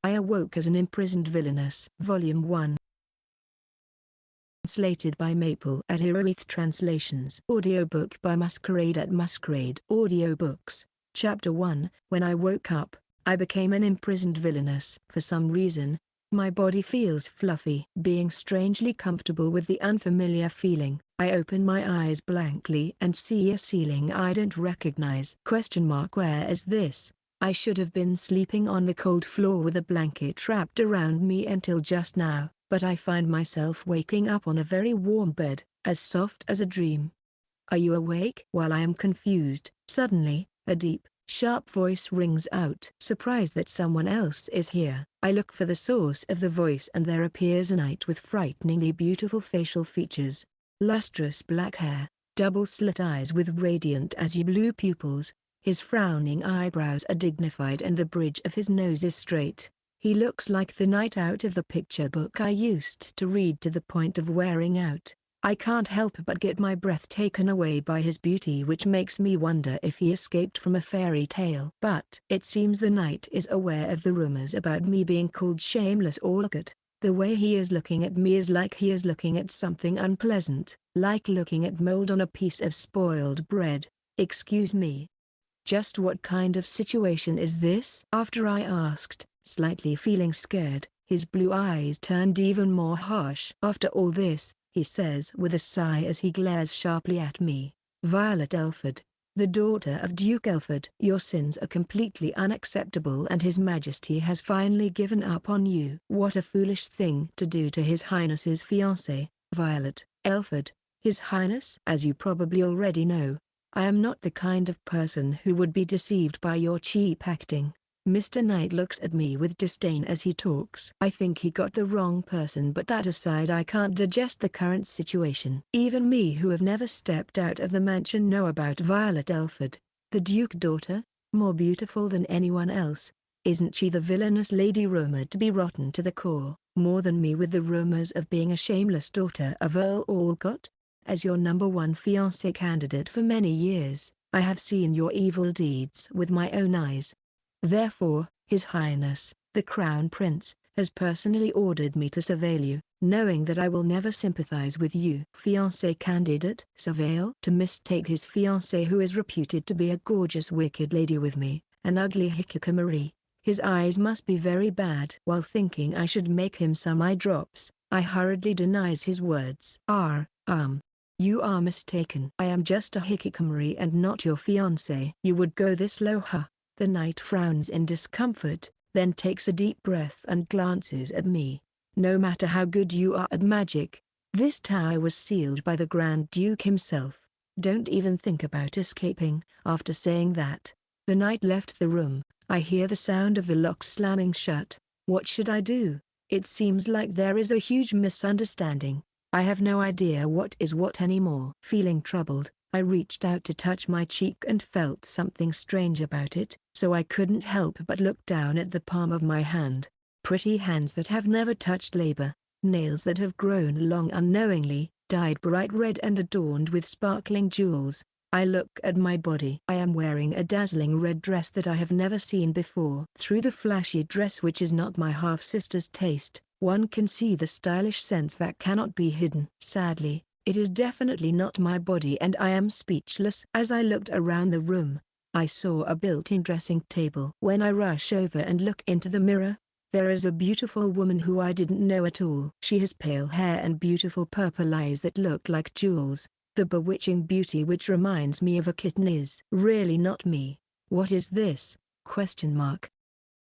I awoke as an imprisoned villainess. Volume 1. Translated by Maple at Heroith Translations. Audiobook by Masquerade at Masquerade Audiobooks. Chapter 1. When I woke up, I became an imprisoned villainess. For some reason, my body feels fluffy. Being strangely comfortable with the unfamiliar feeling, I open my eyes blankly and see a ceiling I don't recognize. Where is this? I should have been sleeping on the cold floor with a blanket wrapped around me until just now, but I find myself waking up on a very warm bed, as soft as a dream. Are you awake? While I am confused, suddenly, a deep, sharp voice rings out. Surprised that someone else is here, I look for the source of the voice and there appears a knight with frighteningly beautiful facial features. Lustrous black hair, double-slit eyes with radiant azure blue pupils. His frowning eyebrows are dignified and the bridge of his nose is straight. He looks like the knight out of the picture book I used to read to the point of wearing out. I can't help but get my breath taken away by his beauty, which makes me wonder if he escaped from a fairy tale. But it seems the knight is aware of the rumors about me being called Shameless Olot. The way he is looking at me is like he is looking at something unpleasant, like looking at mold on a piece of spoiled bread. Excuse me. Just what kind of situation is this? After I asked, slightly feeling scared, his blue eyes turned even more harsh. After all this, he says with a sigh as he glares sharply at me, Violet Elford, the daughter of Duke Elford. Your sins are completely unacceptable and His Majesty has finally given up on you. What a foolish thing to do to His Highness's fiancée, Violet Elford. His Highness, as you probably already know, I am not the kind of person who would be deceived by your cheap acting. Mr. Knight looks at me with disdain as he talks. I think he got the wrong person, but that aside, I can't digest the current situation. Even me, who have never stepped out of the mansion, know about Violet Elford, the Duke's daughter, more beautiful than anyone else. Isn't she the villainous lady rumored to be rotten to the core, more than me with the rumors of being a shameless daughter of Earl Olot? As your #1 fiancé candidate for many years, I have seen your evil deeds with my own eyes. Therefore, His Highness, the Crown Prince, has personally ordered me to surveil you, knowing that I will never sympathize with you. Fiancé candidate? Surveil? To mistake his fiancée, who is reputed to be a gorgeous wicked lady, with me, an ugly hikikomori. His eyes must be very bad. While thinking I should make him some eye drops, I hurriedly denies his words. You are mistaken. I am just a hikikomori and not your fiancé. You would go this low, huh? The knight frowns in discomfort, then takes a deep breath and glances at me. No matter how good you are at magic, this tower was sealed by the Grand Duke himself. Don't even think about escaping. After saying that, the knight left the room. I hear the sound of the lock slamming shut. What should I do? It seems like there is a huge misunderstanding. I have no idea what is what anymore. Feeling troubled, I reached out to touch my cheek and felt something strange about it, so I couldn't help but look down at the palm of my hand. Pretty hands that have never touched labor, nails that have grown long unknowingly, dyed bright red and adorned with sparkling jewels. I look at my body. I am wearing a dazzling red dress that I have never seen before. Through the flashy dress, which is not my half-sister's taste, one can see the stylish sense that cannot be hidden. Sadly, it is definitely not my body and I am speechless. As I looked around the room, I saw a built-in dressing table. When I rush over and look into the mirror, there is a beautiful woman who I didn't know at all. She has pale hair and beautiful purple eyes that look like jewels. The bewitching beauty which reminds me of a kitten is really not me. What is this? ?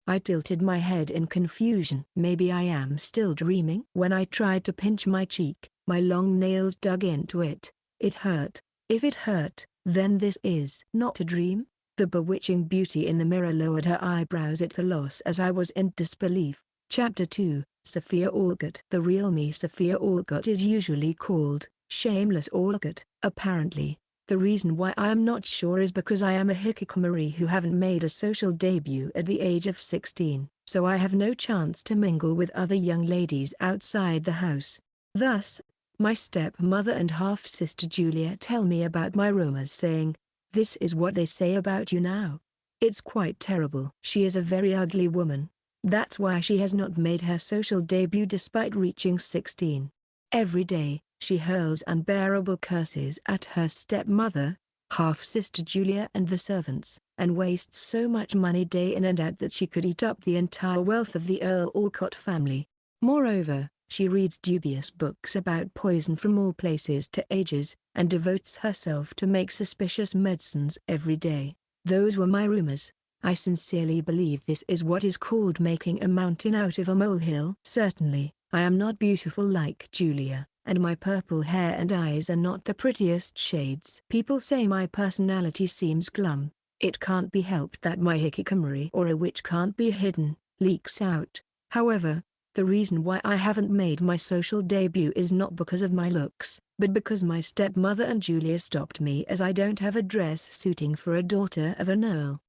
I tilted my head in confusion. Maybe I am still dreaming. When I tried to pinch my cheek, my long nails dug into it. It hurt. If it hurt, then this is not a dream. The bewitching beauty in the mirror lowered her eyebrows at a loss as I was in disbelief. Chapter 2, Sophia Olot. The real me, Sophia Olot, is usually called Shameless Olot. Apparently, the reason why I am not sure is because I am a hikikomori who haven't made a social debut at the age of 16, so I have no chance to mingle with other young ladies outside the house. Thus, my stepmother and half-sister Julia tell me about my rumors, saying, "This is what they say about you now. It's quite terrible." She is a very ugly woman. That's why she has not made her social debut despite reaching 16. Every day, she hurls unbearable curses at her stepmother, half-sister Julia and the servants, and wastes so much money day in and out that she could eat up the entire wealth of the Earl Olot family. Moreover, she reads dubious books about poison from all places to ages, and devotes herself to make suspicious medicines every day. Those were my rumors. I sincerely believe this is what is called making a mountain out of a molehill. Certainly, I am not beautiful like Julia, and my purple hair and eyes are not the prettiest shades. People say my personality seems glum. It can't be helped that my hikikomori aura, which can't be hidden, leaks out. However, the reason why I haven't made my social debut is not because of my looks, but because my stepmother and Julia stopped me as I don't have a dress suiting for a daughter of an earl.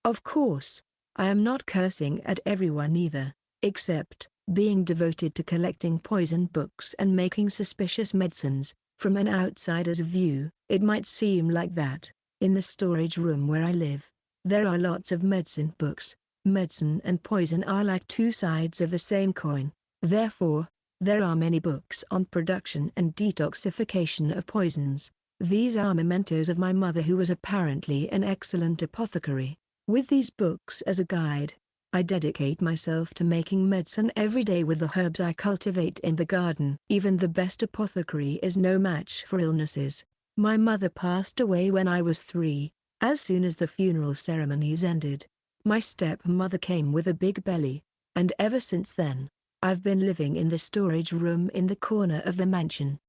Of course, I am not cursing at everyone either, except being devoted to collecting poison books and making suspicious medicines. From an outsider's view, it might seem like that. In the storage room where I live, there are lots of medicine books. Medicine and poison are like two sides of the same coin. Therefore, there are many books on production and detoxification of poisons. These are mementos of my mother, who was apparently an excellent apothecary. With these books as a guide, I dedicate myself to making medicine every day with the herbs I cultivate in the garden. Even the best apothecary is no match for illnesses. My mother passed away when I was 3. As soon as the funeral ceremonies ended, my stepmother came with a big belly, and ever since then, I've been living in the storage room in the corner of the mansion.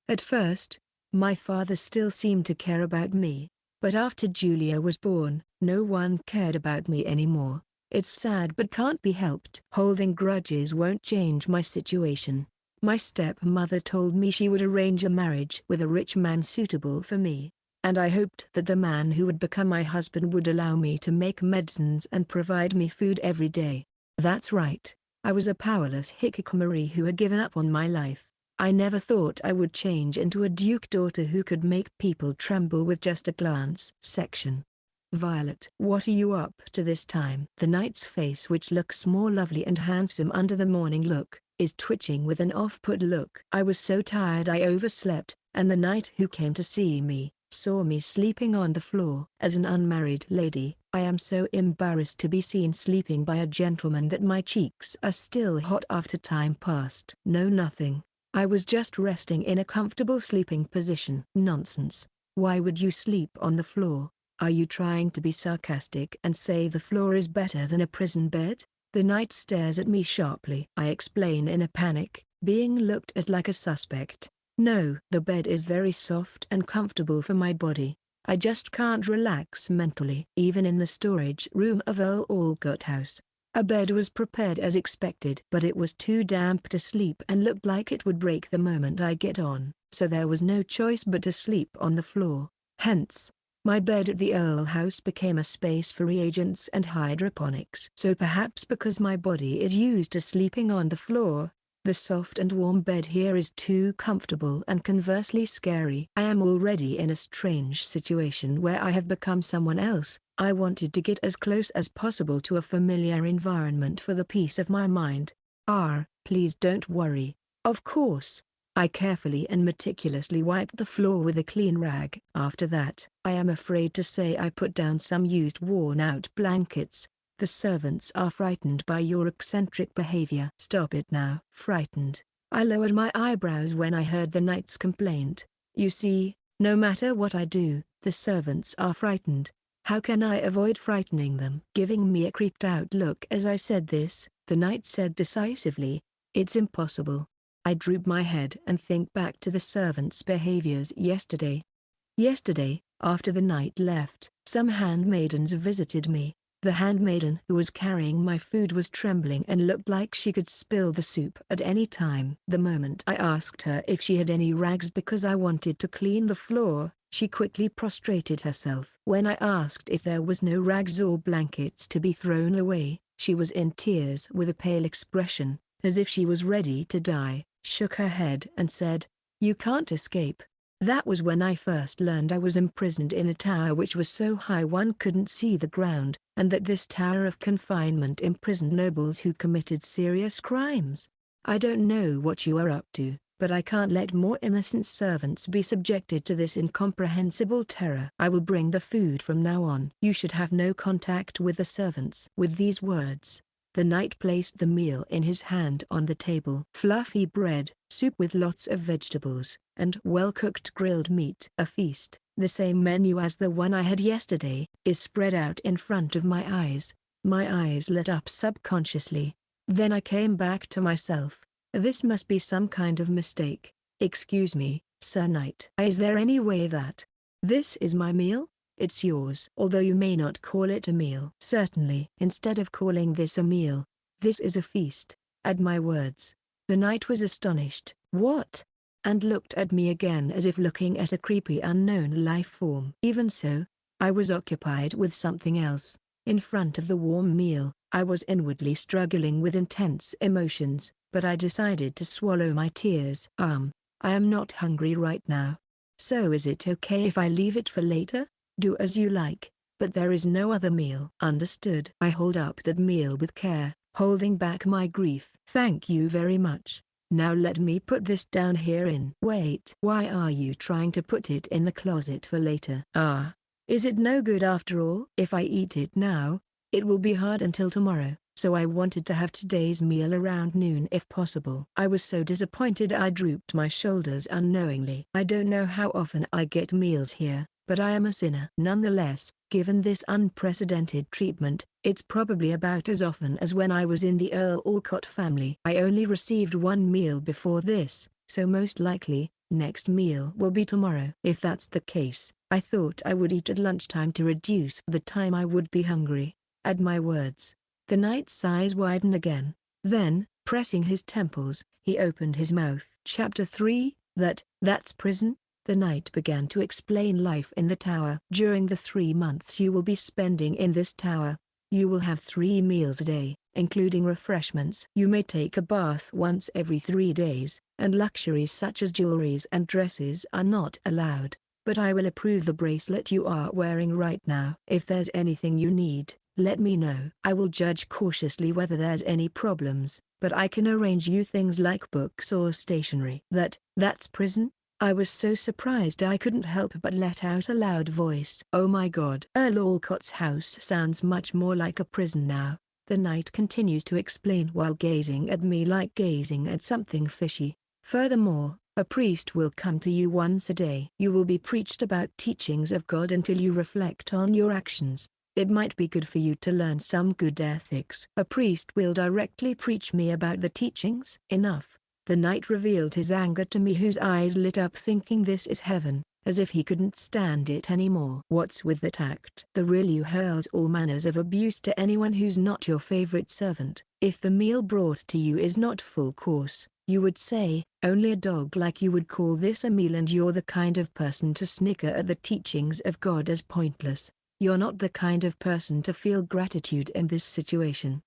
At first, my father still seemed to care about me, but after Julia was born, no one cared about me anymore. It's sad but can't be helped. Holding grudges won't change my situation. My stepmother told me she would arrange a marriage with a rich man suitable for me, and I hoped that the man who would become my husband would allow me to make medicines and provide me food every day. That's right, I was a powerless hikikomori who had given up on my life. I never thought I would change into a duke daughter who could make people tremble with just a glance. Section. Violet. What are you up to this time? The knight's face, which looks more lovely and handsome under the morning look, is twitching with an off-put look. I was so tired I overslept, and the knight who came to see me saw me sleeping on the floor. As an unmarried lady, I am so embarrassed to be seen sleeping by a gentleman that my cheeks are still hot after time passed. No, nothing. I was just resting in a comfortable sleeping position. Nonsense. Why would you sleep on the floor? Are you trying to be sarcastic and say the floor is better than a prison bed? The knight stares at me sharply. I explain in a panic, being looked at like a suspect. No, the bed is very soft and comfortable for my body. I just can't relax mentally. Even in the storage room of Earl Olot house, a bed was prepared as expected, but it was too damp to sleep and looked like it would break the moment I get on, so there was no choice but to sleep on the floor. Hence, my bed at the Earl house became a space for reagents and hydroponics. So perhaps because my body is used to sleeping on the floor, the soft and warm bed here is too comfortable and conversely scary. I am already in a strange situation where I have become someone else. I wanted to get as close as possible to a familiar environment for the peace of my mind. Please don't worry. Of course. I carefully and meticulously wiped the floor with a clean rag. After that, I am afraid to say I put down some used worn-out blankets. The servants are frightened by your eccentric behavior. Stop it now. Frightened. I lowered my eyebrows when I heard the knight's complaint. You see, no matter what I do, the servants are frightened. How can I avoid frightening them? Giving me a creeped-out look as I said this, the knight said decisively, "It's impossible." I droop my head and think back to the servants' behaviors yesterday. Yesterday, after the knight left, some handmaidens visited me. The handmaiden who was carrying my food was trembling and looked like she could spill the soup at any time. The moment I asked her if she had any rags because I wanted to clean the floor, she quickly prostrated herself. When I asked if there was no rags or blankets to be thrown away, she was in tears with a pale expression, as if she was ready to die, shook her head and said, "You can't escape. That was when I first learned I was imprisoned in a tower which was so high one couldn't see the ground, and that this tower of confinement imprisoned nobles who committed serious crimes. I don't know what you are up to, but I can't let more innocent servants be subjected to this incomprehensible terror. I will bring the food from now on. You should have no contact with the servants. With these words, the knight placed the meal in his hand on the table. Fluffy bread, soup with lots of vegetables, and well-cooked grilled meat. A feast, the same menu as the one I had yesterday, is spread out in front of my eyes. My eyes lit up subconsciously. Then I came back to myself. This must be some kind of mistake. Excuse me, Sir Knight. Is there any way that this is my meal? It's yours. Although you may not call it a meal. Certainly. Instead of calling this a meal, this is a feast. At my words, the knight was astonished. What? And looked at me again as if looking at a creepy unknown life form. Even so, I was occupied with something else. In front of the warm meal, I was inwardly struggling with intense emotions, but I decided to swallow my tears. I am not hungry right now. So is it okay if I leave it for later? Do as you like, but there is no other meal. Understood. I hold up that meal with care, holding back my grief. Thank you very much. Now let me put this down here Wait. Why are you trying to put it in the closet for later? Is it no good after all? If I eat it now, it will be hard until tomorrow, so I wanted to have today's meal around noon if possible. I was so disappointed I drooped my shoulders unknowingly. I don't know how often I get meals here, but I am a sinner. Nonetheless, given this unprecedented treatment, it's probably about as often as when I was in the Earl Olot family. I only received one meal before this, so most likely, next meal will be tomorrow. If that's the case, I thought I would eat at lunchtime to reduce the time I would be hungry. At my words, the knight's eyes widened again. Then, pressing his temples, he opened his mouth. Chapter 3, That's prison? The knight began to explain life in the tower. During the 3 months you will be spending in this tower, you will have 3 meals a day, including refreshments. You may take a bath once every 3 days, and luxuries such as jewelries and dresses are not allowed. But I will approve the bracelet you are wearing right now. If there's anything you need, let me know. I will judge cautiously whether there's any problems, but I can arrange you things like books or stationery. That's prison? I was so surprised I couldn't help but let out a loud voice. Oh my god. Earl Olcot's house sounds much more like a prison now, the knight continues to explain while gazing at me like gazing at something fishy. Furthermore, a priest will come to you once a day. You will be preached about teachings of God until you reflect on your actions. It might be good for you to learn some good ethics. A priest will directly preach me about the teachings. Enough. The knight revealed his anger to me, whose eyes lit up thinking this is heaven, as if he couldn't stand it anymore. What's with that act? The real you hurls all manners of abuse to anyone who's not your favorite servant. If the meal brought to you is not full course, you would say, only a dog like you would call this a meal, and you're the kind of person to snicker at the teachings of God as pointless. You're not the kind of person to feel gratitude in this situation.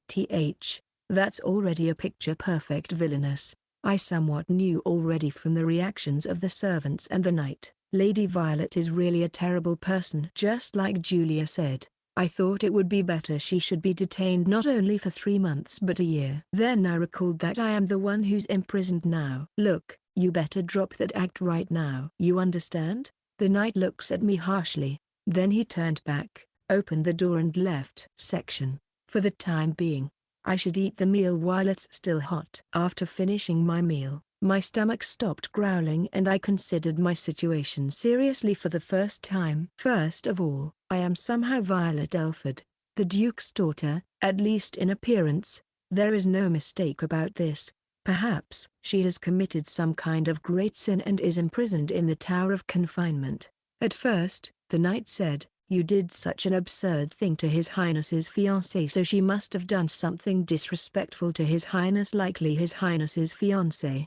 That's already a picture-perfect villainess. I somewhat knew already from the reactions of the servants and the knight. Lady Violet is really a terrible person. Just like Julia said, I thought it would be better she should be detained not only for 3 months but a year. Then I recalled that I am the one who's imprisoned now. Look, you better drop that act right now. You understand? The knight looks at me harshly. Then he turned back, opened the door and left. For the time being, I should eat the meal while it's still hot. After finishing my meal, my stomach stopped growling and I considered my situation seriously for the first time. First of all, I am somehow Violet Elford, the Duke's daughter, at least in appearance. There is no mistake about this. Perhaps she has committed some kind of great sin and is imprisoned in the Tower of Confinement. At first, the knight said, you did such an absurd thing to His Highness's fiancée, so she must have done something disrespectful to His Highness, likely His Highness's fiancée.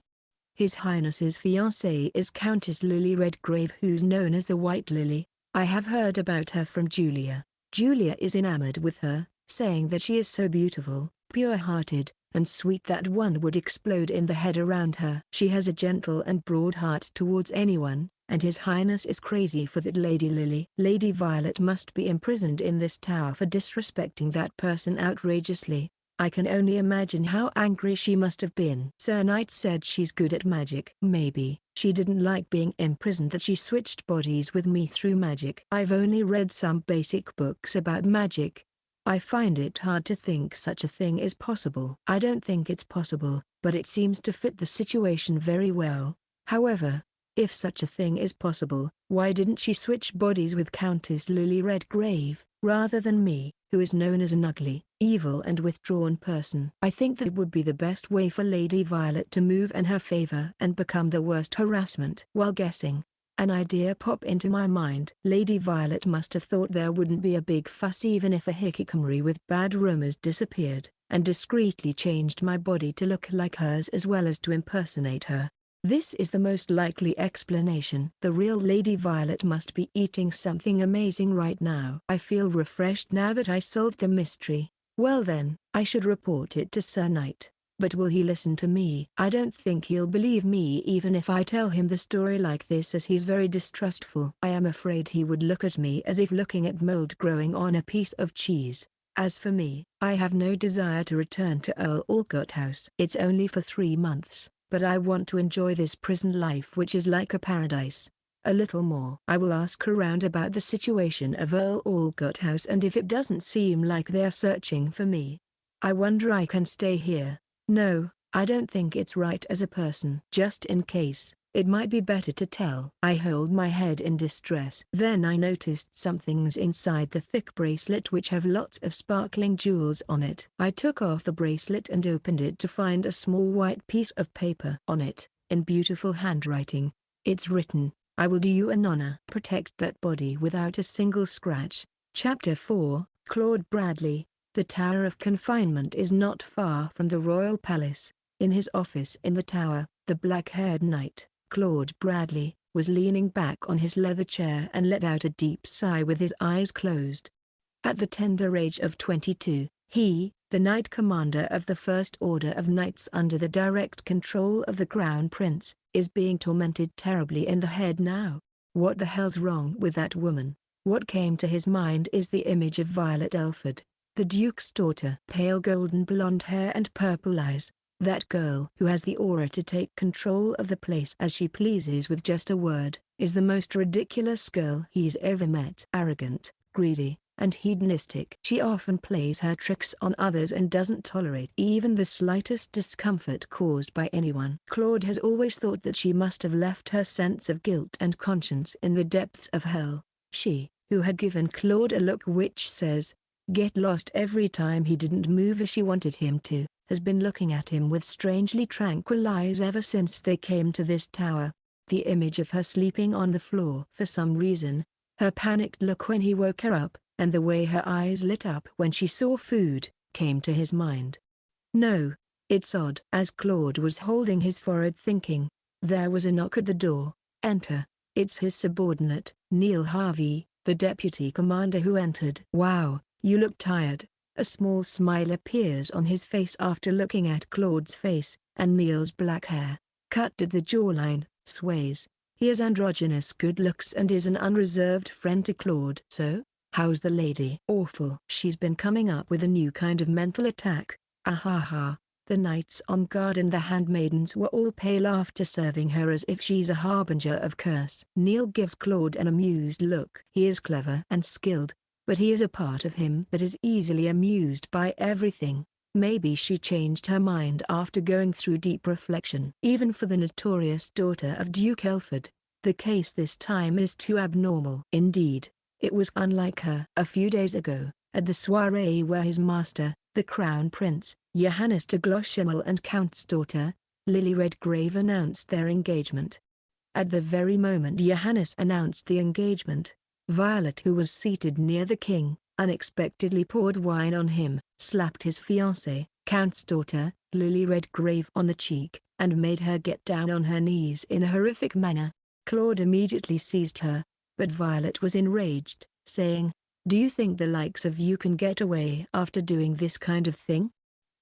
His Highness's fiancée is Countess Lily Redgrave, who's known as the White Lily. I have heard about her from Julia. Julia is enamored with her, saying that she is so beautiful, pure-hearted, and sweet that one would explode in the head around her. She has a gentle and broad heart towards anyone, and His Highness is crazy for that. Lady Lily. Lady Violet must be imprisoned in this tower for disrespecting that person outrageously. I can only imagine how angry she must have been. Sir Knight said she's good at magic. Maybe she didn't like being imprisoned, that she switched bodies with me through magic. I've only read some basic books about magic. I find it hard to think such a thing is possible. I don't think it's possible, but it seems to fit the situation very well. However, if such a thing is possible, why didn't she switch bodies with Countess Lily Redgrave, rather than me, who is known as an ugly, evil and withdrawn person? I think that would be the best way for Lady Violet to move in her favor and become the worst harassment. While guessing, an idea popped into my mind. Lady Violet must have thought there wouldn't be a big fuss even if a hikikomori with bad rumors disappeared, and discreetly changed my body to look like hers as well as to impersonate her. This is the most likely explanation. The real Lady Violet must be eating something amazing right now. I feel refreshed now that I solved the mystery. Well then, I should report it to Sir Knight. But will he listen to me? I don't think he'll believe me even if I tell him the story like this, as he's very distrustful. I am afraid he would look at me as if looking at mold growing on a piece of cheese. As for me, I have no desire to return to Earl Olcott House. It's only for 3 months, but I want to enjoy this prison life which is like a paradise. A little more. I will ask around about the situation of Earl Olcott House, and if it doesn't seem like they're searching for me, I wonder I can stay here. No, I don't think it's right as a person. Just in case, it might be better to tell. I hold my head in distress. Then I noticed some things inside the thick bracelet which have lots of sparkling jewels on it. I took off the bracelet and opened it to find a small white piece of paper on it, in beautiful handwriting. It's written, "I will do you an honor. Protect that body without a single scratch." Chapter 4, Claude Bradley. The Tower of Confinement is not far from the Royal Palace. In his office in the tower, the black-haired knight, Claude Bradley, was leaning back on his leather chair and let out a deep sigh with his eyes closed. At the tender age of 22, he, the Knight Commander of the First Order of Knights under the direct control of the Crown Prince, is being tormented terribly in the head now. What the hell's wrong with that woman? What came to his mind is the image of Violet Elford, the Duke's daughter. Pale golden blonde hair and purple eyes. That girl who has the aura to take control of the place as she pleases with just a word, is the most ridiculous girl he's ever met. Arrogant, greedy, and hedonistic. She often plays her tricks on others and doesn't tolerate even the slightest discomfort caused by anyone. Claude has always thought that she must have left her sense of guilt and conscience in the depths of hell. She, who had given Claude a look which says, "Get lost," every time he didn't move as she wanted him to, has been looking at him with strangely tranquil eyes ever since they came to this tower. The image of her sleeping on the floor for some reason, her panicked look when he woke her up, and the way her eyes lit up when she saw food, came to his mind. No, it's odd. As Claude was holding his forehead thinking, there was a knock at the door. Enter. It's his subordinate, Neil Harvey, the deputy commander, who entered. "Wow, you look tired." A small smile appears on his face after looking at Claude's face, and Neil's black hair, cut at the jawline, sways. He has androgynous good looks and is an unreserved friend to Claude. "So, how's the lady?" "Awful. She's been coming up with a new kind of mental attack." Ahaha. The knights on guard and the handmaidens were all pale after serving her as if she's a harbinger of curse. Neil gives Claude an amused look. He is clever and skilled, but he is a part of him that is easily amused by everything. Maybe she changed her mind after going through deep reflection. Even for the notorious daughter of Duke Elford, the case this time is too abnormal. Indeed, it was unlike her. A few days ago, at the soiree where his master, the Crown Prince, Johannes de Gloschemmel, and Count's daughter, Lily Redgrave, announced their engagement. At the very moment Johannes announced the engagement, Violet, who was seated near the king, unexpectedly poured wine on him, slapped his fiancée, Count's daughter, Lily Redgrave, on the cheek, and made her get down on her knees in a horrific manner. Claude immediately seized her, but Violet was enraged, saying, "Do you think the likes of you can get away after doing this kind of thing?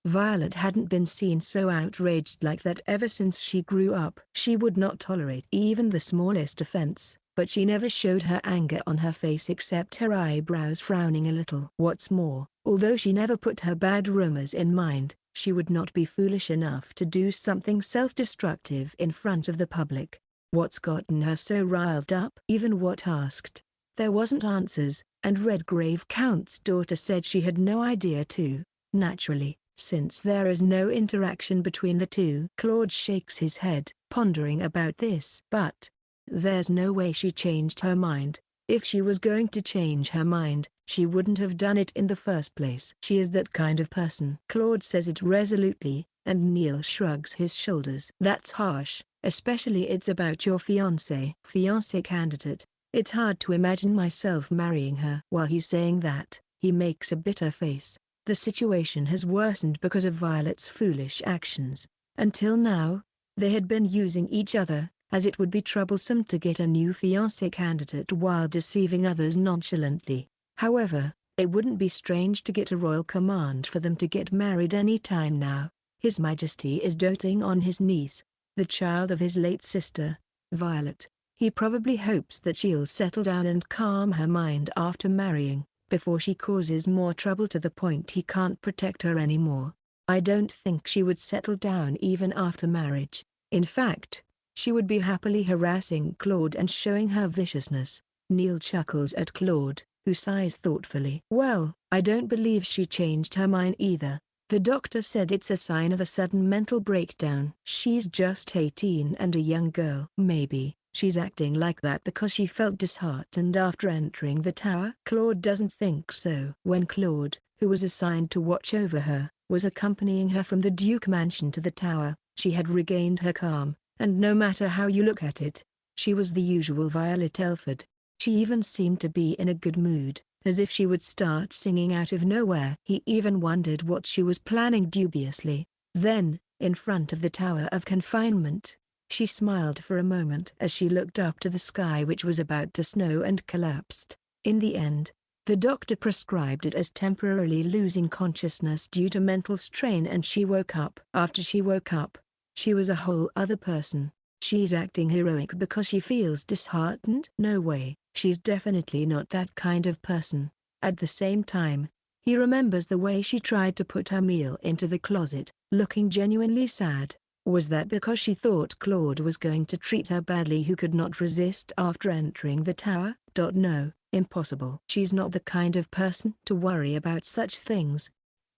Violet hadn't been seen so outraged like that ever since she grew up. She would not tolerate even the smallest offense, but she never showed her anger on her face except her eyebrows frowning a little. What's more, although she never put her bad rumors in mind, she would not be foolish enough to do something self-destructive in front of the public. What's gotten her so riled up? Even what asked. There wasn't answers, and Redgrave Count's daughter said she had no idea too. Naturally, since there is no interaction between the two. Claude shakes his head, pondering about this. But there's no way she changed her mind. If she was going to change her mind, she wouldn't have done it in the first place. She is that kind of person. Claude says it resolutely, and Neil shrugs his shoulders. That's harsh, especially it's about your fiancé candidate. It's hard to imagine myself marrying her. While he's saying that, he makes a bitter face. The situation has worsened because of Violet's foolish actions. Until now, they had been using each other, as it would be troublesome to get a new fiancé candidate while deceiving others nonchalantly. However, it wouldn't be strange to get a royal command for them to get married any time now. His Majesty is doting on his niece, the child of his late sister, Violet. He probably hopes that she'll settle down and calm her mind after marrying, before she causes more trouble to the point he can't protect her anymore. I don't think she would settle down even after marriage. In fact, she would be happily harassing Claude and showing her viciousness. Neil chuckles at Claude, who sighs thoughtfully. Well, I don't believe she changed her mind either. The doctor said it's a sign of a sudden mental breakdown. She's just 18 and a young girl. Maybe she's acting like that because she felt disheartened after entering the tower. Claude doesn't think so. When Claude, who was assigned to watch over her, was accompanying her from the Duke mansion to the tower, she had regained her calm, and no matter how you look at it, she was the usual Violet Elford. She even seemed to be in a good mood, as if she would start singing out of nowhere. He even wondered what she was planning dubiously. Then, in front of the Tower of Confinement, she smiled for a moment as she looked up to the sky, which was about to snow and collapsed. In the end, the doctor prescribed it as temporarily losing consciousness due to mental strain, and she woke up. After she woke up, she was a whole other person. She's acting heroic because she feels disheartened? No way, she's definitely not that kind of person. At the same time, he remembers the way she tried to put her meal into the closet, looking genuinely sad. Was that because she thought Claude was going to treat her badly, who could not resist after entering the tower? No, impossible. She's not the kind of person to worry about such things.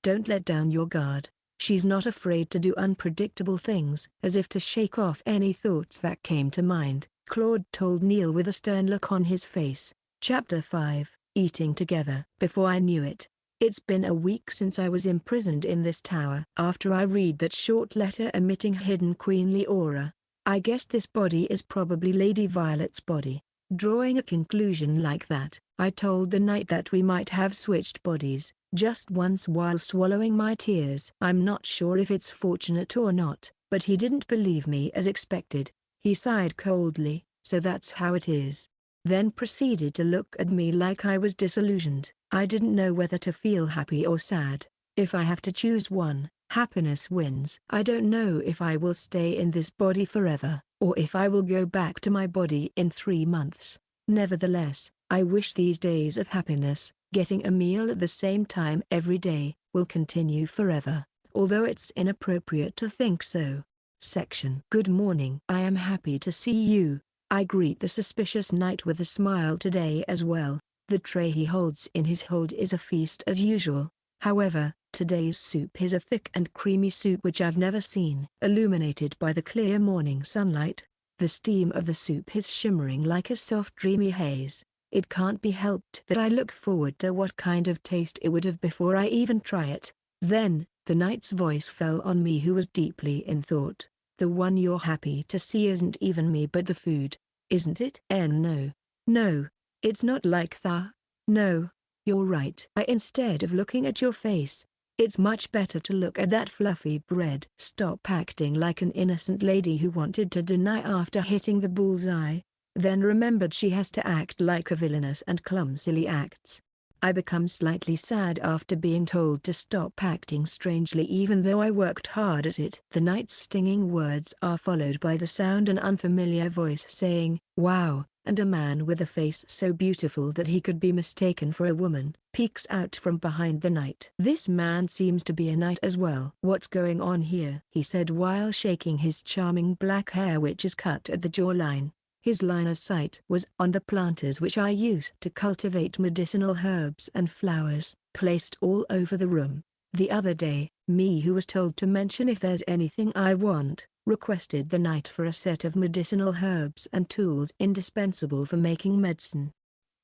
Don't let down your guard. She's not afraid to do unpredictable things. As if to shake off any thoughts that came to mind, Claude told Neil with a stern look on his face. Chapter 5, Eating Together. Before I knew it, it's been a week since I was imprisoned in this tower. After I read that short letter emitting hidden queenly aura, I guessed this body is probably Lady Violet's body. Drawing a conclusion like that, I told the knight that we might have switched bodies, just once, while swallowing my tears. I'm not sure if it's fortunate or not, but he didn't believe me as expected. He sighed coldly, so that's how it is. Then proceeded to look at me like I was disillusioned. I didn't know whether to feel happy or sad. If I have to choose one, happiness wins. I don't know if I will stay in this body forever, or if I will go back to my body in 3 months. Nevertheless, I wish these days of happiness, getting a meal at the same time every day, will continue forever, although it's inappropriate to think so. Section. Good morning. I am happy to see you. I greet the suspicious knight with a smile today as well. The tray he holds in his hold is a feast as usual. However, today's soup is a thick and creamy soup which I've never seen. Illuminated by the clear morning sunlight, the steam of the soup is shimmering like a soft dreamy haze. It can't be helped that I look forward to what kind of taste it would have before I even try it. Then, the knight's voice fell on me, who was deeply in thought. The one you're happy to see isn't even me but the food, isn't it? No. No, it's not like that. No, you're right. Instead of looking at your face, it's much better to look at that fluffy bread. Stop acting like an innocent lady who wanted to deny after hitting the bullseye, then remembered she has to act like a villainous and clumsily acts. I become slightly sad after being told to stop acting strangely even though I worked hard at it. The knight's stinging words are followed by the sound an unfamiliar voice saying, "Wow," and a man with a face so beautiful that he could be mistaken for a woman peeks out from behind the knight. This man seems to be a knight as well. "What's going on here?" he said while shaking his charming black hair which is cut at the jawline. His line of sight was on the planters which I used to cultivate medicinal herbs and flowers, placed all over the room. The other day, me who was told to mention if there's anything I want, requested the knight for a set of medicinal herbs and tools indispensable for making medicine.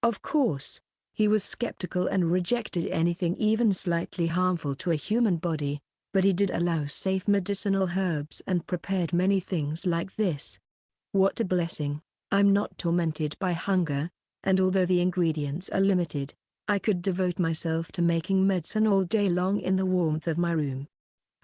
Of course, he was skeptical and rejected anything even slightly harmful to a human body, but he did allow safe medicinal herbs and prepared many things like this. What a blessing. I'm not tormented by hunger, and although the ingredients are limited, I could devote myself to making medicine all day long in the warmth of my room.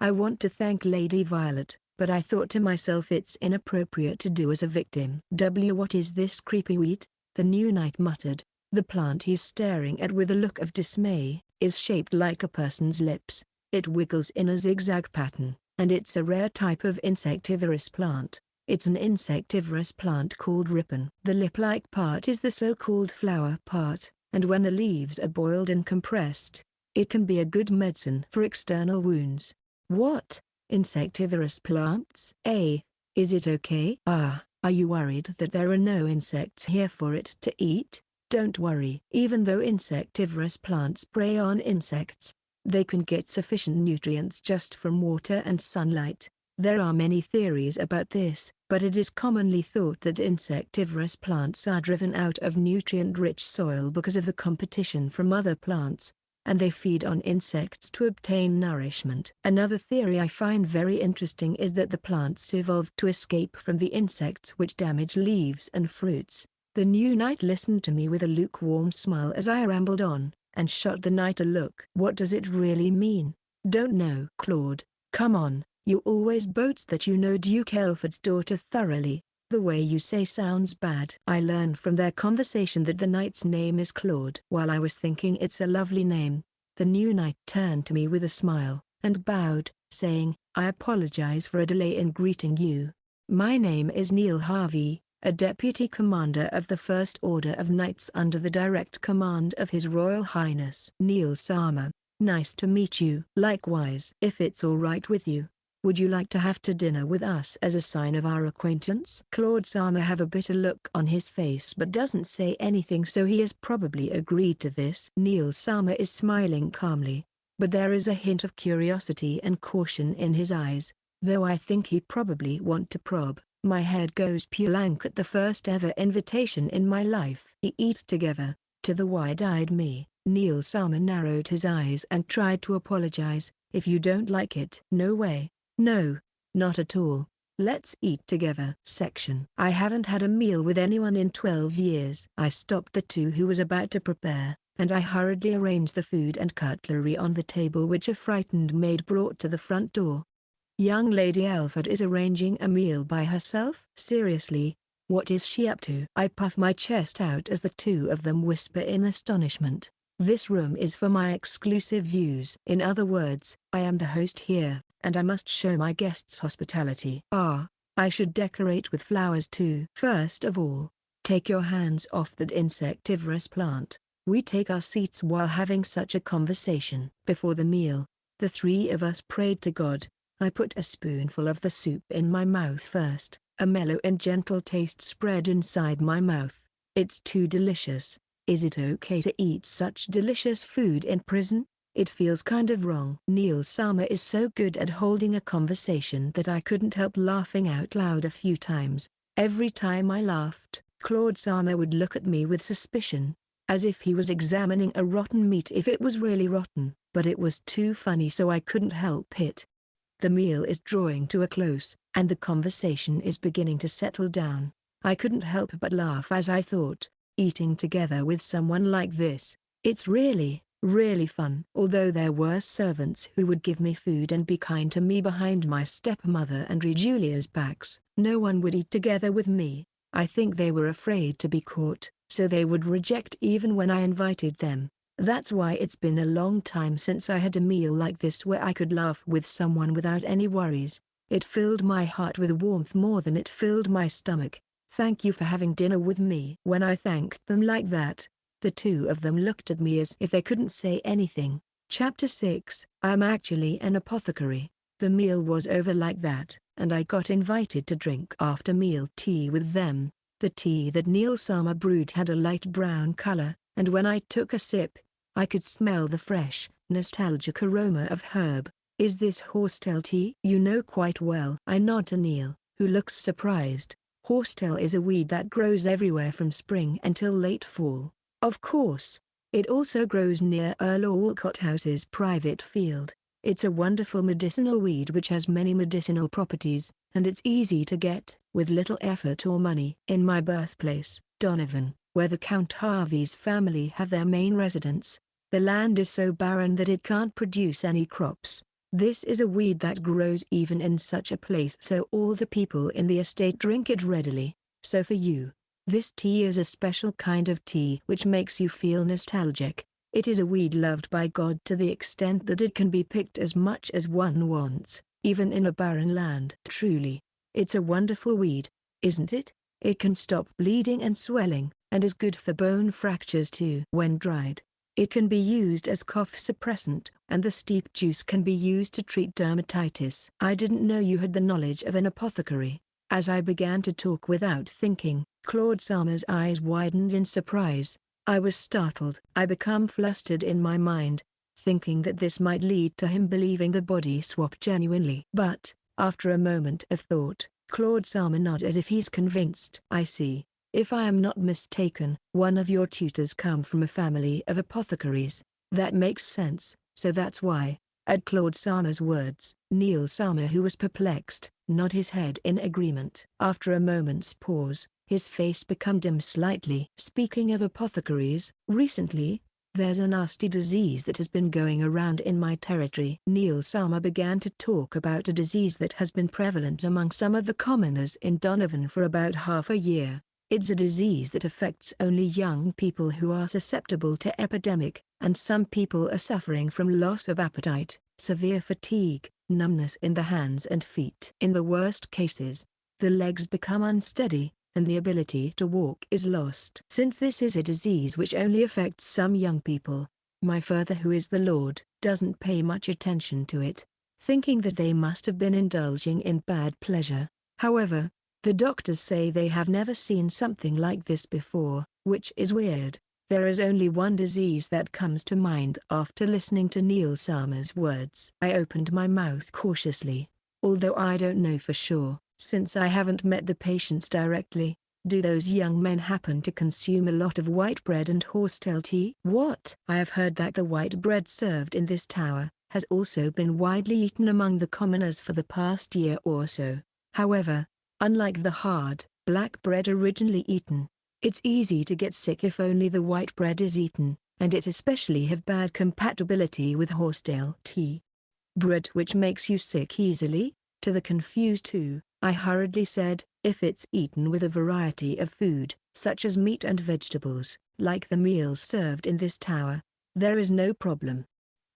I want to thank Lady Violet, but I thought to myself it's inappropriate to do as a victim. What is this creepy weed? The new knight muttered. The plant he's staring at with a look of dismay is shaped like a person's lips. It wiggles in a zigzag pattern, and it's a rare type of insectivorous plant. It's an insectivorous plant called ripen. The lip-like part is the so-called flower part, and when the leaves are boiled and compressed, it can be a good medicine for external wounds. What? Insectivorous plants? Is it okay? Are you worried that there are no insects here for it to eat? Don't worry. Even though insectivorous plants prey on insects, they can get sufficient nutrients just from water and sunlight. There are many theories about this, but it is commonly thought that insectivorous plants are driven out of nutrient-rich soil because of the competition from other plants, and they feed on insects to obtain nourishment. Another theory I find very interesting is that the plants evolved to escape from the insects which damage leaves and fruits. The new knight listened to me with a lukewarm smile as I rambled on, and shot the knight a look. What does it really mean? Don't know. Claude, come on. You always boast that you know Duke Elford's daughter thoroughly. The way you say sounds bad. I learned from their conversation that the knight's name is Claude. While I was thinking it's a lovely name, the new knight turned to me with a smile, and bowed, saying, "I apologize for a delay in greeting you. My name is Neil Harvey, a Deputy Commander of the First Order of Knights under the direct command of His Royal Highness Neil Sama. Nice to meet you." "Likewise. If it's all right with you, would you like to have to dinner with us as a sign of our acquaintance?" Claude Sama have a bitter look on his face but doesn't say anything, so he has probably agreed to this. Neil Sama is smiling calmly, but there is a hint of curiosity and caution in his eyes, though I think he probably want to probe. My head goes blank at the first ever invitation in my life. We eat together. To the wide-eyed me, Neil Sama narrowed his eyes and tried to apologize. "If you don't like it." "No way. No, not at all. Let's eat together." Section. I haven't had a meal with anyone in 12 years. I stopped the two who was about to prepare, and I hurriedly arranged the food and cutlery on the table which a frightened maid brought to the front door. Young Lady Elford is arranging a meal by herself? Seriously, what is she up to? I puff my chest out as the two of them whisper in astonishment. This room is for my exclusive views. In other words, I am the host here, and I must show my guests hospitality. I should decorate with flowers too. First of all, take your hands off that insectivorous plant. We take our seats while having such a conversation. Before the meal, the three of us prayed to God. I put a spoonful of the soup in my mouth first. A mellow and gentle taste spread inside my mouth. It's too delicious. Is it okay to eat such delicious food in prison? It feels kind of wrong. Neil Sama is so good at holding a conversation that I couldn't help laughing out loud a few times. Every time I laughed, Claude Sama would look at me with suspicion, as if he was examining a rotten meat if it was really rotten, but it was too funny so I couldn't help it. The meal is drawing to a close, and the conversation is beginning to settle down. I couldn't help but laugh as I thought, eating together with someone like this, it's really fun. Although there were servants who would give me food and be kind to me behind my stepmother and Julia's backs, no one would eat together with me. I think they were afraid to be caught, so they would reject even when I invited them. That's why it's been a long time since I had a meal like this where I could laugh with someone without any worries. It filled my heart with warmth more than it filled my stomach. Thank you for having dinner with me. When I thanked them like that, the two of them looked at me as if they couldn't say anything. Chapter 6. I'm actually an apothecary. The meal was over like that, and I got invited to drink after meal tea with them. The tea that Neil Sama brewed had a light brown color, and when I took a sip, I could smell the fresh, nostalgic aroma of herb. Is this horsetail tea? You know quite well. I nod to Neil, who looks surprised. Horsetail is a weed that grows everywhere from spring until late fall. Of course. It also grows near Earl Olot House's private field. It's a wonderful medicinal weed which has many medicinal properties, and it's easy to get, with little effort or money. In my birthplace, Donovan, where the Count Harvey's family have their main residence, the land is so barren that it can't produce any crops. This is a weed that grows even in such a place, so all the people in the estate drink it readily. So for you, this tea is a special kind of tea which makes you feel nostalgic. It is a weed loved by God to the extent that it can be picked as much as one wants, even in a barren land. Truly, it's a wonderful weed, isn't it? It can stop bleeding and swelling, and is good for bone fractures too. When dried, it can be used as cough suppressant, and the steep juice can be used to treat dermatitis. I didn't know you had the knowledge of an apothecary. As I began to talk without thinking, Claude Sama's eyes widened in surprise. I was startled. I became flustered in my mind, thinking that this might lead to him believing the body swap genuinely. But, after a moment of thought, Claude Sama nodded as if he's convinced. I see. If I am not mistaken, one of your tutors come from a family of apothecaries. That makes sense, so that's why. At Claude Sama's words, Neil Sama, who was perplexed, nodded his head in agreement. After a moment's pause, his face became dim slightly. Speaking of apothecaries, recently, there's a nasty disease that has been going around in my territory. Neil Sama began to talk about a disease that has been prevalent among some of the commoners in Donovan for about half a year. It's a disease that affects only young people who are susceptible to epidemic, and some people are suffering from loss of appetite, severe fatigue, numbness in the hands and feet. In the worst cases, the legs become unsteady, and the ability to walk is lost. Since this is a disease which only affects some young people, my father, who is the Lord, doesn't pay much attention to it, thinking that they must have been indulging in bad pleasure. However, the doctors say they have never seen something like this before, which is weird. There is only one disease that comes to mind after listening to Neil Sama's words. I opened my mouth cautiously. Although I don't know for sure, since I haven't met the patients directly, do those young men happen to consume a lot of white bread and horsetail tea? What? I have heard that the white bread served in this tower has also been widely eaten among the commoners for the past year or so. However, unlike the hard, black bread originally eaten, it's easy to get sick if only the white bread is eaten, and it especially have bad compatibility with horsetail tea. Bread which makes you sick easily? To the confused two, I hurriedly said, if it's eaten with a variety of food, such as meat and vegetables, like the meals served in this tower, there is no problem.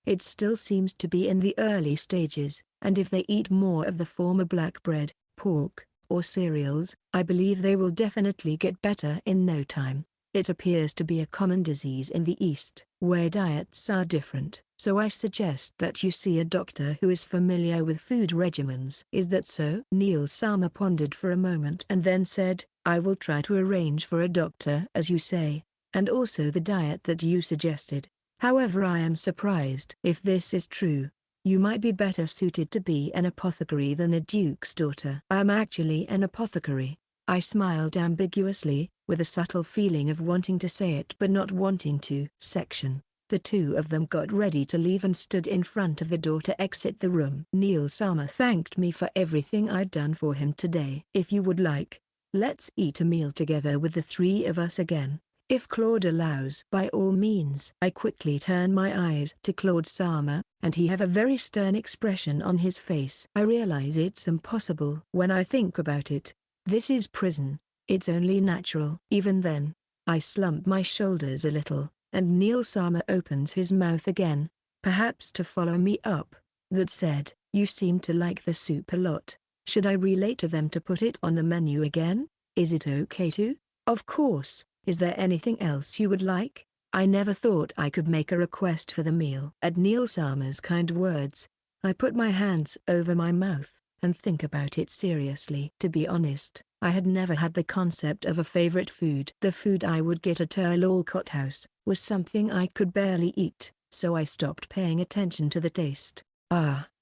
It still seems to be in the early stages, and if they eat more of the former black bread, pork, or cereals, I believe they will definitely get better in no time. It appears to be a common disease in the East, where diets are different. So I suggest that you see a doctor who is familiar with food regimens. Is that so? Neil Sama pondered for a moment and then said, I will try to arrange for a doctor as you say, and also the diet that you suggested. However, I am surprised. If this is true, you might be better suited to be an apothecary than a duke's daughter. I'm actually an apothecary. I smiled ambiguously, with a subtle feeling of wanting to say it but not wanting to. Section. The two of them got ready to leave and stood in front of the door to exit the room. Neil Sama thanked me for everything I'd done for him today. If you would like, let's eat a meal together with the three of us again. If Claude allows. By all means. I quickly turned my eyes to Claude Sama, and he had a very stern expression on his face. I realize it's impossible. When I think about it, this is prison. It's only natural. Even then, I slumped my shoulders a little, and Neil Sama opens his mouth again, perhaps to follow me up. That said, you seem to like the soup a lot. Should I relay to them to put it on the menu again? Is it okay to? Of course. Is there anything else you would like? I never thought I could make a request for the meal. At Neil Sama's kind words, I put my hands over my mouth and think about it seriously. To be honest, I had never had the concept of a favorite food. The food I would get at Earl Olcott House was something I could barely eat, so I stopped paying attention to the taste.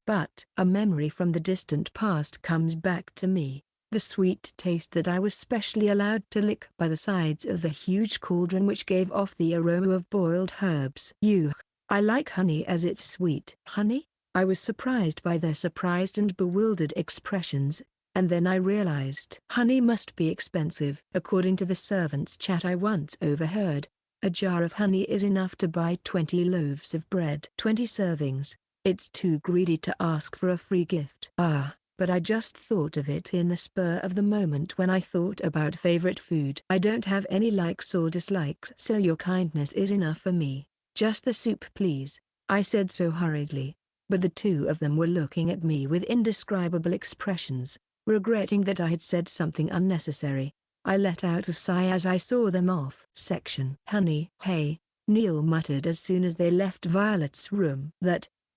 But a memory from the distant past comes back to me. The sweet taste that I was specially allowed to lick by the sides of the huge cauldron which gave off the aroma of boiled herbs. I like honey as it's sweet. Honey? I was surprised by their surprised and bewildered expressions, and then I realized honey must be expensive. According to the servants' chat I once overheard, a jar of honey is enough to buy 20 loaves of bread. 20 servings. It's too greedy to ask for a free gift. But I just thought of it in the spur of the moment when I thought about favorite food. I don't have any likes or dislikes, so your kindness is enough for me. Just the soup please. I said so hurriedly, but the two of them were looking at me with indescribable expressions, regretting that I had said something unnecessary. I let out a sigh as I saw them off. Honey. Hey, Neil muttered as soon as they left Violet's room.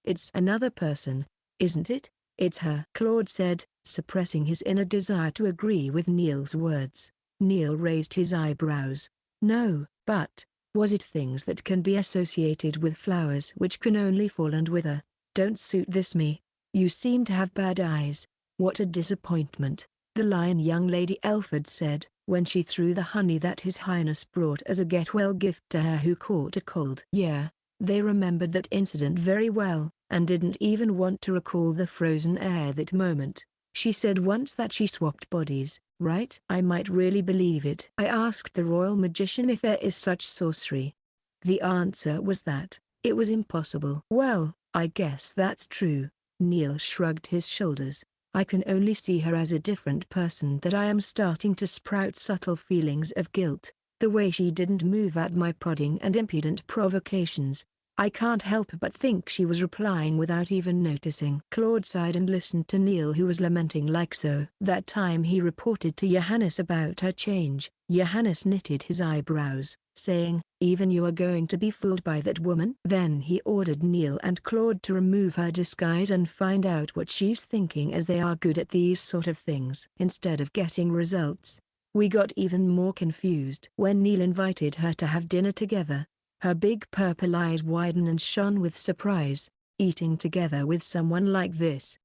It's another person, isn't it? It's her, Claude said, suppressing his inner desire to agree with Neil's words. Neil raised his eyebrows. No, but, was it things that can be associated with flowers which can only fall and wither? Don't suit this me. You seem to have bad eyes. What a disappointment, the lion young Lady Elford said, when she threw the honey that His Highness brought as a get-well gift to her who caught a cold. Yeah, they remembered that incident very well, and didn't even want to recall the frozen air that moment. She said once that she swapped bodies, right? I might really believe it. I asked the royal magician if there is such sorcery. The answer was that it was impossible. Well, I guess that's true. Neil shrugged his shoulders. I can only see her as a different person that I am starting to sprout subtle feelings of guilt. The way she didn't move at my prodding and impudent provocations, I can't help but think she was replying without even noticing. Claude sighed and listened to Neil, who was lamenting like so. That time he reported to Johannes about her change. Johannes knitted his eyebrows, saying, even you are going to be fooled by that woman? Then he ordered Neil and Claude to remove her disguise and find out what she's thinking, as they are good at these sort of things. Instead of getting results, we got even more confused. When Neil invited her to have dinner together, her big purple eyes widened and shone with surprise. Eating together with someone like this,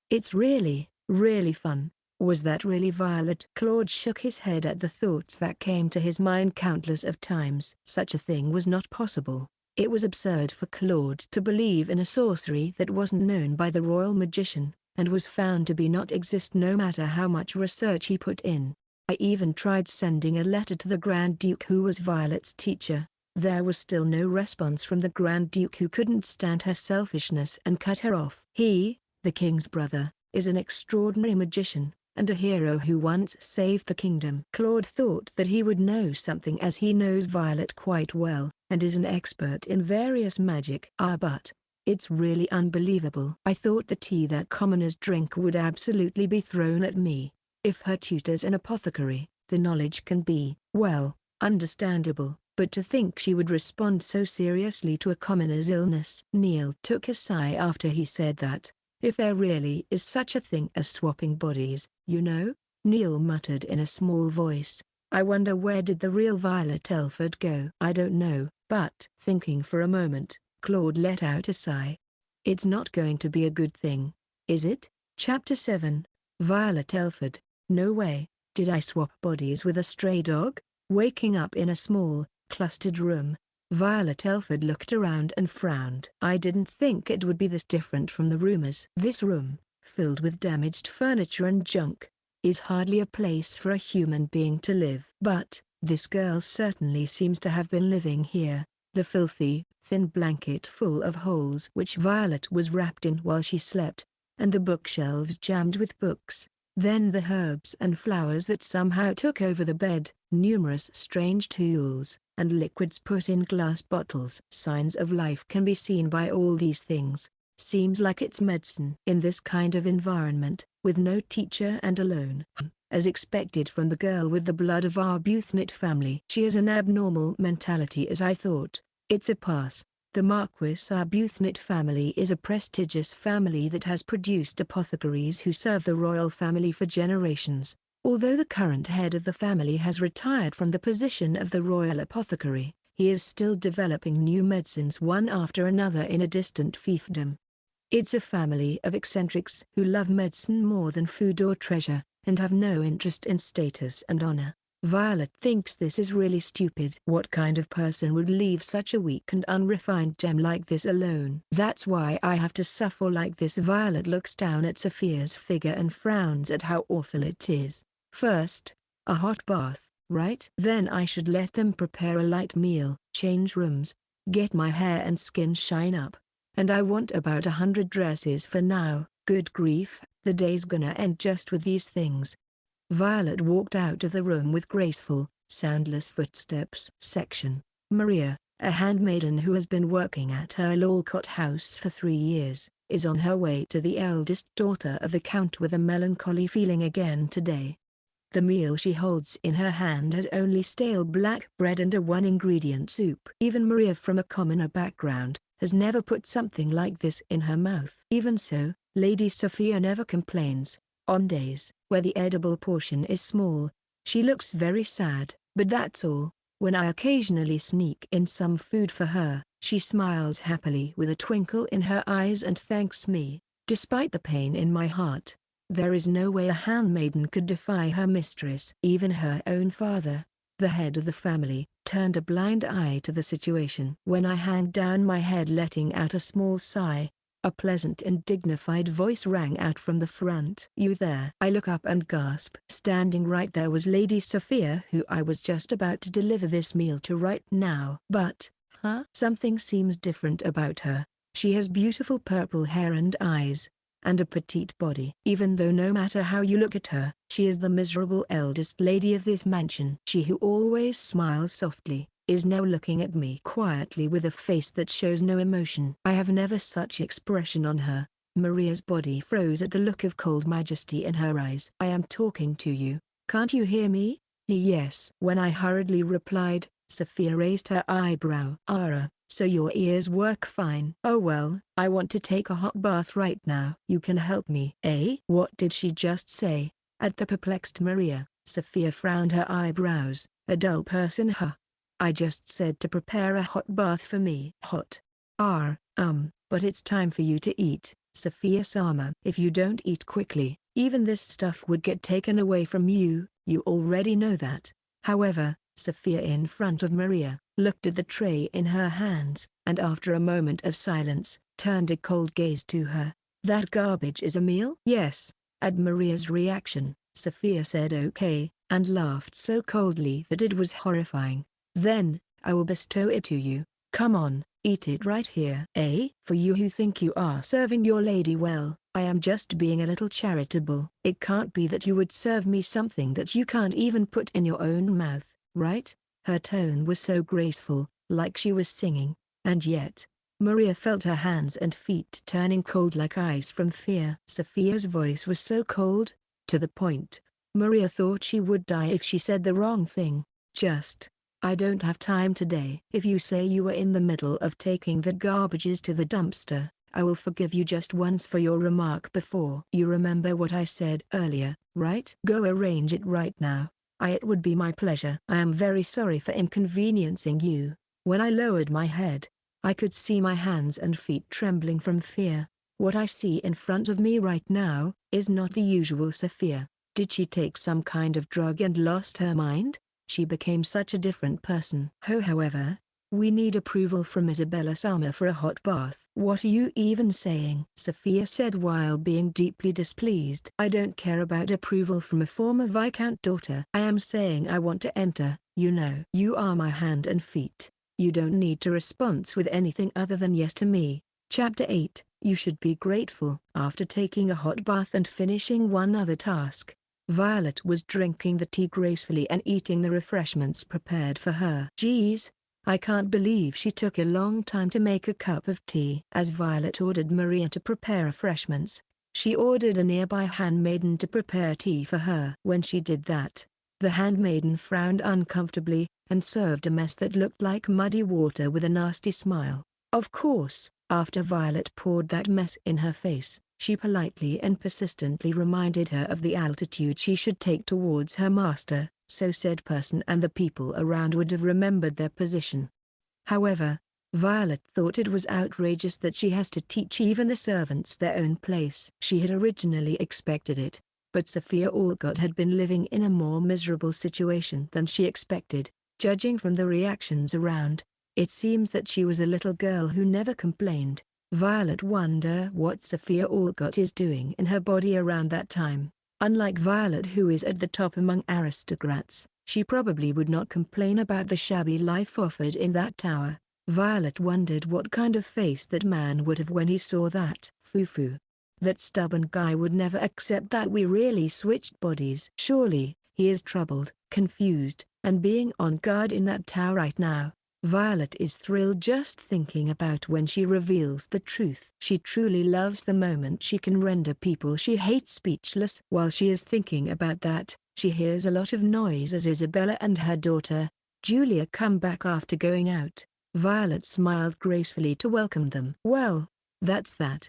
it's really, really fun. Was that really Violet? Claude shook his head at the thoughts that came to his mind countless of times. Such a thing was not possible. It was absurd for Claude to believe in a sorcery that wasn't known by the royal magician, and was found to be not exist no matter how much research he put in. I even tried sending a letter to the Grand Duke, who was Violet's teacher. There was still no response from the Grand Duke, who couldn't stand her selfishness and cut her off. He, the king's brother, is an extraordinary magician, and a hero who once saved the kingdom. Claude thought that he would know something, as he knows Violet quite well, and is an expert in various magic. But it's really unbelievable. I thought the tea that commoners drink would absolutely be thrown at me. If her tutor's an apothecary, the knowledge can be, well, understandable. But to think she would respond so seriously to a commoner's illness. Neil took a sigh after he said that. If there really is such a thing as swapping bodies, you know, Neil muttered in a small voice. I wonder where did the real Violet Elford go? I don't know, but thinking for a moment, Claude let out a sigh. It's not going to be a good thing, is it? Chapter 7. Violet Elford. No way. Did I swap bodies with a stray dog? Waking up in a small, clustered room, Violet Elford looked around and frowned. I didn't think it would be this different from the rumors. This room, filled with damaged furniture and junk, is hardly a place for a human being to live. But this girl certainly seems to have been living here. The filthy, thin blanket full of holes which Violet was wrapped in while she slept, and the bookshelves jammed with books. Then the herbs and flowers that somehow took over the bed, numerous strange tools, and liquids put in glass bottles. Signs of life can be seen by all these things. Seems like it's medicine. In this kind of environment, with no teacher and alone, as expected from the girl with the blood of our Arbuthnot family. She has an abnormal mentality, as I thought. It's a pass. The Marquis Arbuthnot family is a prestigious family that has produced apothecaries who serve the royal family for generations. Although the current head of the family has retired from the position of the royal apothecary, he is still developing new medicines one after another in a distant fiefdom. It's a family of eccentrics who love medicine more than food or treasure, and have no interest in status and honor. Violet thinks this is really stupid. What kind of person would leave such a weak and unrefined gem like this alone? That's why I have to suffer like this. Violet looks down at Sophia's figure and frowns at how awful it is. First, a hot bath, right? Then I should let them prepare a light meal, change rooms, get my hair and skin shine up. And I want about 100 dresses for now. Good grief, the day's gonna end just with these things. Violet walked out of the room with graceful, soundless footsteps. Section. Maria, a handmaiden who has been working at her Olot house for 3 years, is on her way to the eldest daughter of the Count with a melancholy feeling again today. The meal she holds in her hand has only stale black bread and a one-ingredient soup. Even Maria, from a commoner background, has never put something like this in her mouth. Even so, Lady Sophia never complains. On days where the edible portion is small, she looks very sad, but that's all. When I occasionally sneak in some food for her, she smiles happily with a twinkle in her eyes and thanks me. Despite the pain in my heart, there is no way a handmaiden could defy her mistress. Even her own father, the head of the family, turned a blind eye to the situation. When I hang down my head, letting out a small sigh, a pleasant and dignified voice rang out from the front. "You there?" I look up and gasp. Standing right there was Lady Sophia, who I was just about to deliver this meal to right now. But, something seems different about her. She has beautiful purple hair and eyes, and a petite body. Even though no matter how you look at her, she is the miserable eldest lady of this mansion. She who always smiles softly, is now looking at me quietly with a face that shows no emotion. I have never such expression on her. Maria's body froze at the look of cold majesty in her eyes. "I am talking to you, can't you hear me?" "Yes." When I hurriedly replied, Sophia raised her eyebrow. So your ears work fine." "Oh well, I want to take a hot bath right now." "You can help me." "Eh?" What did she just say? At the perplexed Maria, Sophia frowned her eyebrows. "A dull person, huh? I just said to prepare a hot bath for me." "Hot? But it's time for you to eat, Sophia Sama. If you don't eat quickly, even this stuff would get taken away from you. You already know that." However, Sophia, in front of Maria, looked at the tray in her hands, and after a moment of silence, turned a cold gaze to her. "That garbage is a meal?" "Yes." At Maria's reaction, Sophia said okay, and laughed so coldly that it was horrifying. "Then, I will bestow it to you. Come on, eat it right here." "Eh?" "For you who think you are serving your lady well, I am just being a little charitable." "It can't be that you would serve me something that you can't even put in your own mouth, right?" Her tone was so graceful, like she was singing, and yet, Maria felt her hands and feet turning cold like ice from fear. Sophia's voice was so cold, to the point, Maria thought she would die if she said the wrong thing. "I don't have time today." "If you say you were in the middle of taking the garbages to the dumpster, I will forgive you just once for your remark before." "You remember what I said earlier, right?" "Go arrange it right now." It would be my pleasure." "I am very sorry for inconveniencing you." When I lowered my head, I could see my hands and feet trembling from fear. What I see in front of me right now, is not the usual Sophia. Did she take some kind of drug and lost her mind? She became such a different person. However, we need approval from Isabella Sama for a hot bath." "What are you even saying?" Sophia said while being deeply displeased. "I don't care about approval from a former Viscount daughter. I am saying I want to enter, you know. You are my hand and feet. You don't need to respond with anything other than yes to me." Chapter 8. You should be grateful. After taking a hot bath and finishing one other task, Violet was drinking the tea gracefully and eating the refreshments prepared for her. Geez, I can't believe she took a long time to make a cup of tea. As Violet ordered Maria to prepare refreshments, she ordered a nearby handmaiden to prepare tea for her. When she did that, the handmaiden frowned uncomfortably, and served a mess that looked like muddy water with a nasty smile. Of course, after Violet poured that mess in her face, she politely and persistently reminded her of the attitude she should take towards her master, so said person and the people around would have remembered their position. However, Violet thought it was outrageous that she has to teach even the servants their own place. She had originally expected it, but Sophia Olot had been living in a more miserable situation than she expected. Judging from the reactions around, it seems that she was a little girl who never complained. Violet wondered what Sophia Olot is doing in her body around that time. Unlike Violet, who is at the top among aristocrats, she probably would not complain about the shabby life offered in that tower. Violet wondered what kind of face that man would have when he saw that. Foo-foo. That stubborn guy would never accept that we really switched bodies. Surely, he is troubled, confused, and being on guard in that tower right now. Violet is thrilled just thinking about when she reveals the truth. She truly loves the moment she can render people she hates speechless. While she is thinking about that, she hears a lot of noise as Isabella and her daughter, Julia, come back after going out. Violet smiled gracefully to welcome them. Well, that's that.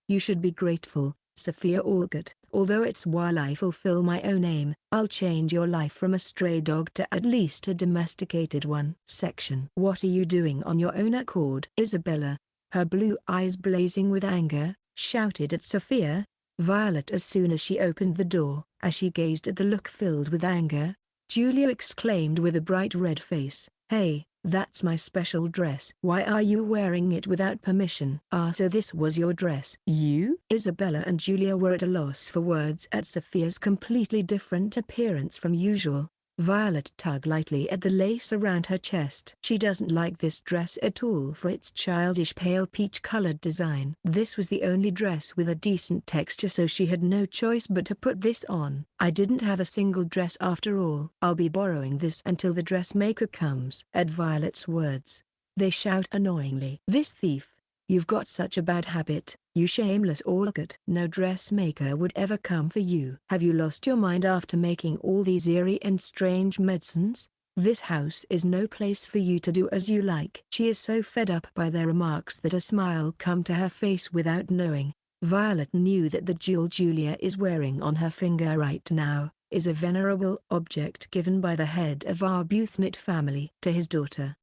You should be grateful, Sophia Olot. Although it's while I fulfill my own aim, I'll change your life from a stray dog to at least a domesticated one. Section. What are you doing on your own accord? Isabella, her blue eyes blazing with anger, shouted at Sophia. Violet, as soon as she opened the door, as she gazed at the look filled with anger, Julia exclaimed with a bright red face, "Hey, that's my special dress. Why are you wearing it without permission?" "Ah, so this was your dress." "You?" Isabella and Julia were at a loss for words at Sophia's completely different appearance from usual. Violet tugged lightly at the lace around her chest. She doesn't like this dress at all for its childish pale peach-colored design. This was the only dress with a decent texture, so she had no choice but to put this on. "I didn't have a single dress after all. I'll be borrowing this until the dressmaker comes." At Violet's words, they shout annoyingly, "This thief! You've got such a bad habit, you shameless Olot. No dressmaker would ever come for you. Have you lost your mind after making all these eerie and strange medicines? This house is no place for you to do as you like." She is so fed up by their remarks that a smile come to her face without knowing. Violet knew that the jewel Julia is wearing on her finger right now is a venerable object given by the head of our Arbuthnot family to his daughter.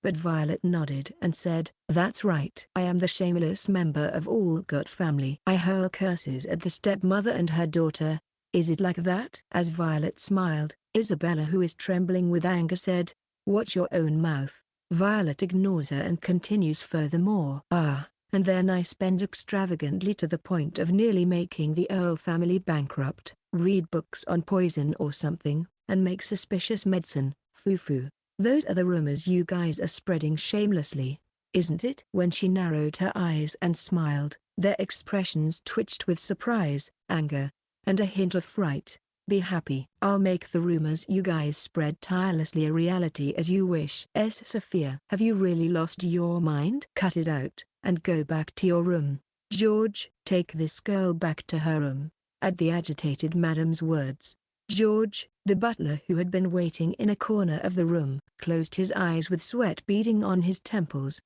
But Violet nodded and said, "That's right. I am the shameless member of Olot family. I hurl curses at the stepmother and her daughter. Is it like that?" As Violet smiled, Isabella, who is trembling with anger, said, "Watch your own mouth." Violet ignores her and continues, "Furthermore, and then I spend extravagantly to the point of nearly making the Earl family bankrupt, read books on poison or something, and make suspicious medicine. Foo-foo. Those are the rumors you guys are spreading shamelessly, isn't it?" When she narrowed her eyes and smiled, their expressions twitched with surprise, anger, and a hint of fright. "Be happy. I'll make the rumors you guys spread tirelessly a reality as you wish." Sophia, have you really lost your mind? Cut it out, and go back to your room. George, take this girl back to her room. At the agitated madam's words, George, the butler who had been waiting in a corner of the room, closed his eyes with sweat beading on his temples.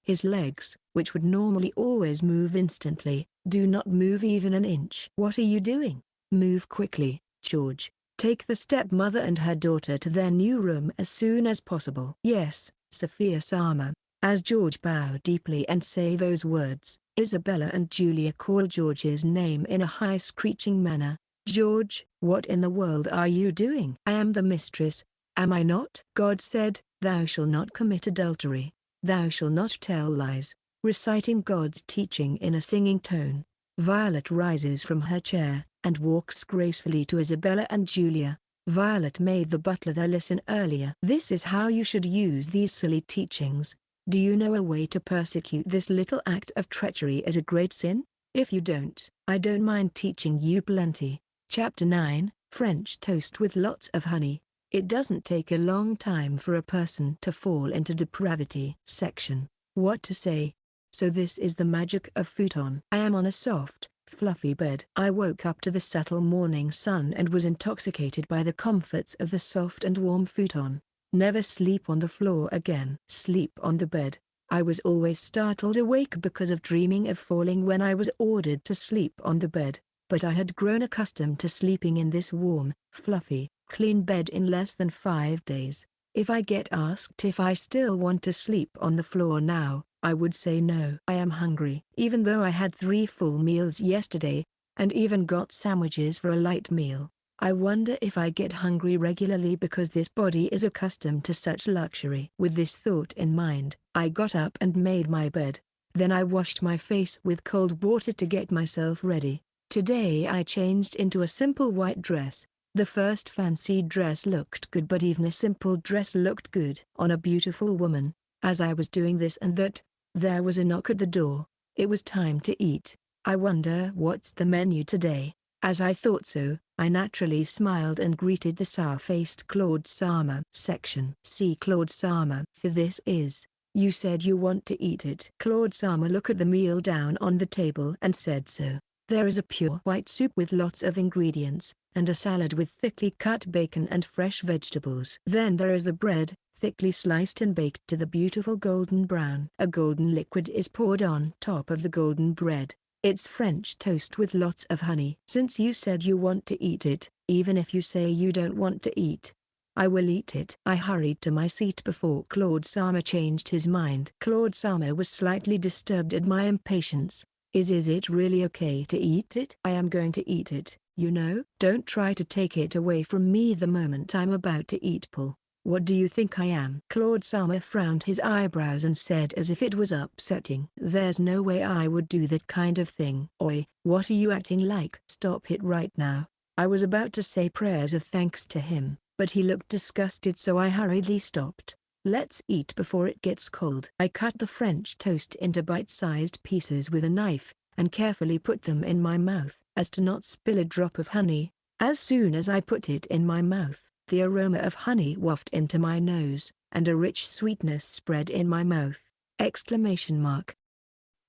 His legs, which would normally always move instantly, do not move even an inch. "What are you doing? Move quickly, George. Take the stepmother and her daughter to their new room as soon as possible." "Yes, Sophia Sama." As George bowed deeply and say those words, Isabella and Julia call George's name in a high screeching manner. "George, what in the world are you doing?" "I am the mistress, am I not? God said, 'Thou shalt not commit adultery. Thou shalt not tell lies,'" reciting God's teaching in a singing tone. Violet rises from her chair, and walks gracefully to Isabella and Julia. Violet made the butler there listen earlier. "This is how you should use these silly teachings. Do you know a way to persecute this little act of treachery as a great sin? If you don't, I don't mind teaching you plenty. Chapter 9, French Toast with Lots of Honey. It doesn't take a long time for a person to fall into depravity. Section. What to say? So this is the magic of futon. I am on a soft, fluffy bed. I woke up to the subtle morning sun and was intoxicated by the comforts of the soft and warm futon. Never sleep on the floor again. Sleep on the bed. I was always startled awake because of dreaming of falling when I was ordered to sleep on the bed, but I had grown accustomed to sleeping in this warm, fluffy, clean bed in less than 5 days. If I get asked if I still want to sleep on the floor now, I would say no. I am hungry. Even though I had 3 full meals yesterday, and even got sandwiches for a light meal, I wonder if I get hungry regularly because this body is accustomed to such luxury. With this thought in mind, I got up and made my bed. Then I washed my face with cold water to get myself ready. Today I changed into a simple white dress. The first fancy dress looked good, but even a simple dress looked good on a beautiful woman. As I was doing this and that, there was a knock at the door. It was time to eat. I wonder what's the menu today. As I thought so, I naturally smiled and greeted the sour-faced Claude Sama. Section. See Claude Sama. For this is, you said you want to eat it. Claude Sama looked at the meal down on the table and said so. There is a pure white soup with lots of ingredients, and a salad with thickly cut bacon and fresh vegetables. Then there is the bread, thickly sliced and baked to the beautiful golden brown. A golden liquid is poured on top of the golden bread. It's French toast with lots of honey. Since you said you want to eat it, even if you say you don't want to eat, I will eat it. I hurried to my seat before Claude Sama changed his mind. Claude Sama was slightly disturbed at my impatience. Is it really okay to eat it? I am going to eat it, you know. Don't try to take it away from me the moment I'm about to eat. Pull. What do you think I am? Claude Sama frowned his eyebrows and said as if it was upsetting. There's no way I would do that kind of thing. Oi, what are you acting like? Stop it right now. I was about to say prayers of thanks to him, but he looked disgusted, so I hurriedly stopped. Let's eat before it gets cold. I cut the French toast into bite-sized pieces with a knife, and carefully put them in my mouth, as to not spill a drop of honey. As soon as I put it in my mouth, the aroma of honey wafted into my nose, and a rich sweetness spread in my mouth. Exclamation mark.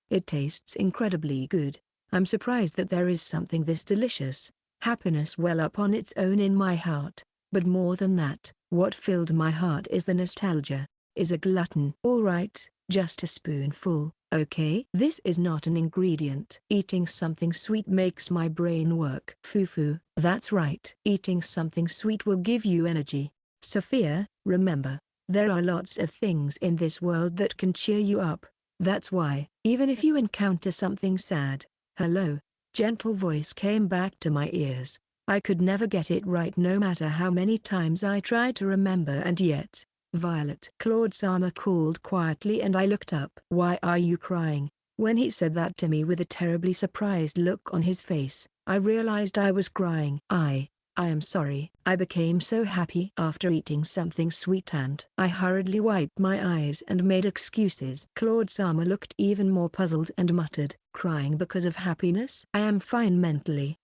It tastes incredibly good. I'm surprised that there is something this delicious. Happiness well up on its own in my heart. But more than that, what filled my heart is the nostalgia. Is a glutton. All right, just a spoonful, okay? This is not an ingredient. Eating something sweet makes my brain work. Foo-foo, that's right. Eating something sweet will give you energy. Sophia, remember, there are lots of things in this world that can cheer you up. That's why, even if you encounter something sad, hello, gentle voice came back to my ears. I could never get it right no matter how many times I tried to remember, and yet, Violet. Claude Sama called quietly and I looked up. Why are you crying? When he said that to me with a terribly surprised look on his face, I realized I was crying. I am sorry. I became so happy after eating something sweet, and I hurriedly wiped my eyes and made excuses. Claude Sama looked even more puzzled and muttered, crying because of happiness? I am fine mentally.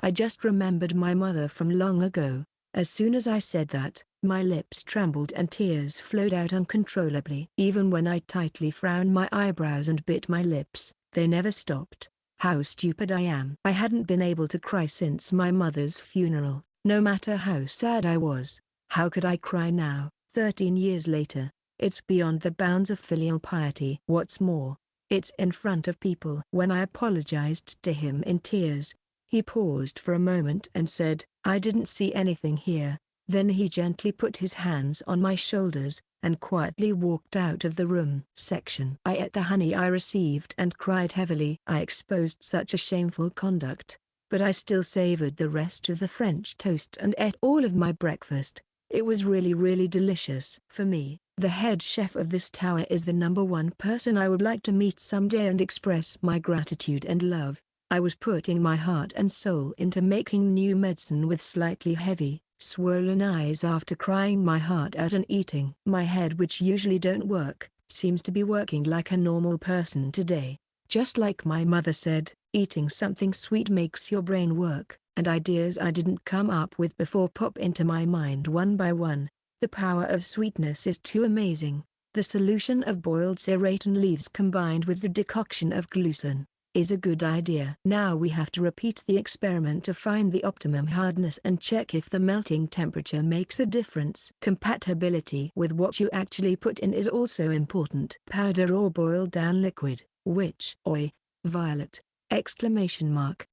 I just remembered my mother from long ago. As soon as I said that, my lips trembled and tears flowed out uncontrollably. Even when I tightly frowned my eyebrows and bit my lips, they never stopped. How stupid I am. I hadn't been able to cry since my mother's funeral, no matter how sad I was. How could I cry now, 13 years later? It's beyond the bounds of filial piety. What's more, it's in front of people. When I apologized to him in tears, he paused for a moment and said, I didn't see anything here. Then he gently put his hands on my shoulders, and quietly walked out of the room. Section. I ate the honey I received and cried heavily. I exposed such a shameful conduct, but I still savored the rest of the French toast and ate all of my breakfast. It was really delicious. For me, the head chef of this tower is the #1 person I would like to meet someday and express my gratitude and love. I was putting my heart and soul into making new medicine with slightly heavy, swollen eyes after crying my heart out and eating. My head, which usually don't work, seems to be working like a normal person today. Just like my mother said, eating something sweet makes your brain work, and ideas I didn't come up with before pop into my mind one by one. The power of sweetness is too amazing. The solution of boiled serratin leaves combined with the decoction of glucin is a good idea. Now we have to repeat the experiment to find the optimum hardness and check if the melting temperature makes a difference. Compatibility with what you actually put in is also important. Powder or boiled down liquid, which? Oi, Violet! Exclamation mark.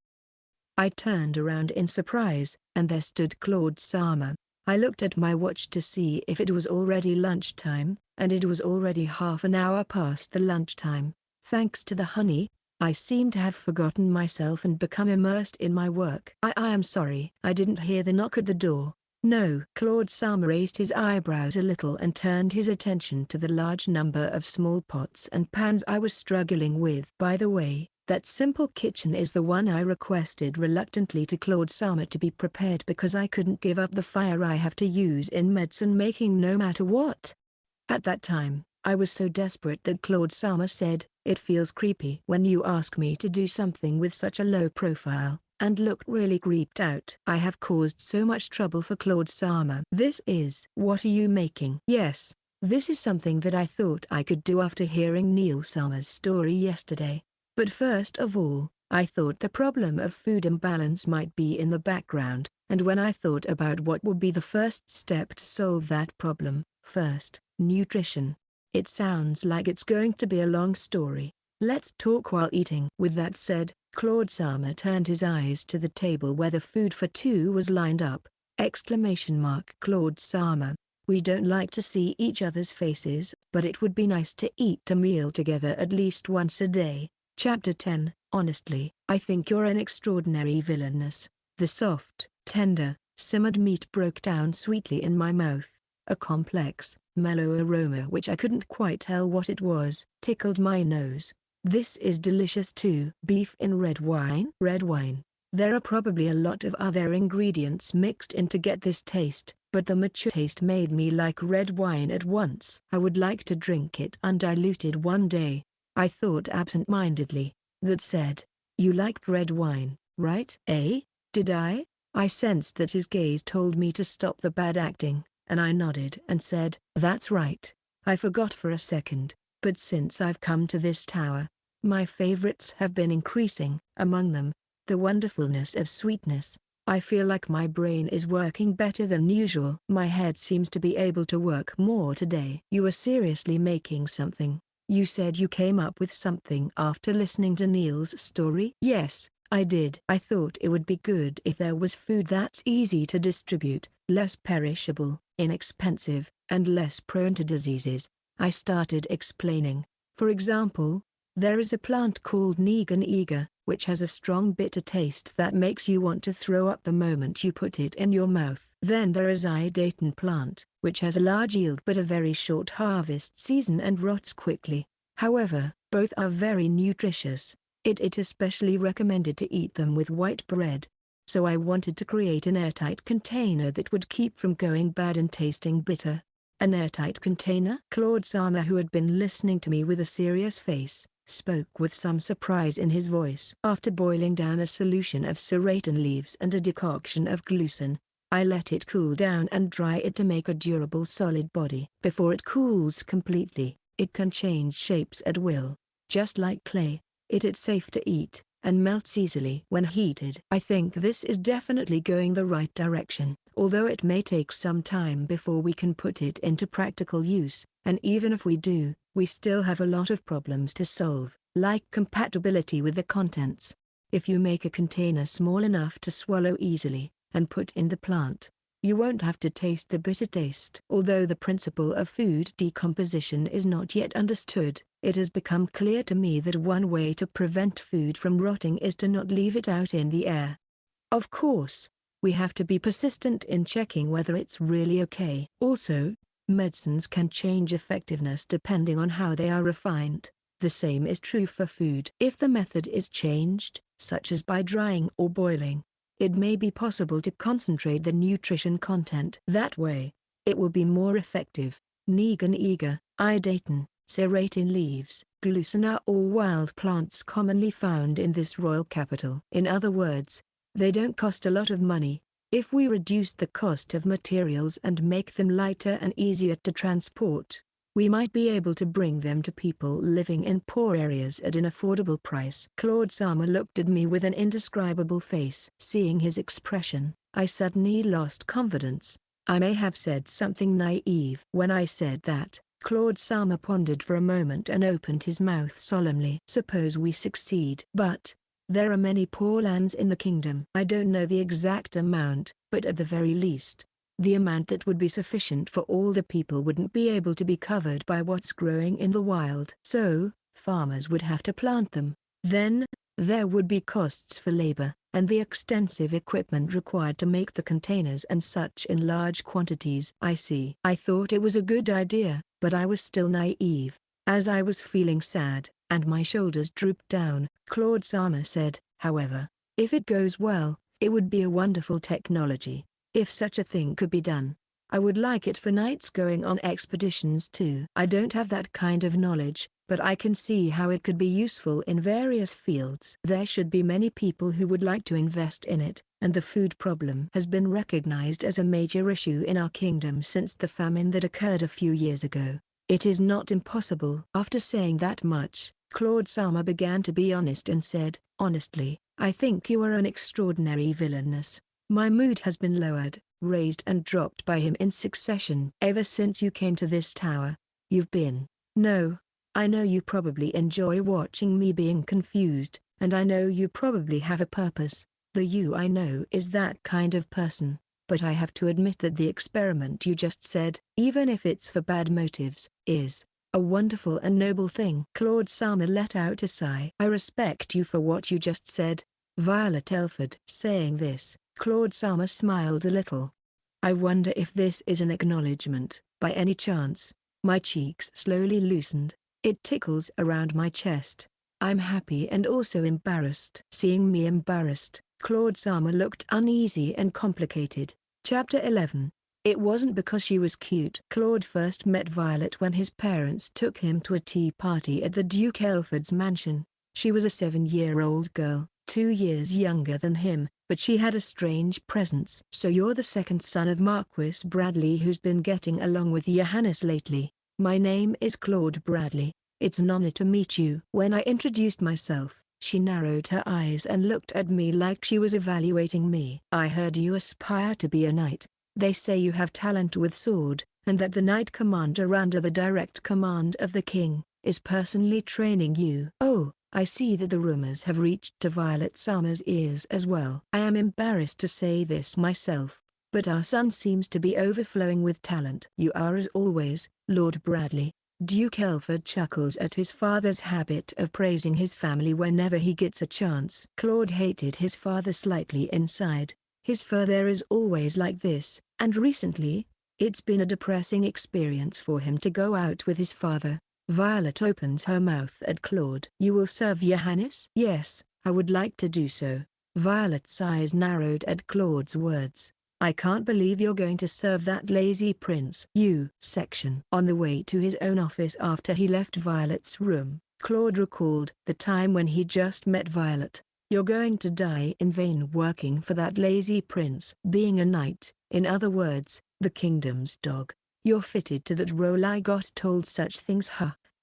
I turned around in surprise, and there stood Claude Sama. I looked at my watch to see if it was already lunchtime, and it was already half an hour past the lunchtime. Thanks to the honey, I seem to have forgotten myself and become immersed in my work. I am sorry. I didn't hear the knock at the door. No. Claude Sama raised his eyebrows a little and turned his attention to the large number of small pots and pans I was struggling with. By the way, that simple kitchen is the one I requested reluctantly to Claude Sama to be prepared because I couldn't give up the fire I have to use in medicine making no matter what. At that time, I was so desperate that Claude Sama said, "It feels creepy when you ask me to do something with such a low profile," and looked really creeped out. I have caused so much trouble for Claude Sama. What are you making? Yes, this is something that I thought I could do after hearing Neil Sama's story yesterday. But first of all, I thought the problem of food imbalance might be in the background, and when I thought about what would be the first step to solve that problem, first, nutrition. It sounds like it's going to be a long story. Let's talk while eating. With that said, Claude Sama turned his eyes to the table where the food for two was lined up. Exclamation mark. Claude Sama, we don't like to see each other's faces, but it would be nice to eat a meal together at least once a day. Chapter 10. Honestly, I think you're an extraordinary villainess. The soft, tender, simmered meat broke down sweetly in my mouth. A complex, mellow aroma which I couldn't quite tell what it was, tickled my nose. This is delicious too. Beef in red wine? Red wine. There are probably a lot of other ingredients mixed in to get this taste, but the mature taste made me like red wine at once. I would like to drink it undiluted one day. I thought absent-mindedly. That said, you liked red wine, right? Eh? Did I? I sensed that his gaze told me to stop the bad acting, and I nodded and said, that's right. I forgot for a second, but since I've come to this tower, my favorites have been increasing. Among them, the wonderfulness of sweetness. I feel like my brain is working better than usual. My head seems to be able to work more today. You are seriously making something. You said you came up with something after listening to Neil's story? Yes, I did. I thought it would be good if there was food that's easy to distribute, less perishable, inexpensive, and less prone to diseases. I started explaining. For example, there is a plant called Nigan, which has a strong bitter taste that makes you want to throw up the moment you put it in your mouth. Then there is Idaten plant, which has a large yield but a very short harvest season and rots quickly. However, both are very nutritious. It especially recommended to eat them with white bread. So I wanted to create an airtight container that would keep from going bad and tasting bitter. An airtight container? Claude Sama, who had been listening to me with a serious face, spoke with some surprise in his voice. After boiling down a solution of serratin leaves and a decoction of glucin, I let it cool down and dry it to make a durable solid body. Before it cools completely, it can change shapes at will. Just like clay, it's safe to eat, and melts easily when heated. I think this is definitely going the right direction, although it may take some time before we can put it into practical use, and even if we do, we still have a lot of problems to solve, like compatibility with the contents. If you make a container small enough to swallow easily, and put in the plant, you won't have to taste the bitter taste. Although the principle of food decomposition is not yet understood, it has become clear to me that one way to prevent food from rotting is to not leave it out in the air. Of course, we have to be persistent in checking whether it's really okay. Also, medicines can change effectiveness depending on how they are refined. The same is true for food. If the method is changed, such as by drying or boiling, it may be possible to concentrate the nutrition content. That way, it will be more effective. Nigan, Idaten, Serratin leaves, glucin are all wild plants commonly found in this royal capital. In other words, they don't cost a lot of money. If we reduce the cost of materials and make them lighter and easier to transport, we might be able to bring them to people living in poor areas at an affordable price. Claude Sama looked at me with an indescribable face. Seeing his expression, I suddenly lost confidence. I may have said something naive. When I said that, Claude Sama pondered for a moment and opened his mouth solemnly. Suppose we succeed. But there are many poor lands in the kingdom. I don't know the exact amount, but at the very least, the amount that would be sufficient for all the people wouldn't be able to be covered by what's growing in the wild. So, farmers would have to plant them. Then, there would be costs for labor, and the extensive equipment required to make the containers and such in large quantities. I see. I thought it was a good idea, but I was still naive. As I was feeling sad, and my shoulders drooped down, Claude Sama said, however, if it goes well, it would be a wonderful technology. If such a thing could be done, I would like it for knights going on expeditions too. I don't have that kind of knowledge, but I can see how it could be useful in various fields. There should be many people who would like to invest in it, and the food problem has been recognized as a major issue in our kingdom since the famine that occurred a few years ago. It is not impossible. After saying that much, Claude Sama began to be honest and said, honestly, I think you are an extraordinary villainess. My mood has been lowered, raised and dropped by him in succession. Ever since you came to this tower, you've been. No, I know you probably enjoy watching me being confused, and I know you probably have a purpose. The you I know is that kind of person, but I have to admit that the experiment you just said, even if it's for bad motives, is a wonderful and noble thing. Claude Sama let out a sigh. I respect you for what you just said, Violet Elford. Saying this, Claude Sama smiled a little. I wonder if this is an acknowledgement, by any chance. My cheeks slowly loosened. It tickles around my chest. I'm happy and also embarrassed. Seeing me embarrassed, Claude Sama looked uneasy and complicated. Chapter 11. It wasn't because she was cute. Claude first met Violet when his parents took him to a tea party at the Duke Elford's mansion. She was a 7-year-old girl, 2 years younger than him, but she had a strange presence. So you're the second son of Marquis Bradley who's been getting along with Johannes lately. My name is Claude Bradley. It's an honor to meet you. When I introduced myself, she narrowed her eyes and looked at me like she was evaluating me. I heard you aspire to be a knight. They say you have talent with sword, and that the knight commander under the direct command of the king is personally training you. Oh, I see that the rumors have reached to Violet Sama's ears as well. I am embarrassed to say this myself, but our son seems to be overflowing with talent. You are as always, Lord Bradley. Duke Elford chuckles at his father's habit of praising his family whenever he gets a chance. Claude hated his father slightly inside. His father is always like this, and recently, it's been a depressing experience for him to go out with his father. Violet opens her mouth at Claude. You will serve Johannes? Yes, I would like to do so. Violet's eyes narrowed at Claude's words. I can't believe you're going to serve that lazy prince. Section. On the way to his own office after he left Violet's room, Claude recalled the time when he just met Violet. You're going to die in vain working for that lazy prince. Being a knight, in other words, the kingdom's dog. You're fitted to that role. I got told such things.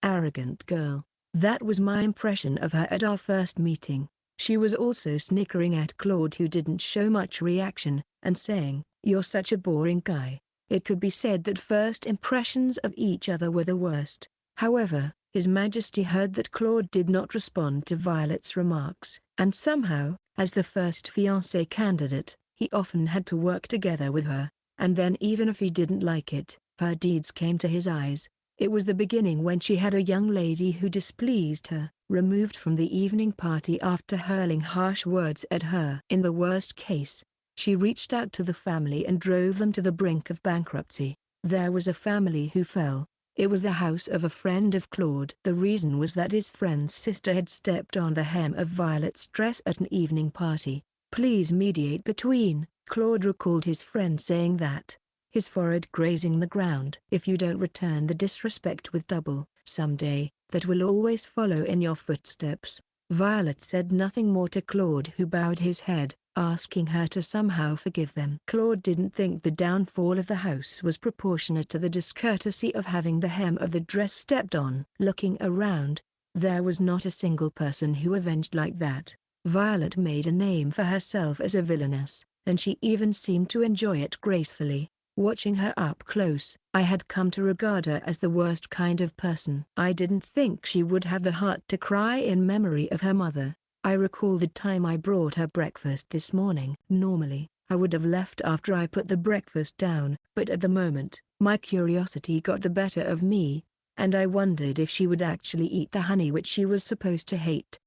Arrogant girl. That was my impression of her at our first meeting. She was also snickering at Claude, who didn't show much reaction, and saying, you're such a boring guy. It could be said that first impressions of each other were the worst. However, His Majesty heard that Claude did not respond to Violet's remarks, and somehow, as the first fiancé candidate, he often had to work together with her, and then even if he didn't like it, her deeds came to his eyes. It was the beginning when she had a young lady who displeased her, removed from the evening party after hurling harsh words at her. In the worst case, she reached out to the family and drove them to the brink of bankruptcy. There was a family who fell. It was the house of a friend of Claude. The reason was that his friend's sister had stepped on the hem of Violet's dress at an evening party. Please mediate between, Claude recalled his friend saying that, his forehead grazing the ground. If you don't return the disrespect with double, someday, that will always follow in your footsteps." Violet said nothing more to Claude, who bowed his head, asking her to somehow forgive them. Claude didn't think the downfall of the house was proportionate to the discourtesy of having the hem of the dress stepped on. Looking around, there was not a single person who avenged like that. Violet made a name for herself as a villainess, and she even seemed to enjoy it gracefully. Watching her up close, I had come to regard her as the worst kind of person. I didn't think she would have the heart to cry in memory of her mother. I recall the time I brought her breakfast this morning. Normally, I would have left after I put the breakfast down, but at the moment, my curiosity got the better of me, and I wondered if she would actually eat the honey which she was supposed to hate.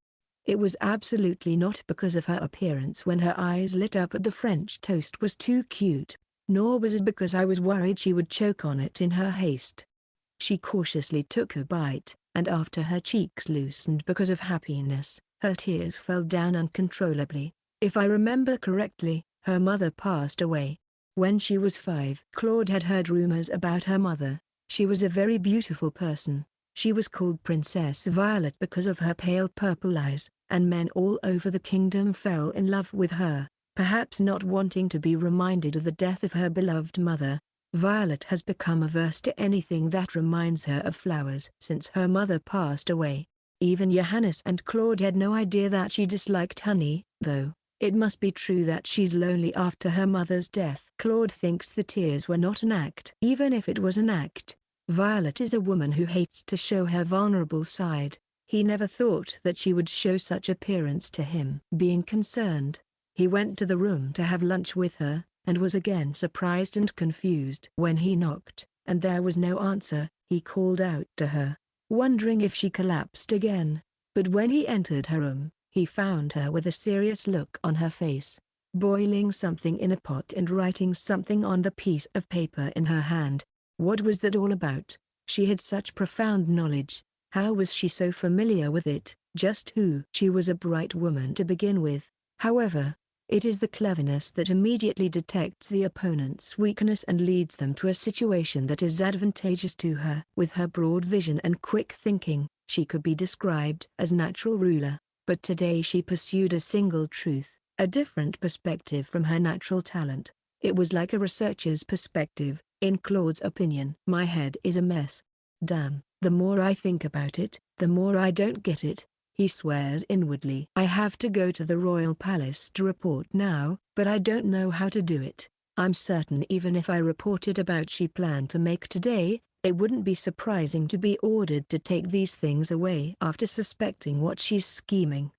It was absolutely not because of her appearance when her eyes lit up at the French toast was too cute, nor was it because I was worried she would choke on it in her haste. She cautiously took a bite, and after her cheeks loosened because of happiness, her tears fell down uncontrollably. If I remember correctly, her mother passed away when she was 5. Claude had heard rumors about her mother. She was a very beautiful person. She was called Princess Violet because of her pale purple eyes, and men all over the kingdom fell in love with her. Perhaps not wanting to be reminded of the death of her beloved mother, Violet has become averse to anything that reminds her of flowers since her mother passed away. Even Johannes and Claude had no idea that she disliked honey, though. It must be true that she's lonely after her mother's death. Claude thinks the tears were not an act. Even if it was an act, Violet is a woman who hates to show her vulnerable side. He never thought that she would show such appearance to him. Being concerned, he went to the room to have lunch with her, and was again surprised and confused. When he knocked, and there was no answer, he called out to her, wondering if she collapsed again. But when he entered her room, he found her with a serious look on her face, boiling something in a pot and writing something on the piece of paper in her hand. What was that all about? She had such profound knowledge. How was she so familiar with it? Just who? She was a bright woman to begin with. However, it is the cleverness that immediately detects the opponent's weakness and leads them to a situation that is advantageous to her. With her broad vision and quick thinking, she could be described as natural ruler. But today she pursued a single truth, a different perspective from her natural talent. It was like a researcher's perspective, in Claude's opinion. My head is a mess. Damn, the more I think about it, the more I don't get it, he swears inwardly. I have to go to the royal palace to report now, but I don't know how to do it. I'm certain even if I reported about she planned to make today, it wouldn't be surprising to be ordered to take these things away after suspecting what she's scheming.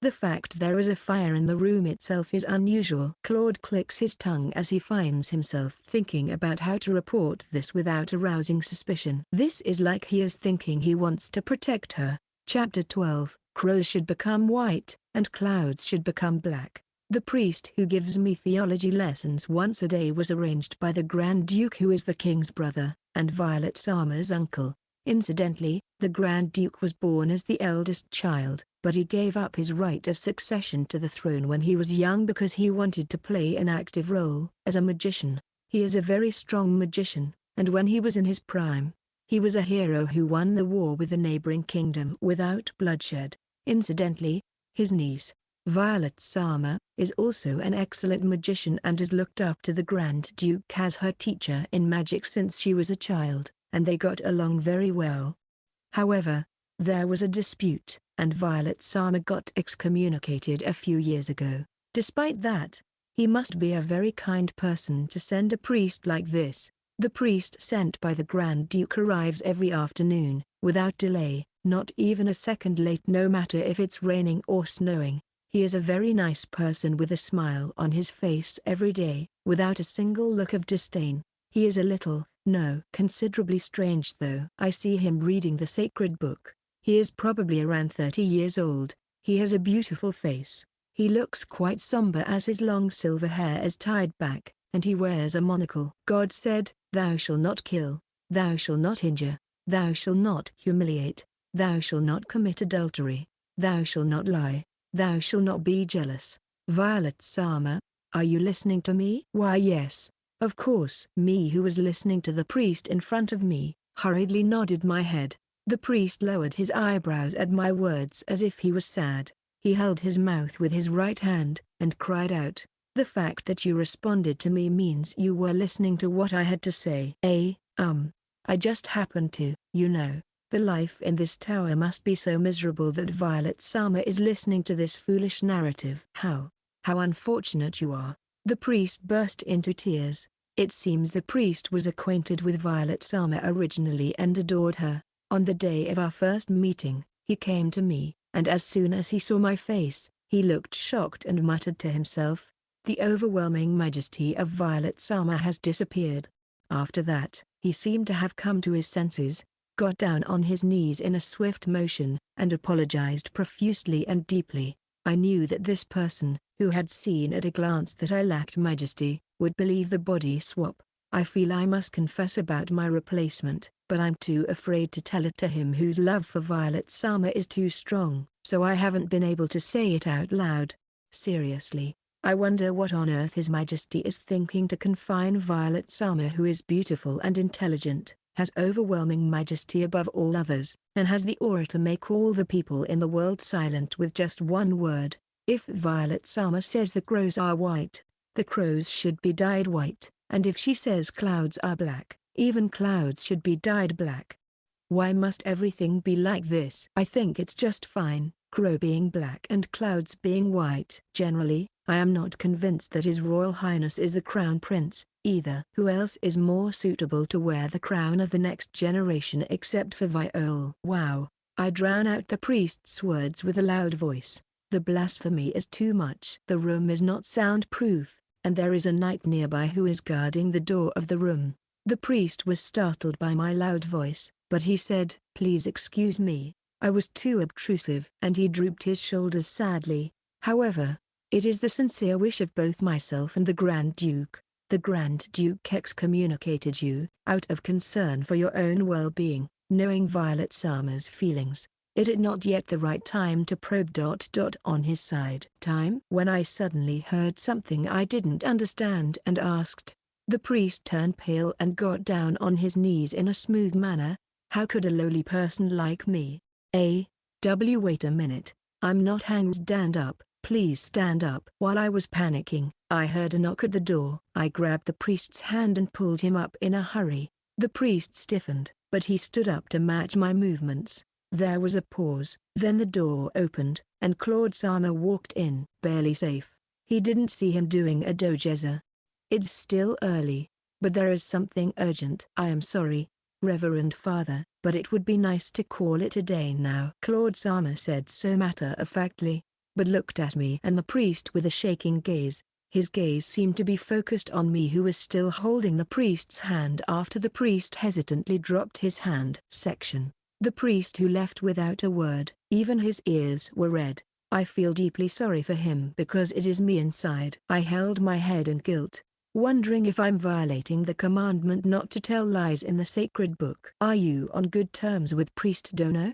The fact there is a fire in the room itself is unusual. Claude clicks his tongue as he finds himself thinking about how to report this without arousing suspicion. This is like he is thinking he wants to protect her. Chapter 12, Crows should become white, and clouds should become black. The priest who gives me theology lessons once a day was arranged by the Grand Duke, who is the king's brother, and Violet Sama's uncle. Incidentally, the Grand Duke was born as the eldest child, but he gave up his right of succession to the throne when he was young because he wanted to play an active role as a magician. He is a very strong magician, and when he was in his prime, he was a hero who won the war with the neighboring kingdom without bloodshed. Incidentally, his niece, Violet Sama, is also an excellent magician and is looked up to the Grand Duke as her teacher in magic since she was a child, and they got along very well. However, there was a dispute, and Violet Sama got excommunicated a few years ago. Despite that, he must be a very kind person to send a priest like this. The priest sent by the Grand Duke arrives every afternoon, without delay, not even a second late, no matter if it's raining or snowing. He is a very nice person with a smile on his face every day, without a single look of disdain. He is a little, no, considerably strange though. I see him reading the sacred book. He is probably around 30 years old. He has a beautiful face. He looks quite somber as his long silver hair is tied back, and he wears a monocle. God said, "Thou shalt not kill, thou shalt not injure, thou shalt not humiliate, thou shalt not commit adultery, thou shalt not lie, thou shalt not be jealous." Violet Sama, are you listening to me? Why yes, of course. Me, who was listening to the priest in front of me, hurriedly nodded my head. The priest lowered his eyebrows at my words as if he was sad. He held his mouth with his right hand, and cried out, "The fact that you responded to me means you were listening to what I had to say." I just happened to. The life in this tower must be so miserable that Violet Sama is listening to this foolish narrative. How unfortunate you are." The priest burst into tears. It seems the priest was acquainted with Violet Sama originally and adored her. On the day of our first meeting, he came to me, and as soon as he saw my face, he looked shocked and muttered to himself, "The overwhelming majesty of Violet Sama has disappeared." After that, he seemed to have come to his senses, got down on his knees in a swift motion, and apologized profusely and deeply. I knew that this person, who had seen at a glance that I lacked majesty, would believe the body swap. I feel I must confess about my replacement, but I'm too afraid to tell it to him whose love for Violet Sama is too strong, so I haven't been able to say it out loud. Seriously, I wonder what on earth His Majesty is thinking to confine Violet Sama, who is beautiful and intelligent, has overwhelming majesty above all others, and has the aura to make all the people in the world silent with just one word. If Violet Sama says the crows are white, the crows should be dyed white, and if she says clouds are black, even clouds should be dyed black. Why must everything be like this? I think it's just fine, crow being black and clouds being white. Generally, I am not convinced that His Royal Highness is the Crown Prince, either. Who else is more suitable to wear the crown of the next generation except for Viol? Wow! I drown out the priest's words with a loud voice. The blasphemy is too much. The room is not soundproof, and there is a knight nearby who is guarding the door of the room. The priest was startled by my loud voice, but he said, "Please excuse me, I was too obtrusive." And he drooped his shoulders sadly. However, it is the sincere wish of both myself and the Grand Duke. The Grand Duke excommunicated you, out of concern for your own well-being, knowing Violet Sama's feelings. Is it not yet the right time to probe on his side? Time? When I suddenly heard something I didn't understand and asked. The priest turned pale and got down on his knees in a smooth manner. How could a lowly person like me? Wait a minute, I'm not hanged. Stand up, please stand up. While I was panicking, I heard a knock at the door. I grabbed the priest's hand and pulled him up in a hurry. The priest stiffened, but he stood up to match my movements. There was a pause, then the door opened, and Claude Sama walked in. Barely safe. He didn't see him doing a dojeza. It's still early, but there is something urgent. I am sorry, Reverend Father, but it would be nice to call it a day now. Claude Sama said so matter-of-factly, but looked at me and the priest with a shaking gaze. His gaze seemed to be focused on me, who was still holding the priest's hand after the priest hesitantly dropped his hand. The priest who left without a word. Even his ears were red. I feel deeply sorry for him because it is me inside. I held my head in guilt, wondering if I'm violating the commandment not to tell lies in the sacred book. Are you on good terms with Priest Dono?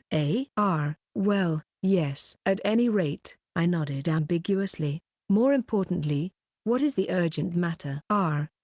Well, yes. At any rate, I nodded ambiguously. More importantly, what is the urgent matter?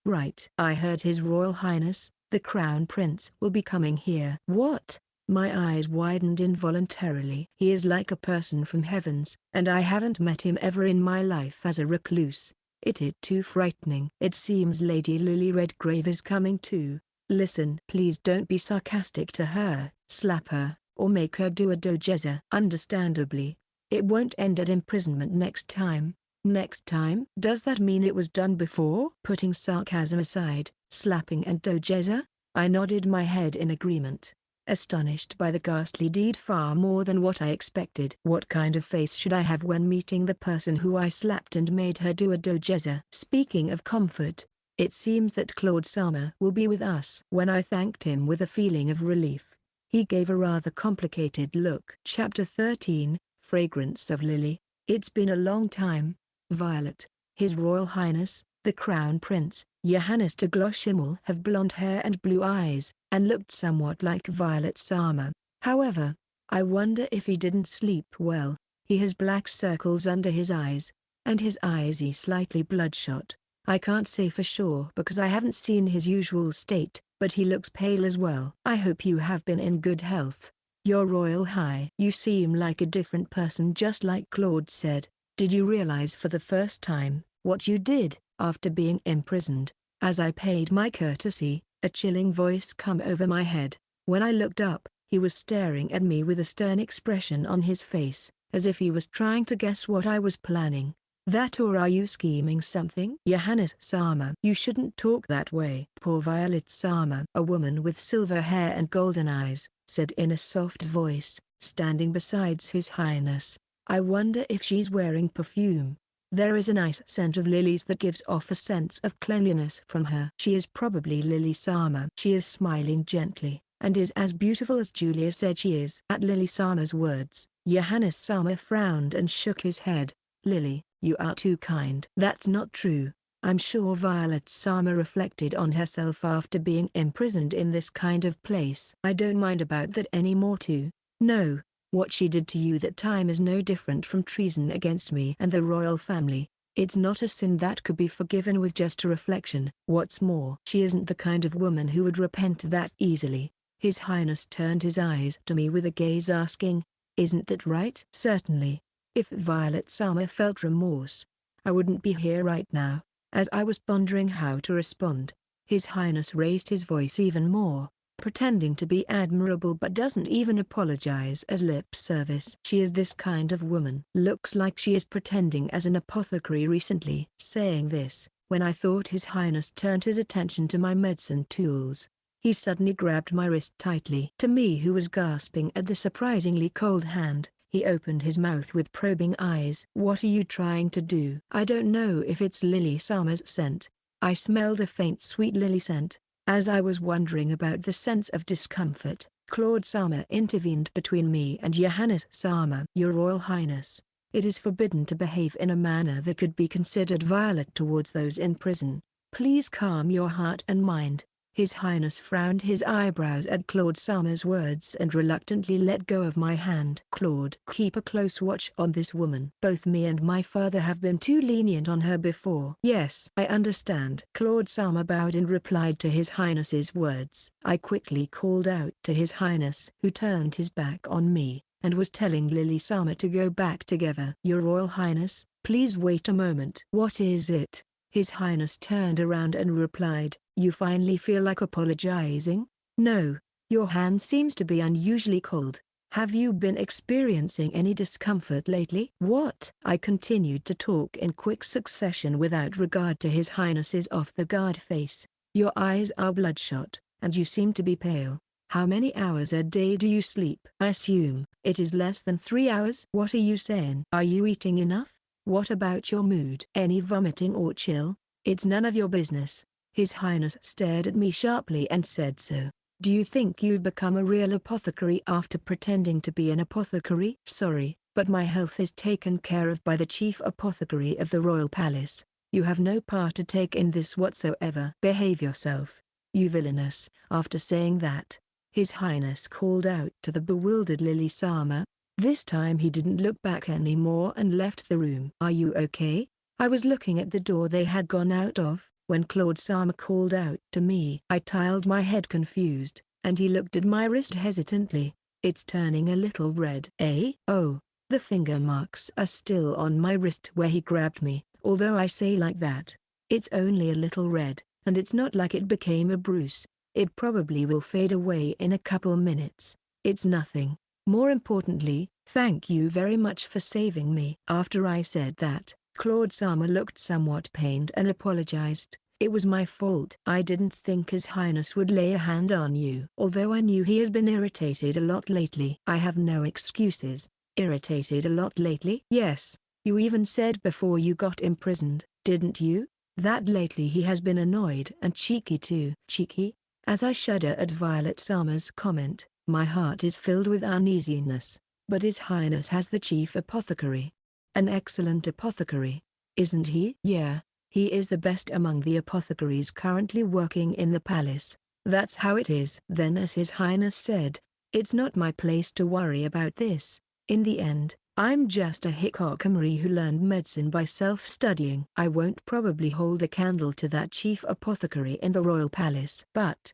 Right. I heard His Royal Highness, the Crown Prince, will be coming here. What? My eyes widened involuntarily. He is like a person from heavens, and I haven't met him ever in my life as a recluse. It is too frightening. It seems Lady Lily Redgrave is coming too. Listen, please don't be sarcastic to her, slap her, or make her do a dojeza. Understandably, it won't end at imprisonment next time. Next time? Does that mean it was done before? Putting sarcasm aside, slapping and dojeza? I nodded my head in agreement, astonished by the ghastly deed far more than what I expected. What kind of face should I have when meeting the person who I slapped and made her do a dojeza? Speaking of comfort, it seems that Claude Sama will be with us. When I thanked him with a feeling of relief, he gave a rather complicated look. Chapter 13, Fragrance of Lily. It's been a long time, Violet. His Royal Highness, the Crown Prince, Johannes de Gloschimmel, have blonde hair and blue eyes, and looked somewhat like Violet Sama. However, I wonder if he didn't sleep well. He has black circles under his eyes, and his eyes are slightly bloodshot. I can't say for sure because I haven't seen his usual state, but he looks pale as well. I hope you have been in good health. Your Royal High. You seem like a different person, just like Claude said. Did you realize for the first time what you did after being imprisoned? As I paid my courtesy, a chilling voice came over my head. When I looked up, he was staring at me with a stern expression on his face, as if he was trying to guess what I was planning. That, or are you scheming something? Johannes Sama. You shouldn't talk that way. Poor Violet Sama. A woman with silver hair and golden eyes, said in a soft voice, standing beside His Highness. I wonder if she's wearing perfume. There is a nice scent of lilies that gives off a sense of cleanliness from her. She is probably Lily Sama. She is smiling gently, and is as beautiful as Julia said she is. At Lily Sama's words, Johannes Sama frowned and shook his head. Lily, you are too kind. That's not true. I'm sure Violet Sama reflected on herself after being imprisoned in this kind of place. I don't mind about that anymore too. No, what she did to you that time is no different from treason against me and the royal family. It's not a sin that could be forgiven with just a reflection. What's more, she isn't the kind of woman who would repent that easily. His Highness turned his eyes to me with a gaze asking, isn't that right? Certainly. If Violet Sama felt remorse, I wouldn't be here right now. As I was pondering how to respond, His Highness raised his voice even more, pretending to be admirable but doesn't even apologize as lip service. She is this kind of woman. Looks like she is pretending as an apothecary recently. Saying this, when I thought His Highness turned his attention to my medicine tools, he suddenly grabbed my wrist tightly. To me, who was gasping at the surprisingly cold hand, he opened his mouth with probing eyes. What are you trying to do? I don't know if it's Lily Sama's scent. I smelled a faint sweet lily scent. As I was wondering about the sense of discomfort, Claude Sama intervened between me and Johannes Sama. Your Royal Highness, it is forbidden to behave in a manner that could be considered violent towards those in prison. Please calm your heart and mind. His Highness frowned his eyebrows at Claude Sama's words and reluctantly let go of my hand. Claude, keep a close watch on this woman. Both me and my father have been too lenient on her before. Yes, I understand. Claude Sama bowed and replied to His Highness's words. I quickly called out to His Highness, who turned his back on me, and was telling Lily Sama to go back together. Your Royal Highness, please wait a moment. What is it? His Highness turned around and replied, you finally feel like apologizing? No, your hand seems to be unusually cold. Have you been experiencing any discomfort lately? What? I continued to talk in quick succession without regard to His Highness's off-the-guard face. Your eyes are bloodshot, and you seem to be pale. How many hours a day do you sleep? I assume it is less than 3 hours. What are you saying? Are you eating enough? What about your mood? Any vomiting or chill? It's none of your business. His Highness stared at me sharply and said, so, do you think you've become a real apothecary after pretending to be an apothecary? Sorry, but my health is taken care of by the chief apothecary of the royal palace. You have no part to take in this whatsoever. Behave yourself, you villainess. After saying that, His Highness called out to the bewildered Lily Sama. This time he didn't look back anymore and left the room. Are you okay? I was looking at the door they had gone out of, when Claude Sama called out to me. I tilted my head confused, and he looked at my wrist hesitantly. It's turning a little red. Eh? Oh, the finger marks are still on my wrist where he grabbed me, although I say like that. It's only a little red, and it's not like it became a bruise. It probably will fade away in a couple minutes. It's nothing. More importantly, thank you very much for saving me. After I said that, Claude Sama looked somewhat pained and apologized. It was my fault. I didn't think His Highness would lay a hand on you. Although I knew he has been irritated a lot lately. I have no excuses. Irritated a lot lately? Yes, you even said before you got imprisoned, didn't you? That lately he has been annoyed and cheeky too. Cheeky? As I shudder at Violet Sama's comment, my heart is filled with uneasiness. But His Highness has the chief apothecary. An excellent apothecary, isn't he? Yeah, he is the best among the apothecaries currently working in the palace. That's how it is. Then, as His Highness said, it's not my place to worry about this. In the end, I'm just a hikikomori who learned medicine by self-studying. I won't probably hold a candle to that chief apothecary in the royal palace. But,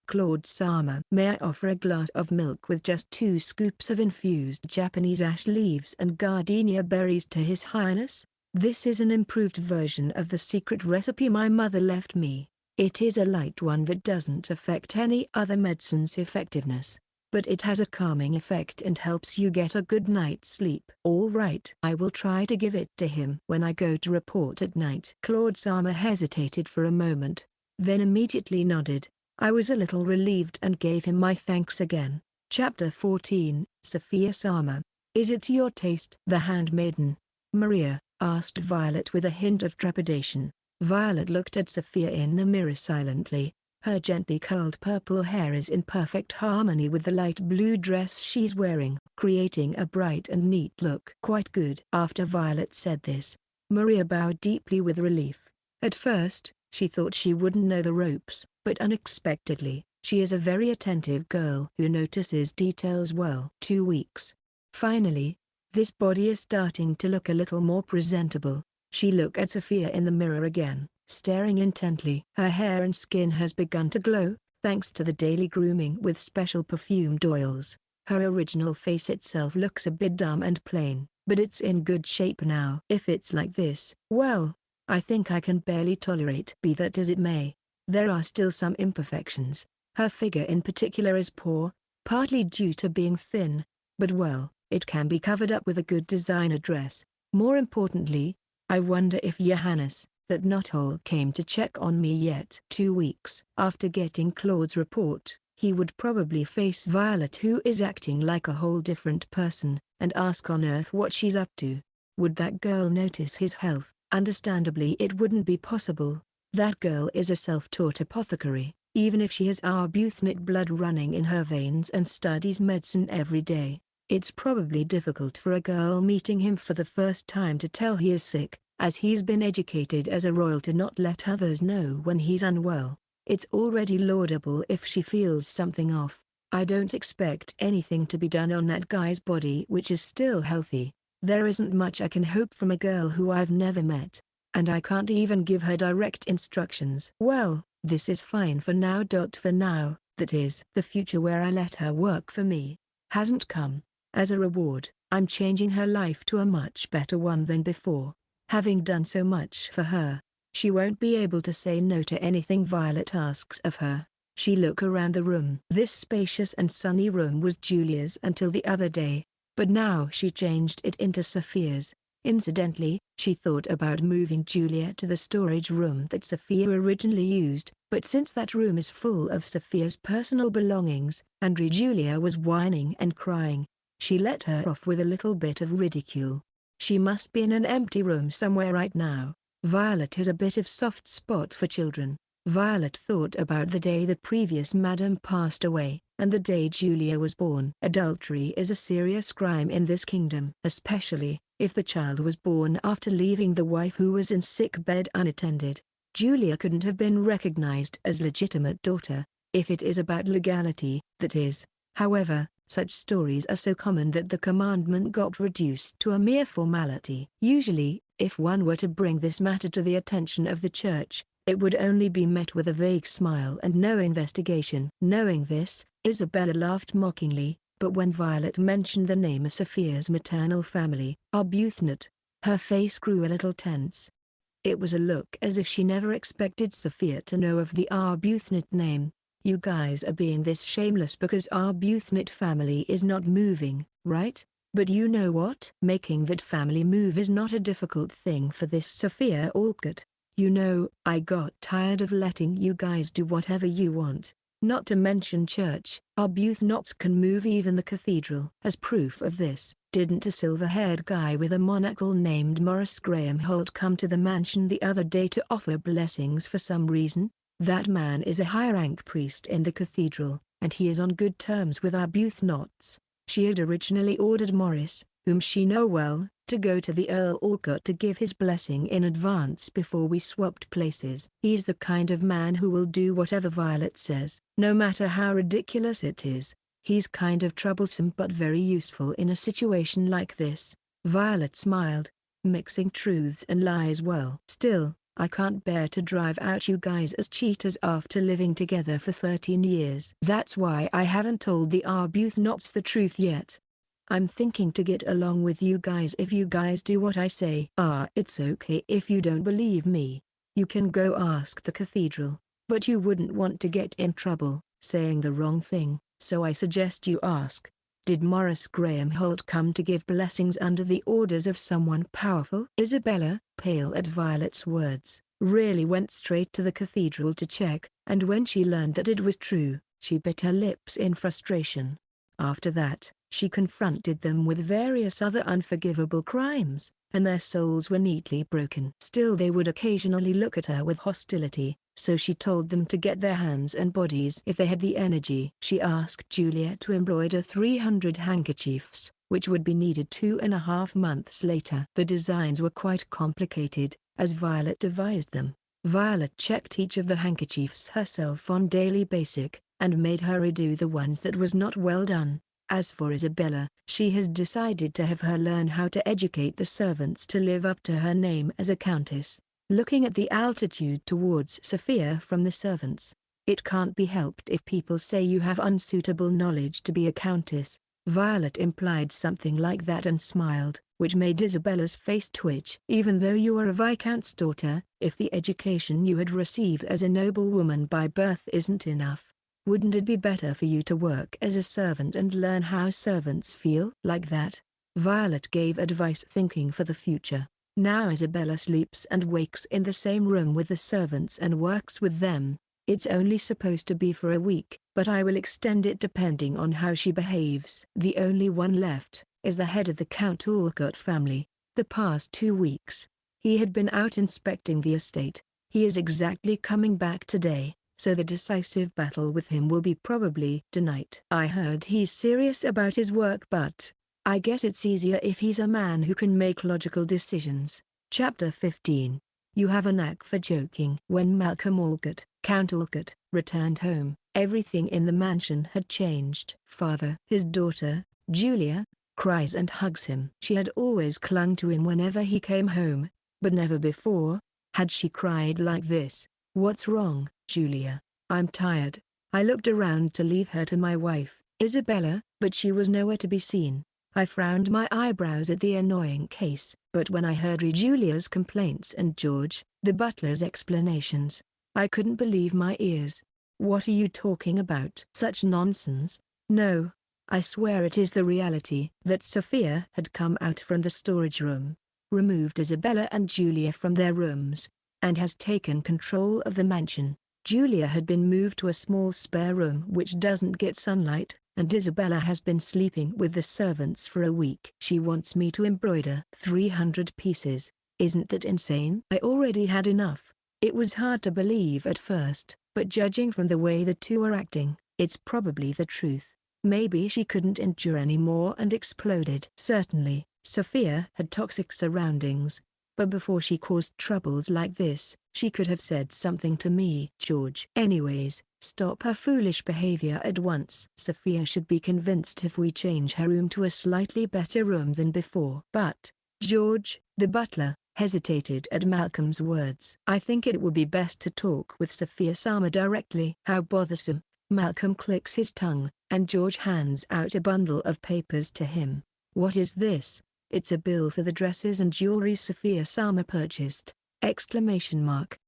Claude-sama. May I offer a glass of milk with just 2 scoops of infused Japanese ash leaves and gardenia berries to His Highness? This is an improved version of the secret recipe my mother left me. It is a light one that doesn't affect any other medicine's effectiveness, but it has a calming effect and helps you get a good night's sleep. All right. I will try to give it to him when I go to report at night. Claude-sama hesitated for a moment, then immediately nodded. I was a little relieved and gave him my thanks again. Chapter 14, Sophia-sama. Is it to your taste? The handmaiden, Maria, asked Violet with a hint of trepidation. Violet looked at Sophia in the mirror silently. Her gently curled purple hair is in perfect harmony with the light blue dress she's wearing, creating a bright and neat look. Quite good. After Violet said this, Maria bowed deeply with relief. At first, she thought she wouldn't know the ropes, but unexpectedly, she is a very attentive girl who notices details well. 2 weeks. Finally, this body is starting to look a little more presentable. She looked at Sophia in the mirror again, staring intently. Her hair and skin has begun to glow, thanks to the daily grooming with special perfumed oils. Her original face itself looks a bit dumb and plain, but it's in good shape now. If it's like this, well, I think I can barely tolerate. Be that as it may, there are still some imperfections. Her figure in particular is poor, partly due to being thin, but well, it can be covered up with a good designer dress. More importantly, I wonder if Johannes, that knothole, came to check on me yet. 2 weeks after getting Claude's report, he would probably face Violet, who is acting like a whole different person, and ask on earth what she's up to. Would that girl notice his health? Understandably it wouldn't be possible. That girl is a self-taught apothecary, even if she has Arbuthnot blood running in her veins and studies medicine every day. It's probably difficult for a girl meeting him for the first time to tell he is sick, as he's been educated as a royal to not let others know when he's unwell. It's already laudable if she feels something off. I don't expect anything to be done on that guy's body, which is still healthy. There isn't much I can hope from a girl who I've never met, and I can't even give her direct instructions. Well, this is fine for now. For now, that is, the future where I let her work for me hasn't come. As a reward, I'm changing her life to a much better one than before. Having done so much for her, she won't be able to say no to anything Violet asks of her. She looked around the room. This spacious and sunny room was Julia's until the other day, but now she changed it into Sophia's. Incidentally, she thought about moving Julia to the storage room that Sophia originally used, but since that room is full of Sophia's personal belongings, and Julia was whining and crying, she let her off with a little bit of ridicule. She must be in an empty room somewhere right now. Violet has a bit of soft spot for children. Violet thought about the day the previous madam passed away, and the day Julia was born. Adultery is a serious crime in this kingdom, especially if the child was born after leaving the wife who was in sick bed unattended. Julia couldn't have been recognized as legitimate daughter, if it is about legality, that is. However, such stories are so common that the commandment got reduced to a mere formality. Usually, if one were to bring this matter to the attention of the church, it would only be met with a vague smile and no investigation. Knowing this, Isabella laughed mockingly, but when Violet mentioned the name of Sophia's maternal family, Arbuthnot, her face grew a little tense. It was a look as if she never expected Sophia to know of the Arbuthnot name. You guys are being this shameless because Arbuthnot family is not moving, right? But you know what? Making that family move is not a difficult thing for this Sophia Olot. You know, I got tired of letting you guys do whatever you want. Not to mention church, Arbuthnots can move even the cathedral. As proof of this, didn't a silver-haired guy with a monocle named Morris Graham Holt come to the mansion the other day to offer blessings for some reason? That man is a high-rank priest in the cathedral, and he is on good terms with Arbuthnot's. She had originally ordered Morris, whom she know well, to go to the Earl Olot to give his blessing in advance before we swapped places. He's the kind of man who will do whatever Violet says, no matter how ridiculous it is. He's kind of troublesome but very useful in a situation like this. Violet smiled, mixing truths and lies well. Still, I can't bear to drive out you guys as cheaters after living together for 13 years. That's why I haven't told the Arbuthnot's the truth yet. I'm thinking to get along with you guys if you guys do what I say. It's okay if you don't believe me. You can go ask the cathedral, but you wouldn't want to get in trouble, saying the wrong thing, so I suggest you ask. Did Morris Graham Holt come to give blessings under the orders of someone powerful? Isabella, pale at Violet's words, really went straight to the cathedral to check, and when she learned that it was true, she bit her lips in frustration. After that, she confronted them with various other unforgivable crimes, and their souls were neatly broken. Still, they would occasionally look at her with hostility, so she told them to get their hands and bodies if they had the energy. She asked Julia to embroider 300 handkerchiefs, which would be needed 2.5 months later. The designs were quite complicated, as Violet devised them. Violet checked each of the handkerchiefs herself on daily basis, and made her redo the ones that was not well done. As for Isabella, she has decided to have her learn how to educate the servants to live up to her name as a countess. Looking at the altitude towards Sophia from the servants, it can't be helped if people say you have unsuitable knowledge to be a countess. Violet implied something like that and smiled, which made Isabella's face twitch. Even though you are a viscount's daughter, if the education you had received as a noblewoman by birth isn't enough, wouldn't it be better for you to work as a servant and learn how servants feel? Like that, Violet gave advice, thinking for the future. Now Isabella sleeps and wakes in the same room with the servants and works with them. It's only supposed to be for a week, but I will extend it depending on how she behaves. The only one left is the head of the Count Olot family. The past 2 weeks, he had been out inspecting the estate. He is exactly coming back today, so the decisive battle with him will be probably tonight. I heard he's serious about his work, but I guess it's easier if he's a man who can make logical decisions. Chapter 15. You have a knack for joking. When Malcolm Olot, Count Olot, returned home, everything in the mansion had changed. Father, his daughter, Julia, cries and hugs him. She had always clung to him whenever he came home, but never before had she cried like this. What's wrong, Julia? I'm tired. I looked around to leave her to my wife, Isabella, but she was nowhere to be seen. I frowned my eyebrows at the annoying case, but when I heard Julia's complaints and George, the butler's explanations, I couldn't believe my ears. What are you talking about? Such nonsense. No, I swear it is the reality that Sophia had come out from the storage room, removed Isabella and Julia from their rooms, and has taken control of the mansion. Julia had been moved to a small spare room which doesn't get sunlight, and Isabella has been sleeping with the servants for a week. She wants me to embroider 300 pieces. Isn't that insane? I already had enough. It was hard to believe at first, but judging from the way the two are acting, it's probably the truth. Maybe she couldn't endure anymore and exploded. Certainly, Sophia had toxic surroundings, but before she caused troubles like this, she could have said something to me. George. Anyways, stop her foolish behavior at once. Sophia should be convinced if we change her room to a slightly better room than before. But, George, the butler, hesitated at Malcolm's words. I think it would be best to talk with Sophia Sama directly. How bothersome. Malcolm clicks his tongue, and George hands out a bundle of papers to him. What is this? It's a bill for the dresses and jewelry Sophia Sama purchased! Exclamation mark.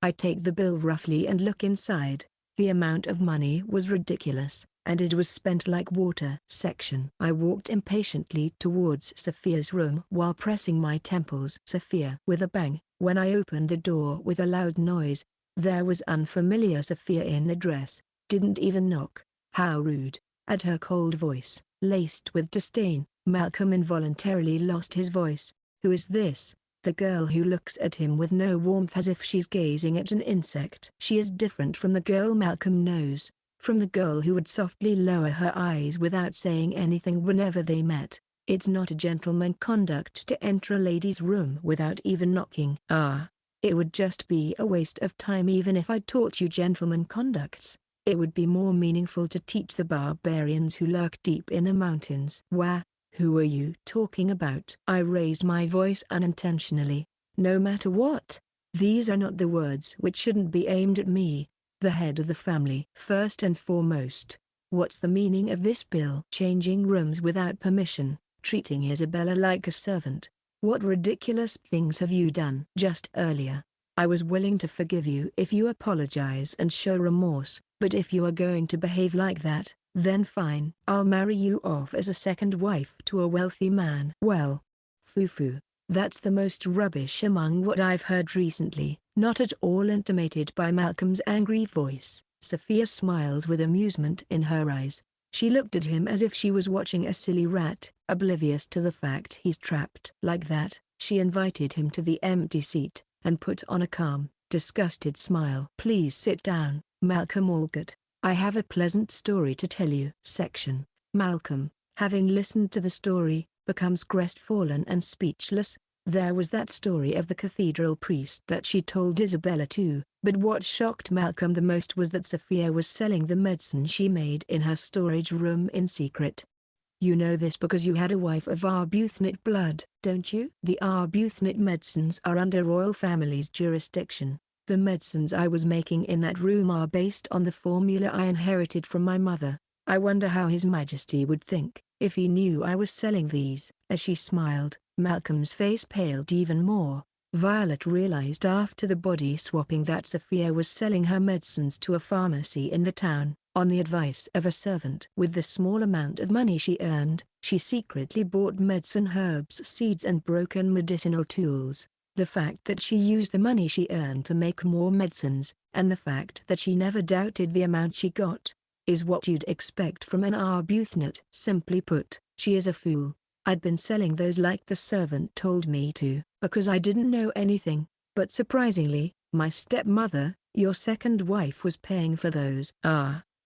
I take the bill roughly and look inside. The amount of money was ridiculous, and it was spent like water. Section. I walked impatiently towards Sophia's room while pressing my temples. Sophia. With a bang, when I opened the door with a loud noise, there was unfamiliar Sophia in a dress. Didn't even knock. How rude. At her cold voice, laced with disdain, Malcolm involuntarily lost his voice. Who is this? The girl who looks at him with no warmth as if she's gazing at an insect. She is different from the girl Malcolm knows, from the girl who would softly lower her eyes without saying anything whenever they met. It's not a gentleman conduct to enter a lady's room without even knocking. It would just be a waste of time even if I taught you gentleman conducts. It would be more meaningful to teach the barbarians who lurk deep in the mountains. Who are you talking about? I raised my voice unintentionally. No matter what. These are not the words which shouldn't be aimed at me, the head of the family. First and foremost, what's the meaning of this bill? Changing rooms without permission, treating Isabella like a servant. What ridiculous things have you done? Just earlier, I was willing to forgive you if you apologize and show remorse, but if you are going to behave like that, then fine. I'll marry you off as a second wife to a wealthy man. Well, foo-foo, that's the most rubbish among what I've heard recently. Not at all intimated by Malcolm's angry voice, Sophia smiles with amusement in her eyes. She looked at him as if she was watching a silly rat, oblivious to the fact he's trapped. Like that, she invited him to the empty seat, and put on a calm, disgusted smile. Please sit down, Malcolm Olcott. I have a pleasant story to tell you. Section. Malcolm, having listened to the story, becomes crestfallen and speechless. There was that story of the cathedral priest that she told Isabella too, but what shocked Malcolm the most was that Sophia was selling the medicine she made in her storage room in secret. You know this because you had a wife of Arbuthnot blood, don't you? The Arbuthnot medicines are under royal family's jurisdiction. The medicines I was making in that room are based on the formula I inherited from my mother. I wonder how His Majesty would think if he knew I was selling these. As she smiled, Malcolm's face paled even more. Violet realized after the body swapping that Sophia was selling her medicines to a pharmacy in the town, on the advice of a servant. With the small amount of money she earned, she secretly bought medicine herbs, seeds and broken medicinal tools. The fact that she used the money she earned to make more medicines, and the fact that she never doubted the amount she got, is what you'd expect from an Arbuthnot. Simply put, she is a fool. I'd been selling those like the servant told me to, because I didn't know anything, but surprisingly, my stepmother, your second wife, was paying for those.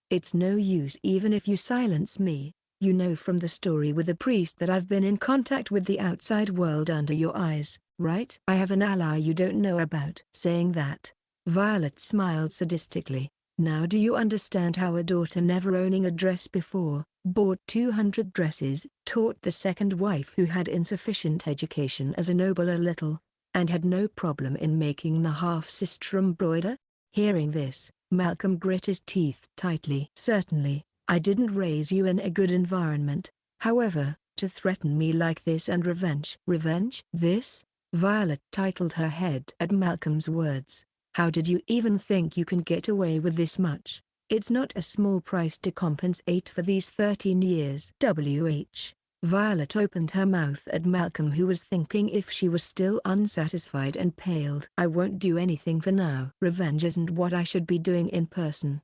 It's no use even if you silence me. You know from the story with the priest that I've been in contact with the outside world under your eyes, right? I have an ally you don't know about. Saying that, Violet smiled sadistically. Now do you understand how a daughter never owning a dress before, bought 200 dresses, taught the second wife who had insufficient education as a noble a little, and had no problem in making the half-sister embroider? Hearing this, Malcolm grit his teeth tightly. Certainly, I didn't raise you in a good environment. However, to threaten me like this and revenge. Revenge? This? Violet titled her head at Malcolm's words. How did you even think you can get away with this much? It's not a small price to compensate for these 13 years. Violet opened her mouth at Malcolm, who was thinking if she was still unsatisfied, and paled. I won't do anything for now. Revenge isn't what I should be doing in person.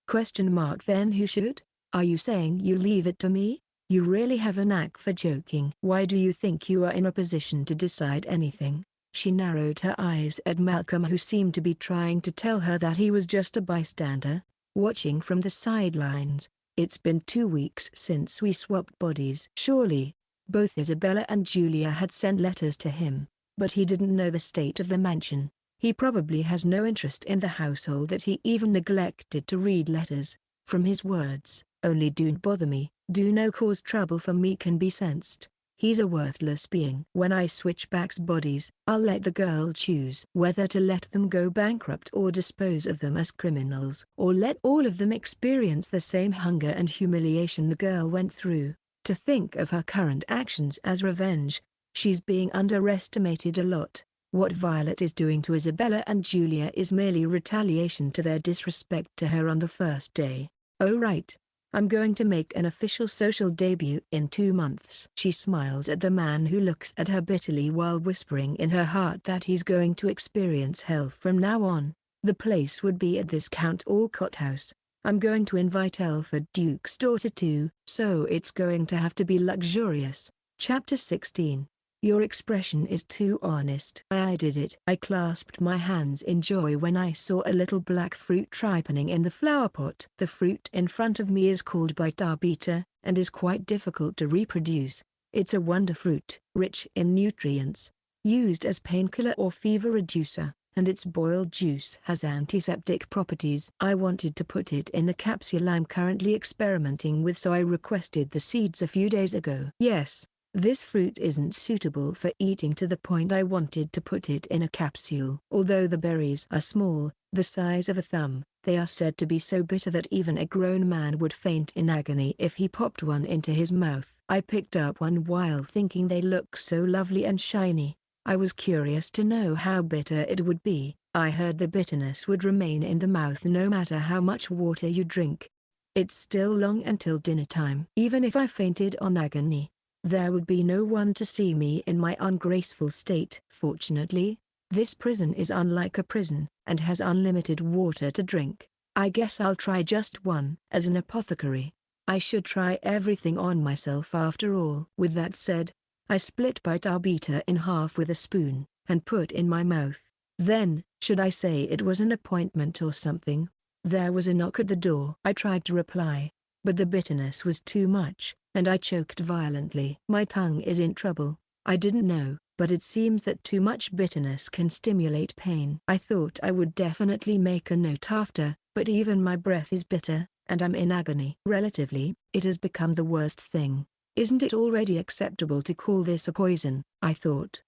Then who should? Are you saying you leave it to me? You really have a knack for joking. Why do you think you are in a position to decide anything? She narrowed her eyes at Malcolm, who seemed to be trying to tell her that he was just a bystander, watching from the sidelines. It's been 2 weeks since we swapped bodies. Surely, both Isabella and Julia had sent letters to him, but he didn't know the state of the mansion. He probably has no interest in the household that he even neglected to read letters. From his words, only "don't bother me, do no cause trouble for me" can be sensed. He's a worthless being. When I switch back bodies, I'll let the girl choose whether to let them go bankrupt or dispose of them as criminals, or let all of them experience the same hunger and humiliation the girl went through. To think of her current actions as revenge, she's being underestimated a lot. What Violet is doing to Isabella and Julia is merely retaliation to their disrespect to her on the first day. Oh right. I'm going to make an official social debut in 2 months. She smiles at the man who looks at her bitterly while whispering in her heart that he's going to experience hell from now on. The place would be at this Count Olcott house. I'm going to invite Elford Duke's daughter too, so it's going to have to be luxurious. Chapter 16. Your expression is too honest. I did it. I clasped my hands in joy when I saw a little black fruit ripening in the flower pot. The fruit in front of me is called Bita, and is quite difficult to reproduce. It's a wonder fruit, rich in nutrients, used as painkiller or fever reducer, and its boiled juice has antiseptic properties. I wanted to put it in the capsule I'm currently experimenting with, so I requested the seeds a few days ago. Yes, This fruit isn't suitable for eating, to the point I wanted to put it in a capsule. Although the berries are small, the size of a thumb, they are said to be so bitter that even a grown man would faint in agony if he popped one into his mouth. I picked up one while thinking they look so lovely and shiny. I was curious to know how bitter it would be. I heard the bitterness would remain in the mouth no matter how much water you drink. It's still long until dinner time. Even if I fainted on agony, there would be no one to see me in my ungraceful state. Fortunately, this prison is unlike a prison, and has unlimited water to drink. I guess I'll try just one. As an apothecary, I should try everything on myself after all. With that said, I split Bita in half with a spoon, and put in my mouth. Then, should I say it was an appointment or something? There was a knock at the door. I tried to reply, but the bitterness was too much, and I choked violently. My tongue is in trouble. I didn't know, but it seems that too much bitterness can stimulate pain. I thought I would definitely make a note after, but even my breath is bitter, and I'm in agony. Relatively, it has become the worst thing. Isn't it already acceptable to call this a poison? I thought.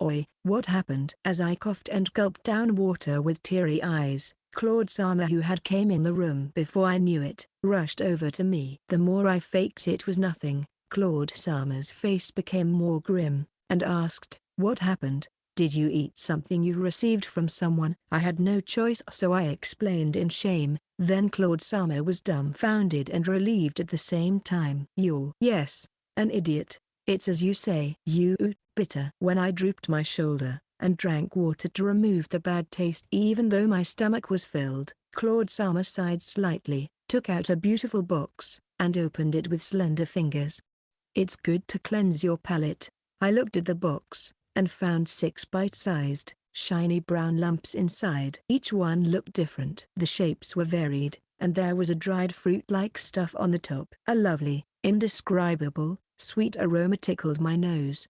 Oi, what happened? As I coughed and gulped down water with teary eyes, Claude Sama, who had came in the room before I knew it, rushed over to me. The more I faked it was nothing, Claude Sama's face became more grim, and asked, "What happened? Did you eat something you received from someone?" I had no choice, so I explained in shame. Then Claude Sama was dumbfounded and relieved at the same time. Yes, an idiot. It's as you say. Bitter. When I drooped my shoulder, and drank water to remove the bad taste even though my stomach was filled, Claude Sama sighed slightly, took out a beautiful box, and opened it with slender fingers. It's good to cleanse your palate. I looked at the box, and found 6 bite-sized, shiny brown lumps inside. Each one looked different. The shapes were varied, and there was a dried fruit-like stuff on the top. A lovely, indescribable, sweet aroma tickled my nose.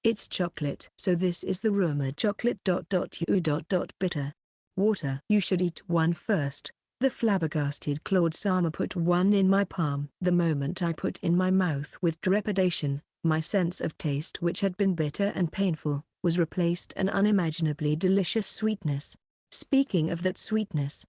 It's chocolate. So this is the Roma chocolate. Bitter. Water. You should eat one first. The flabbergasted Claude Sama put one in my palm. The moment I put in my mouth with trepidation, my sense of taste, which had been bitter and painful, was replaced an unimaginably delicious sweetness. Speaking of that sweetness!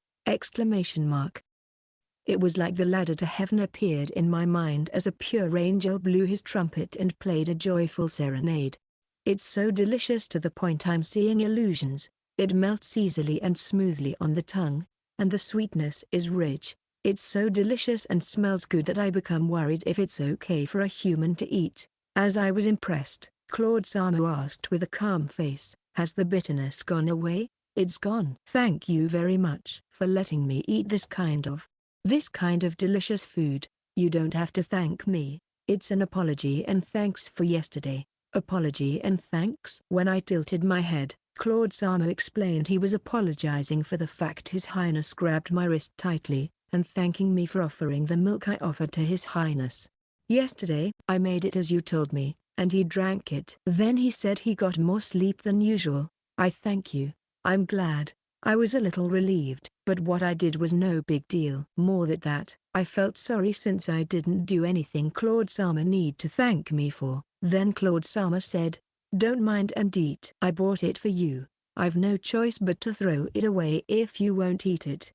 It was like the ladder to heaven appeared in my mind as a pure angel blew his trumpet and played a joyful serenade. It's so delicious to the point I'm seeing illusions. It melts easily and smoothly on the tongue, and the sweetness is rich. It's so delicious and smells good that I become worried if it's okay for a human to eat. As I was impressed, Claude Sama asked with a calm face, "Has the bitterness gone away?" "It's gone. Thank you very much for letting me eat this kind of delicious food." "You don't have to thank me. It's an apology and thanks for yesterday." "Apology and thanks?" When I tilted my head, Claude Sama explained he was apologizing for the fact His Highness grabbed my wrist tightly, and thanking me for offering the milk I offered to His Highness. "Yesterday, I made it as you told me, and he drank it." Then he said he got more sleep than usual. "I thank you. I'm glad." I was a little relieved, but what I did was no big deal. More than that, I felt sorry since I didn't do anything Claude Sama need to thank me for. Then Claude Sama said, "Don't mind and eat. I bought it for you. I've no choice but to throw it away if you won't eat it."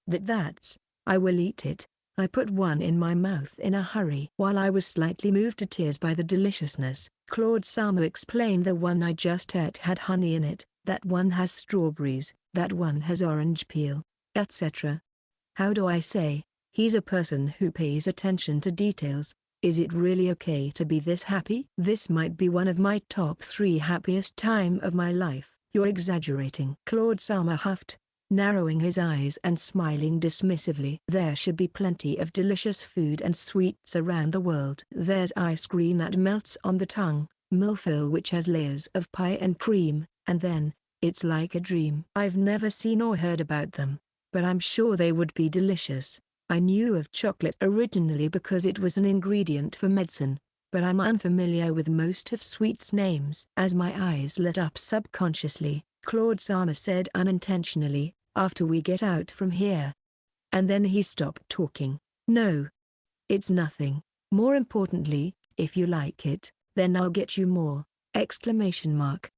I will eat it." I put one in my mouth in a hurry. While I was slightly moved to tears by the deliciousness, Claude Sama explained the one I just ate had honey in it, that one has strawberries, that one has orange peel, etc. How do I say? He's a person who pays attention to details. Is it really okay to be this happy? This might be one of my top 3 happiest time of my life. "You're exaggerating," Claude Sama huffed, narrowing his eyes and smiling dismissively. "There should be plenty of delicious food and sweets around the world. There's ice cream that melts on the tongue, milfoil which has layers of pie and cream, and then, it's like a dream. I've never seen or heard about them, but I'm sure they would be delicious. I knew of chocolate originally because it was an ingredient for medicine, but I'm unfamiliar with most of sweets' names." As my eyes lit up subconsciously, Claude Sama said unintentionally, "After we get out from here." And then he stopped talking. "No. It's nothing. More importantly, if you like it, Then I'll get you more! Exclamation mark.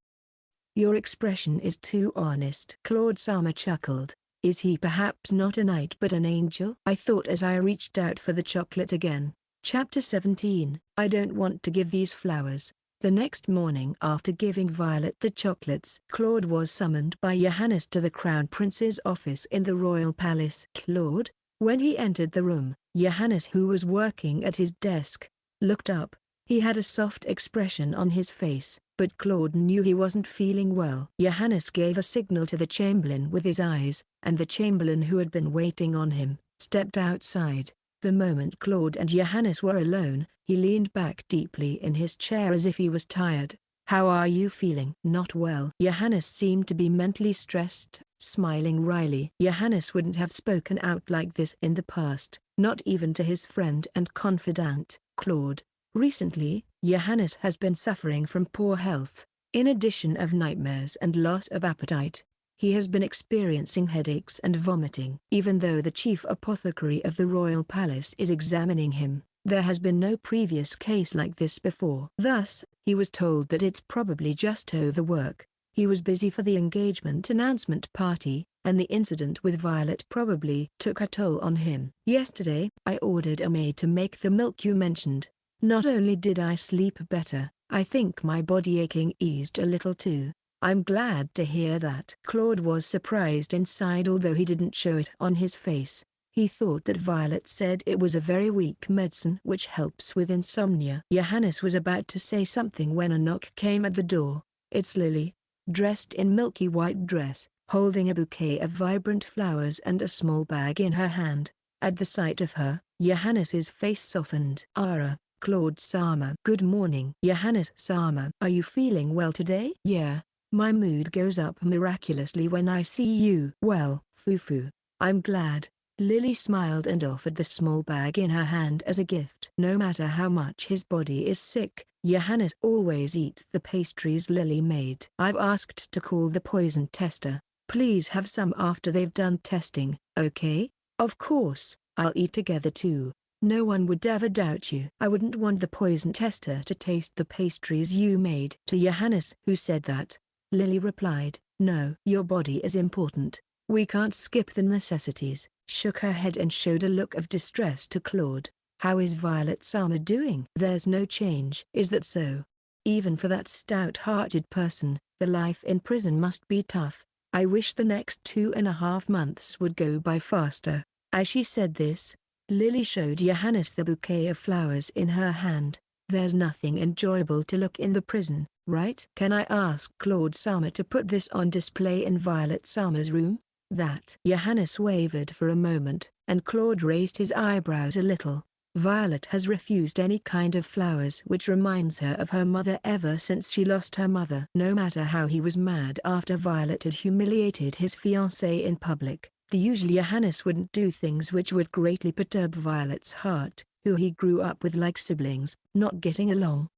Your expression is too honest. Claude Sama chuckled. Is he perhaps not a knight but an angel? I thought as I reached out for the chocolate again. Chapter 17. I don't want to give these flowers. The next morning after giving Violet the chocolates, Claude was summoned by Johannes to the Crown Prince's office in the royal palace. Claude? When he entered the room, Johannes, who was working at his desk, looked up. He had a soft expression on his face, but Claude knew he wasn't feeling well. Johannes gave a signal to the chamberlain with his eyes, and the chamberlain, who had been waiting on him, stepped outside. The moment Claude and Johannes were alone, he leaned back deeply in his chair as if he was tired. How are you feeling? Not well. Johannes seemed to be mentally stressed, smiling wryly. Johannes wouldn't have spoken out like this in the past, not even to his friend and confidant, Claude. Recently, Johannes has been suffering from poor health. In addition of nightmares and loss of appetite, he has been experiencing headaches and vomiting. Even though the chief apothecary of the royal palace is examining him, there has been no previous case like this before. Thus, he was told that it's probably just overwork. He was busy for the engagement announcement party, and the incident with Violet probably took a toll on him. Yesterday, I ordered a maid to make the milk you mentioned. Not only did I sleep better, I think my body aching eased a little too. I'm glad to hear that. Claude was surprised inside, although he didn't show it on his face. He thought that Violet said it was a very weak medicine which helps with insomnia. Johannes was about to say something when a knock came at the door. It's Lily, dressed in milky white dress, holding a bouquet of vibrant flowers and a small bag in her hand. At the sight of her, Johannes's face softened. Ara, Claude Sama. Good morning. Johannes Sama. Are you feeling well today? Yeah, my mood goes up miraculously when I see you. Well, Fufu, I'm glad. Lily smiled and offered the small bag in her hand as a gift. No matter how much his body is sick, Johannes always eats the pastries Lily made. I've asked to call the poison tester. Please have some after they've done testing, okay? Of course, I'll eat together too. No one would ever doubt you. I wouldn't want the poison tester to taste the pastries you made. To Johannes, who said that, Lily replied, no. Your body is important. We can't skip the necessities. Shook her head and showed a look of distress to Claude. How is Violet Sama doing? There's no change. Is that so? Even for that stout-hearted person, the life in prison must be tough. I wish the next 2.5 months would go by faster. As she said this, Lily showed Johannes the bouquet of flowers in her hand. There's nothing enjoyable to look in the prison, right? Can I ask Claude Sama to put this on display in Violet Sama's room? That. Johannes wavered for a moment, and Claude raised his eyebrows a little. Violet has refused any kind of flowers, which reminds her of her mother ever since she lost her mother. No matter how he was mad after Violet had humiliated his fiancée in public, the usual Johannes wouldn't do things which would greatly perturb Violet's heart, who he grew up with like siblings, not getting along.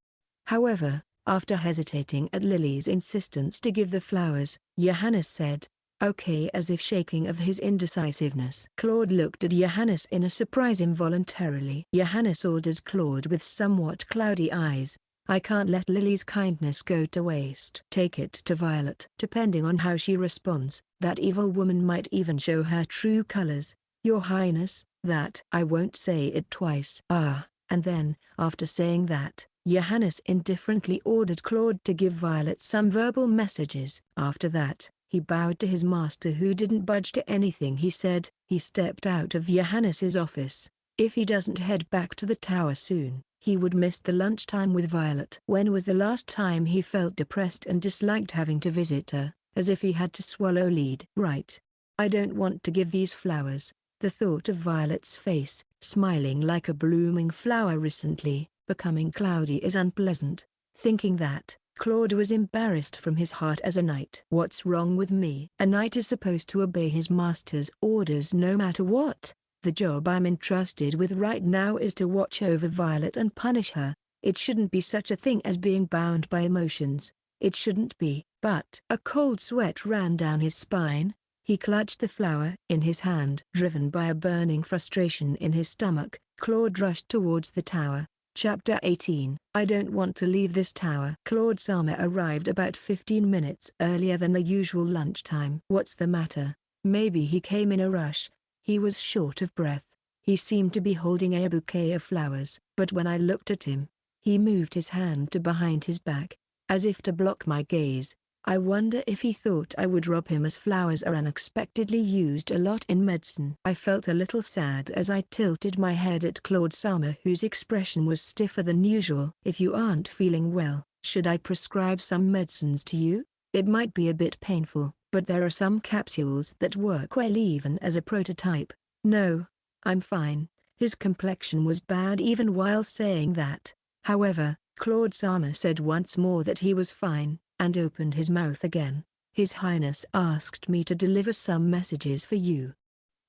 However, after hesitating at Lily's insistence to give the flowers, Johannes said, okay, as if shaking of his indecisiveness. Claude looked at Johannes in a surprise involuntarily. Johannes ordered Claude with somewhat cloudy eyes, I can't let Lily's kindness go to waste. Take it to Violet. Depending on how she responds, that evil woman might even show her true colors. Your Highness, that. I won't say it twice. Ah, and then, after saying that, Johannes indifferently ordered Claude to give Violet some verbal messages. After that, he bowed to his master, who didn't budge to anything he said. He stepped out of Johannes's office. If he doesn't head back to the tower soon, he would miss the lunchtime with Violet. When was the last time he felt depressed and disliked having to visit her, as if he had to swallow lead? Right. I don't want to give these flowers. The thought of Violet's face, smiling like a blooming flower recently, becoming cloudy, is unpleasant. Thinking that, Claude was embarrassed from his heart as a knight. What's wrong with me? A knight is supposed to obey his master's orders no matter what. The job I'm entrusted with right now is to watch over Violet and punish her. It shouldn't be such a thing as being bound by emotions. It shouldn't be. But a cold sweat ran down his spine. He clutched the flower in his hand. Driven by a burning frustration in his stomach, Claude rushed towards the tower. Chapter 18. I don't want to leave this tower. Claude Sama arrived about 15 minutes earlier than the usual lunchtime. What's the matter? Maybe he came in a rush. He was short of breath. He seemed to be holding a bouquet of flowers, but when I looked at him, he moved his hand to behind his back, as if to block my gaze. I wonder if he thought I would rob him, as flowers are unexpectedly used a lot in medicine. I felt a little sad as I tilted my head at Claude Sama, whose expression was stiffer than usual. If you aren't feeling well, should I prescribe some medicines to you? It might be a bit painful, but there are some capsules that work well even as a prototype. No, I'm fine. His complexion was bad even while saying that. However, Claude Sama said once more that he was fine, and opened his mouth again. His Highness asked me to deliver some messages for you.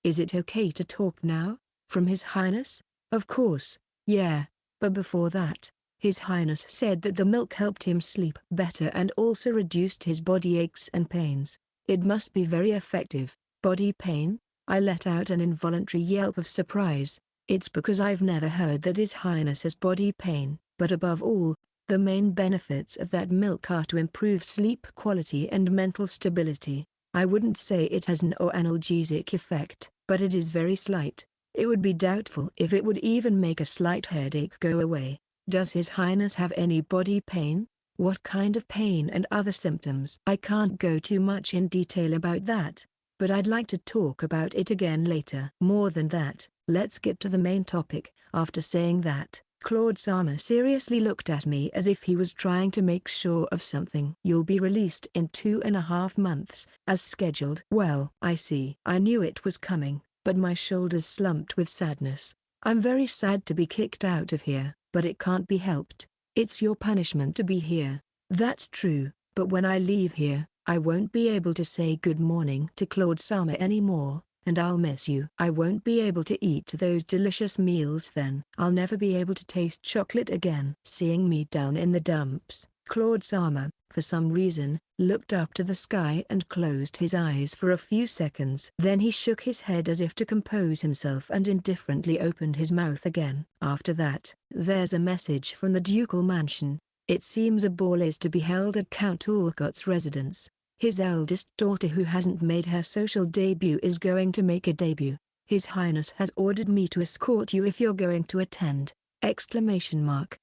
Is it okay to talk now? From His Highness? Of course, yeah, but before that, His Highness said that the milk helped him sleep better and also reduced his body aches and pains. It must be very effective. Body pain? I let out an involuntary yelp of surprise. It's because I've never heard that His Highness has body pain, but above all, the main benefits of that milk are to improve sleep quality and mental stability. I wouldn't say it has an analgesic effect, but it is very slight. It would be doubtful if it would even make a slight headache go away. Does His Highness have any body pain? What kind of pain and other symptoms? I can't go too much in detail about that, but I'd like to talk about it again later. More than that, let's get to the main topic. After saying that, Claude Sama seriously looked at me as if he was trying to make sure of something. You'll be released in 2.5 months, as scheduled. Well, I see. I knew it was coming, but my shoulders slumped with sadness. I'm very sad to be kicked out of here, but it can't be helped. It's your punishment to be here. That's true, but when I leave here, I won't be able to say good morning to Claude Sama anymore. And I'll miss you. I won't be able to eat those delicious meals then. I'll never be able to taste chocolate again. Seeing me down in the dumps, Claude Sama, for some reason, looked up to the sky and closed his eyes for a few seconds. Then he shook his head as if to compose himself and indifferently opened his mouth again. After that, there's a message from the ducal mansion. It seems a ball is to be held at Count Olot's residence. His eldest daughter, who hasn't made her social debut, is going to make a debut. His Highness has ordered me to escort you if you're going to attend! Exclamation mark.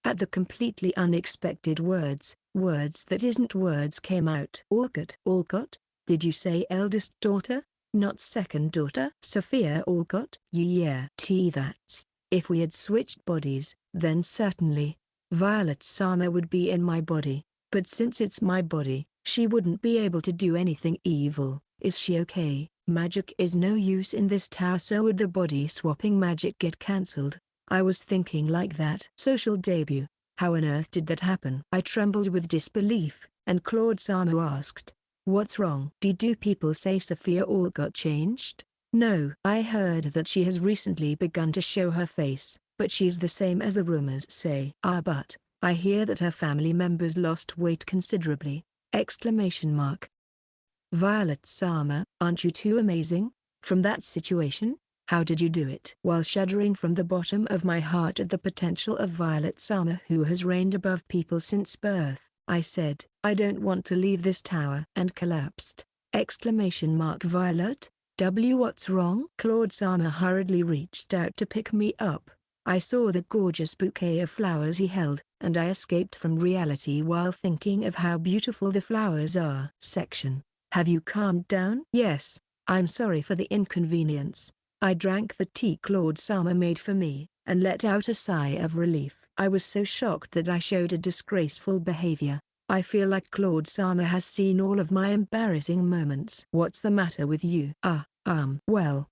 At the completely unexpected words that isn't words came out. Olot? Did you say eldest daughter? Not second daughter? Sophia Olot? Yeah. That's. If we had switched bodies, then certainly, Violet Sama would be in my body. But since it's my body, she wouldn't be able to do anything evil. Is she okay? Magic is no use in this tower, so would the body swapping magic get cancelled? I was thinking like that. Social debut? How on earth did that happen? I trembled with disbelief, and Claude Sama asked, what's wrong? Do people say Sophia all got changed? No. I heard that she has recently begun to show her face, but she's the same as the rumors say. But I hear that her family members lost weight considerably! Exclamation mark. Violet Sama, aren't you too amazing? From that situation? How did you do it? While shuddering from the bottom of my heart at the potential of Violet Sama, who has reigned above people since birth, I said, I don't want to leave this tower, and collapsed. Exclamation mark. Violet? What's wrong? Claude Sama hurriedly reached out to pick me up. I saw the gorgeous bouquet of flowers he held, and I escaped from reality while thinking of how beautiful the flowers are. Section. Have you calmed down? Yes, I'm sorry for the inconvenience. I drank the tea Claude Sama made for me, and let out a sigh of relief. I was so shocked that I showed a disgraceful behavior. I feel like Claude Sama has seen all of my embarrassing moments. What's the matter with you? Well,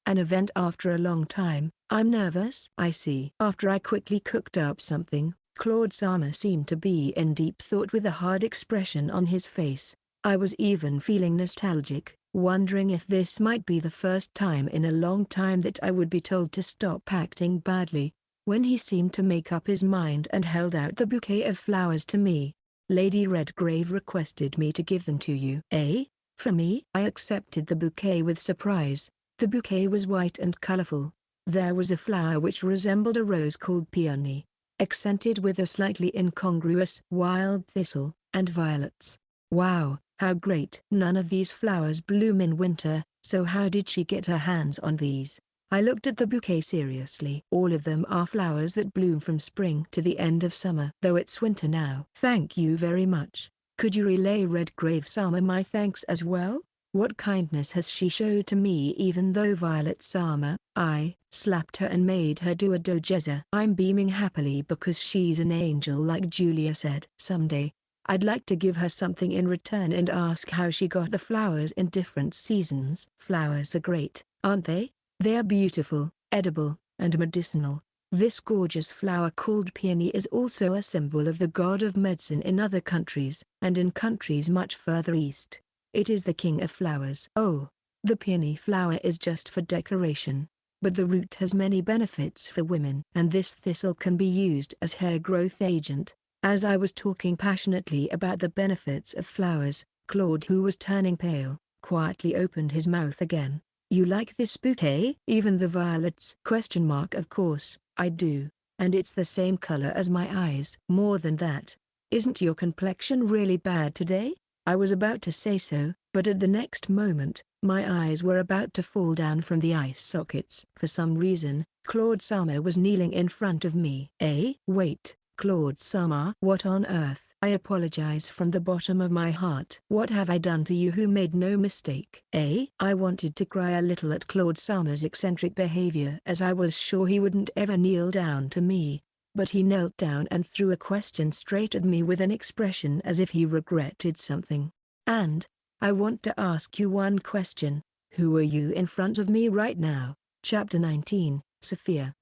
an event after a long time. I'm nervous. I see. After I quickly cooked up something, Claude Sama seemed to be in deep thought with a hard expression on his face. I was even feeling nostalgic, wondering if this might be the first time in a long time that I would be told to stop acting badly, when he seemed to make up his mind and held out the bouquet of flowers to me. Lady Redgrave requested me to give them to you. Eh? For me? I accepted the bouquet with surprise. The bouquet was white and colorful, There was a flower which resembled a rose called peony, accented with a slightly incongruous wild thistle, and violets. Wow, how great! None of these flowers bloom in winter, so how did she get her hands on these? I looked at the bouquet seriously. All of them are flowers that bloom from spring to the end of summer. Though it's winter now. Thank you very much. Could you relay Redgrave Sama my thanks as well? What kindness has she showed to me? Even though Violet Sama, I slapped her and made her do a dojeza. I'm beaming happily because she's an angel like Julia said. Someday, I'd like to give her something in return and ask how she got the flowers in different seasons. Flowers are great, aren't they? They are beautiful, edible, and medicinal. This gorgeous flower called peony is also a symbol of the god of medicine in other countries, and in countries much further east. It is the king of flowers. Oh, the peony flower is just for decoration. But the root has many benefits for women. And this thistle can be used as hair growth agent. As I was talking passionately about the benefits of flowers, Claude, who was turning pale, quietly opened his mouth again. You like this bouquet? Even the violets? Of course, I do. And it's the same color as my eyes. More than that. Isn't your complexion really bad today? I was about to say so, but at the next moment, my eyes were about to fall down from the eye sockets. For some reason, Claude Sama was kneeling in front of me. Wait, Claude Sama? What on earth? I apologize from the bottom of my heart. What have I done to you who made no mistake? I wanted to cry a little at Claude Sama's eccentric behavior as I was sure he wouldn't ever kneel down to me. But he knelt down and threw a question straight at me with an expression as if he regretted something. And, I want to ask you one question. Who are you in front of me right now? Chapter 19, Sophia.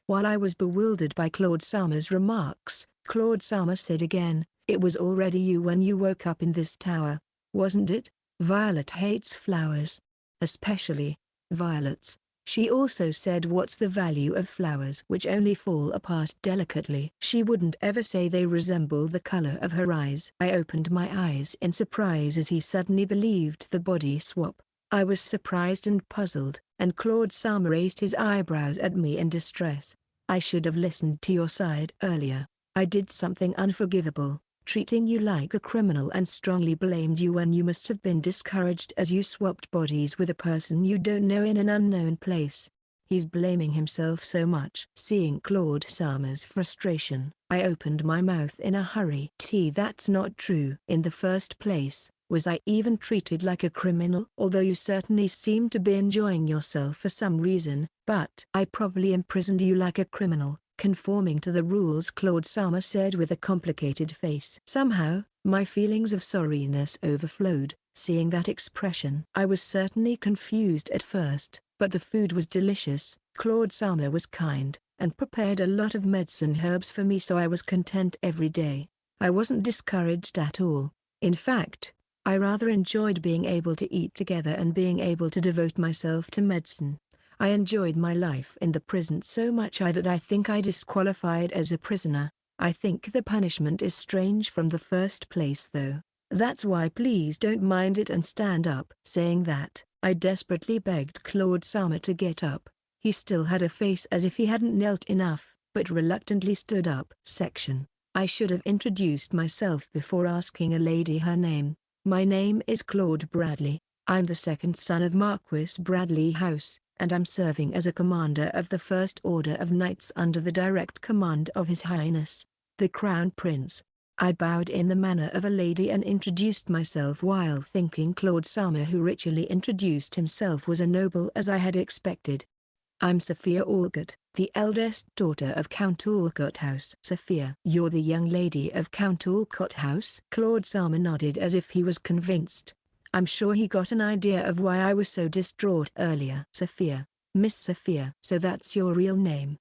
While I was bewildered by Claude Sama's remarks, Claude Sama said again, it was already you when you woke up in this tower, wasn't it? Violet hates flowers. Especially violets. She also said what's the value of flowers which only fall apart delicately. She wouldn't ever say they resemble the color of her eyes. I opened my eyes in surprise as he suddenly believed the body swap. I was surprised and puzzled, and Claude Sama raised his eyebrows at me in distress. I should have listened to your side earlier. I did something unforgivable, treating you like a criminal, and strongly blamed you when you must have been discouraged as you swapped bodies with a person you don't know in an unknown place. He's blaming himself so much. Seeing Claude Sama's frustration, I opened my mouth in a hurry. That's not true. In the first place, was I even treated like a criminal? Although you certainly seem to be enjoying yourself for some reason, but I probably imprisoned you like a criminal, conforming to the rules, Claude Sama said with a complicated face. Somehow, my feelings of sorriness overflowed, seeing that expression. I was certainly confused at first, but the food was delicious. Claude Sama was kind, and prepared a lot of medicine herbs for me, so I was content every day. I wasn't discouraged at all. In fact, I rather enjoyed being able to eat together and being able to devote myself to medicine. I enjoyed my life in the prison so much that I think I disqualified as a prisoner. I think the punishment is strange from the first place though. That's why please don't mind it and stand up. Saying that, I desperately begged Claude Sama to get up. He still had a face as if he hadn't knelt enough, but reluctantly stood up. I should have introduced myself before asking a lady her name. My name is Claude Bradley. I'm the second son of Marquis Bradley House, and I'm serving as a commander of the First Order of Knights under the direct command of His Highness, the Crown Prince. I bowed in the manner of a lady and introduced myself while thinking Claude Sama, who ritually introduced himself, was as noble as I had expected. I'm Sophia Olot, the eldest daughter of Count Olot House. Sophia. You're the young lady of Count Olot House? Claude Sama nodded as if he was convinced. I'm sure he got an idea of why I was so distraught earlier. Sophia. Miss Sophia. So that's your real name?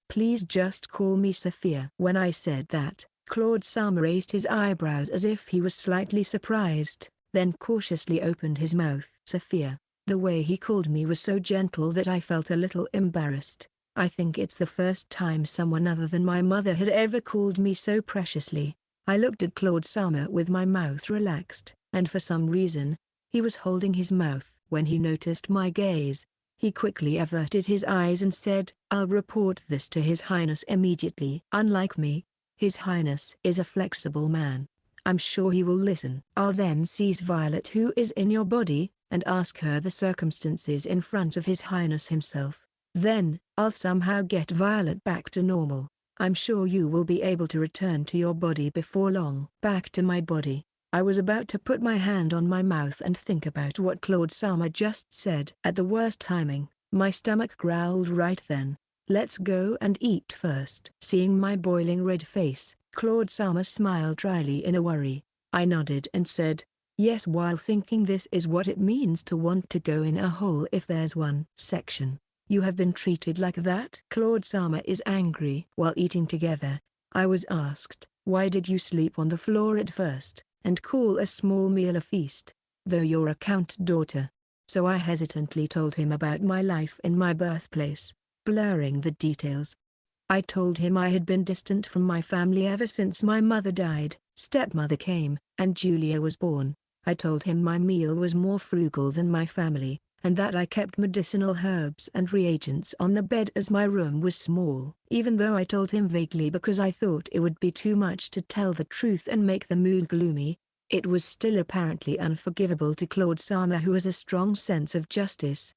Please just call me Sophia. When I said that, Claude Sama raised his eyebrows as if he was slightly surprised, then cautiously opened his mouth. Sophia. The way he called me was so gentle that I felt a little embarrassed. I think it's the first time someone other than my mother has ever called me so preciously. I looked at Claude Sama with my mouth relaxed, and for some reason, he was holding his mouth. When he noticed my gaze, He quickly averted his eyes and said, "I'll report this to His Highness immediately." Unlike me, His Highness is a flexible man. I'm sure he will listen. I'll then seize Violet, who is in your body, and ask her the circumstances in front of His Highness himself. Then, I'll somehow get Violet back to normal. I'm sure you will be able to return to your body before long. Back to my body. I was about to put my hand on my mouth and think about what Claude Sama just said. At the worst timing, my stomach growled right then. "Let's go and eat first." Seeing my boiling red face, Claude Sama smiled dryly in a worry. I nodded and said, "Yes," while thinking this is what it means to want to go in a hole if there's one. Section. You have been treated like that? Claude Sama is angry. While eating together, I was asked, "Why did you sleep on the floor at first, and call a small meal a feast, though you're a count daughter?" So I hesitantly told him about my life in my birthplace, blurring the details. I told him I had been distant from my family ever since my mother died, stepmother came, and Julia was born. I told him my meal was more frugal than my family, and that I kept medicinal herbs and reagents on the bed as my room was small. Even though I told him vaguely because I thought it would be too much to tell the truth and make the mood gloomy, it was still apparently unforgivable to Claude Sama, who has a strong sense of justice.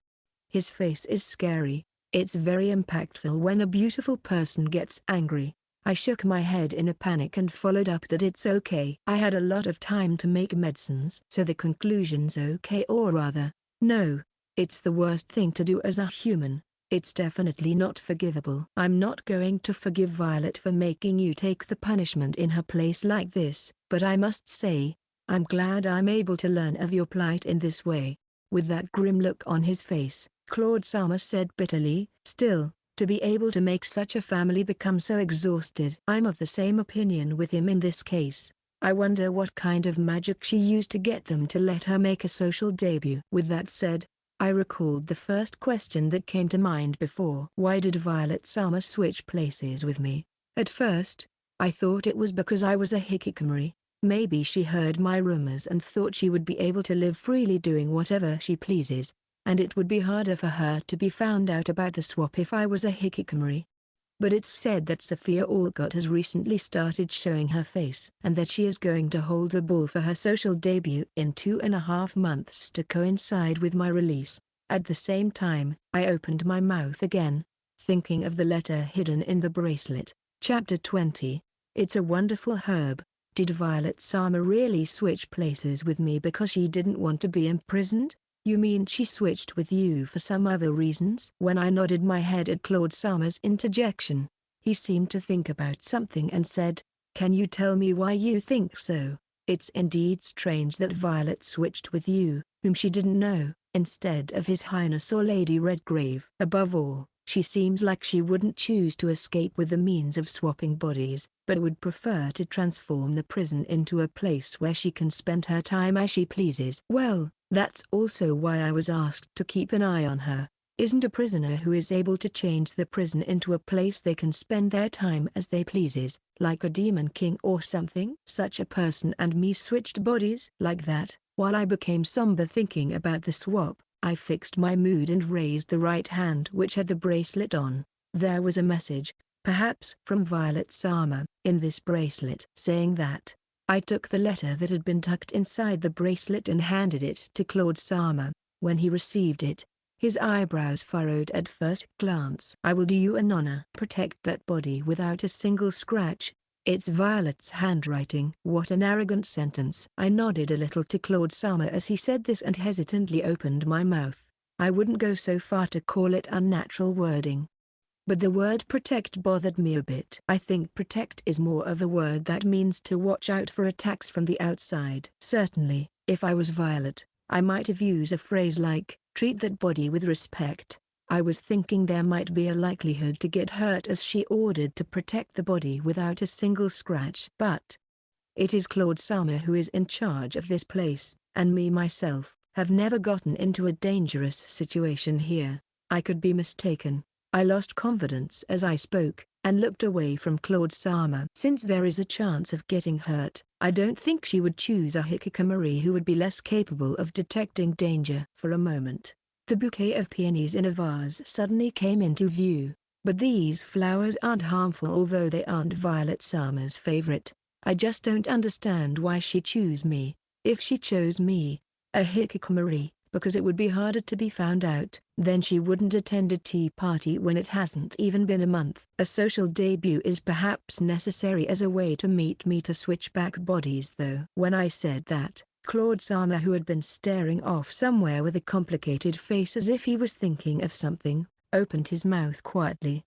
His face is scary. It's very impactful when a beautiful person gets angry. I shook my head in a panic and followed up that it's okay. I had a lot of time to make medicines. So the conclusion's okay, or rather, no. It's the worst thing to do as a human. It's definitely not forgivable. I'm not going to forgive Violet for making you take the punishment in her place like this, but I must say, I'm glad I'm able to learn of your plight in this way. With that grim look on his face, Claude Sama said bitterly, "Still, to be able to make such a family become so exhausted." I'm of the same opinion with him in this case. I wonder what kind of magic she used to get them to let her make a social debut. With that said, I recalled the first question that came to mind before. Why did Violet Sama switch places with me? At first, I thought it was because I was a hikikomori. Maybe she heard my rumors and thought she would be able to live freely doing whatever she pleases, and it would be harder for her to be found out about the swap if I was a hikikomori. But it's said that Sophia Olot has recently started showing her face, and that she is going to hold the ball for her social debut in 2.5 months to coincide with my release. At the same time, I opened my mouth again, thinking of the letter hidden in the bracelet. Chapter 20. It's a wonderful herb. Did Violet Sama really switch places with me because she didn't want to be imprisoned? You mean she switched with you for some other reasons? When I nodded my head at Claude Sama's interjection, he seemed to think about something and said, "Can you tell me why you think so? It's indeed strange that Violet switched with you, whom she didn't know, instead of His Highness or Lady Redgrave. Above all, she seems like she wouldn't choose to escape with the means of swapping bodies, but would prefer to transform the prison into a place where she can spend her time as she pleases." Well, that's also why I was asked to keep an eye on her. Isn't a prisoner who is able to change the prison into a place they can spend their time as they pleases, like a demon king or something? Such a person and me switched bodies like that. While I became somber thinking about the swap, I fixed my mood and raised the right hand which had the bracelet on. There was a message, perhaps from Violet Sama, in this bracelet. Saying that, I took the letter that had been tucked inside the bracelet and handed it to Claude Sama. When he received it, his eyebrows furrowed at first glance. "I will do you an honor. Protect that body without a single scratch. It's Violet's handwriting." What an arrogant sentence. I nodded a little to Claude Sama as he said this and hesitantly opened my mouth. I wouldn't go so far to call it unnatural wording, but the word protect bothered me a bit. I think protect is more of a word that means to watch out for attacks from the outside. Certainly, if I was Violet, I might have used a phrase like, treat that body with respect. I was thinking there might be a likelihood to get hurt as she ordered to protect the body without a single scratch. But it is Claude Sama who is in charge of this place, and me myself have never gotten into a dangerous situation here. I could be mistaken. I lost confidence as I spoke, and looked away from Claude Sama. Since there is a chance of getting hurt, I don't think she would choose a hikikomori who would be less capable of detecting danger. For a moment, The bouquet of peonies in a vase suddenly came into view. But these flowers aren't harmful, although they aren't Violet Summer's favorite. I just don't understand why she chose me. If she chose me, a hikikomori, because it would be harder to be found out, then she wouldn't attend a tea party when it hasn't even been a month. A social debut is perhaps necessary as a way to meet me to switch back bodies though. When I said that, Claude Sama, who had been staring off somewhere with a complicated face as if he was thinking of something, opened his mouth quietly.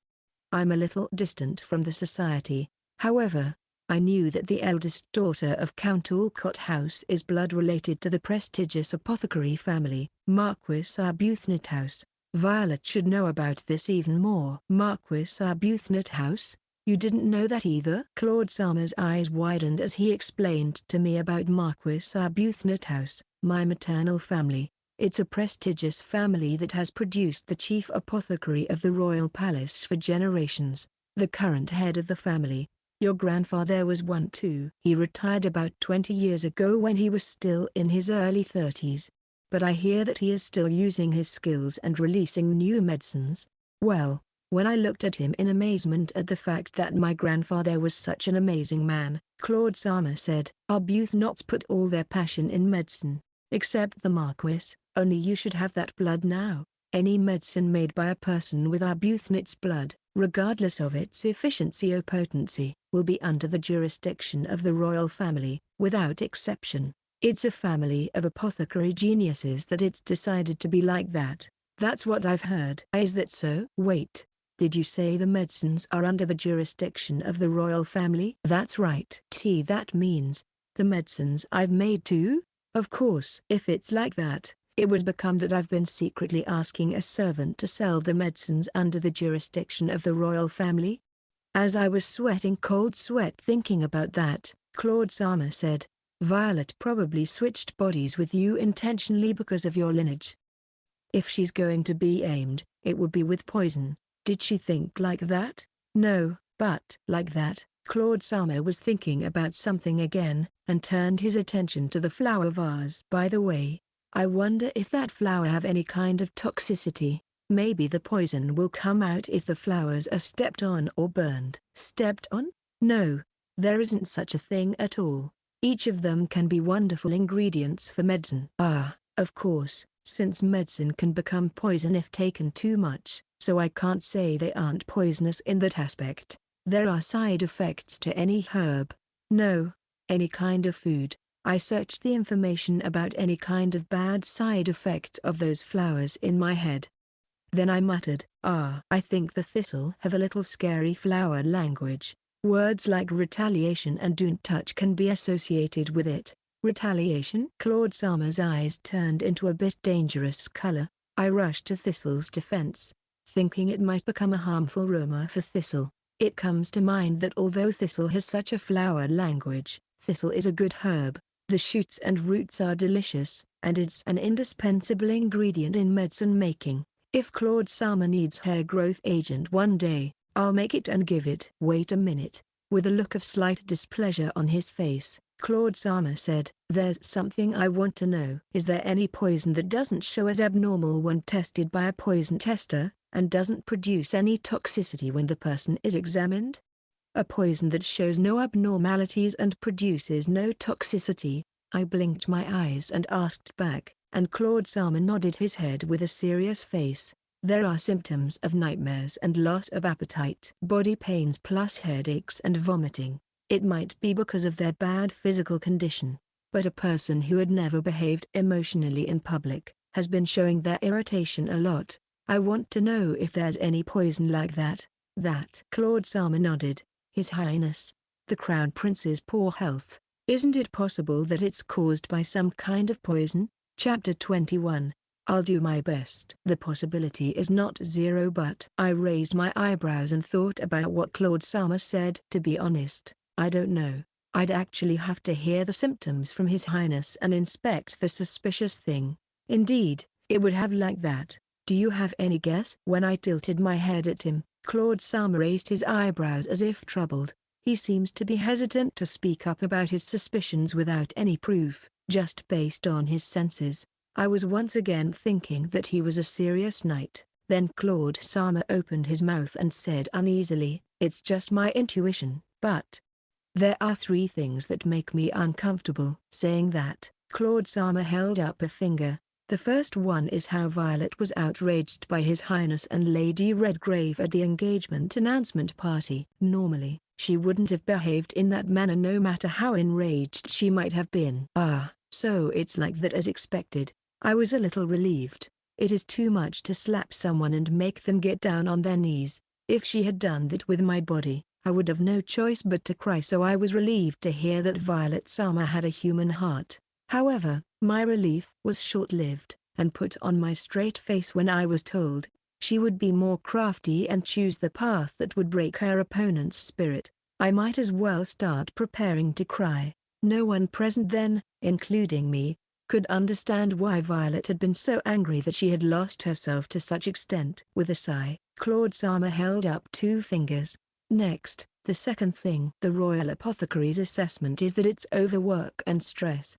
I'm a little distant from the society, however. I knew that the eldest daughter of Count Olot House is blood related to the prestigious Apothecary family, Marquis Arbuthnot House. Violet should know about this even more. Marquis Arbuthnot House? You didn't know that either? Claude Sama's eyes widened as he explained to me about Marquis Arbuthnot House, my maternal family. It's a prestigious family that has produced the chief apothecary of the royal palace for generations. The current head of the family, your grandfather, was one too. He retired about 20 years ago when he was still in his early 30s. But I hear that he is still using his skills and releasing new medicines. Well, when I looked at him in amazement at the fact that my grandfather was such an amazing man, Claude Sama said, Arbuthnots put all their passion in medicine. Except the Marquis, only you should have that blood now. Any medicine made by a person with Arbuthnot's blood, regardless of its efficiency or potency, will be under the jurisdiction of the royal family, without exception. It's a family of apothecary geniuses that it's decided to be like that. That's what I've heard. Is that so? Wait, did you say the medicines are under the jurisdiction of the royal family? That's right. That means, the medicines I've made too? Of course. If it's like that, it would become that I've been secretly asking a servant to sell the medicines under the jurisdiction of the royal family? As I was sweating cold sweat thinking about that, Claude Sama said, Violet probably switched bodies with you intentionally because of your lineage. If she's going to be aimed, it would be with poison. Did she think like that? No, but like that. Claude Sama was thinking about something again, and turned his attention to the flower vase. By the way, I wonder if that flower have any kind of toxicity. Maybe the poison will come out if the flowers are stepped on or burned. Stepped on? No, there isn't such a thing at all. Each of them can be wonderful ingredients for medicine. Of course, since medicine can become poison if taken too much, so I can't say they aren't poisonous in that aspect. There are side effects to any herb. No, any kind of food. I searched the information about any kind of bad side effects of those flowers in my head. Then I muttered, I think the thistle have a little scary flower language. Words like retaliation and don't touch can be associated with it. Retaliation? Claude Sama's eyes turned into a bit dangerous color. I rushed to thistle's defense, thinking it might become a harmful rumor for thistle. It comes to mind that although thistle has such a flower language, thistle is a good herb. The shoots and roots are delicious, and it's an indispensable ingredient in medicine making. If Claude Sama needs hair growth agent one day, I'll make it and give it. Wait a minute. With a look of slight displeasure on his face, Claude Sama said, There's something I want to know. Is there any poison that doesn't show as abnormal when tested by a poison tester, and doesn't produce any toxicity when the person is examined? A poison that shows no abnormalities and produces no toxicity. I blinked my eyes and asked back, and Claude Sama nodded his head with a serious face. There are symptoms of nightmares and loss of appetite, body pains plus headaches and vomiting. It might be because of their bad physical condition, but a person who had never behaved emotionally in public, has been showing their irritation a lot. I want to know if there's any poison like that. Claude Sama nodded. His Highness, the Crown Prince's poor health. Isn't it possible that it's caused by some kind of poison? Chapter 21. I'll do my best. The possibility is not zero, but I raised my eyebrows and thought about what Claude Sama said. To be honest, I don't know. I'd actually have to hear the symptoms from His Highness and inspect the suspicious thing. Indeed, it would have like that. Do you have any guess? When I tilted my head at him, Claude Sama raised his eyebrows as if troubled. He seems to be hesitant to speak up about his suspicions without any proof, just based on his senses. I was once again thinking that he was a serious knight. Then Claude Sama opened his mouth and said uneasily, "It's just my intuition, but there are 3 things that make me uncomfortable." Saying that, Claude Sama held up a finger. The first one is how Violet was outraged by His Highness and Lady Redgrave at the engagement announcement party. Normally, she wouldn't have behaved in that manner no matter how enraged she might have been. Ah, so it's like that as expected. I was a little relieved. It is too much to slap someone and make them get down on their knees. If she had done that with my body, I would have no choice but to cry, so I was relieved to hear that Violet Sama had a human heart. However, my relief was short-lived, and put on my straight face when I was told she would be more crafty and choose the path that would break her opponent's spirit. I might as well start preparing to cry. No one present then, including me, could understand why Violet had been so angry that she had lost herself to such extent. With a sigh, Claude Sama held up 2 fingers. Next, the second thing. The Royal Apothecary's assessment is that it's overwork and stress.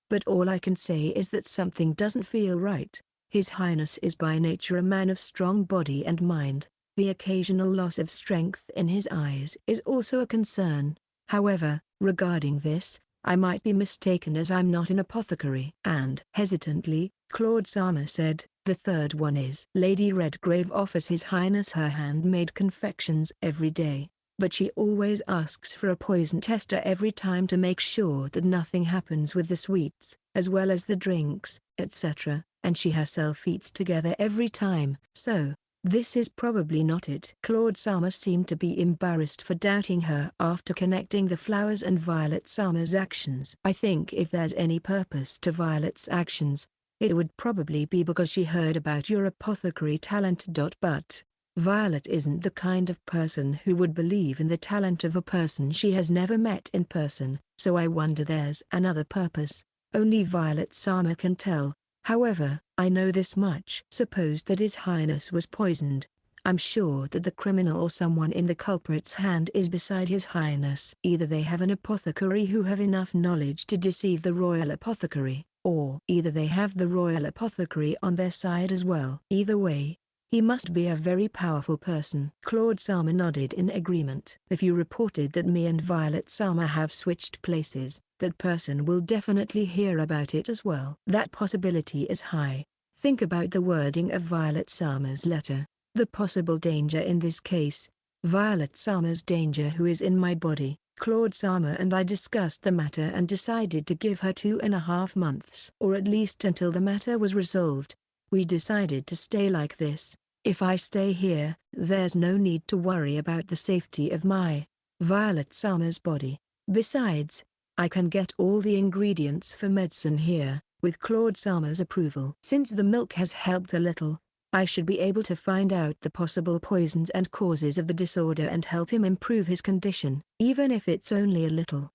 But all I can say is that something doesn't feel right. His Highness is by nature a man of strong body and mind. The occasional loss of strength in his eyes is also a concern. However, regarding this, I might be mistaken as I'm not an apothecary. And hesitantly, Claude Sama said, the third one is Lady Redgrave offers His Highness her handmade confections every day, but she always asks for a poison tester every time to make sure that nothing happens with the sweets, as well as the drinks, etc., and she herself eats together every time. So, this is probably not it. Claude Sama seemed to be embarrassed for doubting her after connecting the flowers and Violet Sama's actions. I think if there's any purpose to Violet's actions, it would probably be because she heard about your apothecary talent. But Violet isn't the kind of person who would believe in the talent of a person she has never met in person, so I wonder there's another purpose. Only Violet Sama can tell. However, I know this much. Suppose that His Highness was poisoned. I'm sure that the criminal or someone in the culprit's hand is beside His Highness. Either they have an apothecary who have enough knowledge to deceive the Royal Apothecary, or either they have the Royal Apothecary on their side as well. Either way, he must be a very powerful person. Claude Sama nodded in agreement. If you reported that me and Violet Sama have switched places, that person will definitely hear about it as well. That possibility is high. Think about the wording of Violet Sama's letter. The possible danger in this case, Violet Sama's danger who is in my body. Claude Sama and I discussed the matter and decided to give her 2.5 months. Or at least until the matter was resolved. We decided to stay like this. If I stay here, there's no need to worry about the safety of my Violet Sama's body. Besides, I can get all the ingredients for medicine here, with Claude Sama's approval. Since the milk has helped a little, I should be able to find out the possible poisons and causes of the disorder and help him improve his condition, even if it's only a little.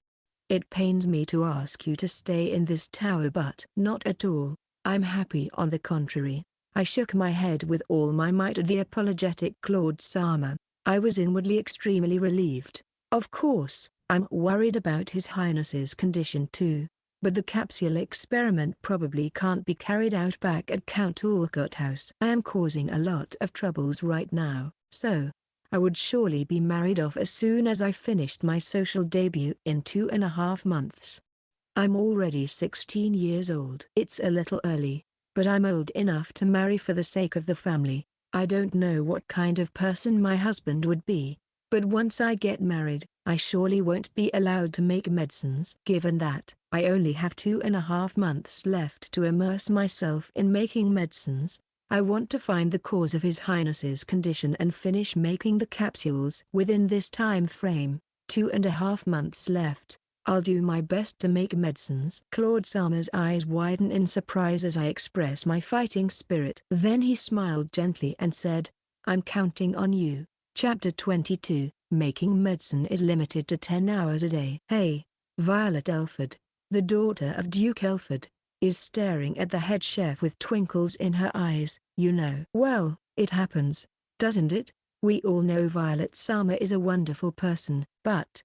It pains me to ask you to stay in this tower, but not at all. I'm happy. On the contrary. I shook my head with all my might at the apologetic Claude Sama. I was inwardly extremely relieved. Of course, I'm worried about His Highness's condition too. But the capsule experiment probably can't be carried out back at Count Olot house. I am causing a lot of troubles right now, so I would surely be married off as soon as I finished my social debut in 2.5 months. I'm already 16 years old. It's a little early, but I'm old enough to marry for the sake of the family. I don't know what kind of person my husband would be, but once I get married, I surely won't be allowed to make medicines. Given that I only have 2.5 months left to immerse myself in making medicines, I want to find the cause of His Highness's condition and finish making the capsules within this time frame. 2.5 months left. I'll do my best to make medicines. Claude Sama's eyes widen in surprise as I express my fighting spirit. Then he smiled gently and said, I'm counting on you. Chapter 22, Making Medicine is limited to 10 hours a day. Hey, Violet Elford, the daughter of Duke Elford, is staring at the head chef with twinkles in her eyes. You know. Well, it happens, doesn't it? We all know Violet Sama is a wonderful person, but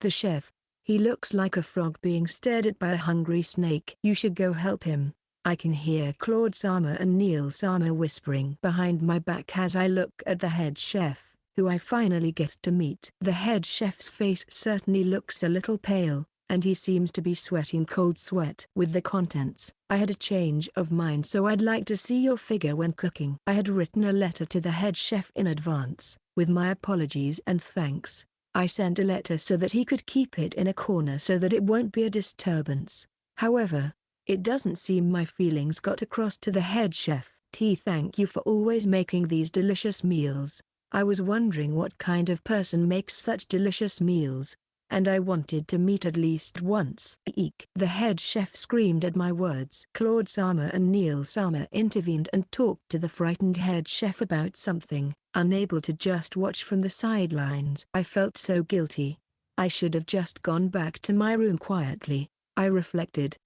the chef, he looks like a frog being stared at by a hungry snake. You should go help him. I can hear Claude Sama and Neil Sama whispering behind my back as I look at the head chef, who I finally get to meet. The head chef's face certainly looks a little pale, and he seems to be sweating cold sweat. With the contents, I had a change of mind, so I'd like to see your figure when cooking. I had written a letter to the head chef in advance, with my apologies and thanks. I sent a letter so that he could keep it in a corner so that it won't be a disturbance. However, it doesn't seem my feelings got across to the head chef. Thank you for always making these delicious meals. I was wondering what kind of person makes such delicious meals, and I wanted to meet at least once. Eek! The head chef screamed at my words. Claude Sama and Neil Sama intervened and talked to the frightened head chef about something, unable to just watch from the sidelines. I felt so guilty. I should have just gone back to my room quietly, I reflected.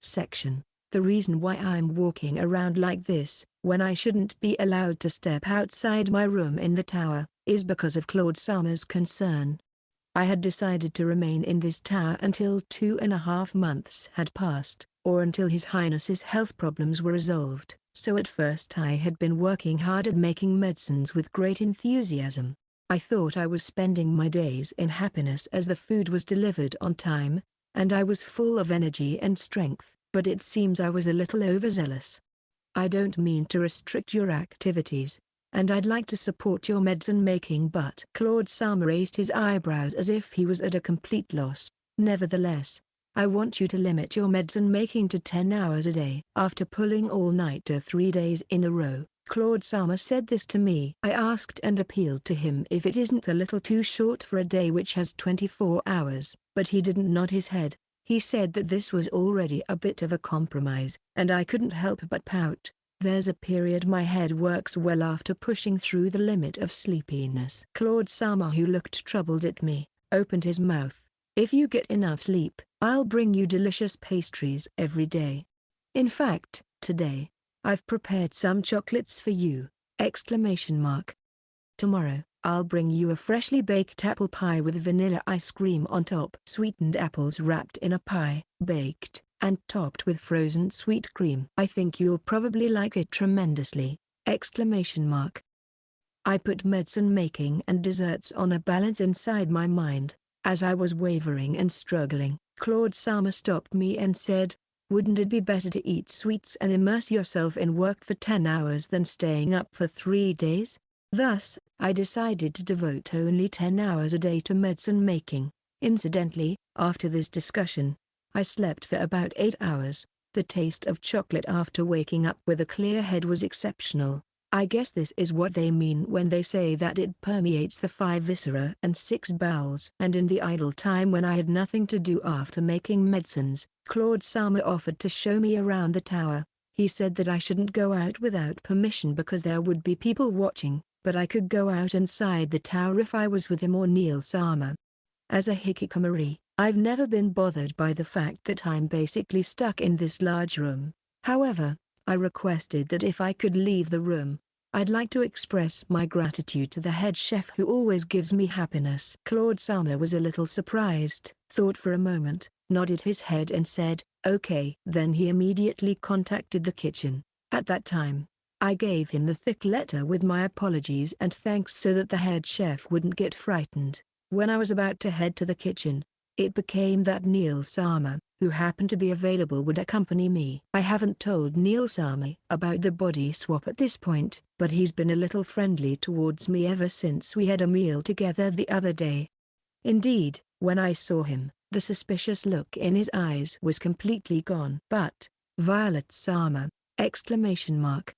The reason why I'm walking around like this, when I shouldn't be allowed to step outside my room in the tower, is because of Claude Sama's concern. I had decided to remain in this tower until 2.5 months had passed, or until His Highness's health problems were resolved. So at first I had been working hard at making medicines with great enthusiasm. I thought I was spending my days in happiness as the food was delivered on time, and I was full of energy and strength, but it seems I was a little overzealous. I don't mean to restrict your activities, and I'd like to support your medicine making, but Claude Sama raised his eyebrows as if he was at a complete loss. Nevertheless, I want you to limit your medicine making to 10 hours a day. After pulling all-nighter 3 days in a row, Claude Sama said this to me. I asked and appealed to him if it isn't a little too short for a day which has 24 hours, but he didn't nod his head. He said that this was already a bit of a compromise, and I couldn't help but pout. There's a period my head works well after pushing through the limit of sleepiness. Claude Sama, who looked troubled at me, opened his mouth. If you get enough sleep, I'll bring you delicious pastries every day. In fact, today, I've prepared some chocolates for you! Tomorrow, I'll bring you a freshly baked apple pie with vanilla ice cream on top. Sweetened apples wrapped in a pie, baked, and topped with frozen sweet cream. I think you'll probably like it tremendously! I put medicine making and desserts on a balance inside my mind. As I was wavering and struggling, Claude Sama stopped me and said, "Wouldn't it be better to eat sweets and immerse yourself in work for 10 hours than staying up for 3 days?" Thus, I decided to devote only 10 hours a day to medicine making. Incidentally, after this discussion, I slept for about 8 hours. The taste of chocolate after waking up with a clear head was exceptional. I guess this is what they mean when they say that it permeates the 5 viscera and 6 bowels. And in the idle time when I had nothing to do after making medicines, Claude Sama offered to show me around the tower. He said that I shouldn't go out without permission because there would be people watching, but I could go out inside the tower if I was with him or Neil Sama. As a hikikomori, I've never been bothered by the fact that I'm basically stuck in this large room. However, I requested that if I could leave the room, I'd like to express my gratitude to the head chef who always gives me happiness. Claude Sama was a little surprised, thought for a moment, nodded his head and said, "Okay." Then he immediately contacted the kitchen. At that time, I gave him the thick letter with my apologies and thanks so that the head chef wouldn't get frightened. When I was about to head to the kitchen, it became that Neil Sama, who happened to be available, would accompany me. I haven't told Neil Sama about the body swap at this point, but he's been a little friendly towards me ever since we had a meal together the other day. Indeed, when I saw him, the suspicious look in his eyes was completely gone. But, Violet Sama! The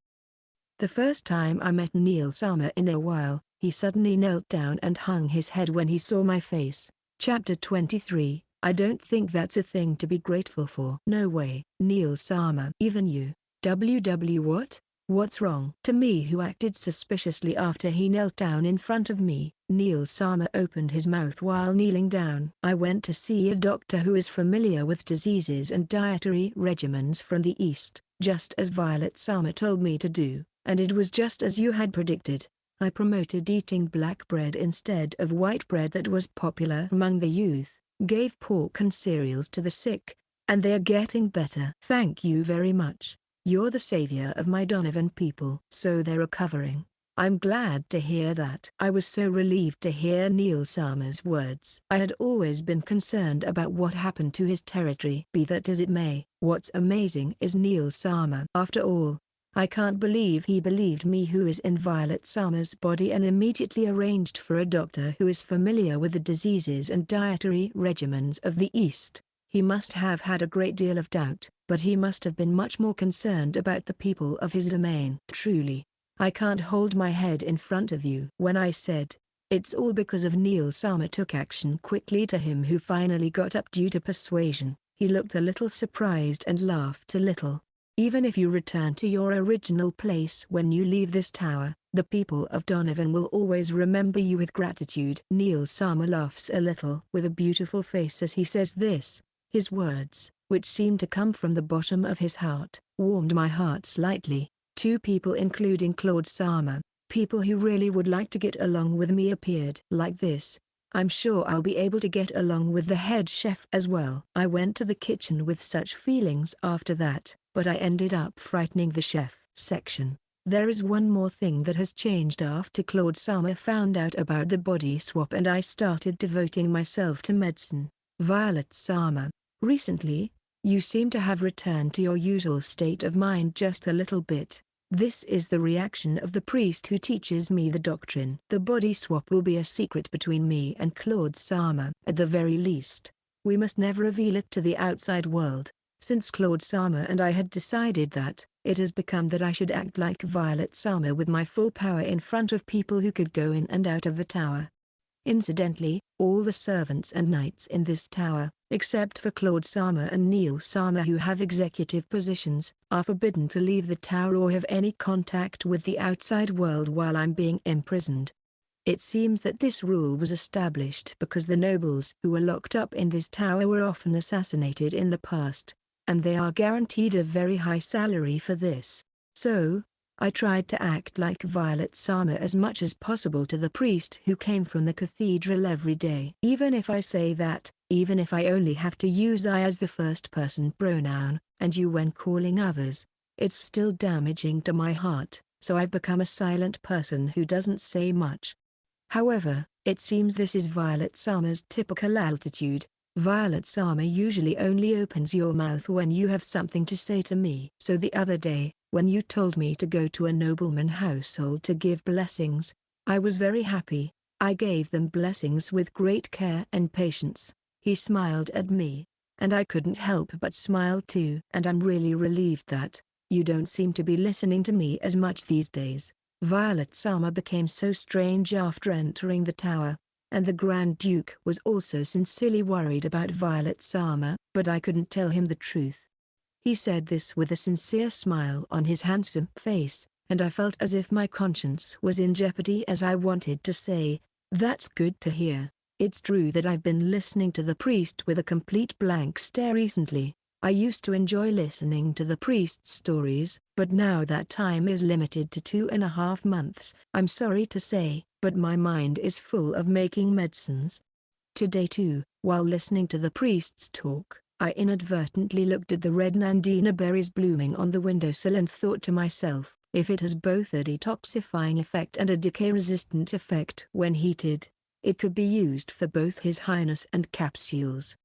first time I met Neil Sama in a while, he suddenly knelt down and hung his head when he saw my face. Chapter 23, I don't think that's a thing to be grateful for. No way. Neil Sama. Even you. What? What's wrong? To me, who acted suspiciously after he knelt down in front of me, Neil Sama opened his mouth while kneeling down. I went to see a doctor who is familiar with diseases and dietary regimens from the East, just as Violet Sama told me to do, and it was just as you had predicted. I promoted eating black bread instead of white bread that was popular among the youth, gave pork and cereals to the sick, and they are getting better. Thank you very much. You're the savior of my Donovan people. So they're recovering. I'm glad to hear that. I was so relieved to hear Neil Sama's words. I had always been concerned about what happened to his territory. Be that as it may, what's amazing is Neil Sama. After all, I can't believe he believed me, who is in Violet Sama's body, and immediately arranged for a doctor who is familiar with the diseases and dietary regimens of the East. He must have had a great deal of doubt, but he must have been much more concerned about the people of his domain. Truly, I can't hold my head in front of you. When I said, it's all because of Neil Sama took action quickly to him who finally got up due to persuasion, he looked a little surprised and laughed a little. Even if you return to your original place when you leave this tower, the people of Donovan will always remember you with gratitude. Neil Sama laughs a little with a beautiful face as he says this. His words, which seemed to come from the bottom of his heart, warmed my heart slightly. Two people, including Claude Sama, people who really would like to get along with me, appeared. Like this, I'm sure I'll be able to get along with the head chef as well. I went to the kitchen with such feelings after that, but I ended up frightening the chef. Section. There is one more thing that has changed after Claude Sama found out about the body swap and I started devoting myself to medicine. Violet Sama, recently, you seem to have returned to your usual state of mind just a little bit. This is the reaction of the priest who teaches me the doctrine. The body swap will be a secret between me and Claude Sama. At the very least, we must never reveal it to the outside world. Since Claude Sama and I had decided that, it has become that I should act like Violet Sama with my full power in front of people who could go in and out of the tower. Incidentally, all the servants and knights in this tower, except for Claude Sama and Neil Sama who have executive positions, are forbidden to leave the tower or have any contact with the outside world while I'm being imprisoned. It seems that this rule was established because the nobles who were locked up in this tower were often assassinated in the past, and they are guaranteed a very high salary for this. So, I tried to act like Violet Sama as much as possible to the priest who came from the cathedral every day. Even if I say that, even if I only have to use I as the first person pronoun, and you when calling others, it's still damaging to my heart, so I've become a silent person who doesn't say much. However, it seems this is Violet Sama's typical attitude. Violet Sama usually only opens your mouth when you have something to say to me. So the other day, when you told me to go to a nobleman household to give blessings, I was very happy. I gave them blessings with great care and patience. He smiled at me, and I couldn't help but smile too. And I'm really relieved that you don't seem to be listening to me as much these days. Violet Sama became so strange after entering the tower, and the Grand Duke was also sincerely worried about Violet Sama, but I couldn't tell him the truth. He said this with a sincere smile on his handsome face, and I felt as if my conscience was in jeopardy as I wanted to say, "That's good to hear." It's true that I've been listening to the priest with a complete blank stare recently. I used to enjoy listening to the priest's stories, but now that time is limited to 2.5 months. I'm sorry to say, but my mind is full of making medicines. Today too, while listening to the priest's talk, I inadvertently looked at the red nandina berries blooming on the windowsill and thought to myself, if it has both a detoxifying effect and a decay-resistant effect when heated, it could be used for both His Highness and capsules.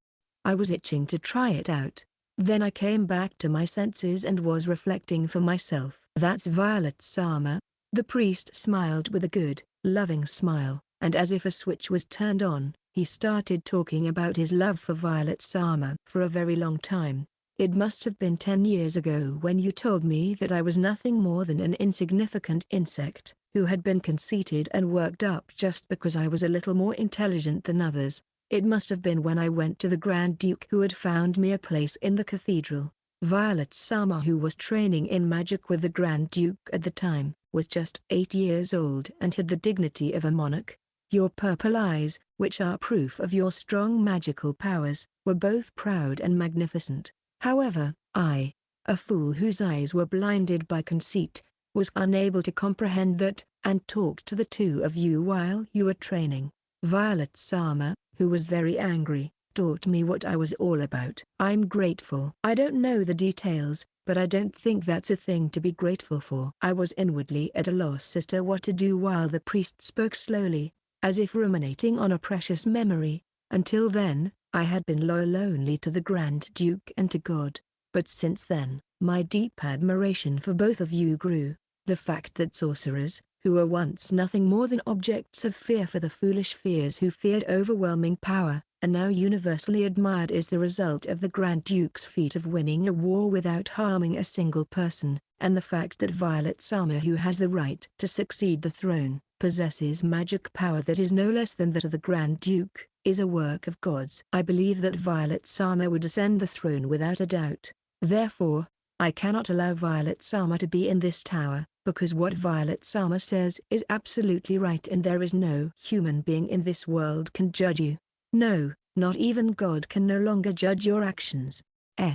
I was itching to try it out. Then I came back to my senses and was reflecting for myself. That's Violet Sama. The priest smiled with a good, loving smile, and as if a switch was turned on, he started talking about his love for Violet Sama. For a very long time, it must have been 10 years ago when you told me that I was nothing more than an insignificant insect, who had been conceited and worked up just because I was a little more intelligent than others. It must have been when I went to the Grand Duke who had found me a place in the cathedral. Violet Sama, who was training in magic with the Grand Duke at the time, was just 8 years old and had the dignity of a monarch. Your purple eyes, which are proof of your strong magical powers, were both proud and magnificent. However, I, a fool whose eyes were blinded by conceit, was unable to comprehend that, and talked to the two of you while you were training. Violet Sama, who was very angry, taught me what I was all about. I'm grateful. I don't know the details, but I don't think that's a thing to be grateful for. I was inwardly at a loss as to what to do while the priest spoke slowly, as if ruminating on a precious memory. Until then, I had been loyal only to the Grand Duke and to God. But since then, my deep admiration for both of you grew. The fact that sorcerers, who were once nothing more than objects of fear for the foolish fears who feared overwhelming power, are now universally admired is the result of the Grand Duke's feat of winning a war without harming a single person, and the fact that Violet Sama, who has the right to succeed the throne, possesses magic power that is no less than that of the Grand Duke, is a work of God's. I believe that Violet Sama would ascend the throne without a doubt. Therefore, I cannot allow Violet Sama to be in this tower, because what Violet Sama says is absolutely right and there is no human being in this world can judge you. No, not even God can no longer judge your actions.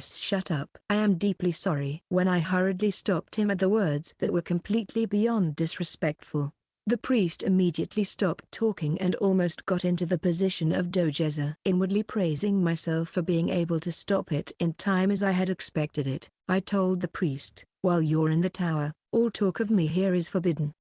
Shut up. I am deeply sorry. When I hurriedly stopped him at the words that were completely beyond disrespectful, the priest immediately stopped talking and almost got into the position of dojeza. Inwardly praising myself for being able to stop it in time as I had expected it, I told the priest, while you're in the tower, all talk of me here is forbidden.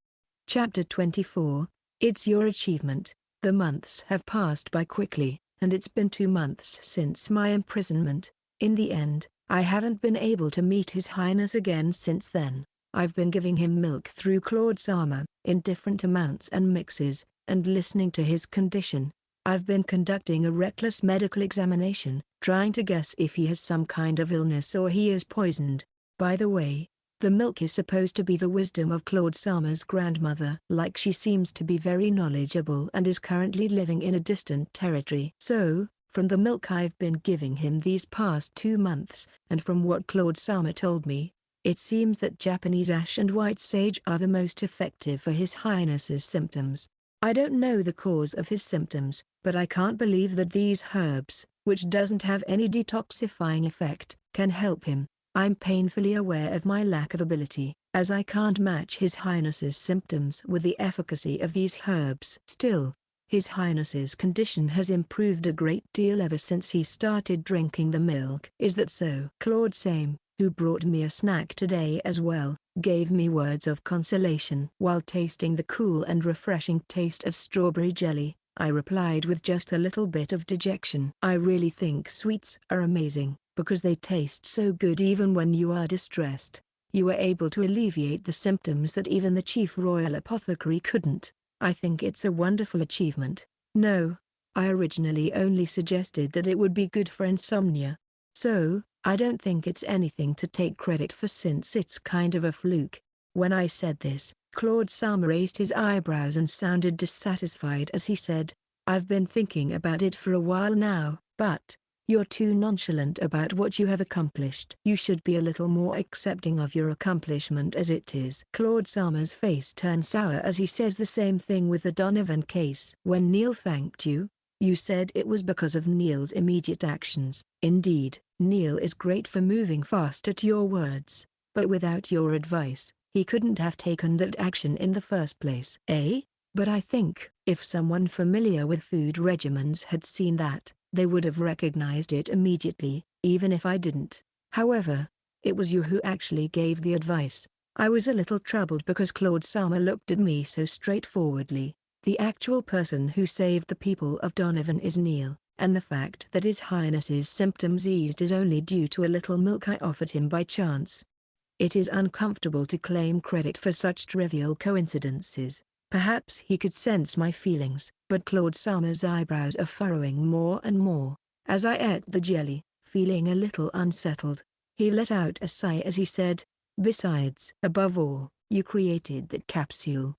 Chapter 24. It's your achievement. The months have passed by quickly, and it's been 2 months since my imprisonment. In the end, I haven't been able to meet His Highness again since then. I've been giving him milk through Claude Sama, in different amounts and mixes, and listening to his condition. I've been conducting a reckless medical examination, trying to guess if he has some kind of illness or he is poisoned. By the way, the milk is supposed to be the wisdom of Claude Sama's grandmother. Like she seems to be very knowledgeable and is currently living in a distant territory. So, from the milk I've been giving him these past 2 months, and from what Claude Sama told me, it seems that Japanese ash and white sage are the most effective for His Highness's symptoms. I don't know the cause of his symptoms, but I can't believe that these herbs, which doesn't have any detoxifying effect, can help him. I'm painfully aware of my lack of ability, as I can't match His Highness's symptoms with the efficacy of these herbs. Still, His Highness's condition has improved a great deal ever since he started drinking the milk. Is that so? Claude Same, who brought me a snack today as well, gave me words of consolation. While tasting the cool and refreshing taste of strawberry jelly, I replied with just a little bit of dejection. I really think sweets are amazing, because they taste so good even when you are distressed. You were able to alleviate the symptoms that even the chief royal apothecary couldn't. I think it's a wonderful achievement. No, I originally only suggested that it would be good for insomnia. So, I don't think it's anything to take credit for since it's kind of a fluke. When I said this, Claude Sama raised his eyebrows and sounded dissatisfied as he said, I've been thinking about it for a while now, but you're too nonchalant about what you have accomplished. You should be a little more accepting of your accomplishment as it is. Claude Sama's face turns sour as he says the same thing with the Donovan case. When Neil thanked you, you said it was because of Neil's immediate actions. Indeed, Neil is great for moving fast at your words, but without your advice, he couldn't have taken that action in the first place. But I think, if someone familiar with food regimens had seen that, they would have recognized it immediately, even if I didn't. However, it was you who actually gave the advice. I was a little troubled because Claude Sama looked at me so straightforwardly. The actual person who saved the people of Donovan is Neil, and the fact that His Highness's symptoms eased is only due to a little milk I offered him by chance. It is uncomfortable to claim credit for such trivial coincidences. Perhaps he could sense my feelings, but Claude Sama's eyebrows are furrowing more and more. As I ate the jelly, feeling a little unsettled, he let out a sigh as he said, besides, above all, you created that capsule.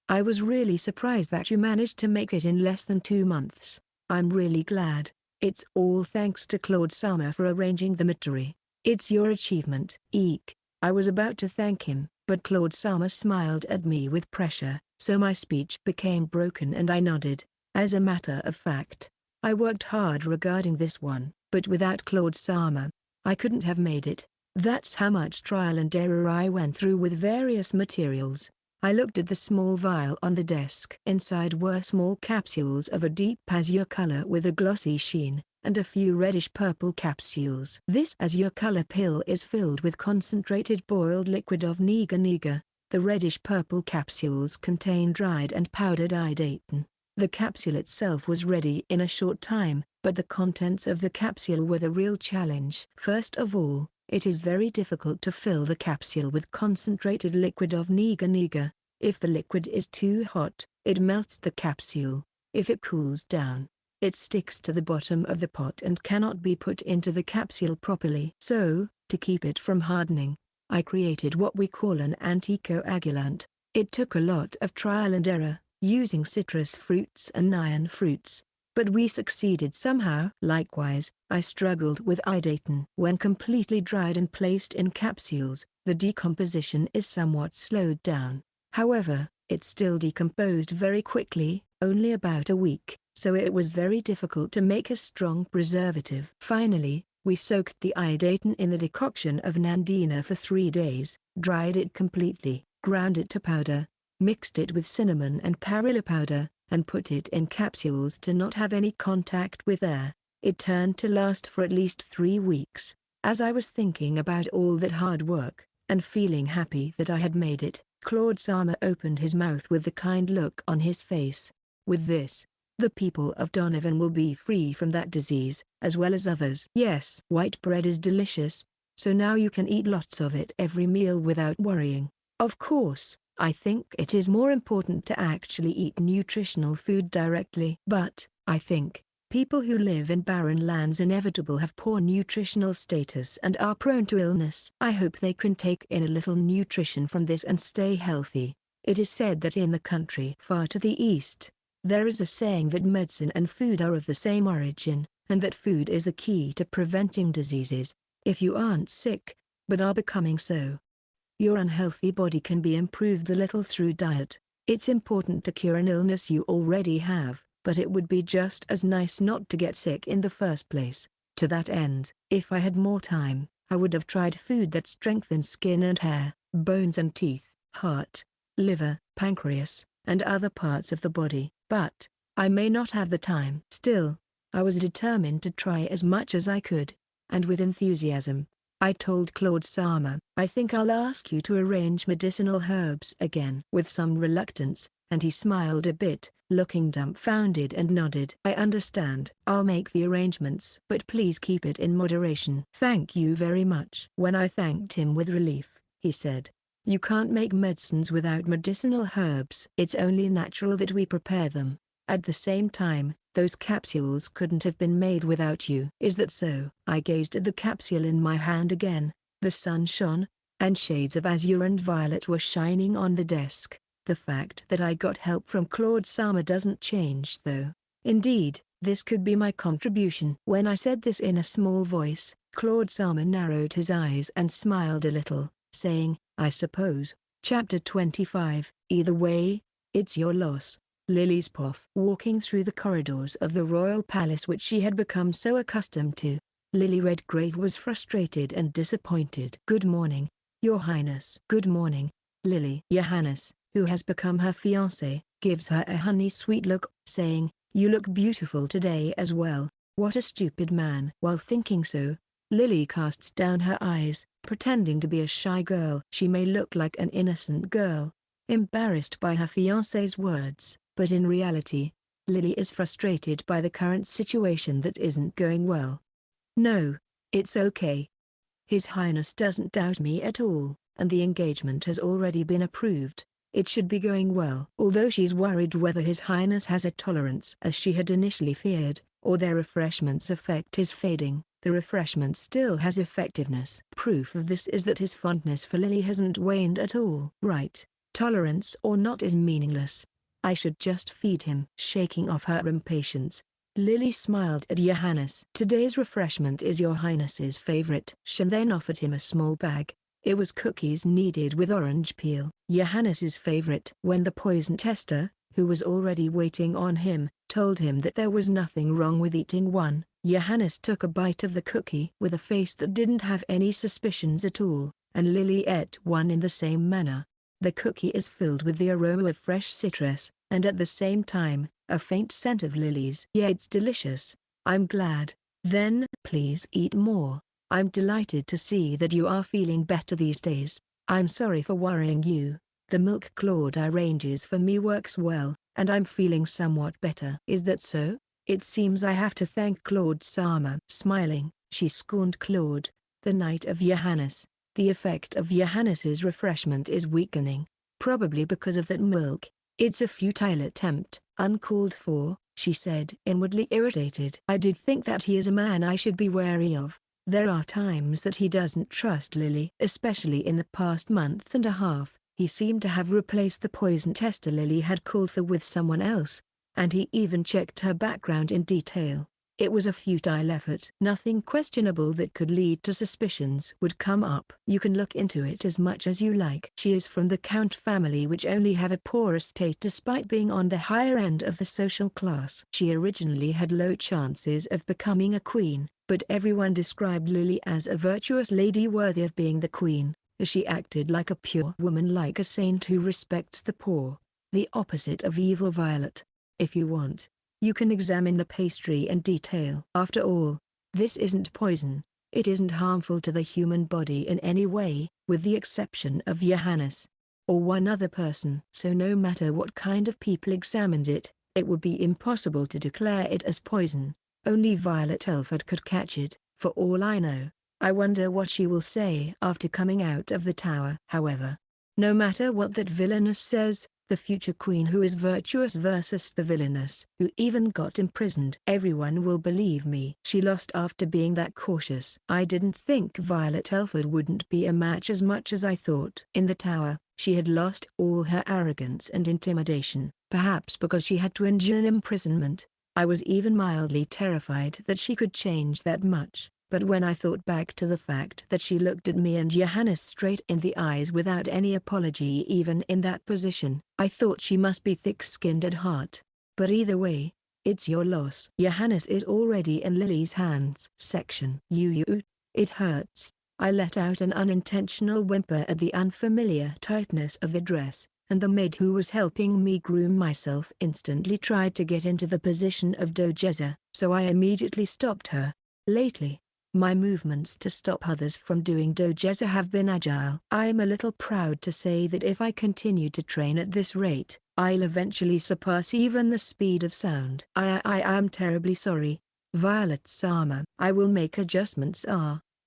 I was really surprised that you managed to make it in less than 2 months. I'm really glad. It's all thanks to Claude Sama for arranging the mystery. It's your achievement. Eek. I was about to thank him, but Claude Sama smiled at me with pressure, so my speech became broken and I nodded. As a matter of fact, I worked hard regarding this one, but without Claude Sama, I couldn't have made it. That's how much trial and error I went through with various materials. I looked at the small vial on the desk. Inside were small capsules of a deep azure color with a glossy sheen, and a few reddish-purple capsules. This azure color pill is filled with concentrated boiled liquid of niga. The reddish-purple capsules contain dried and powdered idaten. The capsule itself was ready in a short time, but the contents of the capsule were the real challenge. First of all, it is very difficult to fill the capsule with concentrated liquid of niga. If the liquid is too hot, it melts the capsule. If it cools down, it sticks to the bottom of the pot and cannot be put into the capsule properly. So, to keep it from hardening, I created what we call an anticoagulant. It took a lot of trial and error, using citrus fruits and cyan fruits, but we succeeded somehow. Likewise, I struggled with idaten. When completely dried and placed in capsules, the decomposition is somewhat slowed down. However, it still decomposed very quickly, only about a week, so it was very difficult to make a strong preservative. Finally, we soaked the idaten in the decoction of nandina for 3 days, dried it completely, ground it to powder, mixed it with cinnamon and perilla powder, and put it in capsules to not have any contact with air. It turned to last for at least 3 weeks. As I was thinking about all that hard work, and feeling happy that I had made it, Claude Sama opened his mouth with the kind look on his face. With this, the people of Donovan will be free from that disease, as well as others. Yes, white bread is delicious, so now you can eat lots of it every meal without worrying. Of course, I think it is more important to actually eat nutritional food directly. But, I think, people who live in barren lands inevitably have poor nutritional status and are prone to illness. I hope they can take in a little nutrition from this and stay healthy. It is said that in the country far to the east, there is a saying that medicine and food are of the same origin, and that food is the key to preventing diseases. If you aren't sick, but are becoming so, your unhealthy body can be improved a little through diet. It's important to cure an illness you already have, but it would be just as nice not to get sick in the first place. To that end, if I had more time, I would have tried food that strengthens skin and hair, bones and teeth, heart, liver, pancreas, and other parts of the body. But, I may not have the time. Still, I was determined to try as much as I could, and with enthusiasm, I told Claude Sama, I think I'll ask you to arrange medicinal herbs again. With some reluctance, and he smiled a bit, looking dumbfounded, and nodded. I understand. I'll make the arrangements, but please keep it in moderation. Thank you very much. When I thanked him with relief, he said, you can't make medicines without medicinal herbs. It's only natural that we prepare them. At the same time, those capsules couldn't have been made without you. Is that so? I gazed at the capsule in my hand again. The sun shone, and shades of azure and violet were shining on the desk. The fact that I got help from Claude Sama doesn't change though. Indeed, this could be my contribution. When I said this in a small voice, Claude Sama narrowed his eyes and smiled a little, saying, I suppose. Chapter 25. Either way, it's your loss. Lily's puff. Walking through the corridors of the royal palace which she had become so accustomed to, Lily Redgrave was frustrated and disappointed. Good morning, Your Highness. Good morning, Lily. Johannes, who has become her fiancé, gives her a honey-sweet look, saying, you look beautiful today as well. What a stupid man. While thinking so, Lily casts down her eyes, pretending to be a shy girl. She may look like an innocent girl, embarrassed by her fiancé's words, but in reality, Lily is frustrated by the current situation that isn't going well. No, it's okay. His Highness doesn't doubt me at all, and the engagement has already been approved. It should be going well. Although she's worried whether His Highness has a tolerance as she had initially feared, or their refreshment's effect is fading, the refreshment still has effectiveness. Proof of this is that his fondness for Lily hasn't waned at all. Right, tolerance or not is meaningless. I should just feed him. Shaking off her impatience, Lily smiled at Johannes. Today's refreshment is Your Highness's favorite. She then offered him a small bag. It was cookies kneaded with orange peel. Johannes's favorite. When the poison tester, who was already waiting on him, told him that there was nothing wrong with eating one, Johannes took a bite of the cookie with a face that didn't have any suspicions at all, and Lily ate one in the same manner. The cookie is filled with the aroma of fresh citrus, and at the same time, a faint scent of lilies. Yeah, it's delicious. I'm glad. Then, please eat more. I'm delighted to see that you are feeling better these days. I'm sorry for worrying you. The milk Claude arranges for me works well, and I'm feeling somewhat better. Is that so? It seems I have to thank Claude Sama. Smiling, she scorned Claude, the knight of Johannes. The effect of Johannes's refreshment is weakening, probably because of that milk. It's a futile attempt, uncalled for, she said, inwardly irritated. I did think that he is a man I should be wary of. There are times that he doesn't trust Lily. Especially in the past month and a half, he seemed to have replaced the poison tester Lily had called for with someone else, and he even checked her background in detail. It was a futile effort. Nothing questionable that could lead to suspicions would come up. You can look into it as much as you like. She is from the Count family, which only have a poor estate despite being on the higher end of the social class. She originally had low chances of becoming a queen, but everyone described Lily as a virtuous lady worthy of being the queen, as she acted like a pure woman, like a saint who respects the poor, the opposite of evil. Violet, if you want, you can examine the pastry in detail. After all, this isn't poison. It isn't harmful to the human body in any way, with the exception of Johannes, or one other person. So no matter what kind of people examined it, it would be impossible to declare it as poison. Only Violet Elford could catch it, for all I know. I wonder what she will say after coming out of the tower. However, no matter what that Villainess says, the future queen who is virtuous versus the Villainess who even got imprisoned, everyone will believe me. She lost after being that cautious. I didn't think Violet Elford wouldn't be a match as much as I thought. In the tower, she had lost all her arrogance and intimidation, perhaps because she had to endure an imprisonment. I was even mildly terrified that she could change that much. But when I thought back to the fact that she looked at me and Johannes straight in the eyes without any apology even in that position, I thought she must be thick-skinned at heart. But either way, it's your loss. Johannes is already in Lily's hands. Section. It hurts. I let out an unintentional whimper at the unfamiliar tightness of the dress, and the maid who was helping me groom myself instantly tried to get into the position of dogeza, so I immediately stopped her. Lately, my movements to stop others from doing dogeza have been agile. I'm a little proud to say that if I continue to train at this rate, I'll eventually surpass even the speed of sound. I am terribly sorry, Violet Sama. I will make adjustments.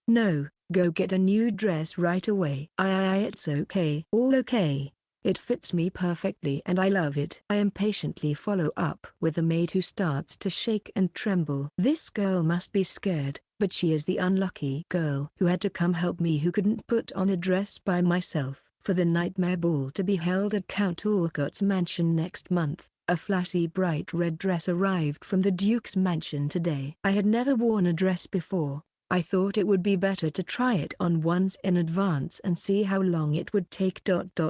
No, go get a new dress right away. It's okay. All okay. It fits me perfectly and I love it. I impatiently follow up with the maid who starts to shake and tremble. This girl must be scared, but she is the unlucky girl who had to come help me, who couldn't put on a dress by myself. For the nightmare ball to be held at Count Olot's mansion next month, a flashy bright red dress arrived from the Duke's mansion today. I had never worn a dress before. I thought it would be better to try it on once in advance and see how long it would take.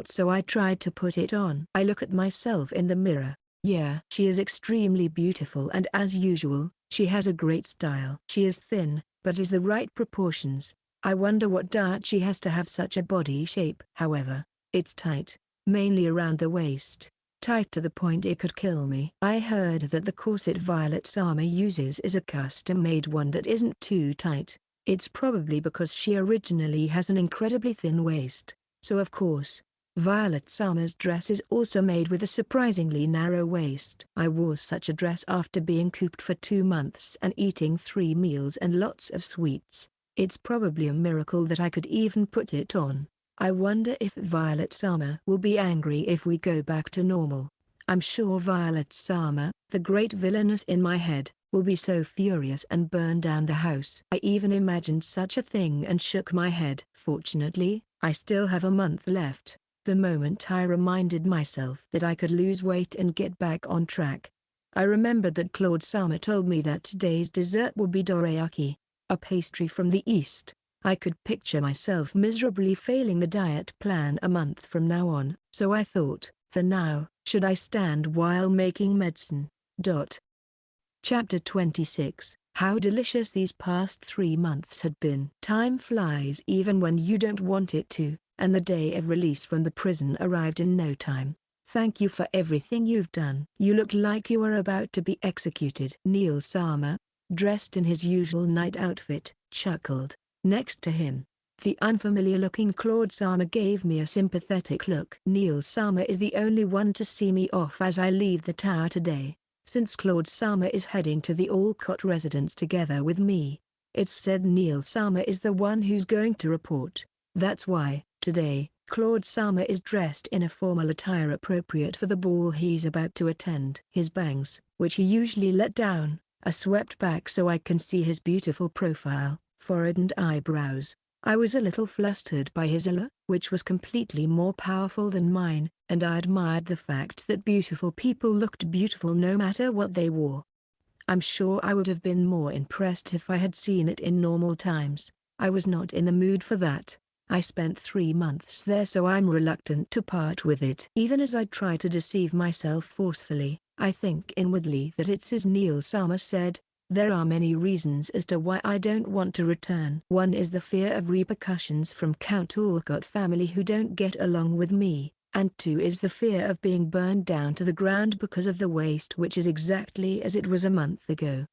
So I tried to put it on. I look at myself in the mirror. Yeah, she is extremely beautiful, and as usual, she has a great style. She is thin, but is the right proportions. I wonder what diet she has to have such a body shape. However, it's tight, mainly around the waist. Tight to the point it could kill me. I heard that the corset Violet Sama uses is a custom-made one that isn't too tight. It's probably because she originally has an incredibly thin waist. So of course, Violet Sama's dress is also made with a surprisingly narrow waist. I wore such a dress after being cooped for 2 months and eating 3 meals and lots of sweets. It's probably a miracle that I could even put it on. I wonder if Violet Sama will be angry if we go back to normal. I'm sure Violet Sama, the great villainess in my head, will be so furious and burn down the house. I even imagined such a thing and shook my head. Fortunately, I still have a month left. The moment I reminded myself that I could lose weight and get back on track, I remembered that Claude Sama told me that today's dessert will be dorayaki, a pastry from the East. I could picture myself miserably failing the diet plan a month from now on. So I thought, for now, should I stand while making medicine? Chapter 26. How delicious these past 3 months had been. Time flies even when you don't want it to, and the day of release from the prison arrived in no time. Thank you for everything you've done. You look like you are about to be executed. Neil Sama, dressed in his usual night outfit, chuckled. Next to him, the unfamiliar-looking Claude Sama gave me a sympathetic look. Neil Sama is the only one to see me off as I leave the tower today, since Claude Sama is heading to the Olot residence together with me. It's said Neil Sama is the one who's going to report. That's why, today, Claude Sama is dressed in a formal attire appropriate for the ball he's about to attend. His bangs, which he usually let down, are swept back so I can see his beautiful profile, forehead and eyebrows. I was a little flustered by his allure, which was completely more powerful than mine, and I admired the fact that beautiful people looked beautiful no matter what they wore. I'm sure I would have been more impressed if I had seen it in normal times. I was not in the mood for that. I spent 3 months there, so I'm reluctant to part with it. Even as I try to deceive myself forcefully, I think inwardly that it's as Neil Sama said. There are many reasons as to why I don't want to return. One is the fear of repercussions from Count Olot family who don't get along with me, and 2 is the fear of being burned down to the ground because of the waste, which is exactly as it was a month ago.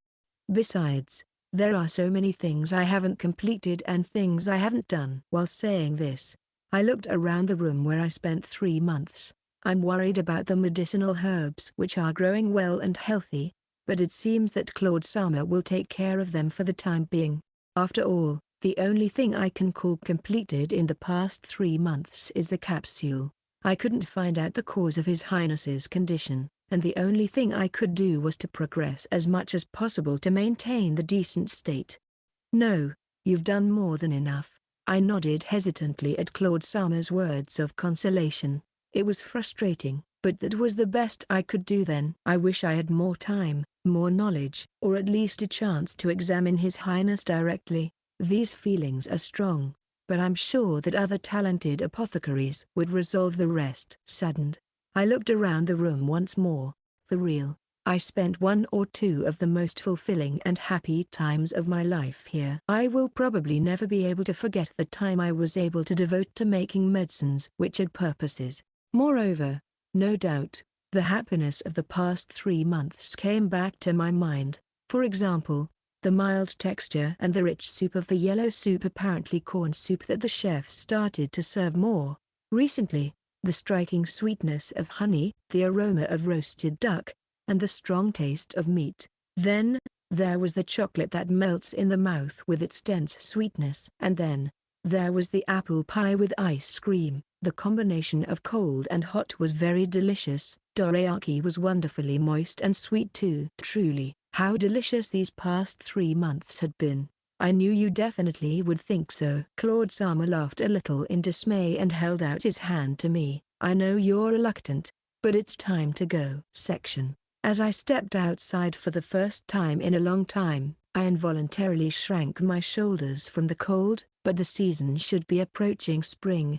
Besides, there are so many things I haven't completed and things I haven't done. While saying this, I looked around the room where I spent 3 months. I'm worried about the medicinal herbs which are growing well and healthy, but it seems that Claude Sama will take care of them for the time being. After all, the only thing I can call completed in the past 3 months is the capsule. I couldn't find out the cause of His Highness's condition, and the only thing I could do was to progress as much as possible to maintain the decent state. No, you've done more than enough. I nodded hesitantly at Claude Sama's words of consolation. It was frustrating, but that was the best I could do then. I wish I had more time, more knowledge, or at least a chance to examine His Highness directly. These feelings are strong, but I'm sure that other talented apothecaries would resolve the rest. Saddened, I looked around the room once more. For real, I spent 1 or 2 of the most fulfilling and happy times of my life here. I will probably never be able to forget the time I was able to devote to making medicines which had purposes. Moreover, no doubt, the happiness of the past 3 months came back to my mind. For example, the mild texture and the rich soup of the yellow soup, apparently corn soup, that the chef started to serve more recently, the striking sweetness of honey, the aroma of roasted duck, and the strong taste of meat. Then, there was the chocolate that melts in the mouth with its dense sweetness. And then, there was the apple pie with ice cream. The combination of cold and hot was very delicious. Dorayaki was wonderfully moist and sweet too. Truly, how delicious these past 3 months had been. I knew you definitely would think so. Claude Sama laughed a little in dismay and held out his hand to me. I know you're reluctant, but it's time to go. Section. As I stepped outside for the first time in a long time, I involuntarily shrank my shoulders from the cold, but the season should be approaching spring.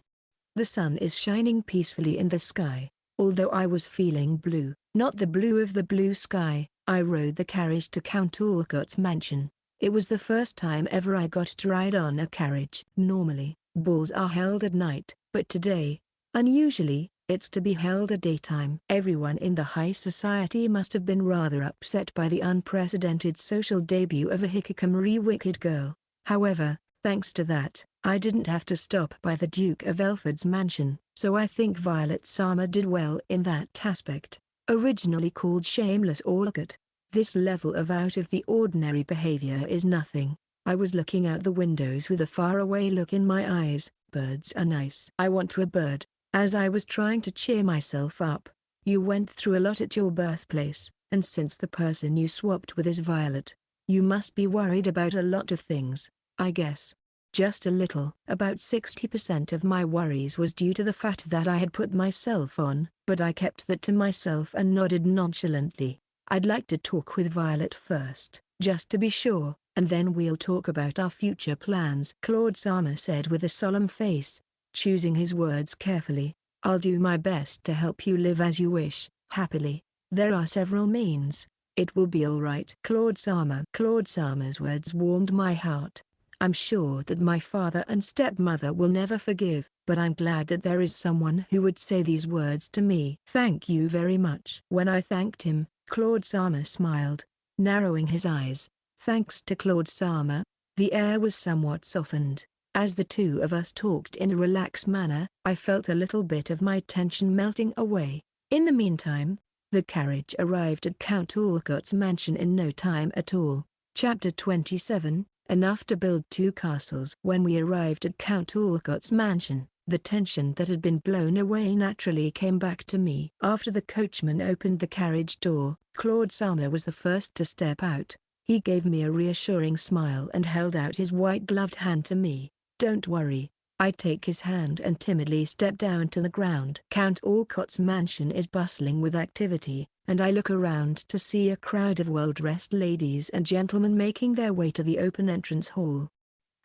The sun is shining peacefully in the sky. Although I was feeling blue, not the blue of the blue sky, I rode the carriage to Count Olot's mansion. It was the first time ever I got to ride on a carriage. Normally, balls are held at night, but today, unusually, it's to be held at daytime. Everyone in the high society must have been rather upset by the unprecedented social debut of a hikikomori wicked girl. However, thanks to that, I didn't have to stop by the Duke of Elford's mansion, so I think Violet Sama did well in that aspect. Originally called Shameless Olot, this level of out-of-the-ordinary behavior is nothing. I was looking out the windows with a faraway look in my eyes. Birds are nice. I want to a bird. As I was trying to cheer myself up, you went through a lot at your birthplace, and since the person you swapped with is Violet, you must be worried about a lot of things, I guess. Just a little. About 60% of my worries was due to the fact that I had put myself on, but I kept that to myself and nodded nonchalantly. I'd like to talk with Violet first, just to be sure, and then we'll talk about our future plans. Claude Sama said with a solemn face, choosing his words carefully. I'll do my best to help you live as you wish, happily. There are several means. It will be all right. Claude Sama's words warmed my heart. I'm sure that my father and stepmother will never forgive, but I'm glad that there is someone who would say these words to me. Thank you very much. When I thanked him, Claude Sama smiled, narrowing his eyes. Thanks to Claude Sama, the air was somewhat softened. As the two of us talked in a relaxed manner, I felt a little bit of my tension melting away. In the meantime, the carriage arrived at Count Olot's mansion in no time at all. Chapter 27, Enough to build 2 castles. When we arrived at Count Olot's mansion, the tension that had been blown away naturally came back to me. After the coachman opened the carriage door, Claude Sama was the first to step out. He gave me a reassuring smile and held out his white-gloved hand to me. "Don't worry." I take his hand and timidly step down to the ground. Count Olot's mansion is bustling with activity, and I look around to see a crowd of well-dressed ladies and gentlemen making their way to the open entrance hall.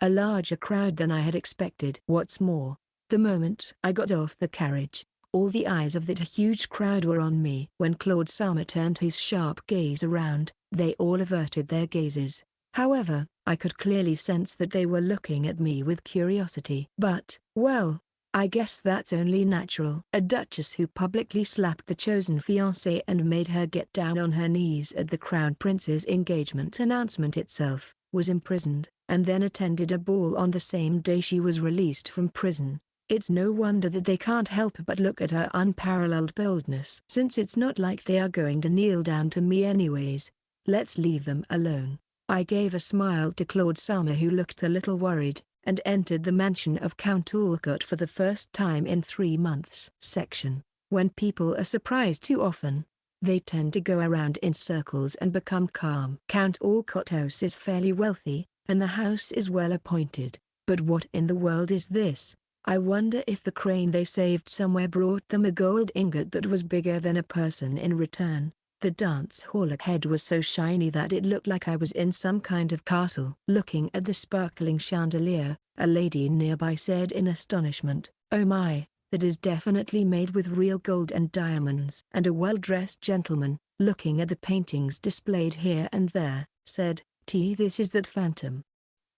A larger crowd than I had expected. What's more, the moment I got off the carriage, all the eyes of that huge crowd were on me. When Claude Sama turned his sharp gaze around, they all averted their gazes. However, I could clearly sense that they were looking at me with curiosity. But, well, I guess that's only natural. A duchess who publicly slapped the chosen fiancée and made her get down on her knees at the crown prince's engagement announcement itself, was imprisoned, and then attended a ball on the same day she was released from prison. It's no wonder that they can't help but look at her unparalleled boldness. Since it's not like they are going to kneel down to me anyways, let's leave them alone. I gave a smile to Claude Sama, who looked a little worried, and entered the mansion of Count Olot for the first time in 3 months. Section. When people are surprised too often, they tend to go around in circles and become calm. Count Olot's house is fairly wealthy, and the house is well appointed. But what in the world is this? I wonder if the crane they saved somewhere brought them a gold ingot that was bigger than a person in return. The dance hall ahead was so shiny that it looked like I was in some kind of castle. Looking at the sparkling chandelier, a lady nearby said in astonishment, "Oh my, that is definitely made with real gold and diamonds." And a well-dressed gentleman, looking at the paintings displayed here and there, said, "This is that phantom.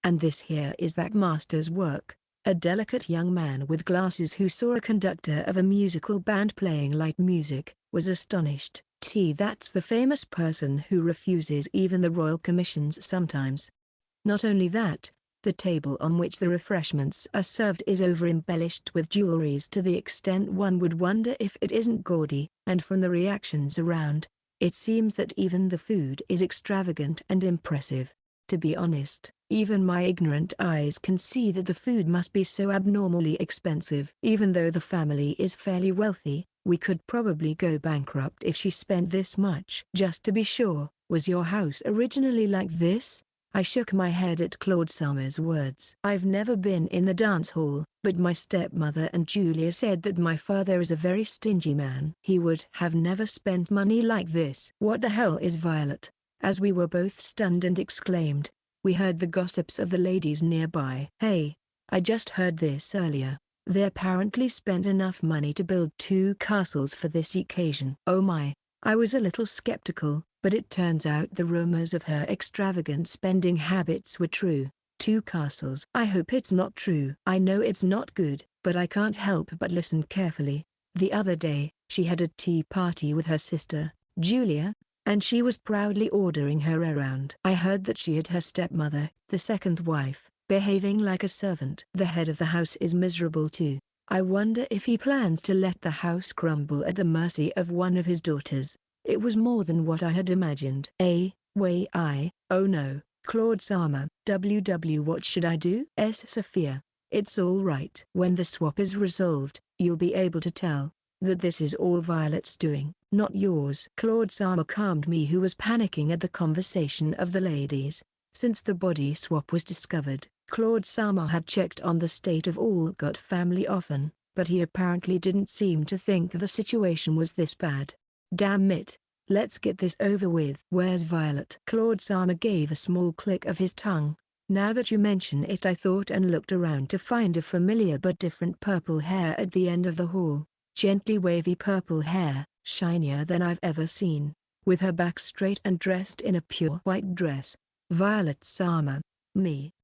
And this here is that master's work." A delicate young man with glasses who saw a conductor of a musical band playing light music, was astonished. That's the famous person who refuses even the royal commissions sometimes. Not only that, the table on which the refreshments are served is over-embellished with jewelries to the extent one would wonder if it isn't gaudy, and from the reactions around, it seems that even the food is extravagant and impressive. To be honest, even my ignorant eyes can see that the food must be so abnormally expensive. Even though the family is fairly wealthy, we could probably go bankrupt if she spent this much. Just to be sure, was your house originally like this? I shook my head at Claude Sama's words. I've never been in the dance hall, but my stepmother and Julia said that my father is a very stingy man. He would have never spent money like this. What the hell is Violet? As we were both stunned and exclaimed, we heard the gossips of the ladies nearby. Hey, I just heard this earlier. They apparently spent enough money to build 2 castles for this occasion. Oh my, I was a little skeptical, but it turns out the rumors of her extravagant spending habits were true. 2 castles. I hope it's not true. I know it's not good, but I can't help but listen carefully. The other day, she had a tea party with her sister, Julia, and she was proudly ordering her around. I heard that she had her stepmother, the second wife, behaving like a servant. The head of the house is miserable too. I wonder if he plans to let the house crumble at the mercy of one of his daughters. It was more than what I had imagined. Oh no, Claude Sama. What should I do? Sophia. It's all right. When the swap is resolved, you'll be able to tell that this is all Violet's doing, not yours. Claude Sama calmed me, who was panicking at the conversation of the ladies. Since the body swap was discovered, Claude Sama had checked on the state of Olot family often, but he apparently didn't seem to think the situation was this bad. Damn it, let's get this over with. Where's Violet? Claude Sama gave a small click of his tongue. Now that you mention it, I thought and looked around to find a familiar but different purple hair at the end of the hall. Gently wavy purple hair, shinier than I've ever seen. With her back straight and dressed in a pure white dress, Violet Sama,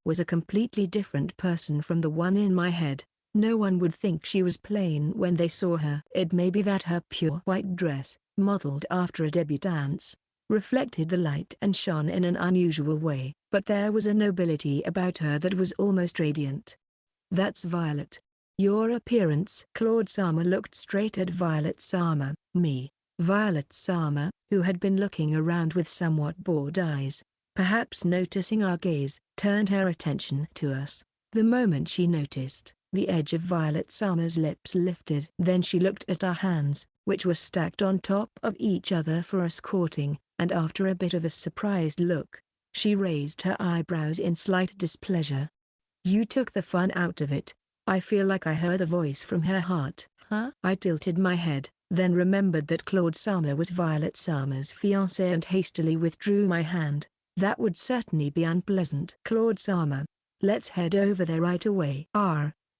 was a completely different person from the one in my head. No one would think she was plain when they saw her. It may be that her pure white dress, modeled after a debutante's, reflected the light and shone in an unusual way, but there was a nobility about her that was almost radiant. "That's Violet. Your appearance." Claude Sama looked straight at Violet Sama, me. Violet Sama, who had been looking around with somewhat bored eyes, perhaps noticing our gaze, turned her attention to us. The moment she noticed, the edge of Violet Sama's lips lifted. Then she looked at our hands, which were stacked on top of each other for us courting, and after a bit of a surprised look, she raised her eyebrows in slight displeasure. "You took the fun out of it." I feel like I heard a voice from her heart. Huh? I tilted my head, then remembered that Claude Sama was Violet Sama's fiancé and hastily withdrew my hand. That would certainly be unpleasant. "Claude Sama, let's head over there right away."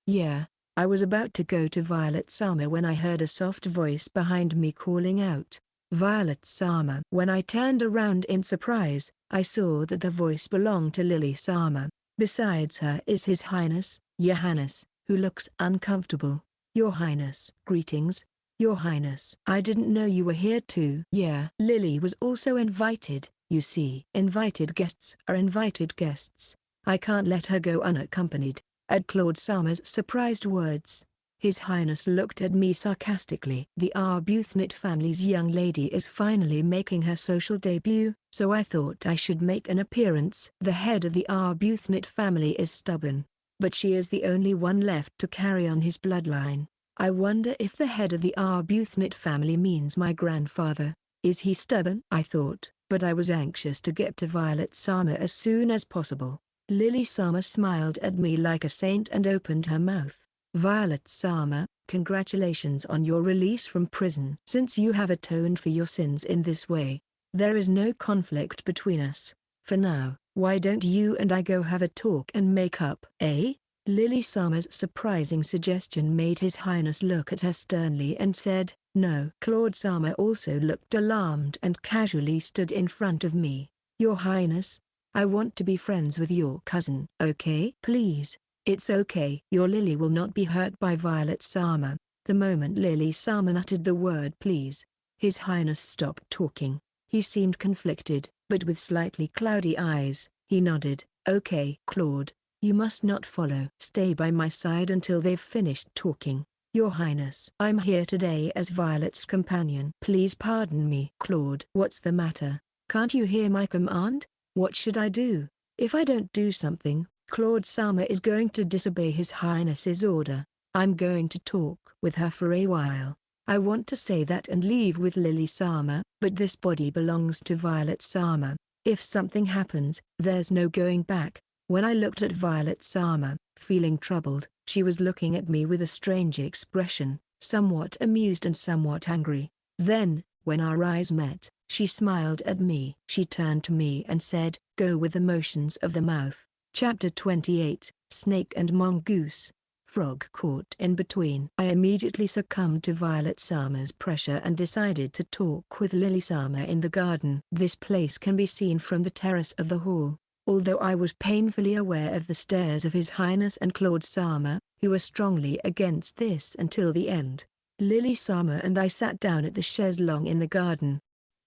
Yeah. I was about to go to Violet Sama when I heard a soft voice behind me calling out, "Violet Sama." When I turned around in surprise, I saw that the voice belonged to Lily Sama. Besides her is His Highness, Your Highness, who looks uncomfortable. "Your Highness." "Greetings, Your Highness. I didn't know you were here too." Yeah. Lily was also invited, you see. Invited guests are invited guests. I can't let her go unaccompanied. At Claude Sama's surprised words, His Highness looked at me sarcastically. "The Arbuthnot family's young lady is finally making her social debut, so I thought I should make an appearance." The head of the Arbuthnot family is stubborn, but she is the only one left to carry on his bloodline. I wonder if the head of the Arbuthnot family means my grandfather. Is he stubborn? I thought, but I was anxious to get to Violet Sama as soon as possible. Lily Sama smiled at me like a saint and opened her mouth. "Violet Sama, congratulations on your release from prison. Since you have atoned for your sins in this way, there is no conflict between us. For now, why don't you and I go have a talk and make up?" "Eh?" Lily Sama's surprising suggestion made His Highness look at her sternly and said, "No." Claude Sama also looked alarmed and casually stood in front of me. "Your Highness, I want to be friends with your cousin." "Okay?" "Please, it's okay." "Your Lily will not be hurt by Violet Sama." The moment Lily Sama uttered the word "please," His Highness stopped talking. He seemed conflicted, but with slightly cloudy eyes, he nodded. "Okay." "Claude, you must not follow. Stay by my side until they've finished talking." "Your Highness, I'm here today as Violet's companion." "Please pardon me." "Claude, what's the matter? Can't you hear my command? What should I do? If I don't do something, Claude Sama is going to disobey His Highness's order. I'm going to talk with her for a while. I want to say that and leave with Lily Sama, but this body belongs to Violet Sama. If something happens, there's no going back." When I looked at Violet Sama, feeling troubled, she was looking at me with a strange expression, somewhat amused and somewhat angry. Then, when our eyes met, she smiled at me. She turned to me and said, "Go with the motions of the mouth." Chapter 28, Snake and Mongoose. Frog caught in between. I immediately succumbed to Violet Sama's pressure and decided to talk with Lily Sama in the garden. This place can be seen from the terrace of the hall. Although I was painfully aware of the stares of His Highness and Claude Sama, who were strongly against this until the end, Lily Sama and I sat down at the chaise longue in the garden.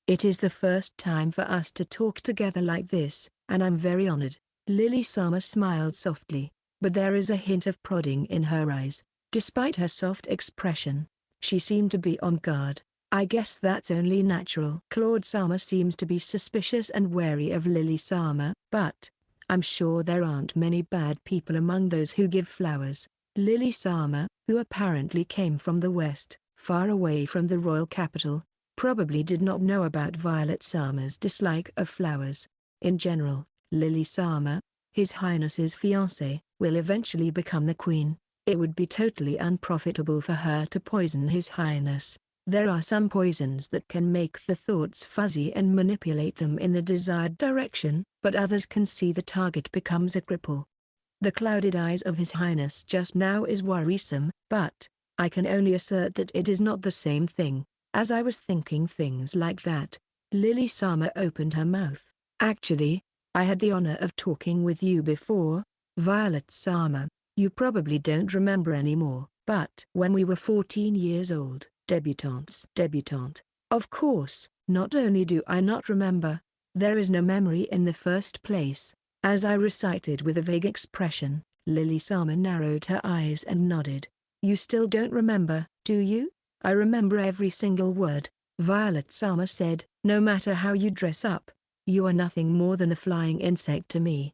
It is the first time for us to talk together like this, and I'm very honored. Lily Sama smiled softly, but there is a hint of prodding in her eyes. Despite her soft expression, she seemed to be on guard. I guess that's only natural. Claude Sama seems to be suspicious and wary of Lily Sama, but I'm sure there aren't many bad people among those who give flowers. Lily Sama, who apparently came from the west, far away from the royal capital, probably did not know about Violet Sama's dislike of flowers. In general, Lily Sama, His Highness's fiancée, will eventually become the queen. It would be totally unprofitable for her to poison His Highness. There are some poisons that can make the thoughts fuzzy and manipulate them in the desired direction, but others can see the target becomes a cripple. The clouded eyes of His Highness just now is worrisome, but I can only assert that it is not the same thing. As I was thinking things like that, Lily Sama opened her mouth. "Actually, I had the honor of talking with you before, Violet Sama. You probably don't remember anymore, but when we were 14 years old, debutante, Of course, not only do I not remember, there is no memory in the first place. As I recited with a vague expression, Lily Sama narrowed her eyes and nodded. You still don't remember, do you? I remember every single word, Violet Sama said. No matter how you dress up, you are nothing more than a flying insect to me.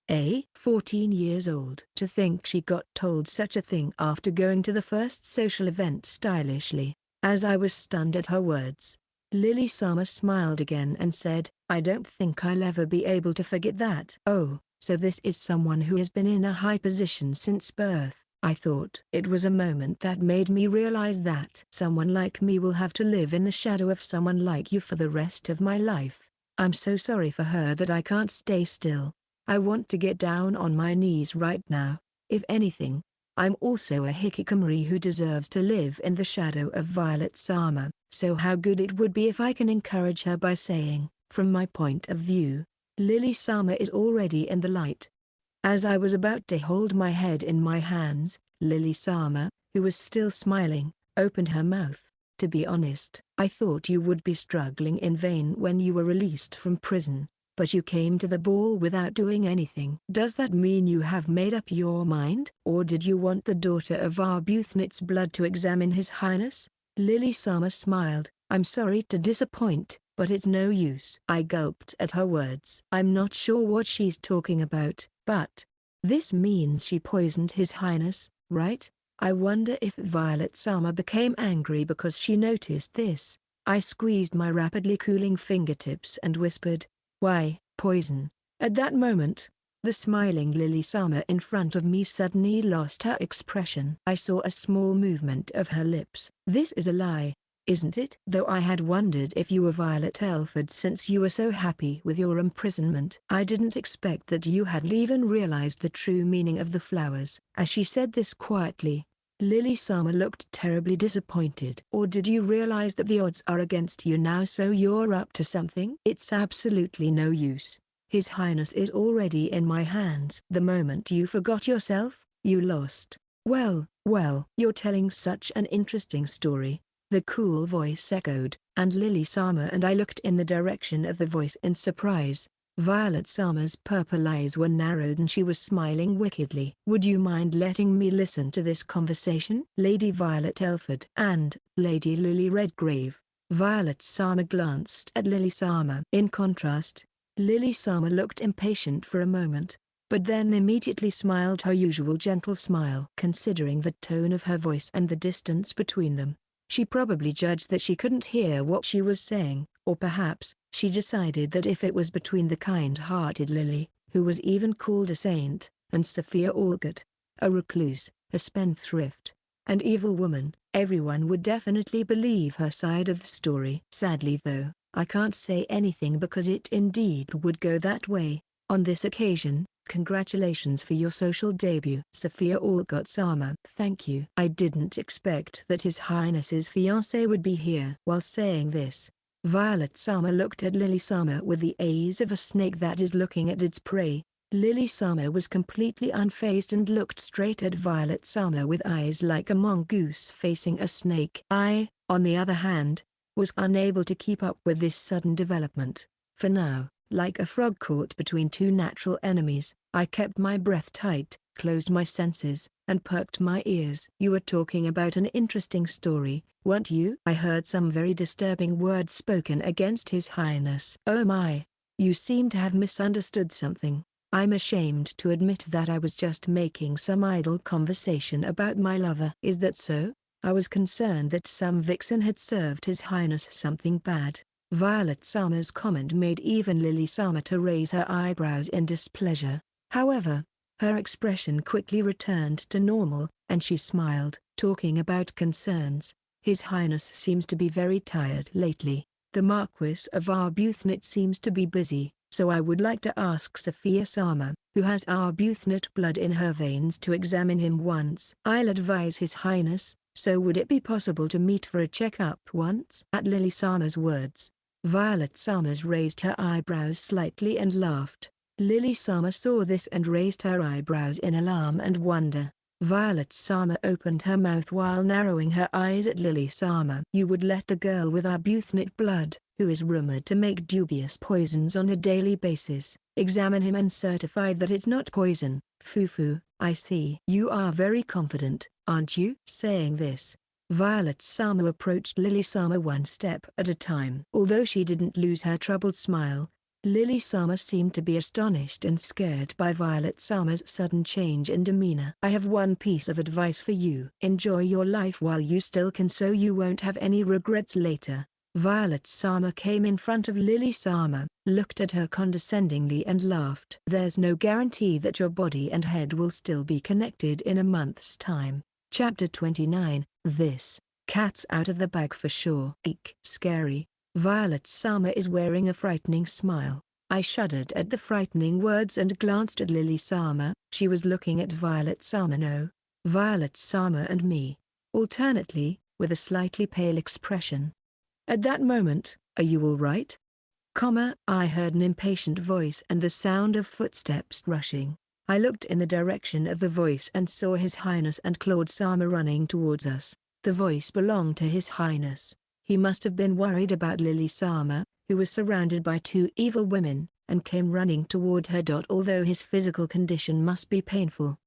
14 years old. To think she got told such a thing after going to the first social event stylishly. As I was stunned at her words, Lily Sama smiled again and said, I don't think I'll ever be able to forget that. Oh, so this is someone who has been in a high position since birth, I thought. It was a moment that made me realize that someone like me will have to live in the shadow of someone like you for the rest of my life. I'm so sorry for her that I can't stay still. I want to get down on my knees right now. If anything, I'm also a hikikomori who deserves to live in the shadow of Violet Sama. So how good it would be if I can encourage her by saying, from my point of view, Lily Sama is already in the light. As I was about to hold my head in my hands, Lily Sama, who was still smiling, opened her mouth. To be honest, I thought you would be struggling in vain when you were released from prison, but you came to the ball without doing anything. Does that mean you have made up your mind? Or did you want the daughter of Arbuthnot's blood to examine His Highness? Lily Sama smiled. I'm sorry to disappoint, but it's no use. I gulped at her words. I'm not sure what she's talking about, but this means she poisoned His Highness, right? I wonder if Violet Sama became angry because she noticed this. I squeezed my rapidly cooling fingertips and whispered, why, poison? At that moment, the smiling Lily Sama in front of me suddenly lost her expression. I saw a small movement of her lips. This is a lie, isn't it? Though I had wondered if you were Violet Elford since you were so happy with your imprisonment. I didn't expect that you hadn't even realized the true meaning of the flowers. As she said this quietly, Lily Sama looked terribly disappointed. Or did you realize that the odds are against you now, so you're up to something? It's absolutely no use. His Highness is already in my hands. The moment you forgot yourself, you lost. Well, you're telling such an interesting story, the cool voice echoed, and Lily Sama and I looked in the direction of the voice in surprise. Violet Sama's purple eyes were narrowed and she was smiling wickedly. Would you mind letting me listen to this conversation? Lady Violet Elford and Lady Lily Redgrave. Violet Sama glanced at Lily Sama. In contrast, Lily Sama looked impatient for a moment, but then immediately smiled her usual gentle smile. Considering the tone of her voice and the distance between them, she probably judged that she couldn't hear what she was saying, or perhaps, she decided that if it was between the kind-hearted Lily, who was even called a saint, and Sophia Olot, a recluse, a spendthrift, and evil woman, everyone would definitely believe her side of the story. Sadly though, I can't say anything because it indeed would go that way. On this occasion, congratulations for your social debut. Sophia Olot Sama. Thank you. I didn't expect that His Highness's fiancé would be here. While saying this, Violet Sama looked at Lily Sama with the eyes of a snake that is looking at its prey. Lily Sama was completely unfazed and looked straight at Violet Sama with eyes like a mongoose facing a snake. I, on the other hand, was unable to keep up with this sudden development. For now, like a frog caught between two natural enemies, I kept my breath tight, closed my senses, and perked my ears. You were talking about an interesting story, weren't you? I heard some very disturbing words spoken against His Highness. Oh my, you seem to have misunderstood something. I'm ashamed to admit that I was just making some idle conversation about my lover. Is that so? I was concerned that some vixen had served His Highness something bad. Violet Sama's comment made even Lily Sama to raise her eyebrows in displeasure. However, her expression quickly returned to normal, and she smiled. Talking about concerns, His Highness seems to be very tired lately. The Marquis of Arbuthnot seems to be busy, so I would like to ask Sophia Sama, who has Arbuthnot blood in her veins, to examine him once. I'll advise His Highness, so would it be possible to meet for a checkup once? At Lily Sama's words, Violet Sama's raised her eyebrows slightly and laughed. Lily Sama saw this and raised her eyebrows in alarm and wonder. Violet Sama opened her mouth while narrowing her eyes at Lily Sama. You would let the girl with arbuthnot blood, who is rumored to make dubious poisons on a daily basis, examine him and certify that it's not poison. Fufu, I see. You are very confident, aren't you? Saying this, Violet Sama approached Lily Sama one step at a time. Although she didn't lose her troubled smile, Lily Sama seemed to be astonished and scared by Violet Sama's sudden change in demeanor. I have one piece of advice for you. Enjoy your life while you still can so you won't have any regrets later. Violet Sama came in front of Lily Sama, looked at her condescendingly and laughed. There's no guarantee that your body and head will still be connected in a month's time. Chapter 29, This cat's out of the bag for sure. Eek. Scary. Violet Sama is wearing a frightening smile. I shuddered at the frightening words and glanced at Lily Sama. She was looking at Violet Sama. No, Violet Sama and me, alternately, with a slightly pale expression. At that moment, are you all right? I heard an impatient voice and the sound of footsteps rushing. I looked in the direction of the voice and saw His Highness and Claude Sama running towards us. The voice belonged to His Highness. He must have been worried about Lily Sama, who was surrounded by two evil women, and came running toward her. Although his physical condition must be painful.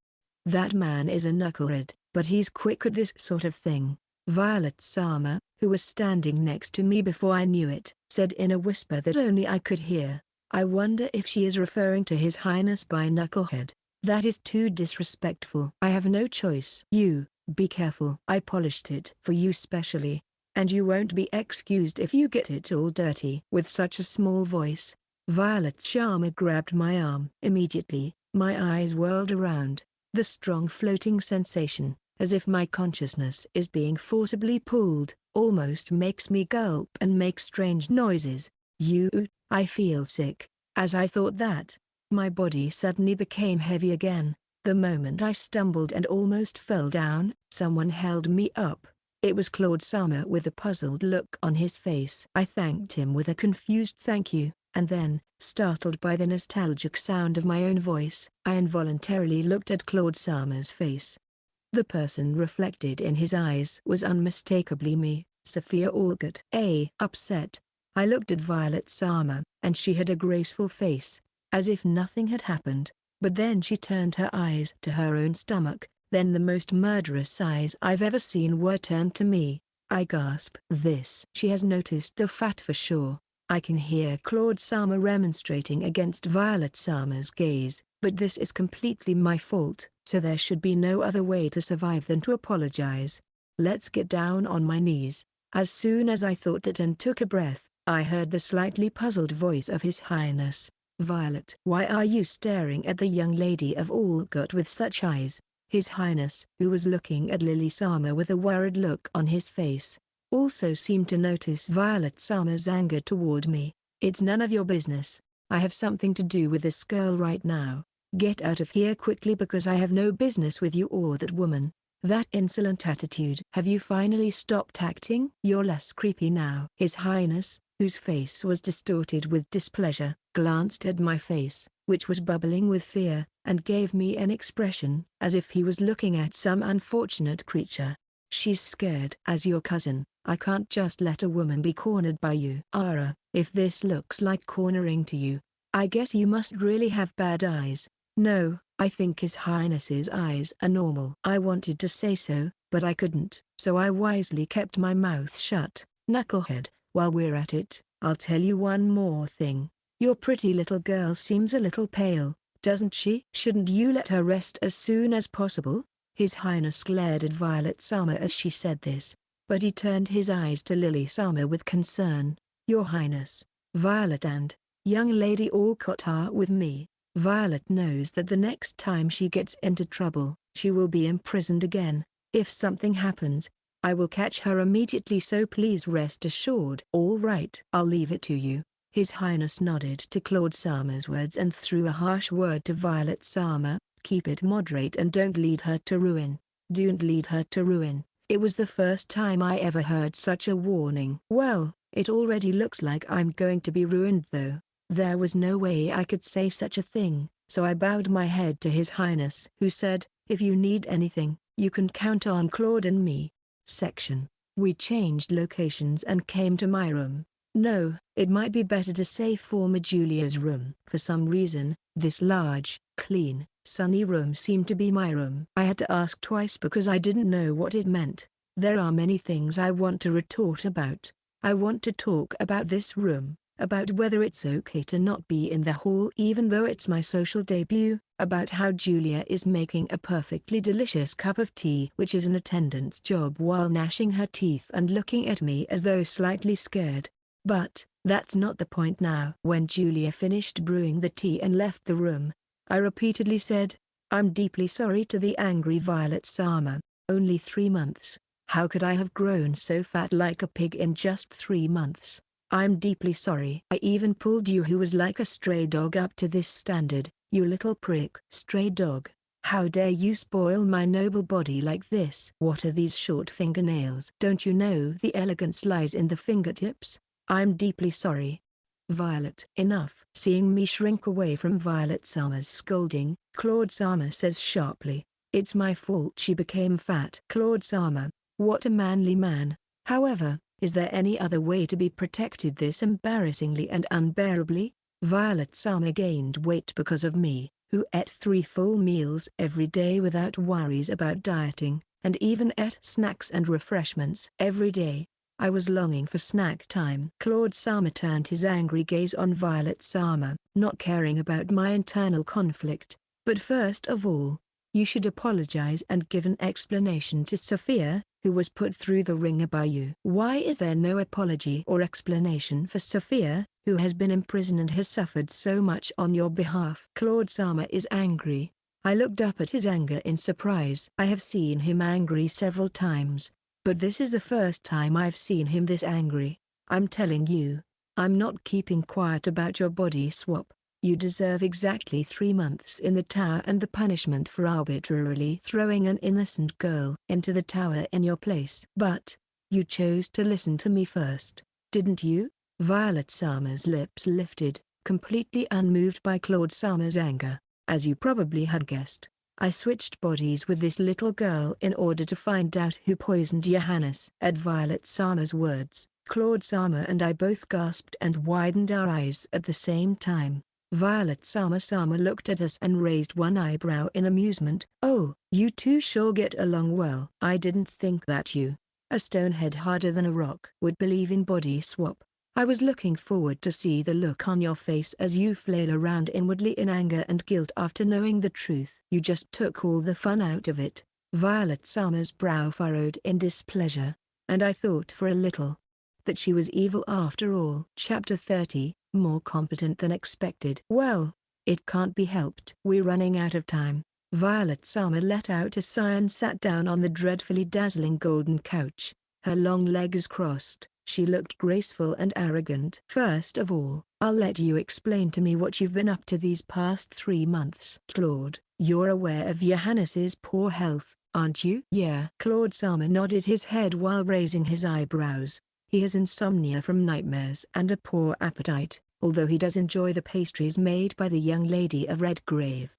That man is a knucklehead, but he's quick at this sort of thing. Violet Sama, who was standing next to me before I knew it, said in a whisper that only I could hear, I wonder if she is referring to His Highness by knucklehead. That is too disrespectful. I have no choice. You, be careful. I polished it for you specially. And you won't be excused if you get it all dirty. With such a small voice, Violet Sama grabbed my arm. Immediately, my eyes whirled around. The strong floating sensation, as if my consciousness is being pulled, almost makes me gulp and make strange noises. I feel sick. As I thought that, my body suddenly became heavy again. The moment I stumbled and almost fell down, someone held me up. It was Claude Sama with a puzzled look on his face. I thanked him with a confused thank you, and then, startled by the nostalgic sound of my own voice, I involuntarily looked at Claude Sama's face. The person reflected in his eyes was unmistakably me, Sophia Olot. Upset, I looked at Violet Sama, and she had a graceful face, as if nothing had happened, but then she turned her eyes to her own stomach. Then the most murderous eyes I've ever seen were turned to me. I gasp. She has noticed the fat for sure. I can hear Claude Sama remonstrating against Violet Sama's gaze, but this is completely my fault, so there should be no other way to survive than to apologize. Let's get down on my knees. As soon as I thought that and took a breath, I heard the slightly puzzled voice of His Highness. Violet, why are you staring at the young lady of Olot with such eyes? His Highness, who was looking at Lily Sama with a worried look on his face, also seemed to notice Violet Sama's anger toward me. It's none of your business. I have something to do with this girl right now. Get out of here quickly because I have no business with you or that woman. That insolent attitude. Have you finally stopped acting? You're less creepy now. His Highness, whose face was distorted with displeasure, glanced at my face, which was bubbling with fear, and gave me an expression as if he was looking at some unfortunate creature. She's scared. As your cousin, I can't just let a woman be cornered by you. Ara, if this looks like cornering to you, I guess you must really have bad eyes. No, I think His Highness's eyes are normal. I wanted to say so, but I couldn't, so I wisely kept my mouth shut. Knucklehead, while we're at it, I'll tell you one more thing. Your pretty little girl seems a little pale, doesn't she? Shouldn't you let her rest as soon as possible? His Highness glared at Violet Sama as she said this, but he turned his eyes to Lily Sama with concern. Your Highness, Violet and young Lady Olot are with me. Violet knows that the next time she gets into trouble, she will be imprisoned again. If something happens, I will catch her immediately, so please rest assured. All right. I'll leave it to you. His Highness nodded to Claude Sama's words and threw a harsh word to Violet Sama. Keep it moderate and don't lead her to ruin. Don't lead her to ruin. It was the first time I ever heard such a warning. Well, it already looks like I'm going to be ruined though. There was no way I could say such a thing, so I bowed my head to His Highness, who said, If you need anything, you can count on Claude and me. Section. We changed locations and came to my room. No, it might be better to say former Julia's room. For some reason, this large, clean, sunny room seemed to be my room. I had to ask twice because I didn't know what it meant. There are many things I want to retort about. I want to talk about this room, about whether it's okay to not be in the hall even though it's my social debut, about how Julia is making a perfectly delicious cup of tea which is an attendant's job while gnashing her teeth and looking at me as though slightly scared. But, that's not the point now. When Julia finished brewing the tea and left the room, I repeatedly said, "I'm deeply sorry" to the angry Violet Sama. Only 3 months. How could I have grown so fat like a pig in just 3 months? I'm deeply sorry. I even pulled you who was like a stray dog up to this standard, you little prick. Stray dog? How dare you spoil my noble body like this? What are these short fingernails? Don't you know the elegance lies in the fingertips? I'm deeply sorry. Violet. Enough. Seeing me shrink away from Violet Sama's scolding, Claude Sama says sharply, "It's my fault she became fat." Claude Sama. What a manly man. However, is there any other way to be protected this embarrassingly and unbearably? Violet Sama gained weight because of me, who ate 3 full meals every day without worries about dieting, and even ate snacks and refreshments every day. I was longing for snack time. Claude Sama turned his angry gaze on Violet Sama, not caring about my internal conflict. But first of all, you should apologize and give an explanation to Sophia, who was put through the ringer by you. Why is there no apology or explanation for Sophia, who has been imprisoned and has suffered so much on your behalf? Claude Sama is angry. I looked up at his anger in surprise. I have seen him angry several times, but this is the first time I've seen him this angry. I'm telling you, I'm not keeping quiet about your body swap. You deserve exactly 3 months in the tower and the punishment for arbitrarily throwing an innocent girl into the tower in your place. But, you chose to listen to me first, didn't you? Violet Sama's lips lifted, completely unmoved by Claude Sama's anger. As you probably had guessed, I switched bodies with this little girl in order to find out who poisoned Johannes. At Violet Sama's words, Claude Sama and I both gasped and widened our eyes at the same time. Violet Sama looked at us and raised one eyebrow in amusement. "Oh, you two sure get along well. I didn't think that you, a stonehead harder than a rock, would believe in body swap. I was looking forward to see the look on your face as you flail around inwardly in anger and guilt after knowing the truth. You just took all the fun out of it." Violet Sama's brow furrowed in displeasure, and I thought for a little that she was evil after all. Chapter 30, more competent than expected. Well, it can't be helped. We're running out of time. Violet Sama let out a sigh and sat down on the dreadfully dazzling golden couch. Her long legs crossed, she looked graceful and arrogant. "First of all, I'll let you explain to me what you've been up to these past 3 months. Claude, you're aware of Johannes's poor health, aren't you?" "Yeah." Claude Sama nodded his head while raising his eyebrows. "He has insomnia from nightmares and a poor appetite, although he does enjoy the pastries made by the young lady of Redgrave.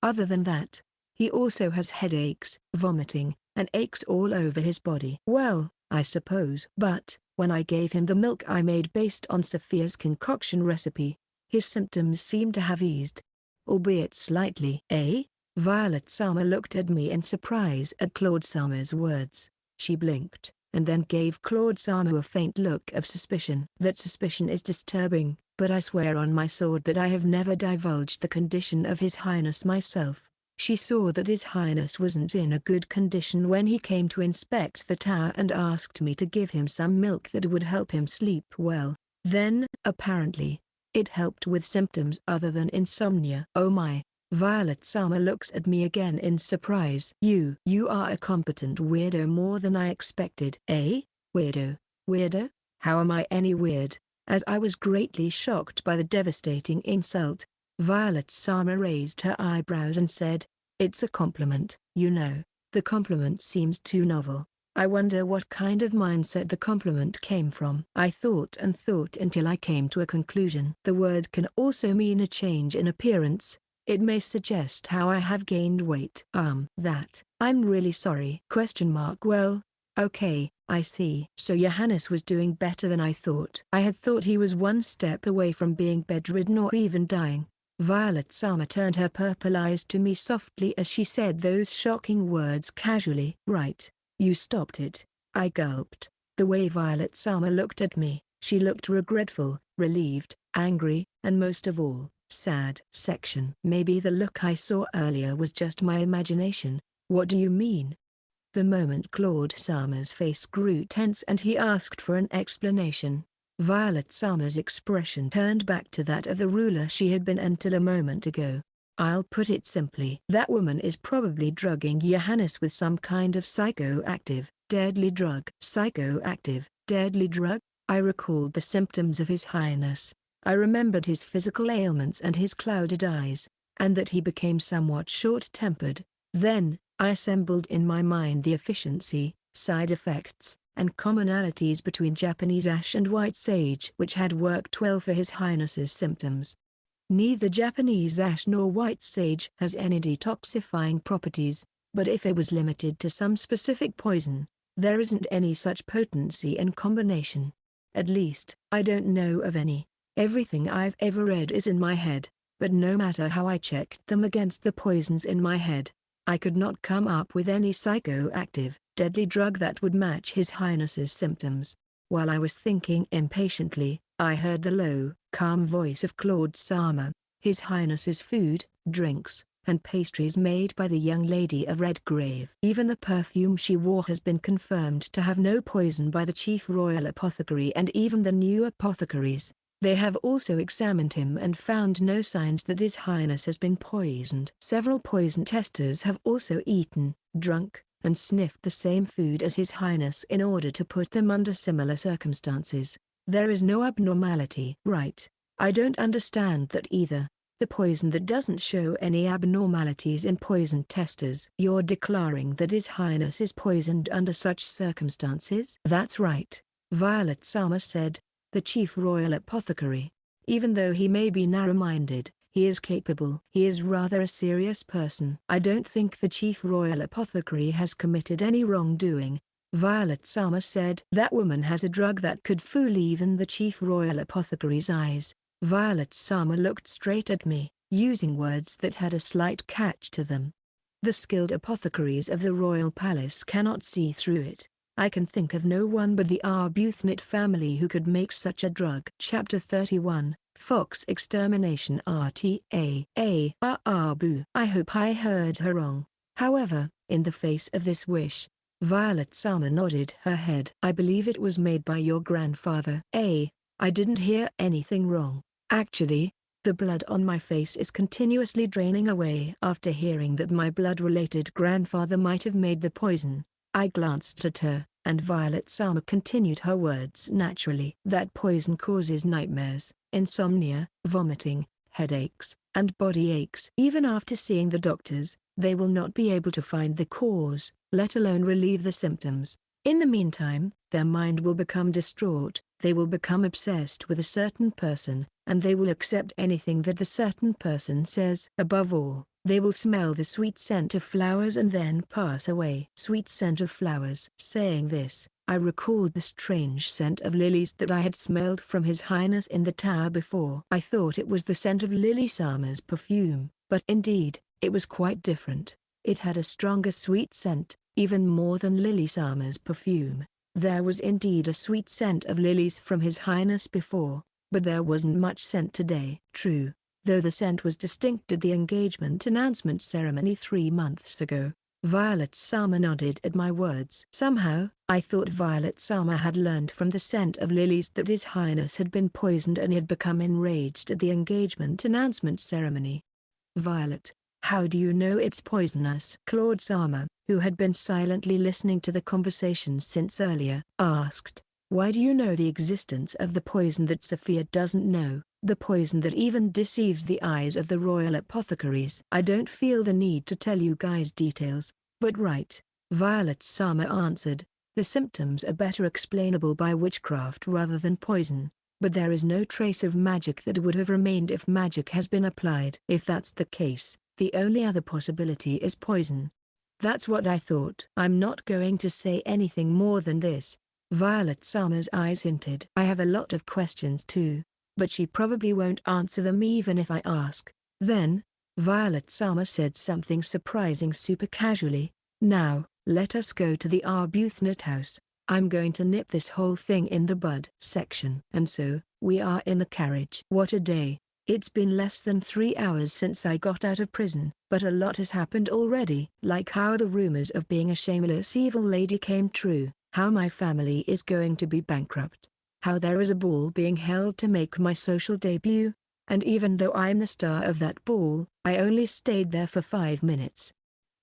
Other than that, he also has headaches, vomiting, and aches all over his body." "Well, I suppose." "But, when I gave him the milk I made based on Sophia's concoction recipe, his symptoms seem to have eased. Albeit slightly." "Eh?" Violet Sama looked at me in surprise at Claude Sama's words. She blinked, and then gave Claude Sama a faint look of suspicion. That suspicion is disturbing, but I swear on my sword that I have never divulged the condition of His Highness myself. She saw that His Highness wasn't in a good condition when he came to inspect the tower and asked me to give him some milk that would help him sleep well. Then, apparently, it helped with symptoms other than insomnia. Oh my. Violet Sama looks at me again in surprise. You are a competent weirdo more than I expected." "Eh? Weirdo? Weirdo? How am I any weird?" As I was greatly shocked by the devastating insult, Violet Sama raised her eyebrows and said, "It's a compliment." "You know, the compliment seems too novel. I wonder what kind of mindset the compliment came from." I thought and thought until I came to a conclusion. The word can also mean a change in appearance. It may suggest how I have gained weight. I'm really sorry. Well, okay, I see. So Johannes was doing better than I thought. I had thought he was one step away from being bedridden or even dying. Violet Sama turned her purple eyes to me softly as she said those shocking words casually. Right, you stopped it. I gulped. The way Violet Sama looked at me, she looked regretful, relieved, angry, and most of all, sad. Maybe the look I saw earlier was just my imagination. What do you mean? The moment Claude Sama's face grew tense and he asked for an explanation, Violet Sama's expression turned back to that of the ruler she had been until a moment ago. I'll put it simply. That woman is probably drugging Johannes with some kind of psychoactive, deadly drug. Psychoactive, deadly drug? I recalled the symptoms of His Highness. I remembered his physical ailments and his clouded eyes, and that he became somewhat short-tempered. Then, I assembled in my mind the efficiency, side effects, and commonalities between Japanese ash and white sage which had worked well for His Highness's symptoms. Neither Japanese ash nor white sage has any detoxifying properties, but if it was limited to some specific poison, there isn't any such potency and combination. At least, I don't know of any. Everything I've ever read is in my head, but no matter how I checked them against the poisons in my head, I could not come up with any psychoactive, deadly drug that would match His Highness's symptoms. While I was thinking impatiently, I heard the low, calm voice of Claude Sama. His Highness's food, drinks, and pastries made by the young lady of Redgrave. Even the perfume she wore has been confirmed to have no poison by the chief royal apothecary and even the new apothecaries. They have also examined him and found no signs that His Highness has been poisoned. Several poison testers have also eaten, drunk, and sniffed the same food as His Highness in order to put them under similar circumstances. There is no abnormality. Right. I don't understand that either. The poison that doesn't show any abnormalities in poison testers. You're declaring that His Highness is poisoned under such circumstances? That's right, Violet Sama said. The chief royal apothecary. Even though he may be narrow-minded, he is capable. He is rather a serious person. I don't think the chief royal apothecary has committed any wrongdoing, Violet Sama said. That woman has a drug that could fool even the chief royal apothecary's eyes. Violet Sama looked straight at me, using words that had a slight catch to them. The skilled apothecaries of the royal palace cannot see through it. I can think of no one but the Arbuthnot family who could make such a drug. Chapter 31, Fox Extermination Arbu. I hope I heard her wrong. However, in the face of this wish, Violet Sama nodded her head. I believe it was made by your grandfather. I didn't hear anything wrong. Actually, the blood on my face is continuously draining away after hearing that my blood-related grandfather might have made the poison. I glanced at her, and Violet Sama continued her words naturally. That poison causes nightmares, insomnia, vomiting, headaches, and body aches. Even after seeing the doctors, they will not be able to find the cause, let alone relieve the symptoms. In the meantime, their mind will become distraught, they will become obsessed with a certain person, and they will accept anything that the certain person says. Above all, they will smell the sweet scent of flowers and then pass away. Sweet scent of flowers. Saying this, I recalled the strange scent of lilies that I had smelled from His Highness in the tower before. I thought it was the scent of Lily Sama's perfume, but indeed, it was quite different. It had a stronger sweet scent, even more than Lily Sama's perfume. There was indeed a sweet scent of lilies from His Highness before, but there wasn't much scent today. True, though the scent was distinct at the engagement announcement ceremony 3 months ago. Violet Sama nodded at my words. Somehow, I thought Violet Sama had learned from the scent of lilies that His Highness had been poisoned and had become enraged at the engagement announcement ceremony. Violet, how do you know it's poisonous? Claude Sama, who had been silently listening to the conversation since earlier, asked. Why do you know the existence of the poison that Sophia doesn't know, the poison that even deceives the eyes of the royal apothecaries? I don't feel the need to tell you guys details, but right, Violet Sama answered, the symptoms are better explainable by witchcraft rather than poison. but there is no trace of magic that would have remained if magic has been applied. If that's the case, the only other possibility is poison. That's what I thought. I'm not going to say anything more than this. Violet Summer's eyes hinted. I have a lot of questions too, but she probably won't answer them even if I ask. Then, Violet Summer said something surprising super casually. Now, let us go to the Arbuthnot house. I'm going to nip this whole thing in the bud. Section. And so, we are in the carriage. What a day. It's been less than 3 hours since I got out of prison, but a lot has happened already. Like how the rumors of being a shameless evil lady came true, how my family is going to be bankrupt, how there is a ball being held to make my social debut, and even though I'm the star of that ball, I only stayed there for 5 minutes.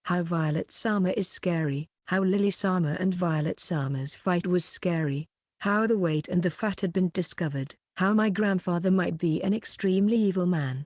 How Violet Summer is scary, how Lily Summer and Violet Summer's fight was scary, how the weight and the fat had been discovered, how my grandfather might be an extremely evil man.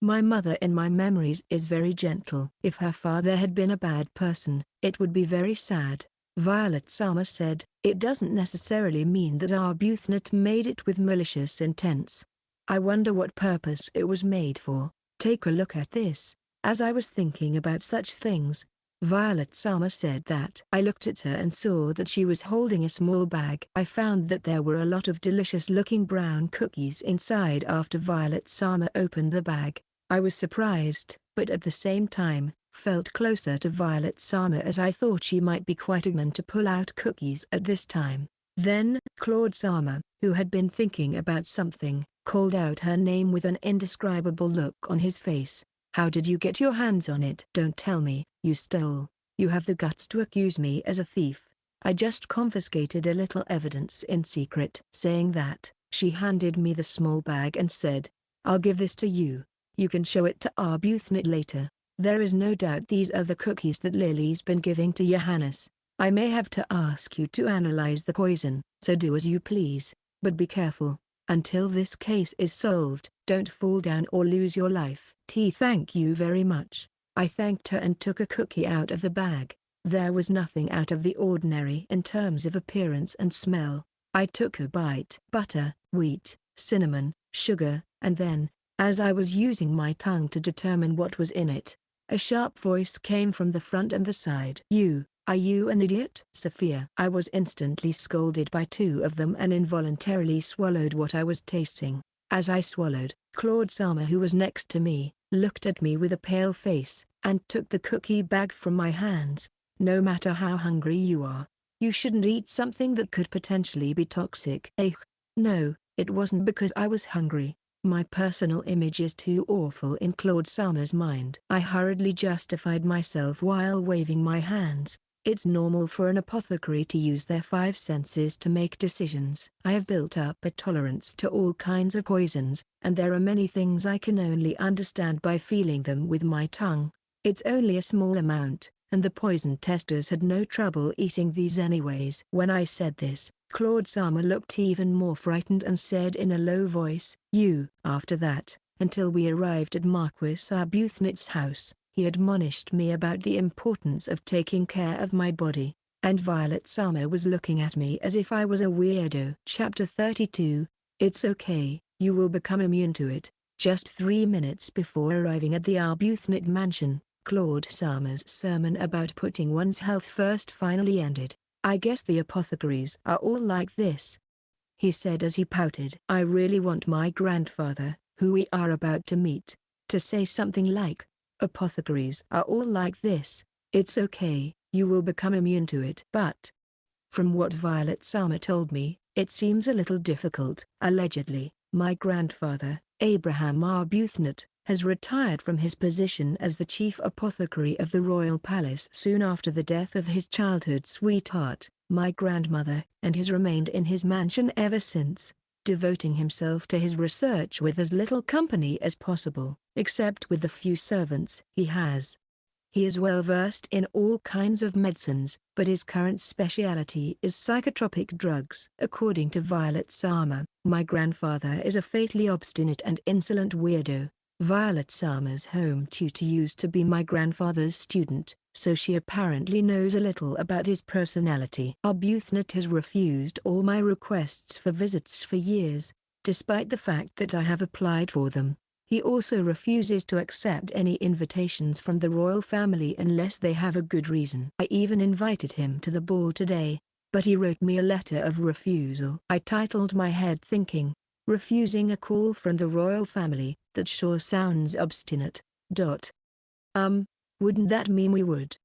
My mother in my memories is very gentle. If her father had been a bad person, it would be very sad. Violet Summer said, it doesn't necessarily mean that Arbuthnot made it with malicious intents. I wonder what purpose it was made for. Take a look at this. As I was thinking about such things, Violet Summer said that. I looked at her and saw that she was holding a small bag. I found that there were a lot of delicious-looking brown cookies inside after Violet Summer opened the bag. I was surprised, but at the same time, felt closer to Violet Summer as I thought she might be quite open to pull out cookies at this time. Then, Claude Summer, who had been thinking about something, called out her name with an indescribable look on his face. How did you get your hands on it? Don't tell me, you stole. You have the guts to accuse me as a thief. I just confiscated a little evidence in secret. Saying that, she handed me the small bag and said, I'll give this to you. You can show it to Arbuthnot later. There is no doubt these are the cookies that Lily's been giving to Johannes. I may have to ask you to analyze the poison, so do as you please, but be careful. Until this case is solved, don't fall down or lose your life. Thank you very much. I thanked her and took a cookie out of the bag. There was nothing out of the ordinary in terms of appearance and smell. I took a bite. Butter, wheat, cinnamon, sugar, and then, as I was using my tongue to determine what was in it, a sharp voice came from the front and the side. Are you an idiot? Sophia. I was instantly scolded by 2 of them and involuntarily swallowed what I was tasting. As I swallowed, Claude Summer, who was next to me, looked at me with a pale face, and took the cookie bag from my hands. No matter how hungry you are, you shouldn't eat something that could potentially be toxic. No, it wasn't because I was hungry. My personal image is too awful in Claude Summer's mind. I hurriedly justified myself while waving my hands. It's normal for an apothecary to use their 5 senses to make decisions. I have built up a tolerance to all kinds of poisons, and there are many things I can only understand by feeling them with my tongue. It's only a small amount, and the poison testers had no trouble eating these anyways. When I said this, Claude Summer looked even more frightened and said in a low voice, After that, until we arrived at Marquis Arbuthnot's house, he admonished me about the importance of taking care of my body, and Violet Summer was looking at me as if I was a weirdo. Chapter 32, It's okay, you will become immune to it. Just 3 minutes before arriving at the Arbuthnot mansion, Claude Summer's sermon about putting one's health first finally ended. I guess the apothecaries are all like this, he said as he pouted. I really want my grandfather, who we are about to meet, to say something like, apothecaries are all like this, it's okay, you will become immune to it. But, from what Violet Summer told me, it seems a little difficult. Allegedly, my grandfather, Abraham Arbuthnot, has retired from his position as the chief apothecary of the royal palace soon after the death of his childhood sweetheart, my grandmother, and has remained in his mansion ever since, devoting himself to his research with as little company as possible, except with the few servants he has. He is well versed in all kinds of medicines, but his current specialty is psychotropic drugs. According to Violet Summer, my grandfather is a fatally obstinate and insolent weirdo. Violet Summer's home tutor used to be my grandfather's student, so she apparently knows a little about his personality. Arbuthnot has refused all my requests for visits for years, despite the fact that I have applied for them. He also refuses to accept any invitations from the royal family unless they have a good reason. I even invited him to the ball today, but he wrote me a letter of refusal. I titled my head thinking, refusing a call from the royal family, that sure sounds obstinate. Wouldn't that mean we would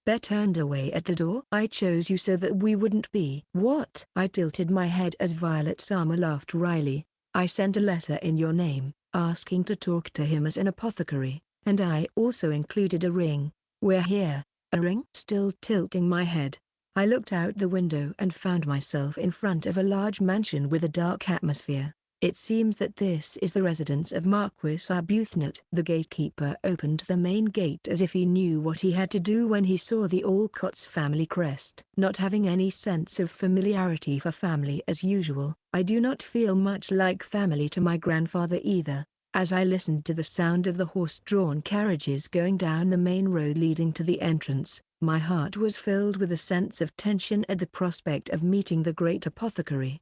be turned away at the door? I chose you so that we wouldn't be. What? I tilted my head as Violet Sama laughed wryly. I sent a letter in your name, asking to talk to him as an apothecary, and I also included a ring. We're here. A ring? Still tilting my head, I looked out the window and found myself in front of a large mansion with a dark atmosphere. It seems that this is the residence of Marquis Arbuthnot. The gatekeeper opened the main gate as if he knew what he had to do when he saw the Alcott's family crest. Not having any sense of familiarity for family as usual, I do not feel much like family to my grandfather either. As I listened to the sound of the horse-drawn carriages going down the main road leading to the entrance, my heart was filled with a sense of tension at the prospect of meeting the great apothecary.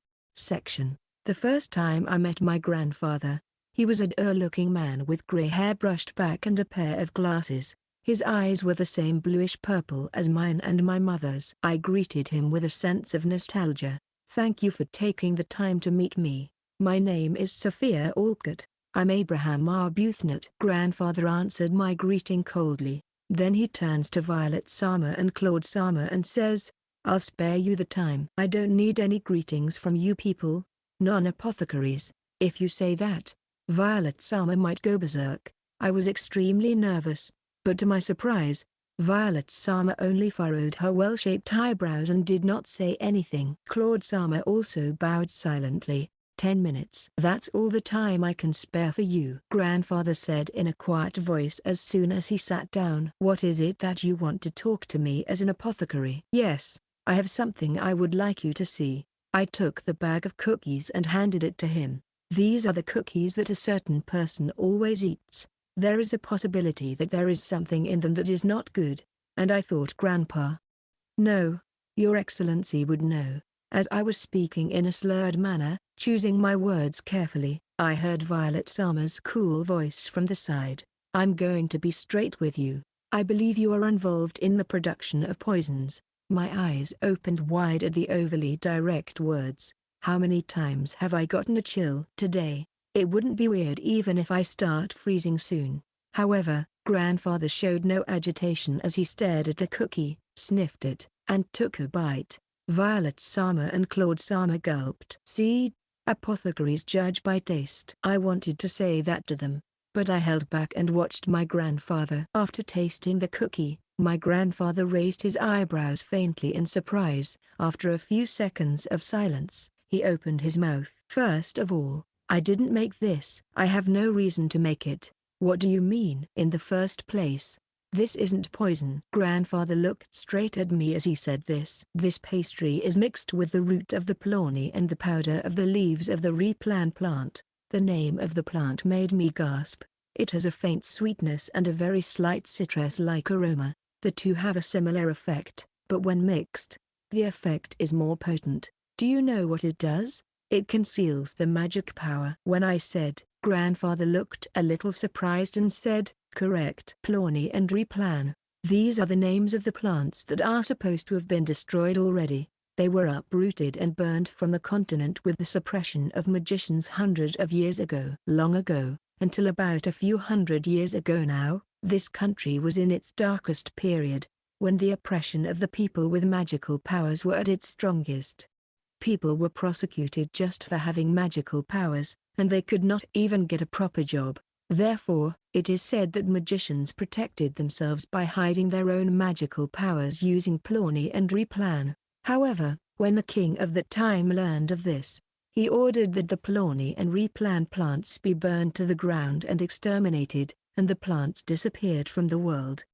The first time I met my grandfather, he was a dour-looking man with grey hair brushed back and a pair of glasses. His eyes were the same bluish-purple as mine and my mother's. I greeted him with a sense of nostalgia. Thank you for taking the time to meet me. My name is Sophia Olot. I'm Abraham Arbuthnot. Grandfather answered my greeting coldly. Then he turns to Violet Sama and Claude Sama and says, I'll spare you the time. I don't need any greetings from you people, non-apothecaries. If you say that, Violet Sama might go berserk. I was extremely nervous, but to my surprise, Violet Sama only furrowed her well-shaped eyebrows and did not say anything. Claude Sama also bowed silently. 10 minutes. That's all the time I can spare for you, Grandfather said in a quiet voice as soon as he sat down. What is it that you want to talk to me as an apothecary? Yes, I have something I would like you to see. I took the bag of cookies and handed it to him. These are the cookies that a certain person always eats. There is a possibility that there is something in them that is not good, and I thought Grandpa. No, Your Excellency would know. As I was speaking in a slurred manner, choosing my words carefully, I heard Violet Sama's cool voice from the side. I'm going to be straight with you. I believe you are involved in the production of poisons. My eyes opened wide at the overly direct words. How many times have I gotten a chill today? It wouldn't be weird even if I start freezing soon. However, Grandfather showed no agitation as he stared at the cookie, sniffed it, and took a bite. Violet Sama and Claude Sama gulped. See, apothecaries judge by taste. I wanted to say that to them, but I held back and watched my grandfather. After tasting the cookie, my grandfather raised his eyebrows faintly in surprise. After a few seconds of silence, he opened his mouth. First of all, I didn't make this. I have no reason to make it. What do you mean? In the first place, this isn't poison. Grandfather looked straight at me as he said this. This pastry is mixed with the root of the plawny and the powder of the leaves of the replan plant. The name of the plant made me gasp. It has a faint sweetness and a very slight citrus-like aroma. The two have a similar effect, but when mixed, the effect is more potent. Do you know what it does? It conceals the magic power. When I said, Grandfather looked a little surprised and said, correct. Plawny and replan. These are the names of the plants that are supposed to have been destroyed already. They were uprooted and burned from the continent with the suppression of magicians hundreds of years ago. Long ago, until about a few hundred years ago now, this country was in its darkest period, when the oppression of the people with magical powers were at its strongest. People were prosecuted just for having magical powers, and they could not even get a proper job. Therefore, it is said that magicians protected themselves by hiding their own magical powers using plawny and replan. However, when the king of that time learned of this, he ordered that the plawny and replan plants be burned to the ground and exterminated, and the plants disappeared from the world.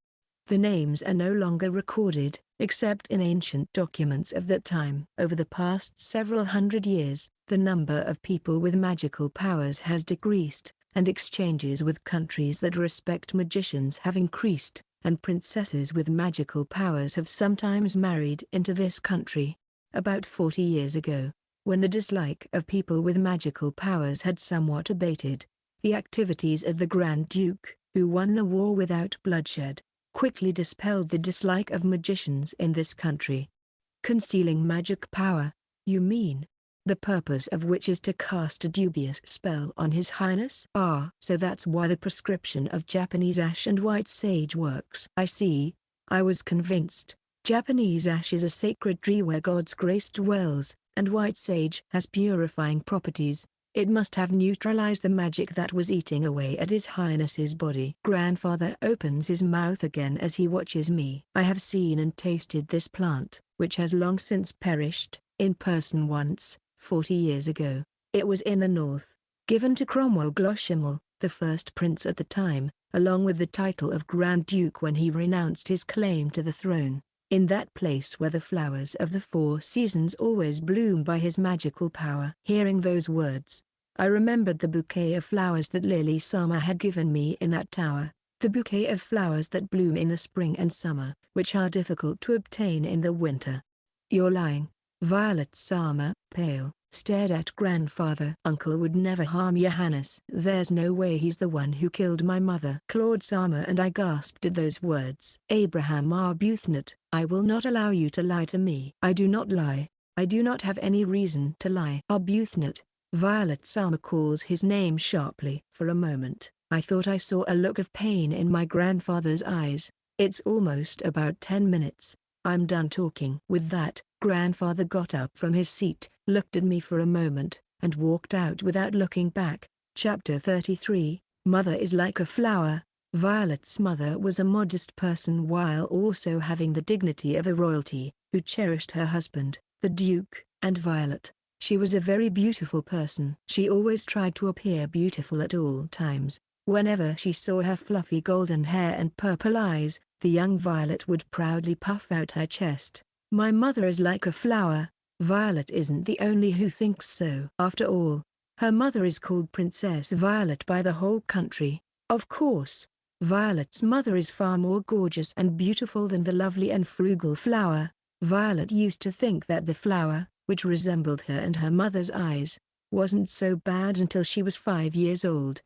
The names are no longer recorded, except in ancient documents of that time. Over the past several hundred years, the number of people with magical powers has decreased, and exchanges with countries that respect magicians have increased, and princesses with magical powers have sometimes married into this country. About 40 years ago, When the dislike of people with magical powers had somewhat abated, the activities of the Grand Duke, who won the war without bloodshed, quickly dispelled the dislike of magicians in this country. Concealing magic power, you mean? The purpose of which is to cast a dubious spell on His Highness? Ah, so that's why the prescription of Japanese ash and white sage works. I see. I was convinced. Japanese ash is a sacred tree where God's grace dwells, and white sage has purifying properties. It must have neutralized the magic that was eating away at His Highness's body. Grandfather opens his mouth again as he watches me. I have seen and tasted this plant, which has long since perished, in person once, 40 years ago. It was in the north, given to Cromwell Gloshimmel, the first prince at the time, along with the title of Grand Duke when he renounced his claim to the throne. In that place where the flowers of the 4 seasons always bloom by his magical power. Hearing those words, I remembered the bouquet of flowers that Lily Sama had given me in that tower, the bouquet of flowers that bloom in the spring and summer, which are difficult to obtain in the winter. You're lying. Violet Sama, pale, stared at grandfather. Uncle would never harm Johannes. There's no way he's the one who killed my mother. Claude Sama and I gasped at those words. Abraham Arbuthnot, I will not allow you to lie to me. I do not lie. I do not have any reason to lie. Arbuthnot. Violet Sama calls his name sharply. For a moment, I thought I saw a look of pain in my grandfather's eyes. It's almost about 10 minutes. I'm done talking. With that, grandfather got up from his seat, looked at me for a moment, and walked out without looking back. Chapter 33, Mother is like a flower. Violet's mother was a modest person while also having the dignity of a royalty, who cherished her husband, the Duke, and Violet. She was a very beautiful person. She always tried to appear beautiful at all times. Whenever she saw her fluffy golden hair and purple eyes, the young Violet would proudly puff out her chest. My mother is like a flower. Violet isn't the only who thinks so. After all, her mother is called Princess Violet by the whole country. Of course, Violet's mother is far more gorgeous and beautiful than the lovely and frugal flower. Violet used to think that the flower, which resembled her and her mother's eyes, wasn't so bad until she was 5 years old.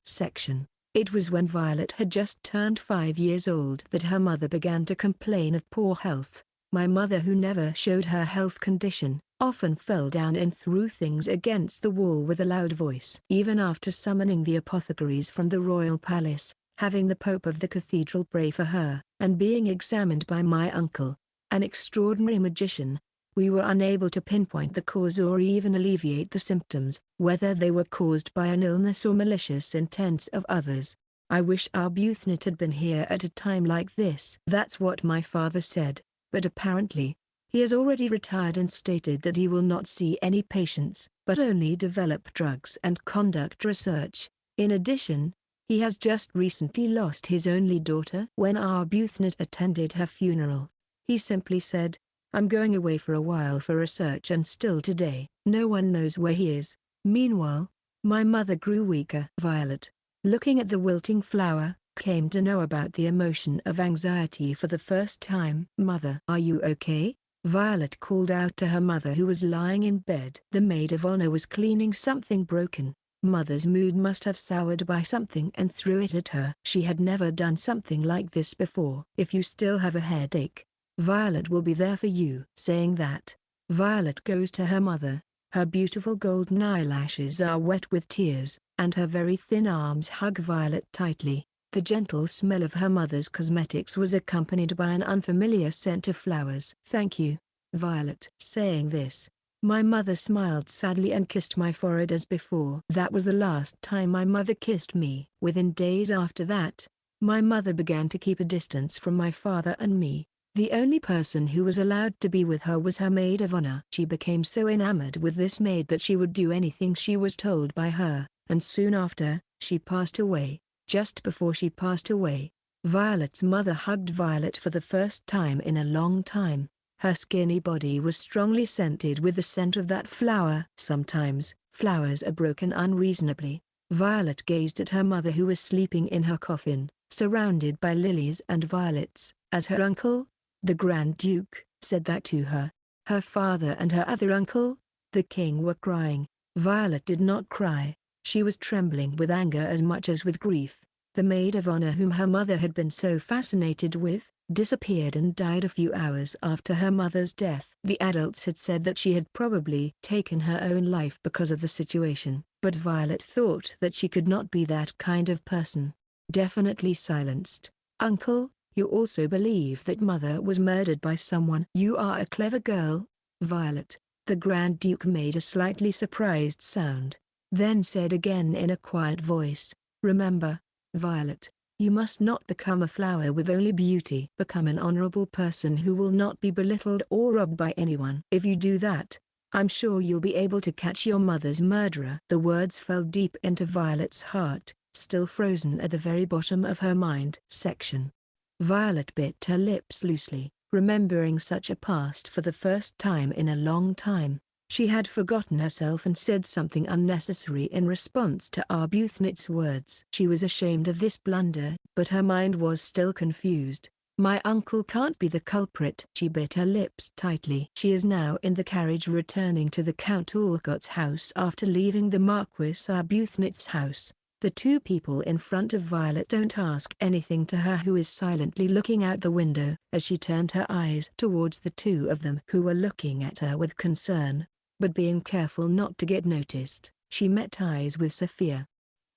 It was when Violet had just turned 5 years old that her mother began to complain of poor health. My mother, who never showed her health condition, often fell down and threw things against the wall with a loud voice. Even after summoning the apothecaries from the royal palace, having the Pope of the cathedral pray for her, and being examined by my uncle, an extraordinary magician, we were unable to pinpoint the cause or even alleviate the symptoms, whether they were caused by an illness or malicious intents of others. I wish Arbuthnot had been here at a time like this. That's what my father said, but apparently, he has already retired and stated that he will not see any patients, but only develop drugs and conduct research. In addition, he has just recently lost his only daughter. When Arbuthnot attended her funeral, he simply said, I'm going away for a while for research, and still today, no one knows where he is. Meanwhile, my mother grew weaker. Violet, looking at the wilting flower, came to know about the emotion of anxiety for the first time. Mother, are you okay? Violet called out to her mother, who was lying in bed. The maid of honor was cleaning something broken. Mother's mood must have soured by something and threw it at her. She had never done something like this before. If you still have a headache, Violet will be there for you. Saying that, Violet goes to her mother. Her beautiful golden eyelashes are wet with tears, and her very thin arms hug Violet tightly. The gentle smell of her mother's cosmetics was accompanied by an unfamiliar scent of flowers. Thank you, Violet. Saying this, my mother smiled sadly and kissed my forehead as before. That was the last time my mother kissed me. Within days after that, my mother began to keep a distance from my father and me. The only person who was allowed to be with her was her maid of honor. She became so enamored with this maid that she would do anything she was told by her, and soon after, she passed away. Just before she passed away, Violet's mother hugged Violet for the first time in a long time. Her skinny body was strongly scented with the scent of that flower. Sometimes, flowers are broken unreasonably. Violet gazed at her mother, who was sleeping in her coffin, surrounded by lilies and violets, as her uncle, the Grand Duke, said that to her. Her father and her other uncle, the king were crying. Violet did not cry. She was trembling with anger as much as with grief. The maid of honor whom her mother had been so fascinated with, disappeared and died a few hours after her mother's death. The adults had said that she had probably taken her own life because of the situation, but Violet thought that she could not be that kind of person. Definitely silenced. Uncle, you also believe that mother was murdered by someone? You are a clever girl, Violet. The Grand Duke made a slightly surprised sound, then said again in a quiet voice, remember, Violet, you must not become a flower with only beauty. Become an honorable person who will not be belittled or robbed by anyone. If you do that, I'm sure you'll be able to catch your mother's murderer. The words fell deep into Violet's heart, still frozen at the very bottom of her mind. Section. Violet bit her lips loosely, remembering such a past for the first time in a long time. She had forgotten herself and said something unnecessary in response to Arbuthnot's words. She was ashamed of this blunder, but her mind was still confused. My uncle can't be the culprit. She bit her lips tightly. She is now in the carriage returning to the Count Olot's house after leaving the Marquis Arbuthnot's house. The two people in front of Violet don't ask anything to her, who is silently looking out the window. As she turned her eyes towards the two of them who were looking at her with concern, but being careful not to get noticed, she met eyes with Sophia.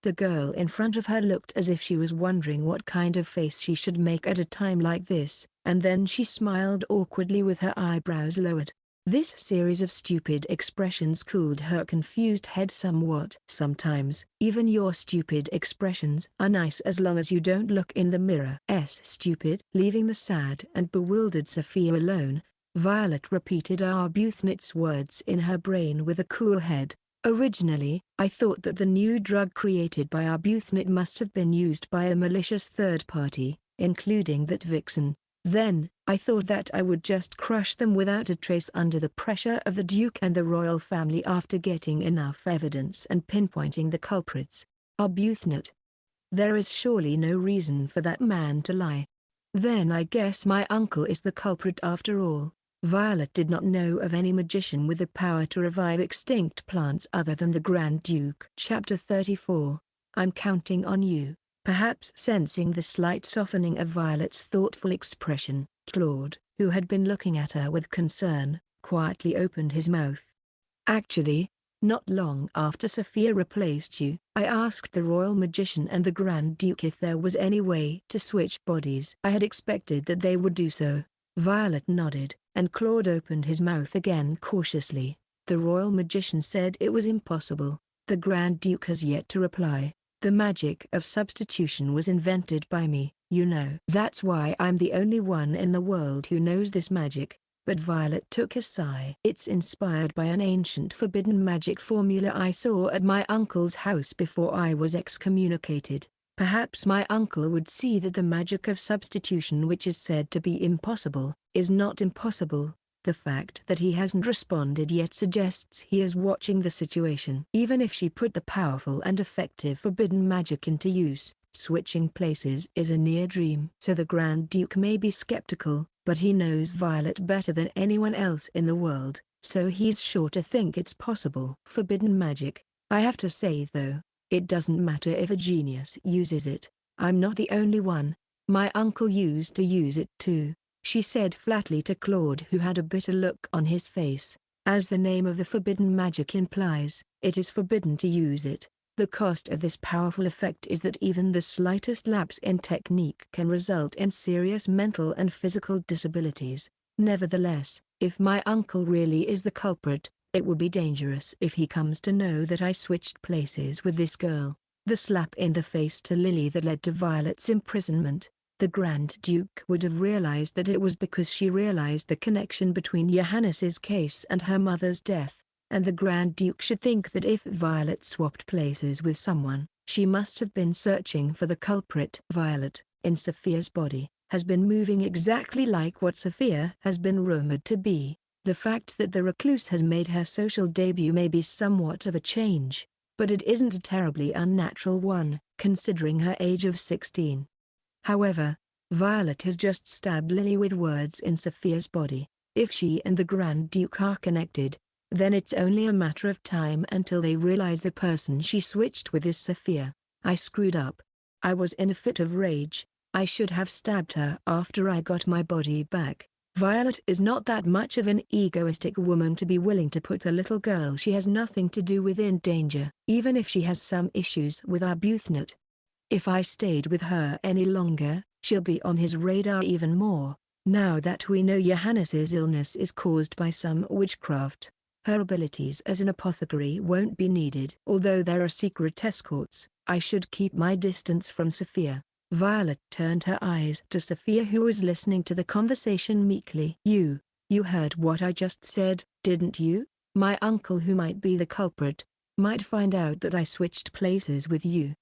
The girl in front of her looked as if she was wondering what kind of face she should make at a time like this, and then she smiled awkwardly with her eyebrows lowered. This series of stupid expressions cooled her confused head somewhat. Sometimes, even your stupid expressions are nice as long as you don't look in the mirror. Stupid. Leaving the sad and bewildered Sophia alone, Violet repeated Arbuthnot's words in her brain with a cool head. Originally, I thought that the new drug created by Arbuthnot must have been used by a malicious third party, including that vixen. Then, I thought that I would just crush them without a trace under the pressure of the Duke and the royal family after getting enough evidence and pinpointing the culprits. Arbuthnot. There is surely no reason for that man to lie. Then I guess my uncle is the culprit after all. Violet did not know of any magician with the power to revive extinct plants other than the Grand Duke. Chapter 34. I'm counting on you. Perhaps sensing the slight softening of Violet's thoughtful expression, Claude, who had been looking at her with concern, quietly opened his mouth. Actually, not long after Sophia replaced you, I asked the royal magician and the Grand Duke if there was any way to switch bodies. I had expected that they would do so. Violet nodded, and Claude opened his mouth again cautiously. The royal magician said it was impossible. The Grand Duke has yet to reply. The magic of substitution was invented by me, you know. That's why I'm the only one in the world who knows this magic. But Violet took a sigh. It's inspired by an ancient forbidden magic formula I saw at my uncle's house before I was excommunicated. Perhaps my uncle would see that the magic of substitution, which is said to be impossible, is not impossible. The fact that he hasn't responded yet suggests he is watching the situation. Even if she put the powerful and effective forbidden magic into use, switching places is a near dream. So the Grand Duke may be skeptical, but he knows Violet better than anyone else in the world, so he's sure to think it's possible. Forbidden magic. I have to say though, it doesn't matter if a genius uses it. I'm not the only one. My uncle used to use it too, she said flatly to Claude, who had a bitter look on his face. As the name of the forbidden magic implies, it is forbidden to use it. The cost of this powerful effect is that even the slightest lapse in technique can result in serious mental and physical disabilities. Nevertheless, if my uncle really is the culprit, it would be dangerous if he comes to know that I switched places with this girl. The slap in the face to Lily that led to Violet's imprisonment. The Grand Duke would have realized that it was because she realized the connection between Johannes's case and her mother's death, and the Grand Duke should think that if Violet swapped places with someone, she must have been searching for the culprit. Violet, in Sophia's body, has been moving exactly like what Sophia has been rumored to be. The fact that the recluse has made her social debut may be somewhat of a change, but it isn't a terribly unnatural one, considering her age of 16. However, Violet has just stabbed Lily with words in Sophia's body. If she and the Grand Duke are connected, Then it's only a matter of time until they realize the person she switched with is Sophia. I screwed up. I was in a fit of rage. I should have stabbed her after I got my body back. Violet is not that much of an egoistic woman to be willing to put a little girl she has nothing to do with in danger, even if she has some issues with Arbuthnot. If I stayed with her any longer, she'll be on his radar even more, now that we know Johannes's illness is caused by some witchcraft. Her abilities as an apothecary won't be needed. Although there are secret escorts, I should keep my distance from Sophia. Violet turned her eyes to Sophia, who was listening to the conversation meekly. You heard what I just said, didn't you? My uncle, who might be the culprit, might find out that I switched places with you.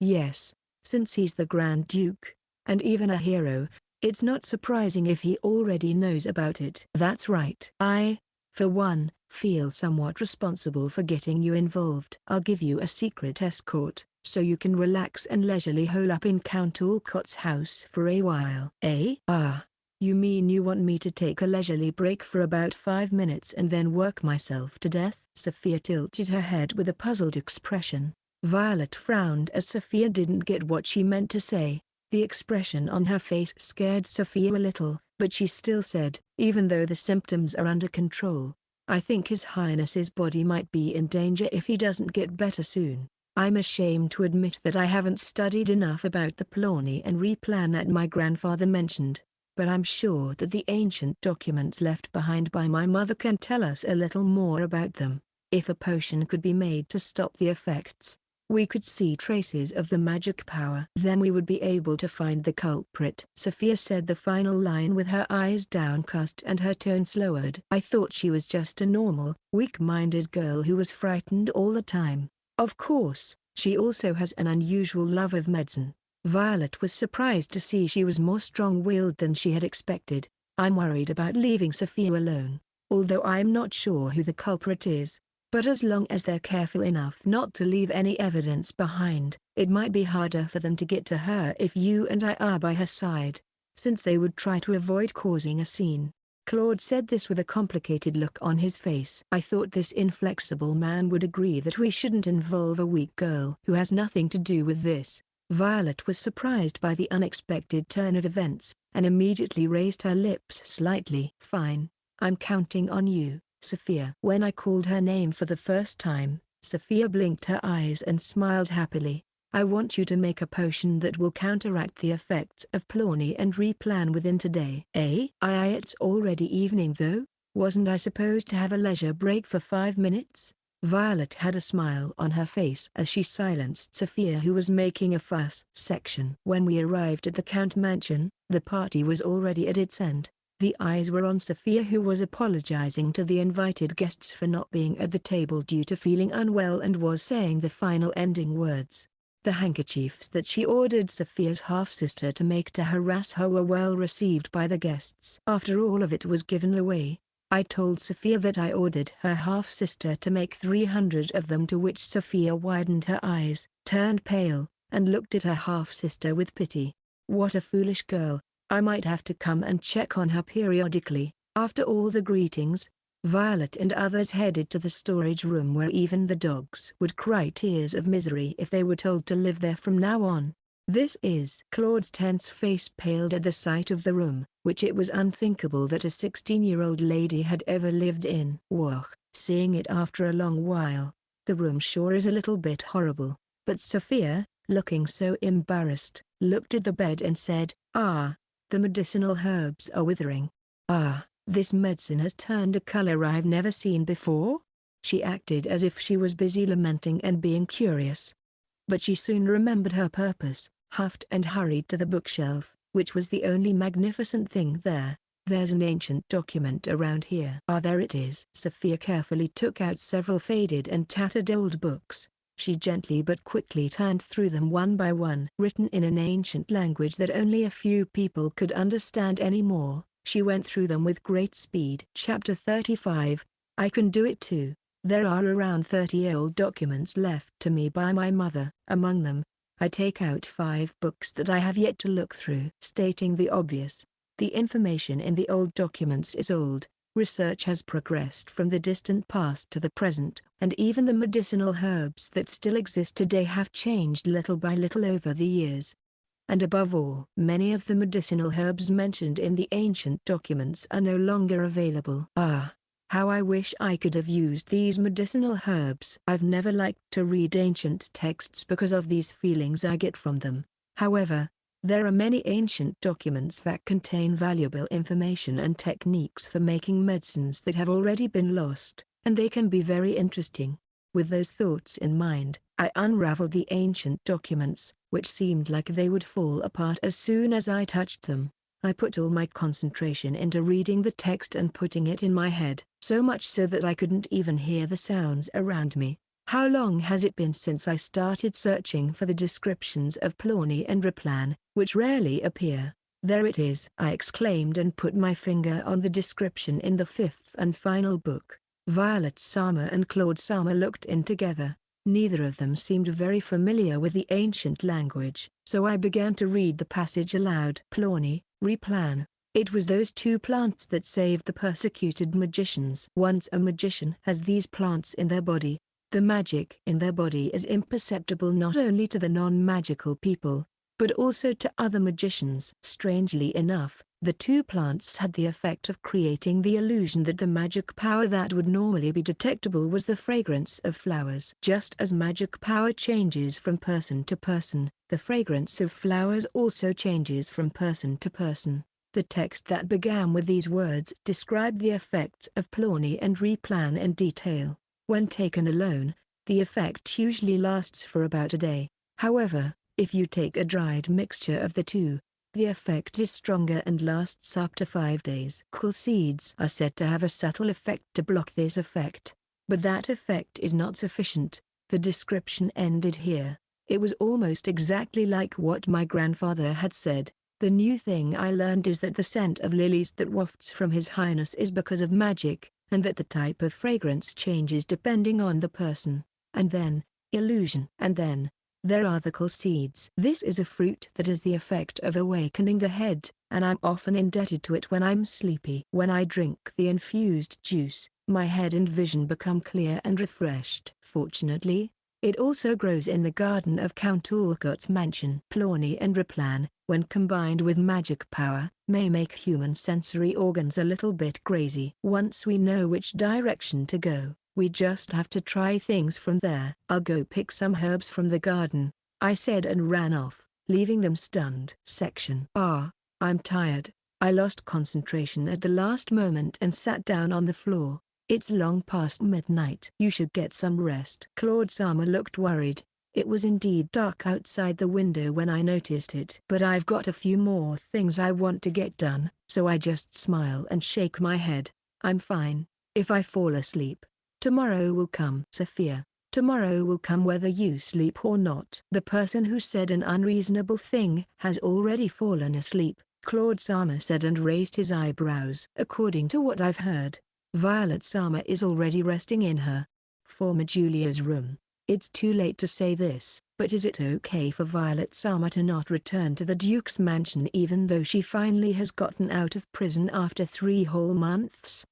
Yes. Since he's the Grand Duke, and even a hero, it's not surprising if he already knows about it. That's right. I, for one, feel somewhat responsible for getting you involved. I'll give you a secret escort, so you can relax and leisurely hole up in Count Olcot's house for a while. You mean you want me to take a leisurely break for about 5 minutes and then work myself to death? Sophia tilted her head with a puzzled expression. Violet frowned as Sophia didn't get what she meant to say. The expression on her face scared Sophia a little, but she still said, even though the symptoms are under control, I think His Highness's body might be in danger if he doesn't get better soon. I'm ashamed to admit that I haven't studied enough about the Plawny and replan that my grandfather mentioned, but I'm sure that the ancient documents left behind by my mother can tell us a little more about them. If a potion could be made to stop the effects, we could see traces of the magic power. Then we would be able to find the culprit. Sophia said the final line with her eyes downcast and her tone lowered. I thought she was just a normal, weak-minded girl who was frightened all the time. Of course, she also has an unusual love of medicine. Violet was surprised to see she was more strong-willed than she had expected. I'm worried about leaving Sophia alone, although I'm not sure who the culprit is. But as long as they're careful enough not to leave any evidence behind, it might be harder for them to get to her if you and I are by her side, since they would try to avoid causing a scene. Claude said this with a complicated look on his face. I thought this inflexible man would agree that we shouldn't involve a weak girl who has nothing to do with this. Violet was surprised by the unexpected turn of events, and immediately raised her lips slightly. Fine, I'm counting on you, Sophia. When I called her name for the first time, Sophia blinked her eyes and smiled happily. I want you to make a potion that will counteract the effects of Plawny and replan within today. It's already evening though. Wasn't I supposed to have a leisure break for 5 minutes? Violet had a smile on her face as she silenced Sophia, who was making a fuss. When we arrived at the Count mansion, the party was already at its end. The eyes were on Sophia, who was apologizing to the invited guests for not being at the table due to feeling unwell and was saying the final ending words. The handkerchiefs that she ordered Sophia's half-sister to make to harass her were well received by the guests. After all of it was given away, I told Sophia that I ordered her half-sister to make 300 of them, to which Sophia widened her eyes, turned pale, and looked at her half-sister with pity. What a foolish girl. I might have to come and check on her periodically. After all the greetings, Violet and others headed to the storage room, where even the dogs would cry tears of misery if they were told to live there from now on. Claude's tense face paled at the sight of the room, which it was unthinkable that a 16-year-old lady had ever lived in. Seeing it after a long while, the room sure is a little bit horrible. But Sophia, looking so embarrassed, looked at the bed and said, the medicinal herbs are withering. This medicine has turned a color I've never seen before. She acted as if she was busy lamenting and being curious. But she soon remembered her purpose, huffed and hurried to the bookshelf, which was the only magnificent thing there. There's an ancient document around here. There it is. Sophia carefully took out several faded and tattered old books. She gently but quickly turned through them one by one. Written in an ancient language that only a few people could understand anymore, she went through them with great speed. Chapter 35, I Can Do It Too. There are around 30 old documents left to me by my mother. Among them, I take out 5 books that I have yet to look through. Stating the obvious, the information in the old documents is old, Research has progressed from the distant past to the present, and even the medicinal herbs that still exist today have changed little by little over the years. And above all, many of the medicinal herbs mentioned in the ancient documents are no longer available. Ah, how I wish I could have used these medicinal herbs. I've never liked to read ancient texts because of these feelings I get from them. However, there are many ancient documents that contain valuable information and techniques for making medicines that have already been lost, and they can be very interesting. With those thoughts in mind, I unraveled the ancient documents, which seemed like they would fall apart as soon as I touched them. I put all my concentration into reading the text and putting it in my head, so much so that I couldn't even hear the sounds around me. How long has it been since I started searching for the descriptions of Pliny and Replan, which rarely appear? There it is, I exclaimed and put my finger on the description in the fifth and final book. Violet Sama and Claude Sama looked in together. Neither of them seemed very familiar with the ancient language, so I began to read the passage aloud. Pliny, Replan. It was those two plants that saved the persecuted magicians. Once a magician has these plants in their body, the magic in their body is imperceptible not only to the non-magical people, but also to other magicians. Strangely enough, the two plants had the effect of creating the illusion that the magic power that would normally be detectable was the fragrance of flowers. Just as magic power changes from person to person, the fragrance of flowers also changes from person to person. The text that began with these words described the effects of Pliny and Replan in detail. When taken alone, the effect usually lasts for about a day. However, if you take a dried mixture of the two, the effect is stronger and lasts up to 5 days. Cool seeds are said to have a subtle effect to block this effect, but that effect is not sufficient. The description ended here. It was almost exactly like what my grandfather had said. The new thing I learned is that the scent of lilies that wafts from His Highness is because of magic, and that the type of fragrance changes depending on the person. And then, illusion. And then, there are the cool seeds. This is a fruit that has the effect of awakening the head, and I'm often indebted to it when I'm sleepy. When I drink the infused juice, my head and vision become clear and refreshed. Fortunately, it also grows in the garden of Count Olot's mansion. Pliny and Replan, when combined with magic power, may make human sensory organs a little bit crazy. Once we know which direction to go, we just have to try things from there. I'll go pick some herbs from the garden, I said and ran off, leaving them stunned. I'm tired. I lost concentration at the last moment and sat down on the floor. It's long past midnight. You should get some rest. Claude Sama looked worried. It was indeed dark outside the window when I noticed it. But I've got a few more things I want to get done, so I just smile and shake my head. I'm fine. If I fall asleep, tomorrow will come. Sophia, tomorrow will come whether you sleep or not. The person who said an unreasonable thing has already fallen asleep, Claude Sama said and raised his eyebrows. According to what I've heard, Violet Sama is already resting in her former Julia's room. It's too late to say this, but is it okay for Violet Sama to not return to the Duke's mansion even though she finally has gotten out of prison after 3 whole months?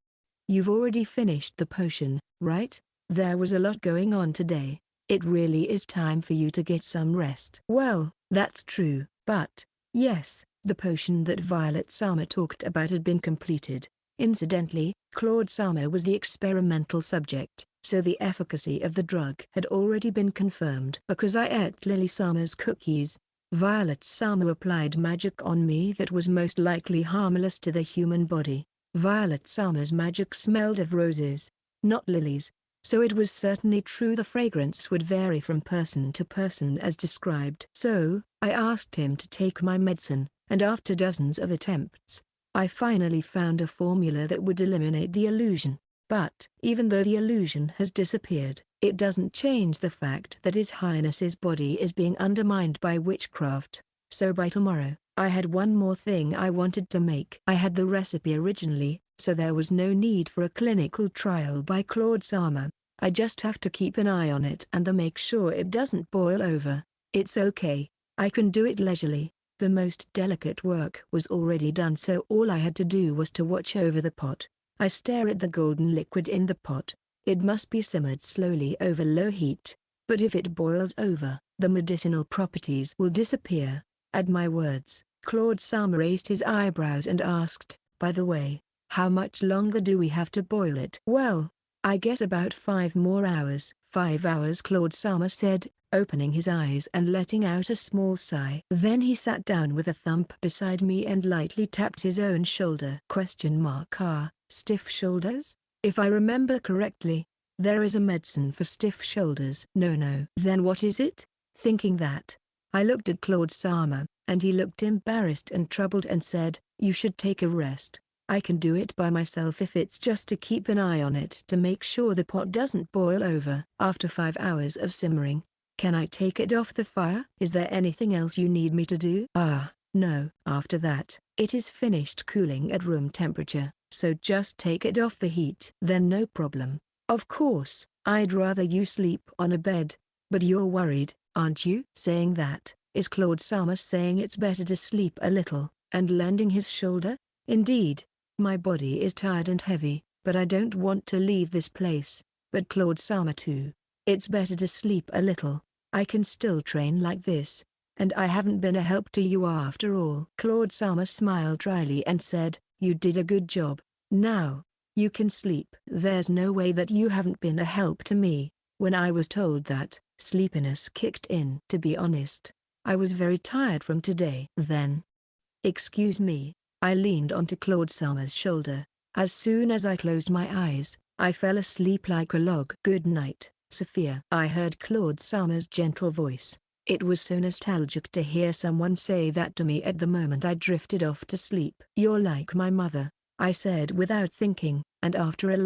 You've already finished the potion, right? There was a lot going on today. It really is time for you to get some rest. Well, that's true, but, yes, the potion that Violet Sama talked about had been completed. Incidentally, Claude Sama was the experimental subject, so the efficacy of the drug had already been confirmed. Because I ate Lily Sama's cookies, Violet Sama applied magic on me that was most likely harmless to the human body. Violet Sama's magic smelled of roses, not lilies, so it was certainly true the fragrance would vary from person to person as described. So, I asked him to take my medicine, and after dozens of attempts, I finally found a formula that would eliminate the illusion. But, even though the illusion has disappeared, it doesn't change the fact that His Highness's body is being undermined by witchcraft. So by tomorrow, I had one more thing I wanted to make. I had the recipe originally, so there was no need for a clinical trial by Claude Sama. I just have to keep an eye on it and make sure it doesn't boil over. It's okay. I can do it leisurely. The most delicate work was already done, so all I had to do was to watch over the pot. I stare at the golden liquid in the pot. It must be simmered slowly over low heat. But if it boils over, the medicinal properties will disappear. At my words, Claude-sama raised his eyebrows and asked, by the way, how much longer do we have to boil it? Well, I guess about 5 more hours. 5 hours, Claude-sama said, opening his eyes and letting out a small sigh. Then he sat down with a thump beside me and lightly tapped his own shoulder. Stiff shoulders? If I remember correctly, there is a medicine for stiff shoulders. No. Then what is it? Thinking that, I looked at Claude-sama, and he looked embarrassed and troubled and said, you should take a rest. I can do it by myself if it's just to keep an eye on it to make sure the pot doesn't boil over. After 5 hours of simmering, can I take it off the fire? Is there anything else you need me to do? No. After that, it is finished cooling at room temperature, so just take it off the heat. Then no problem. Of course, I'd rather you sleep on a bed, but you're worried, aren't you? Saying that, is Claude-sama saying it's better to sleep a little, and lending his shoulder? Indeed, my body is tired and heavy, but I don't want to leave this place. But Claude-sama too. It's better to sleep a little. I can still train like this, and I haven't been a help to you after all. Claude-sama smiled dryly and said, you did a good job. Now, you can sleep. There's no way that you haven't been a help to me. When I was told that, sleepiness kicked in. To be honest, I was very tired from today. Then, excuse me, I leaned onto Claude-sama's shoulder. As soon as I closed my eyes, I fell asleep like a log. Good night, Sophia. I heard Claude-sama's gentle voice. It was so nostalgic to hear someone say that to me at the moment I drifted off to sleep. You're like my mother, I said without thinking, and after a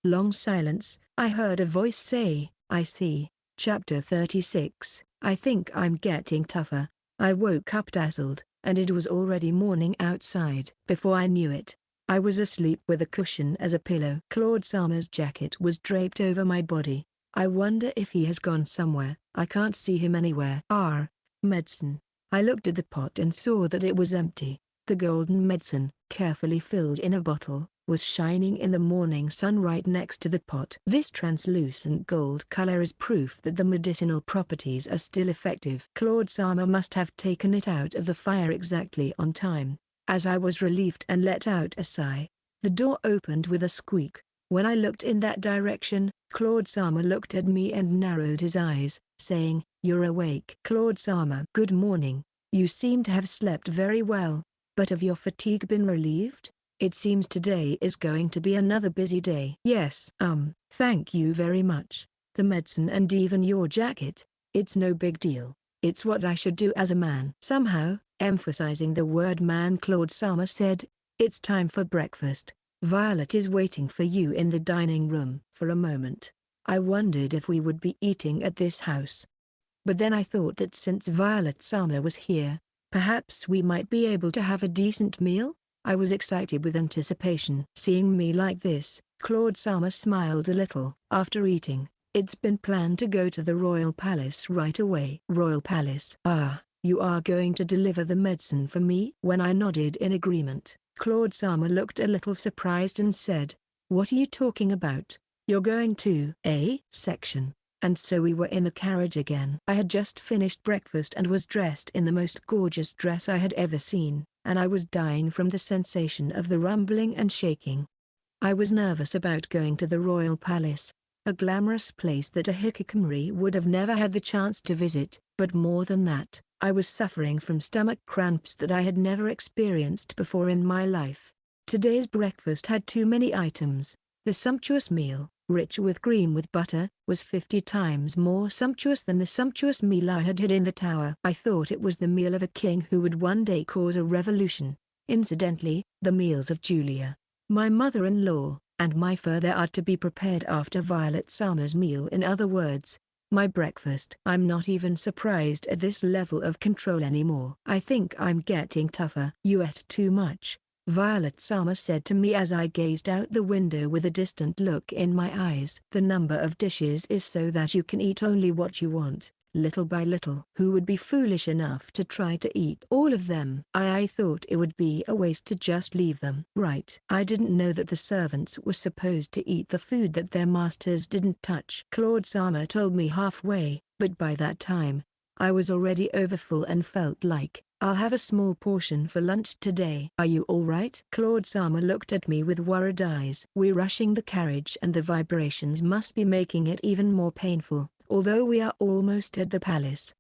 long silence, I heard a voice say, I see. Chapter 36, I think I'm getting tougher. I woke up dazzled, and it was already morning outside. Before I knew it, I was asleep with a cushion as a pillow. Claude-sama's jacket was draped over my body. I wonder if he has gone somewhere. I can't see him anywhere. Medicine. I looked at the pot and saw that it was empty. The golden medicine, carefully filled in a bottle, was shining in the morning sun right next to the pot. This translucent gold color is proof that the medicinal properties are still effective. Claude-sama must have taken it out of the fire exactly on time. As I was relieved and let out a sigh, the door opened with a squeak. When I looked in that direction, Claude-sama looked at me and narrowed his eyes, saying, you're awake. Claude-sama. Good morning. You seem to have slept very well, but have your fatigue been relieved? It seems today is going to be another busy day. Yes. Thank you very much. The medicine and even your jacket, it's no big deal. It's what I should do as a man. Somehow, emphasizing the word man, Claude-sama said, it's time for breakfast. Violet is waiting for you in the dining room. For a moment, I wondered if we would be eating at this house. But then I thought that since Violet-sama was here, perhaps we might be able to have a decent meal? I was excited with anticipation. Seeing me like this, Claude-sama smiled a little. After eating, it's been planned to go to the Royal Palace right away. Royal Palace? You are going to deliver the medicine for me? When I nodded in agreement, Claude-sama looked a little surprised and said, what are you talking about? You're going to A section. And so we were in the carriage again. I had just finished breakfast and was dressed in the most gorgeous dress I had ever seen, and I was dying from the sensation of the rumbling and shaking. I was nervous about going to the Royal Palace, a glamorous place that a hikikomori would have never had the chance to visit, but more than that, I was suffering from stomach cramps that I had never experienced before in my life. Today's breakfast had too many items. The sumptuous meal, rich with cream with butter, was 50 times more sumptuous than the sumptuous meal I had in the tower. I thought it was the meal of a king who would one day cause a revolution. Incidentally, the meals of Julia, my mother-in-law, and my father are to be prepared after Violet-sama's meal. In other words, my breakfast. I'm not even surprised at this level of control anymore. I think I'm getting tougher. You ate too much, Violet-sama said to me as I gazed out the window with a distant look in my eyes. The number of dishes is so that you can eat only what you want. little by little. Who would be foolish enough to try to eat all of them? I thought it would be a waste to just leave them. Right. I didn't know that the servants were supposed to eat the food that their masters didn't touch. Claude-sama told me halfway, but by that time, I was already overfull and felt like, I'll have a small portion for lunch today. Are you alright? Claude-sama looked at me with worried eyes. We're rushing the carriage and the vibrations must be making it even more painful, although we are almost at the palace.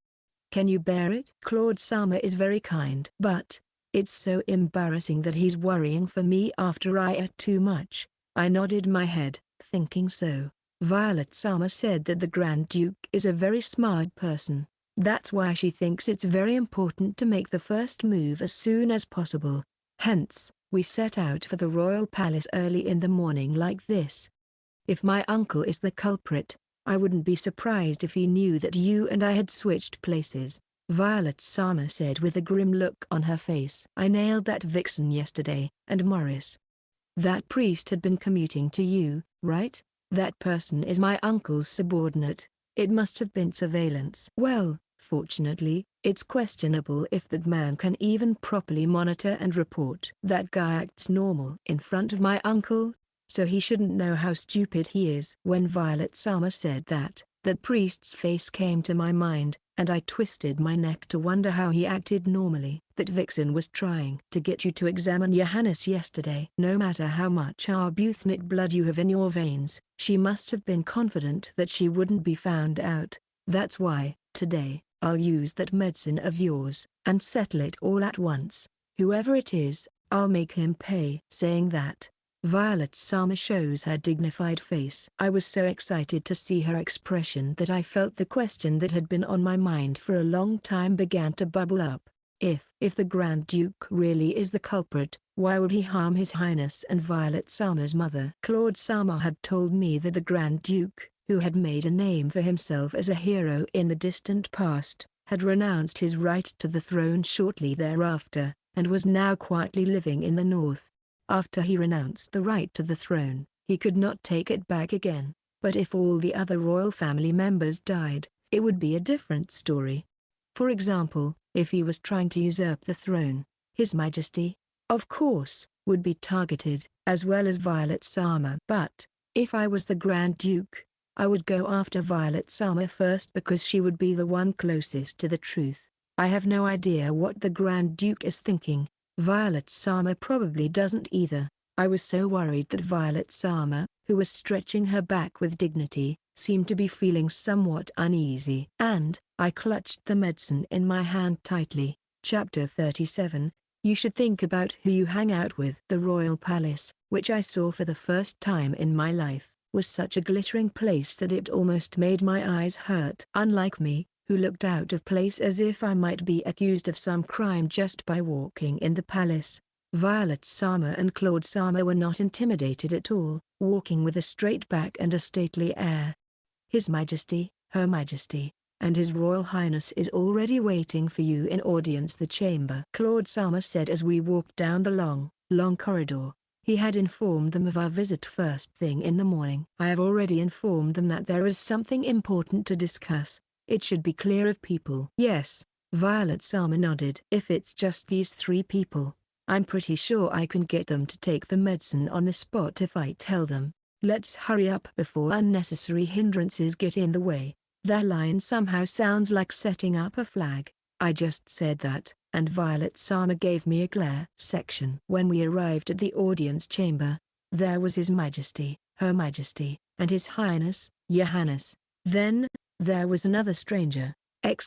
Can you bear it? Claude-sama is very kind. But, it's so embarrassing that he's worrying for me after I ate too much. I nodded my head, thinking so. Violet-sama said that the Grand Duke is a very smart person. That's why she thinks it's very important to make the first move as soon as possible. Hence, we set out for the royal palace early in the morning like this. If my uncle is the culprit, I wouldn't be surprised if he knew that you and I had switched places, Violet-sama said with a grim look on her face. I nailed that vixen yesterday, and Morris. That priest had been commuting to you, right? That person is my uncle's subordinate. It must have been surveillance. Well, fortunately, it's questionable if that man can even properly monitor and report. That guy acts normal in front of my uncle, so he shouldn't know how stupid he is. When Violet-sama said that priest's face came to my mind, and I twisted my neck to wonder how he acted normally. That vixen was trying to get you to examine Johannes yesterday. No matter how much Arbuthnot blood you have in your veins, she must have been confident that she wouldn't be found out. That's why, today, I'll use that medicine of yours, and settle it all at once. Whoever it is, I'll make him pay. Saying that, Violet-sama shows her dignified face. I was so excited to see her expression that I felt the question that had been on my mind for a long time began to bubble up. If the Grand Duke really is the culprit, why would he harm His Highness and Violet-sama's mother? Claude-sama had told me that the Grand Duke, who had made a name for himself as a hero in the distant past, had renounced his right to the throne shortly thereafter, and was now quietly living in the north. After he renounced the right to the throne, he could not take it back again, but if all the other royal family members died, it would be a different story. For example, if he was trying to usurp the throne, His Majesty, of course, would be targeted, as well as Violet-sama. But, if I was the Grand Duke, I would go after Violet-sama first because she would be the one closest to the truth. I have no idea what the Grand Duke is thinking. Violet-sama probably doesn't either. I was so worried that Violet-sama, who was stretching her back with dignity, seemed to be feeling somewhat uneasy. And, I clutched the medicine in my hand tightly. Chapter 37, You should think about who you hang out with. The royal palace, which I saw for the first time in my life, was such a glittering place that it almost made my eyes hurt. Unlike me, who looked out of place as if I might be accused of some crime just by walking in the palace, Violet-sama and Claude-sama were not intimidated at all, walking with a straight back and a stately air. His Majesty, Her Majesty, and His Royal Highness is already waiting for you in audience the chamber, Claude-sama said as we walked down the long corridor. He had informed them of our visit first thing in the morning. I have already informed them that there is something important to discuss. It should be clear of people. Yes, Violet-sama nodded. If it's just these 3 people, I'm pretty sure I can get them to take the medicine on the spot if I tell them. Let's hurry up before unnecessary hindrances get in the way. Their line somehow sounds like setting up a flag. I just said that, and Violet-sama gave me a glare. Section. When we arrived at the audience chamber, there was His Majesty, Her Majesty, and His Highness, Johannes. Then, there was another stranger! As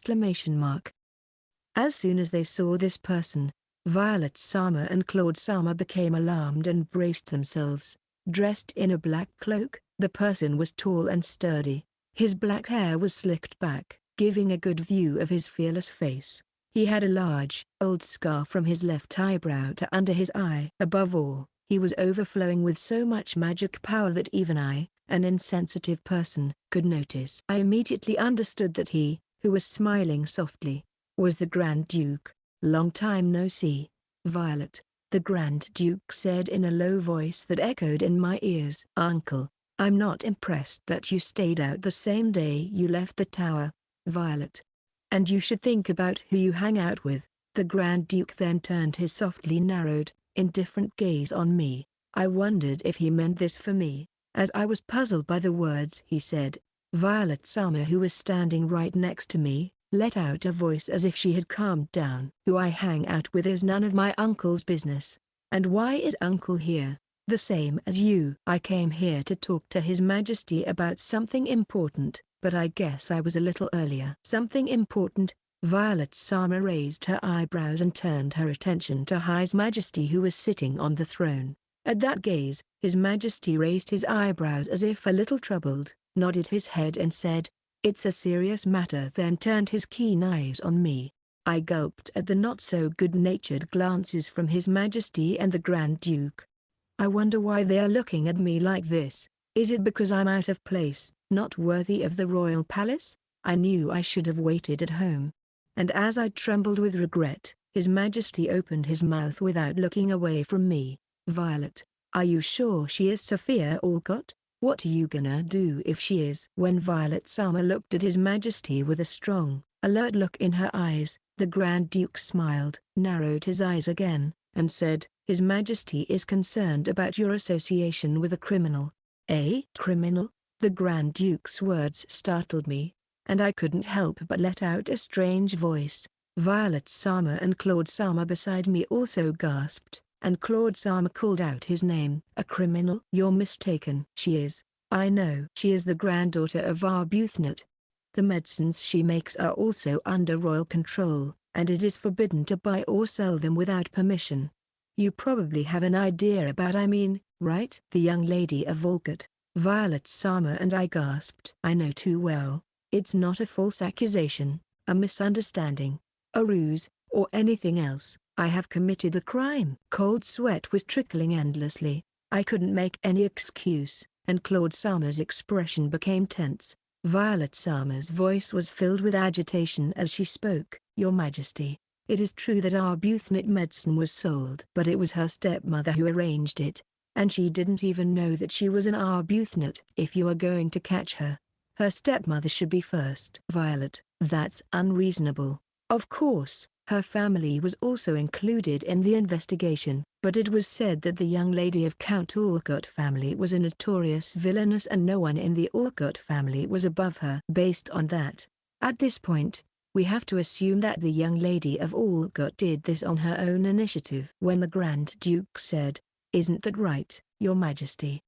soon as they saw this person, Violet-sama and Claude-sama became alarmed and braced themselves. Dressed in a black cloak, the person was tall and sturdy. His black hair was slicked back, giving a good view of his fearless face. He had a large, old scar from his left eyebrow to under his eye. Above all, he was overflowing with so much magic power that even I, an insensitive person, could notice. I immediately understood that he, who was smiling softly, was the Grand Duke. Long time no see, Violet, the Grand Duke said in a low voice that echoed in my ears. Uncle, I'm not impressed that you stayed out the same day you left the tower. Violet. And you should think about who you hang out with. The Grand Duke then turned his softly narrowed, indifferent gaze on me. I wondered if he meant this for me, as I was puzzled by the words he said. Violet Sama, who was standing right next to me, let out a voice as if she had calmed down. Who I hang out with is none of my uncle's business. And why is uncle here? The same as you. I came here to talk to His Majesty about something important, but I guess I was a little earlier. Something important? Violet Sama raised her eyebrows and turned her attention to His Majesty, who was sitting on the throne. At that gaze, His Majesty raised his eyebrows as if a little troubled, nodded his head and said, "It's a serious matter," then turned his keen eyes on me. I gulped at the not-so-good-natured glances from His Majesty and the Grand Duke. I wonder why they are looking at me like this. Is it because I'm out of place, not worthy of the royal palace? I knew I should have waited at home. And as I trembled with regret, His Majesty opened his mouth without looking away from me. "Violet, are you sure she is Sophia Olot? What are you gonna do if she is?" When Violet Sama looked at His Majesty with a strong, alert look in her eyes, the Grand Duke smiled, narrowed his eyes again, and said, "His Majesty is concerned about your association with a criminal." "A criminal?" The Grand Duke's words startled me, and I couldn't help but let out a strange voice. Violet Sama and Claude Sama beside me also gasped, and Claude Sama called out his name. "A criminal?" "You're mistaken. She is. I know. She is the granddaughter of Arbuthnot. The medicines she makes are also under royal control, and it is forbidden to buy or sell them without permission. You probably have an idea about right? The young lady of Olot." Violet Sama and I gasped. "I know too well. It's not a false accusation, a misunderstanding, a ruse, or anything else. I have committed a crime." Cold sweat was trickling endlessly. I couldn't make any excuse, and Claude Sama's expression became tense. Violet Sama's voice was filled with agitation as she spoke. "Your Majesty, it is true that Arbuthnot medicine was sold, but it was her stepmother who arranged it, and she didn't even know that she was an Arbuthnot. If you are going to catch her, her stepmother should be first." "Violet, that's unreasonable. Of course, her family was also included in the investigation, but it was said that the young lady of Count Olot family was a notorious villainess and no one in the Olot family was above her. Based on that, at this point, we have to assume that the young lady of Olot did this on her own initiative." When the Grand Duke said, "Isn't that right, Your Majesty?"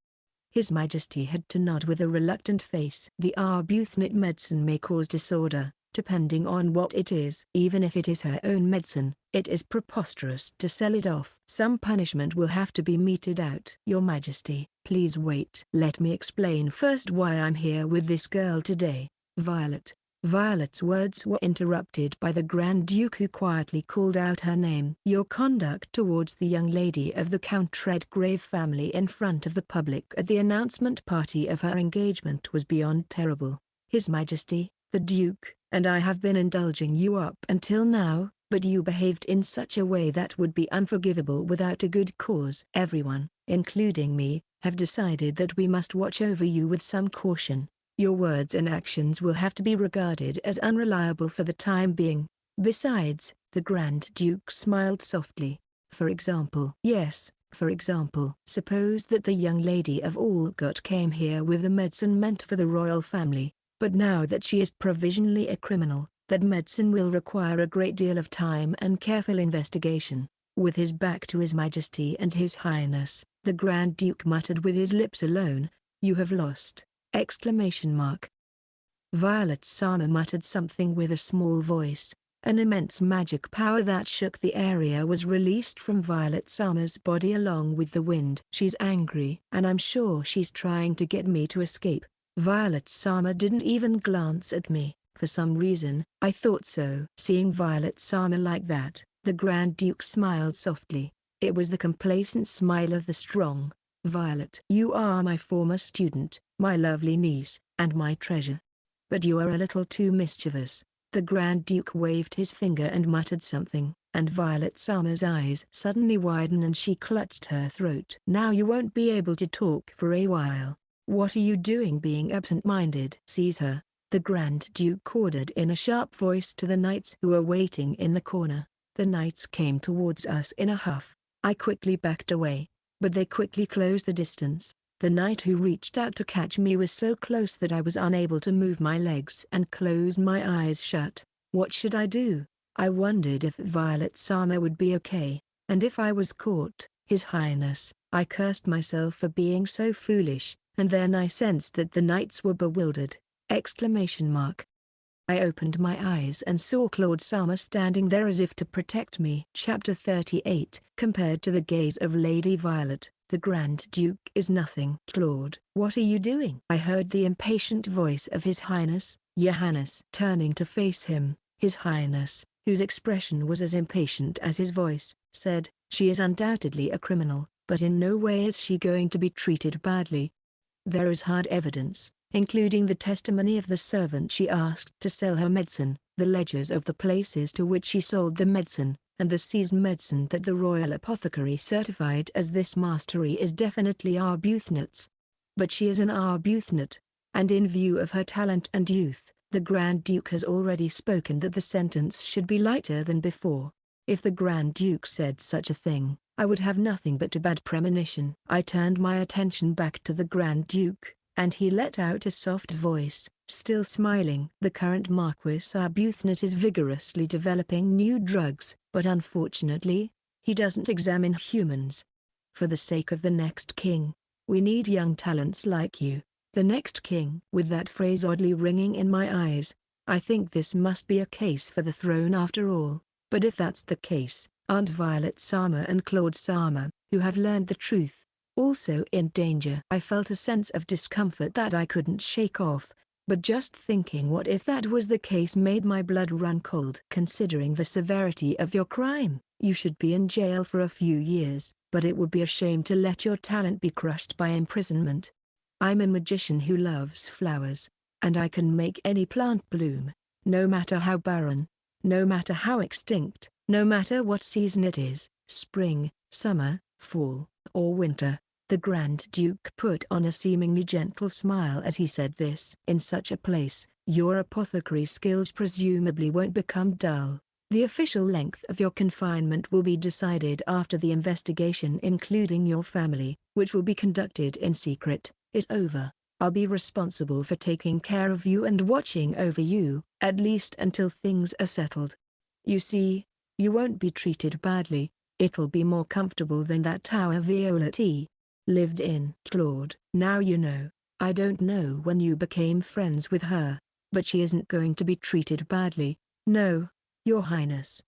His Majesty had to nod with a reluctant face. "The Arbuthnot medicine may cause disorder, depending on what it is. Even if it is her own medicine, it is preposterous to sell it off. Some punishment will have to be meted out." "Your Majesty, please wait. Let me explain first why I'm here with this girl today." "Violet." Violet's words were interrupted by the Grand Duke, who quietly called out her name. "Your conduct towards the young lady of the Count Redgrave family in front of the public at the announcement party of her engagement was beyond terrible. His Majesty, the Duke, and I have been indulging you up until now, but you behaved in such a way that would be unforgivable without a good cause. Everyone, including me, have decided that we must watch over you with some caution. Your words and actions will have to be regarded as unreliable for the time being. Besides," the Grand Duke smiled softly, "for example." "Yes, for example. Suppose that the young lady of Olot came here with the medicine meant for the royal family, but now that she is provisionally a criminal, that medicine will require a great deal of time and careful investigation." With his back to His Majesty and His Highness, the Grand Duke muttered with his lips alone, "You have lost!" Violet Sama muttered something with a small voice. An immense magic power that shook the area was released from Violet Sama's body along with the wind. "She's angry, and I'm sure she's trying to get me to escape." Violet Sama didn't even glance at me. For some reason, I thought so. Seeing Violet Sama like that, the Grand Duke smiled softly. It was the complacent smile of the strong. "Violet, you are my former student, my lovely niece, and my treasure. But you are a little too mischievous." The Grand Duke waved his finger and muttered something, and Violet Sama's eyes suddenly widened and she clutched her throat. "Now you won't be able to talk for a while. What are you doing being absent-minded?" "Seize her." the Grand Duke ordered in a sharp voice to the knights who were waiting in the corner. The knights came towards us in a huff. I quickly backed away, but they quickly closed the distance. The knight who reached out to catch me was so close that I was unable to move my legs and close my eyes shut. What should I do? I wondered if Violet's armor would be okay, and if I was caught. His Highness, I cursed myself for being so foolish, and then I sensed that the knights were bewildered. Exclamation mark. I opened my eyes and saw Claude's armor standing there as if to protect me. Chapter 38. Compared to the gaze of Lady Violet, the Grand Duke is nothing. Claude, what are you doing? I heard the impatient voice of His Highness, Johannes. Turning to face him, His Highness, whose expression was as impatient as his voice, said, "She is undoubtedly a criminal, but in no way is she going to be treated badly. There is hard evidence, including the testimony of the servant she asked to sell her medicine, the ledgers of the places to which she sold the medicine, and the seized medicine that the royal apothecary certified as this mastery is definitely Arbuthnot's. But she is an Arbuthnot, and in view of her talent and youth, the Grand Duke has already spoken that the sentence should be lighter than before. If the Grand Duke said such a thing, I would have nothing but a bad premonition." I turned my attention back to the Grand Duke, and he let out a soft voice, still smiling. "The current Marquis Arbuthnot is vigorously developing new drugs, but unfortunately, he doesn't examine humans. For the sake of the next king, we need young talents like you." The next king. With that phrase oddly ringing in my eyes, I think this must be a case for the throne after all. But if that's the case, aren't Violet's armor and Claude's armor, who have learned the truth, also in danger? I felt a sense of discomfort that I couldn't shake off, but just thinking what if that was the case made my blood run cold. "Considering the severity of your crime, you should be in jail for a few years, but it would be a shame to let your talent be crushed by imprisonment. I'm a magician who loves flowers, and I can make any plant bloom, no matter how barren, no matter how extinct, no matter what season it is, spring, summer, fall, or winter." The Grand Duke put on a seemingly gentle smile as he said this. "In such a place, your apothecary skills presumably won't become dull. The official length of your confinement will be decided after the investigation, including your family, which will be conducted in secret, is over. I'll be responsible for taking care of you and watching over you, at least until things are settled. You see, you won't be treated badly. It'll be more comfortable than that tower Viola T. lived in." "Claude, now you know. I don't know when you became friends with her, but she isn't going to be treated badly. No, Your Highness.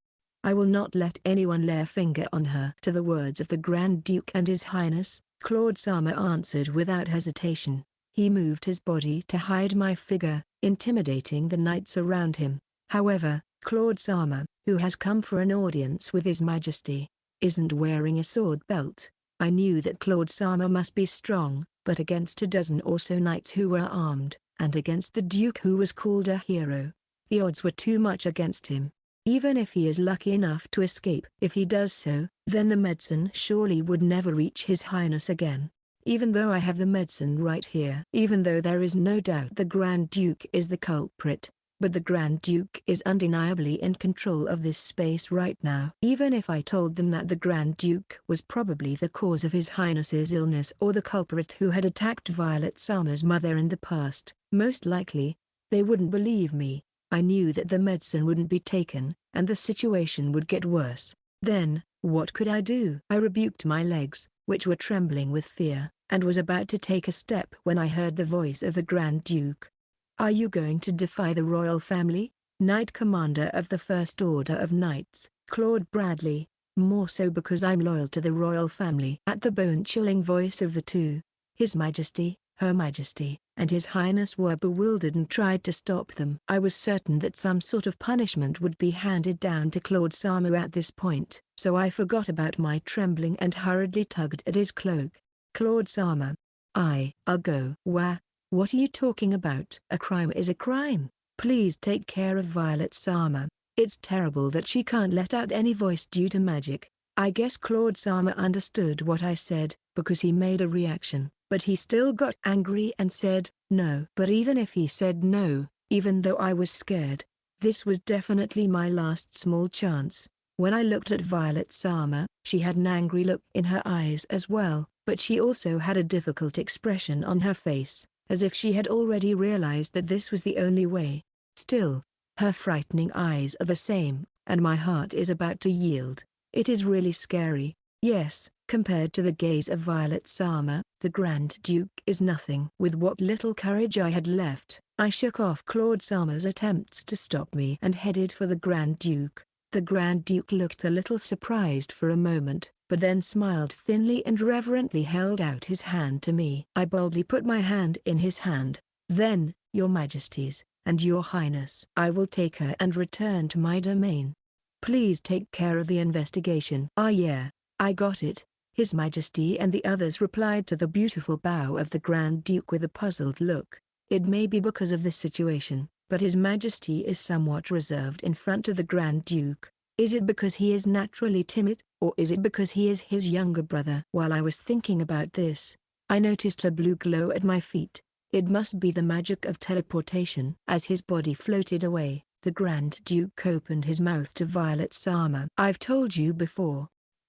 I will not let anyone lay a finger on her." To the words of the Grand Duke and His Highness, Claude's armor answered without hesitation. He moved his body to hide my figure, intimidating the knights around him. However, Claude's armor, who has come for an audience with His Majesty, isn't wearing a sword belt. I knew that Claude's armor must be strong, but against a dozen or so knights who were armed, and against the Duke who was called a hero, the odds were too much against him. Even if he is lucky enough to escape. If he does so, then the medicine surely would never reach His Highness again. Even though I have the medicine right here. Even though there is no doubt the Grand Duke is the culprit, but the Grand Duke is undeniably in control of this space right now. Even if I told them that the Grand Duke was probably the cause of His Highness's illness or the culprit who had attacked Violet Summer's mother in the past, most likely, they wouldn't believe me. I knew that the medicine wouldn't be taken, and the situation would get worse. Then, what could I do? I rebuked my legs, which were trembling with fear, and was about to take a step when I heard the voice of the Grand Duke. "Are you going to defy the royal family?" Knight Commander of the First Order of Knights, Claude Bradley, more so because I'm loyal to the royal family. At the bone-chilling voice of the two, His Majesty, Her Majesty, and His Highness were bewildered and tried to stop them. I was certain that some sort of punishment would be handed down to Claude Sama at this point, so I forgot about my trembling and hurriedly tugged at his cloak. "Claude Sama. I'll go." What are you talking about? A crime is a crime. Please take care of Violet Sama. It's terrible that she can't let out any voice due to magic." I guess Claude Sama understood what I said, because he made a reaction, but he still got angry and said, "No." But even if he said no, Even though I was scared, this was definitely my last small chance. When I looked at Violet's armor, she had an angry look in her eyes as well, but she also had a difficult expression on her face, as if she had already realized that this was the only way. Still, her frightening eyes are the same, and my heart is about to yield. It is really scary. Yes, compared to the gaze of Violet's armor, the Grand Duke is nothing. With what little courage I had left, I shook off Claude's armor's attempts to stop me and headed for the Grand Duke. The Grand Duke looked a little surprised for a moment, but then smiled thinly and reverently held out his hand to me. I boldly put my hand in his hand. Then, Your Majesties, and Your Highness, I will take her and return to my domain. Please take care of the investigation. Ah yeah, I got it, His Majesty, and the others replied to the beautiful bow of the Grand Duke with a puzzled look. It may be because of this situation, but His Majesty is somewhat reserved in front of the Grand Duke. Is it because he is naturally timid, or is it because he is his younger brother? While I was thinking about this, I noticed a blue glow at my feet. It must be the magic of teleportation. As his body floated away, the Grand Duke opened his mouth to Violet's armor. I've told you before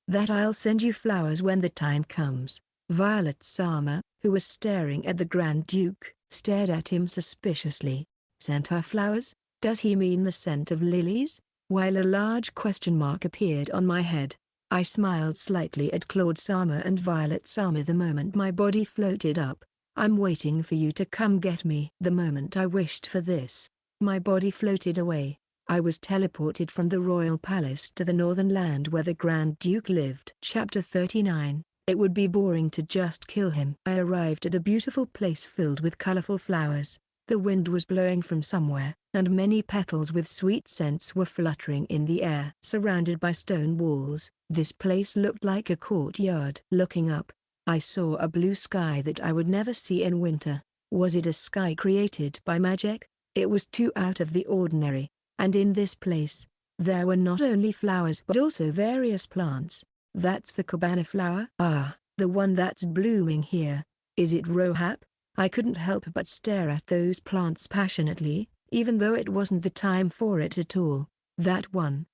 that I'll send you flowers when the time comes. Violet's armor, who was staring at the Grand Duke, stared at him suspiciously. Sent her flowers? Does he mean the scent of lilies? While a large question mark appeared on my head, I smiled slightly at Claude's armor and Violet's armor the moment my body floated up. I'm waiting for you to come get me. The moment I wished for this, my body floated away. I was teleported from the royal palace to the northern land where the Grand Duke lived. Chapter 39. It would be boring to just kill him. I arrived at a beautiful place filled with colorful flowers. The wind was blowing from somewhere, and many petals with sweet scents were fluttering in the air. Surrounded by stone walls, this place looked like a courtyard. Looking up, I saw a blue sky that I would never see in winter. Was it a sky created by magic? It was too out of the ordinary. And in this place, there were not only flowers but also various plants. That's the cabana flower? Ah, the one that's blooming here. Is it rohap? I couldn't help but stare at those plants passionately, even though it wasn't the time for it at all. That one,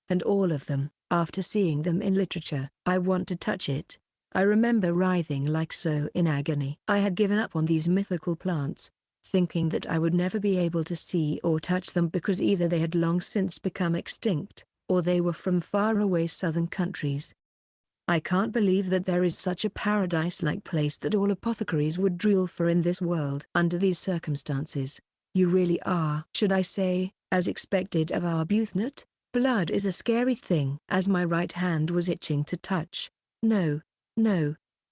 and all of them. After seeing them in literature, I want to touch it. I remember writhing like so in agony. I had given up on these mythical plants, thinking that I would never be able to see or touch them because either they had long since become extinct, or they were from faraway southern countries. I can't believe that there is such a paradise-like place that all apothecaries would drool for in this world. Under these circumstances, you really are, should I say, as expected of Arbuthnot. Blood is a scary thing. As my right hand was itching to touch. No,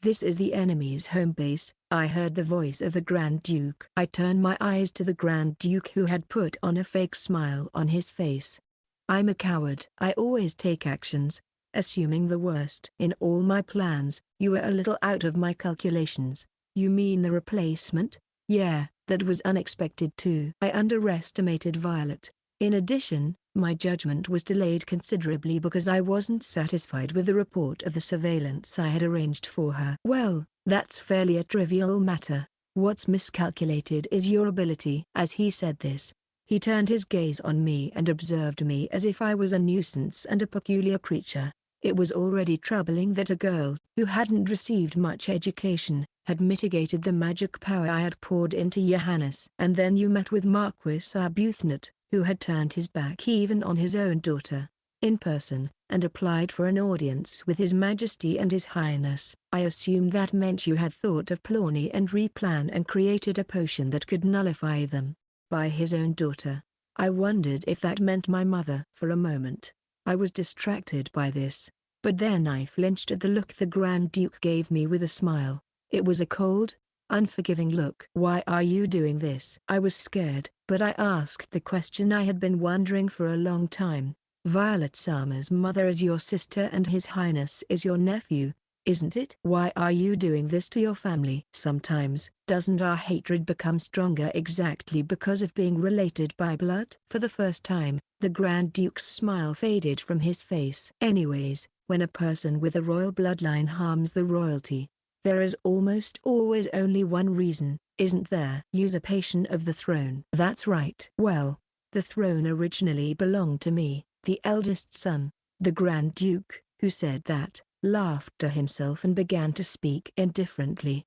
this is the enemy's home base. I heard the voice of the Grand Duke. I turned my eyes to the Grand Duke, who had put on a fake smile on his face. I'm a coward. I always take actions, assuming the worst. In all my plans, you were a little out of my calculations. You mean the replacement? Yeah, that was unexpected too. I underestimated Violet. In addition, my judgment was delayed considerably because I wasn't satisfied with the report of the surveillance I had arranged for her. Well, that's fairly a trivial matter. What's miscalculated is your ability. As he said this, he turned his gaze on me and observed me as if I was a nuisance and a peculiar creature. It was already troubling that a girl, who hadn't received much education, had mitigated the magic power I had poured into Johannes. And then you met with Marquis Arbuthnot, who had turned his back even on his own daughter, in person, and applied for an audience with His Majesty and His Highness. I assumed that meant you had thought of Plawny and replan and created a potion that could nullify them. By his own daughter. I wondered if that meant my mother. For a moment, I was distracted by this, but then I flinched at the look the Grand Duke gave me with a smile. It was a cold, unforgiving look. Why are you doing this? I was scared, but I asked the question I had been wondering for a long time. Violet Sama's mother is your sister and His Highness is your nephew, isn't it? Why are you doing this to your family? Sometimes, doesn't our hatred become stronger exactly because of being related by blood? For the first time, the Grand Duke's smile faded from his face. Anyways, when a person with a royal bloodline harms the royalty, There is almost always only one reason, isn't there? Usurpation of the throne. That's right. Well, the throne originally belonged to me, the eldest son. The Grand Duke, who said that, laughed to himself and began to speak indifferently.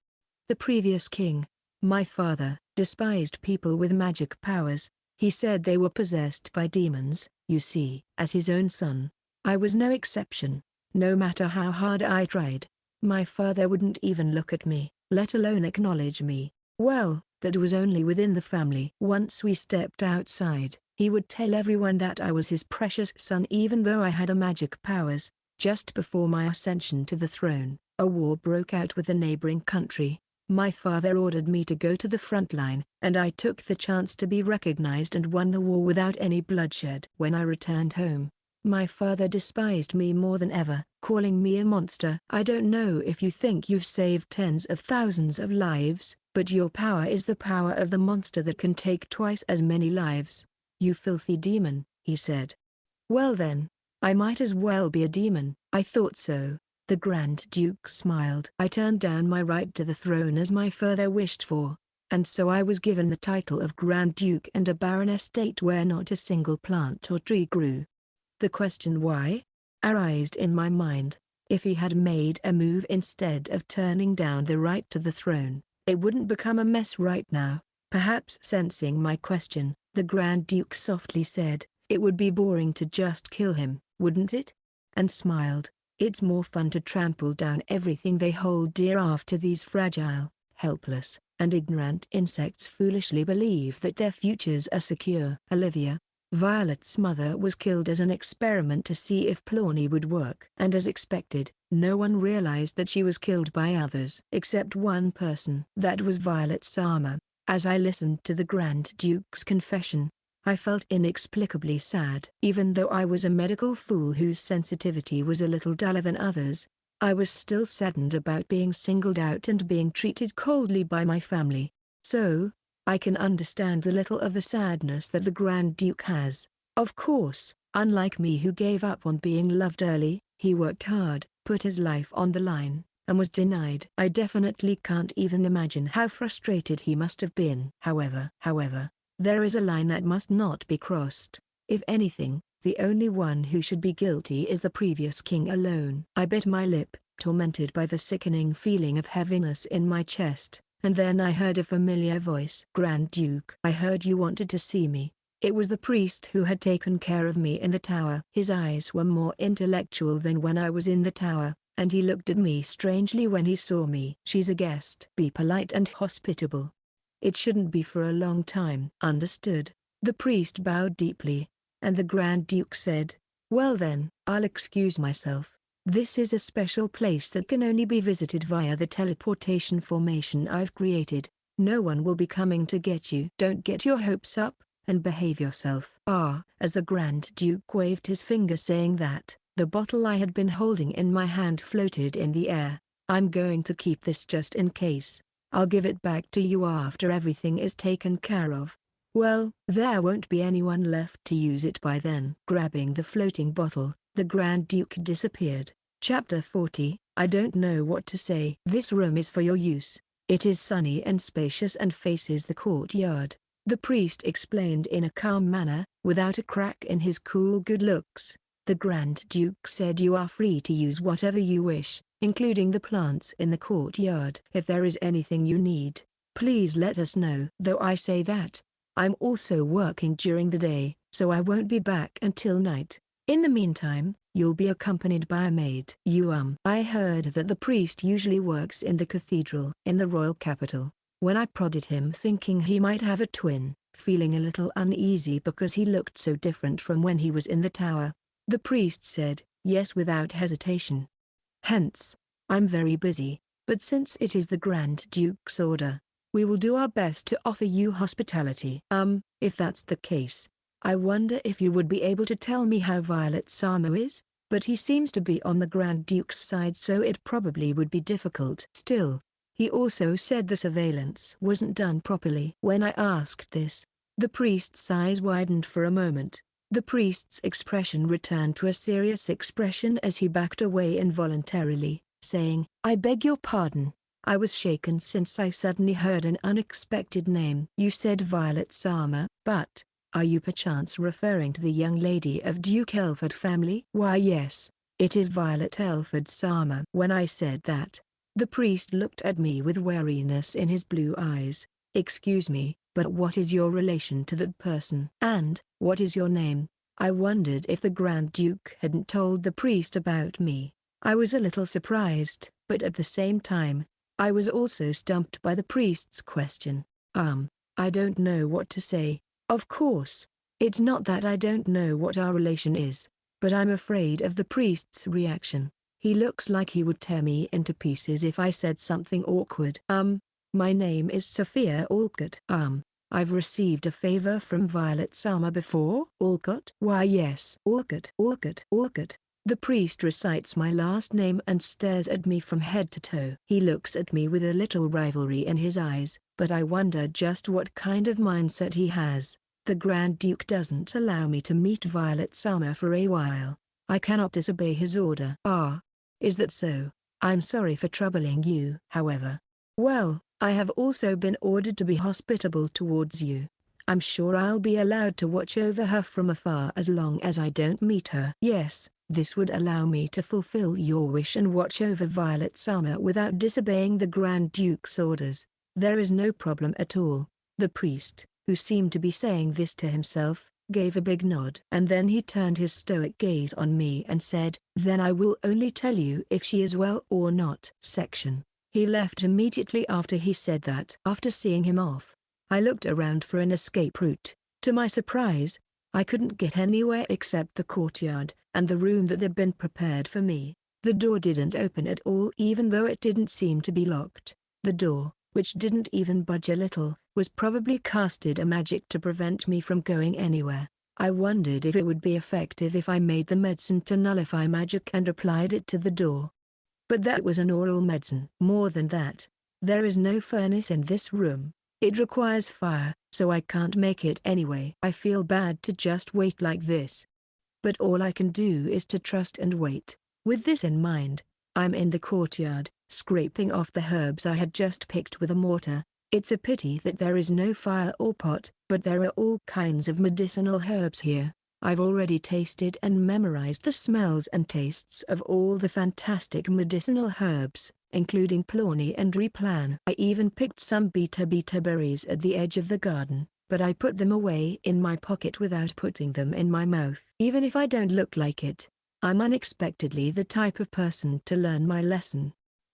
The previous king, my father, despised people with magic powers. He said they were possessed by demons. You see, as his own son, I was no exception. No matter how hard I tried, my father wouldn't even look at me, let alone acknowledge me. Well, that was only within the family. Once we stepped outside, he would tell everyone that I was his precious son even though I had a magic powers. Just before my ascension to the throne, a war broke out with the neighboring country. My father ordered me to go to the front line, and I took the chance to be recognized and won the war without any bloodshed. When I returned home, my father despised me more than ever, calling me a monster. I don't know if you think you've saved tens of thousands of lives, but your power is the power of the monster that can take twice as many lives. You filthy demon, he said. Well then, I might as well be a demon. I thought so. The Grand Duke smiled. I turned down my right to the throne as my father wished for, and so I was given the title of Grand Duke and a barren estate where not a single plant or tree grew. The question why arose in my mind. If he had made a move instead of turning down the right to the throne, it wouldn't become a mess right now. Perhaps sensing my question, the Grand Duke softly said, "It would be boring to just kill him, wouldn't it?" And smiled. "It's more fun to trample down everything they hold dear after these fragile, helpless, and ignorant insects foolishly believe that their futures are secure." Olivia, Violet's mother, was killed as an experiment to see if Plawny would work. And as expected, no one realized that she was killed by others except one person. That was Violet's armor. As I listened to the Grand Duke's confession, I felt inexplicably sad. Even though I was a medical fool whose sensitivity was a little duller than others, I was still saddened about being singled out and being treated coldly by my family. So, I can understand a little of the sadness that the Grand Duke has. Of course, unlike me who gave up on being loved early, he worked hard, put his life on the line, and was denied. I definitely can't even imagine how frustrated he must have been. However, there is a line that must not be crossed. If anything, the only one who should be guilty is the previous king alone. I bit my lip, tormented by the sickening feeling of heaviness in my chest, and then I heard a familiar voice. "Grand Duke, I heard you wanted to see me." It was the priest who had taken care of me in the tower. His eyes were more intellectual than when I was in the tower, and he looked at me strangely when he saw me. "She's a guest. Be polite and hospitable. It shouldn't be for a long time." "Understood." The priest bowed deeply, and the Grand Duke said, "Well then, I'll excuse myself. This is a special place that can only be visited via the teleportation formation I've created. No one will be coming to get you. Don't get your hopes up, and behave yourself." As the Grand Duke waved his finger saying that, the bottle I had been holding in my hand floated in the air. "I'm going to keep this just in case. I'll give it back to you after everything is taken care of." "Well, there won't be anyone left to use it by then." Grabbing the floating bottle, the Grand Duke disappeared. Chapter 40. I don't know what to say. "This room is for your use. It is sunny and spacious and faces the courtyard," the priest explained in a calm manner, without a crack in his cool good looks. The Grand Duke said, "You are free to use whatever you wish, including the plants in the courtyard. If there is anything you need, please let us know." Though I say that, I'm also working during the day, so I won't be back until night. In the meantime, you'll be accompanied by a maid. I heard that the priest usually works in the cathedral in the royal capital. When I prodded him thinking he might have a twin, feeling a little uneasy because he looked so different from when he was in the tower, the priest said, "Yes," without hesitation. "Hence, I'm very busy, but since it is the Grand Duke's order, we will do our best to offer you hospitality." If that's the case, I wonder if you would be able to tell me how Violet's armor is?" But he seems to be on the Grand Duke's side, so it probably would be difficult. Still, he also said the surveillance wasn't done properly. When I asked this, the priest's eyes widened for a moment. The priest's expression returned to a serious expression as he backed away involuntarily, saying, "I beg your pardon, I was shaken since I suddenly heard an unexpected name. You said Violet Sama, but are you perchance referring to the young lady of Duke Elford family? Why yes, it is Violet Elford Sama. When I said that, the priest looked at me with wariness in his blue eyes. Excuse me, but what is your relation to that person? And what is your name? I wondered if the Grand Duke hadn't told the priest about me. I was a little surprised, but at the same time, I was also stumped by the priest's question. I don't know what to say. Of course, it's not that I don't know what our relation is, but I'm afraid of the priest's reaction. He looks like he would tear me into pieces if I said something awkward. My name is Sophia Olot. I've received a favor from Violet Sama before. Olot? Why yes. Olot. The priest recites my last name and stares at me from head to toe. He looks at me with a little rivalry in his eyes, but I wonder just what kind of mindset he has. The Grand Duke doesn't allow me to meet Violet Sama for a while. I cannot disobey his order. Is that so? I'm sorry for troubling you. However, well, I have also been ordered to be hospitable towards you. I'm sure I'll be allowed to watch over her from afar as long as I don't meet her. Yes, this would allow me to fulfill your wish and watch over Violet Sama without disobeying the Grand Duke's orders. There is no problem at all. The priest, who seemed to be saying this to himself, gave a big nod. And then he turned his stoic gaze on me and said, "Then I will only tell you if she is well or not." He left immediately after he said that. After seeing him off, I looked around for an escape route. To my surprise, I couldn't get anywhere except the courtyard and the room that had been prepared for me. The door didn't open at all even though it didn't seem to be locked. The door, which didn't even budge a little, was probably casted a magic to prevent me from going anywhere. I wondered if it would be effective if I made the medicine to nullify magic and applied it to the door. But that was an oral medicine. More than that, there is no furnace in this room. It requires fire, so I can't make it anyway. I feel bad to just wait like this. But all I can do is to trust and wait. With this in mind, I'm in the courtyard, scraping off the herbs I had just picked with a mortar. It's a pity that there is no fire or pot, but there are all kinds of medicinal herbs here. I've already tasted and memorized the smells and tastes of all the fantastic medicinal herbs, including Plawny and Replan. I even picked some beta berries at the edge of the garden, but I put them away in my pocket without putting them in my mouth. Even if I don't look like it, I'm unexpectedly the type of person to learn my lesson.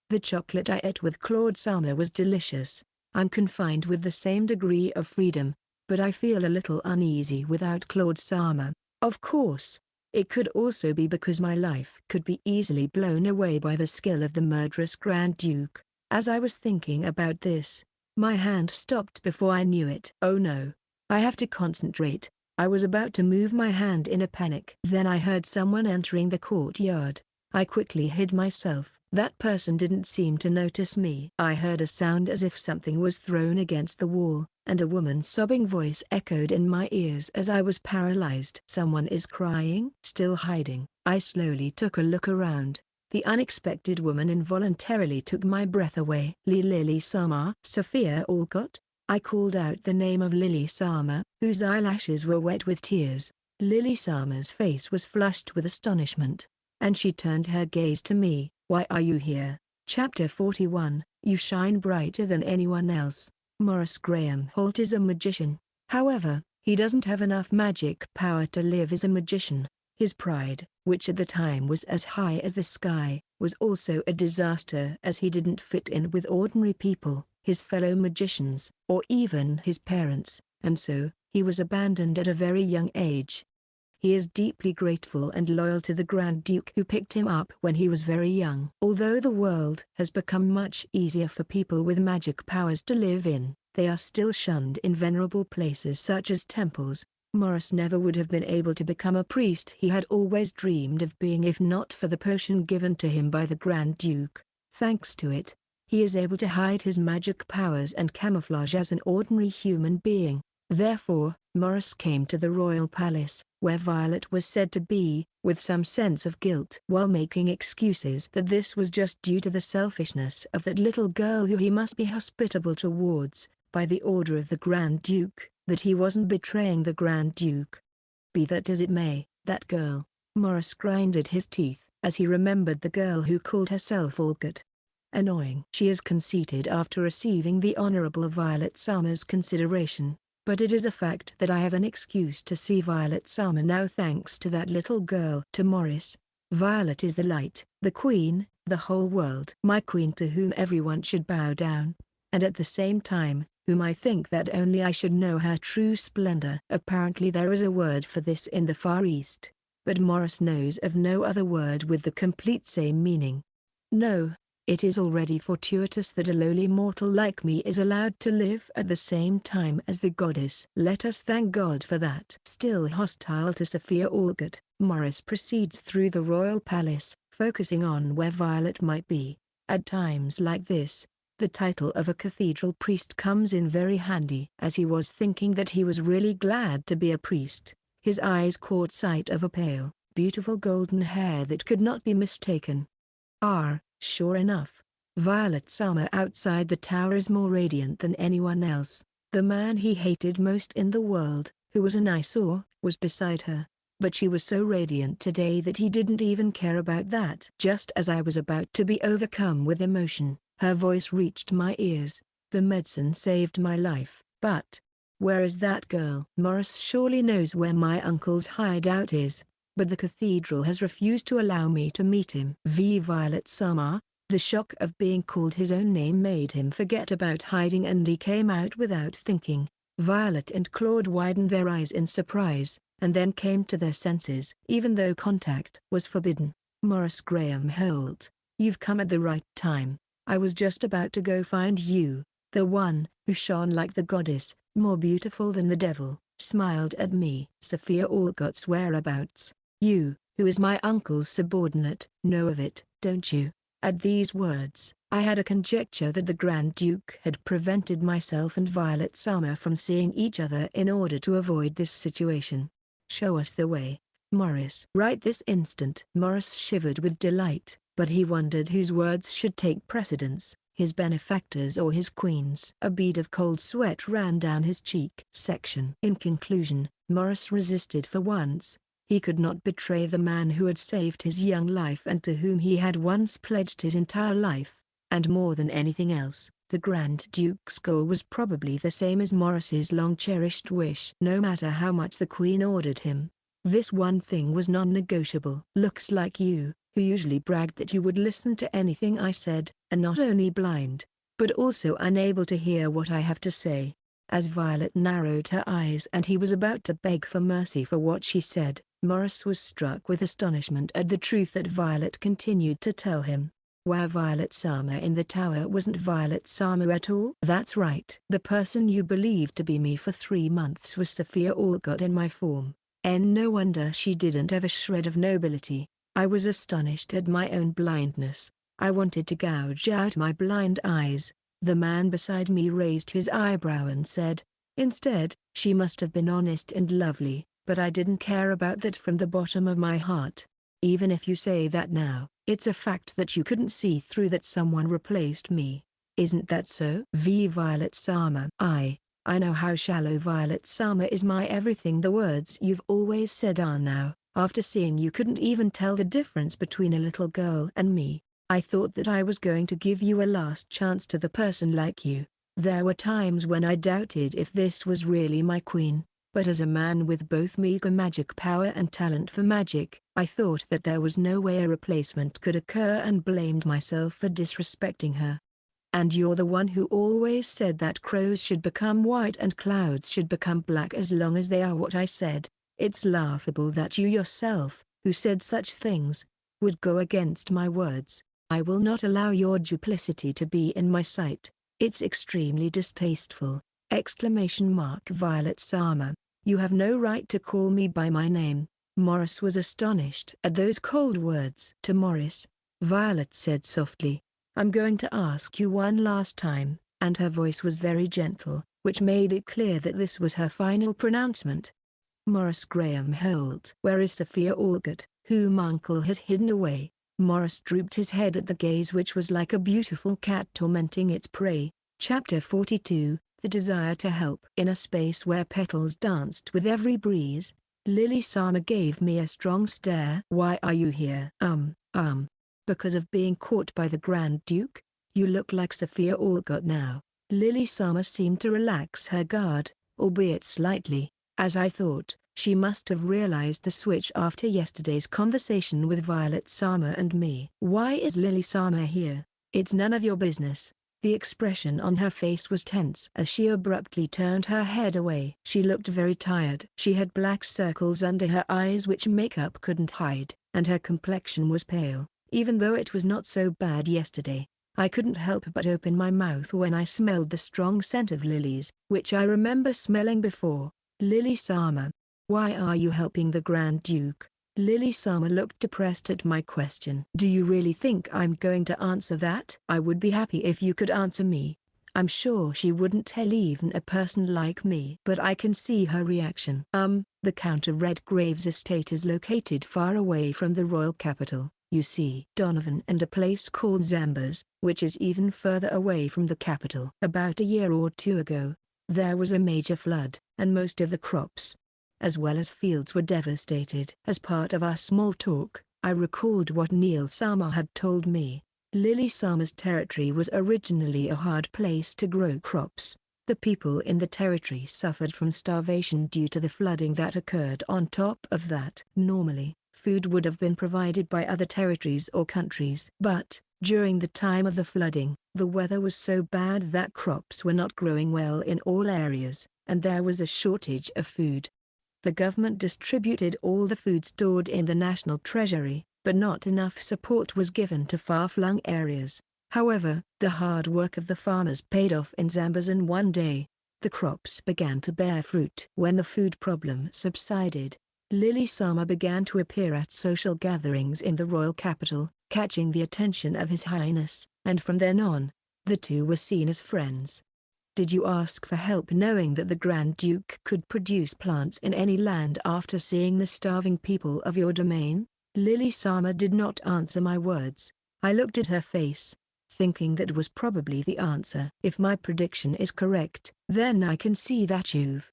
The chocolate I ate with Claude Sama was delicious. I'm confined with the same degree of freedom, but I feel a little uneasy without Claude Sama. Of course, it could also be because my life could be easily blown away by the skill of the murderous Grand Duke. As I was thinking about this, my hand stopped before I knew it. Oh no, I have to concentrate. I was about to move my hand in a panic. Then I heard someone entering the courtyard. I quickly hid myself. That person didn't seem to notice me. I heard a sound as if something was thrown against the wall, and a woman's sobbing voice echoed in my ears as I was paralyzed. Someone is crying. Still hiding. I slowly took a look around. The unexpected woman involuntarily took my breath away. Lily Sama. Sophia Olot. I called out the name of Lily Sama, whose eyelashes were wet with tears. Lily Sama's face was flushed with astonishment, and she turned her gaze to me. Why are you here? Chapter 41, You Shine Brighter Than Anyone Else. Maurice Graham Holt is a magician. However, he doesn't have enough magic power to live as a magician. His pride, which at the time was as high as the sky, was also a disaster as he didn't fit in with ordinary people, his fellow magicians, or even his parents, and so, he was abandoned at a very young age. He is deeply grateful and loyal to the Grand Duke who picked him up when he was very young. Although the world has become much easier for people with magic powers to live in, they are still shunned in venerable places such as temples. Maurice never would have been able to become a priest he had always dreamed of being if not for the potion given to him by the Grand Duke. Thanks to it, he is able to hide his magic powers and camouflage as an ordinary human being. Therefore, Morris came to the royal palace, where Violet was said to be, with some sense of guilt, while making excuses that this was just due to the selfishness of that little girl who he must be hospitable towards, by the order of the Grand Duke, that he wasn't betraying the Grand Duke. Be that as it may, that girl. Morris grinded his teeth, as he remembered the girl who called herself Olot. Annoying. She is conceited after receiving the Honorable Violet Summer's consideration, but it is a fact that I have an excuse to see Violet Summer now thanks to that little girl. To Morris, Violet is the light, the queen, the whole world. My queen to whom everyone should bow down, and at the same time, whom I think that only I should know her true splendor. Apparently there is a word for this in the Far East, but Morris knows of no other word with the complete same meaning. No, it is already fortuitous that a lowly mortal like me is allowed to live at the same time as the goddess. Let us thank God for that. Still hostile to Sophia Olot, Morris proceeds through the royal palace, focusing on where Violet might be. At times like this, the title of a cathedral priest comes in very handy. As he was thinking that he was really glad to be a priest, his eyes caught sight of a pale, beautiful golden hair that could not be mistaken. Sure enough, Violet Summer outside the tower is more radiant than anyone else. The man he hated most in the world, who was an eyesore, was beside her, but she was so radiant today that he didn't even care about that. Just as I was about to be overcome with emotion, her voice reached my ears. The medicine saved my life, but where is that girl? Morris surely knows where my uncle's hideout is, but the cathedral has refused to allow me to meet him. Violet Summer. The shock of being called his own name made him forget about hiding and he came out without thinking. Violet and Claude widened their eyes in surprise, and then came to their senses. Even though contact was forbidden, Morris Graham Holt, you've come at the right time. I was just about to go find you. The one who shone like the goddess, more beautiful than the devil, smiled at me. Sophia Olot's whereabouts. You, who is my uncle's subordinate, know of it, don't you? At these words, I had a conjecture that the Grand Duke had prevented myself and Violet Summer from seeing each other in order to avoid this situation. Show us the way, Morris. Right this instant. Morris shivered with delight, but he wondered whose words should take precedence, his benefactor's or his queen's. A bead of cold sweat ran down his cheek. In conclusion, Morris resisted for once. He could not betray the man who had saved his young life and to whom he had once pledged his entire life, and more than anything else, the Grand Duke's goal was probably the same as Morris's long-cherished wish. No matter how much the Queen ordered him, this one thing was non-negotiable. Looks like you, who usually bragged that you would listen to anything I said, are not only blind, but also unable to hear what I have to say. As Violet narrowed her eyes and he was about to beg for mercy for what she said, Morris was struck with astonishment at the truth that Violet continued to tell him. Where Violet Summer in the tower wasn't Violet Summer at all? That's right. The person you believed to be me for 3 months was Sophia Olot in my form. And no wonder she didn't have a shred of nobility. I was astonished at my own blindness. I wanted to gouge out my blind eyes. The man beside me raised his eyebrow and said, instead, she must have been honest and lovely. But I didn't care about that from the bottom of my heart. Even if you say that now, it's a fact that you couldn't see through that someone replaced me. Isn't that so? Violet Summer. I know how shallow Violet Summer is. My everything. The words you've always said are now, after seeing you couldn't even tell the difference between a little girl and me. I thought that I was going to give you a last chance to the person like you. There were times when I doubted if this was really my queen. But as a man with both meager magic power and talent for magic, I thought that there was no way a replacement could occur and blamed myself for disrespecting her. And you're the one who always said that crows should become white and clouds should become black as long as they are what I said. It's laughable that you yourself, who said such things, would go against my words. I will not allow your duplicity to be in my sight. It's extremely distasteful. Violet Summer, you have no right to call me by my name. Morris was astonished at those cold words. To Morris, Violet said softly, I'm going to ask you one last time, and her voice was very gentle. which made it clear that this was her final pronouncement. Morris Graham Holt. Where is Sophia Olot, whom Uncle has hidden away? Morris drooped his head at the gaze which was like a beautiful cat tormenting its prey. Chapter 42, The Desire to Help. In a space where petals danced with every breeze, Lily Sama gave me a strong stare. Why are you here? Because of being caught by the Grand Duke? You look like Sophia Olot now. Lily Sama seemed to relax her guard, albeit slightly. As I thought, she must have realized the switch after yesterday's conversation with Violet Sama and me. Why is Lily Sama here? It's none of your business. The expression on her face was tense as she abruptly turned her head away. She looked very tired. She had black circles under her eyes which makeup couldn't hide, and her complexion was pale. Even though it was not so bad yesterday, I couldn't help but open my mouth when I smelled the strong scent of lilies, which I remember smelling before. Lily Sama, why are you helping the Grand Duke? Lily Sama looked depressed at my question. Do you really think I'm going to answer that? I would be happy if you could answer me. I'm sure she wouldn't tell even a person like me. But I can see her reaction. The Count of Redgrave's estate is located far away from the royal capital, you see. Donovan and a place called Zambas, which is even further away from the capital. About a year or two ago, there was a major flood, and most of the crops, as well as fields, were devastated. As part of our small talk, I recalled what Neil Sama had told me. Lily Sama's territory was originally a hard place to grow crops. The people in the territory suffered from starvation due to the flooding that occurred. On top of that, normally, food would have been provided by other territories or countries. But, during the time of the flooding, the weather was so bad that crops were not growing well in all areas, and there was a shortage of food. The government distributed all the food stored in the national treasury, but not enough support was given to far-flung areas. However, the hard work of the farmers paid off in Zambas, and one day, the crops began to bear fruit. When the food problem subsided, Lily Sama began to appear at social gatherings in the royal capital, catching the attention of His Highness, and from then on, the two were seen as friends. Did you ask for help knowing that the Grand Duke could produce plants in any land after seeing the starving people of your domain? Lily Sama did not answer my words. I looked at her face, thinking that was probably the answer. If my prediction is correct, then I can see that you've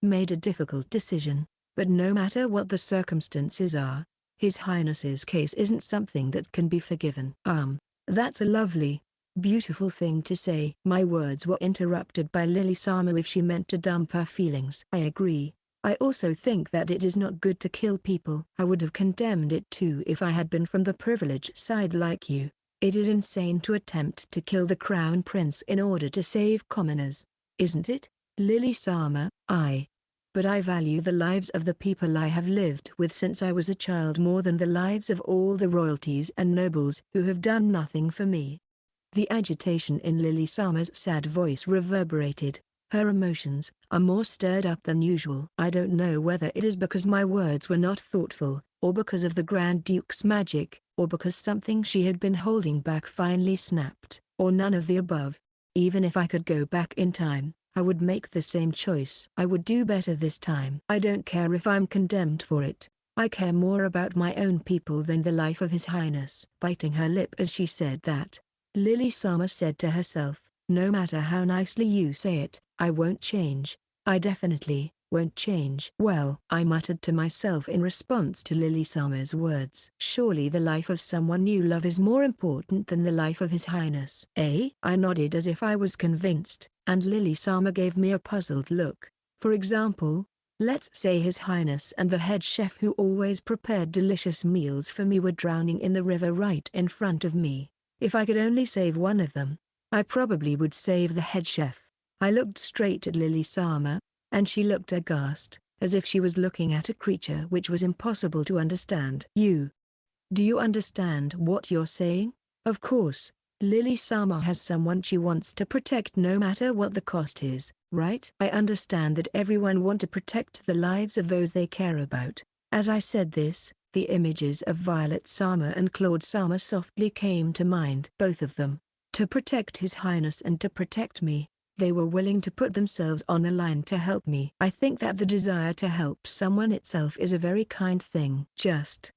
made a difficult decision. But no matter what the circumstances are, His Highness's case isn't something that can be forgiven. That's a lovely, beautiful thing to say. My words were interrupted by Lily Sama. If she meant to dump her feelings. I agree. I also think that it is not good to kill people. I would have condemned it too if I had been from the privileged side like you. It is insane to attempt to kill the Crown Prince in order to save commoners, isn't it? Lily Sama, but I value the lives of the people I have lived with since I was a child more than the lives of all the royalties and nobles who have done nothing for me. The agitation in Lily Sama's sad voice reverberated. Her emotions are more stirred up than usual. I don't know whether it is because my words were not thoughtful, or because of the Grand Duke's magic, or because something she had been holding back finally snapped, or none of the above. Even if I could go back in time, I would make the same choice. I would do better this time. I don't care if I'm condemned for it. I care more about my own people than the life of His Highness. Biting her lip as she said that, Lily Sama said to herself, no matter how nicely you say it, I won't change. I definitely won't change. Well, I muttered to myself in response to Lily Sama's words. Surely the life of someone you love is more important than the life of His Highness. I nodded as if I was convinced, and Lily Sama gave me a puzzled look. For example, let's say His Highness and the head chef who always prepared delicious meals for me were drowning in the river right in front of me. If I could only save one of them, I probably would save the head chef. I looked straight at Lily Sama, and she looked aghast, as if she was looking at a creature which was impossible to understand. Do you understand what you're saying? Of course, Lily Sama has someone she wants to protect no matter what the cost is, right? I understand that everyone wants to protect the lives of those they care about. As I said this, the images of Violet Sama and Claude Sama softly came to mind. Both of them. To protect His Highness and to protect me. They were willing to put themselves on the line to help me. I think that the desire to help someone itself is a very kind thing. Just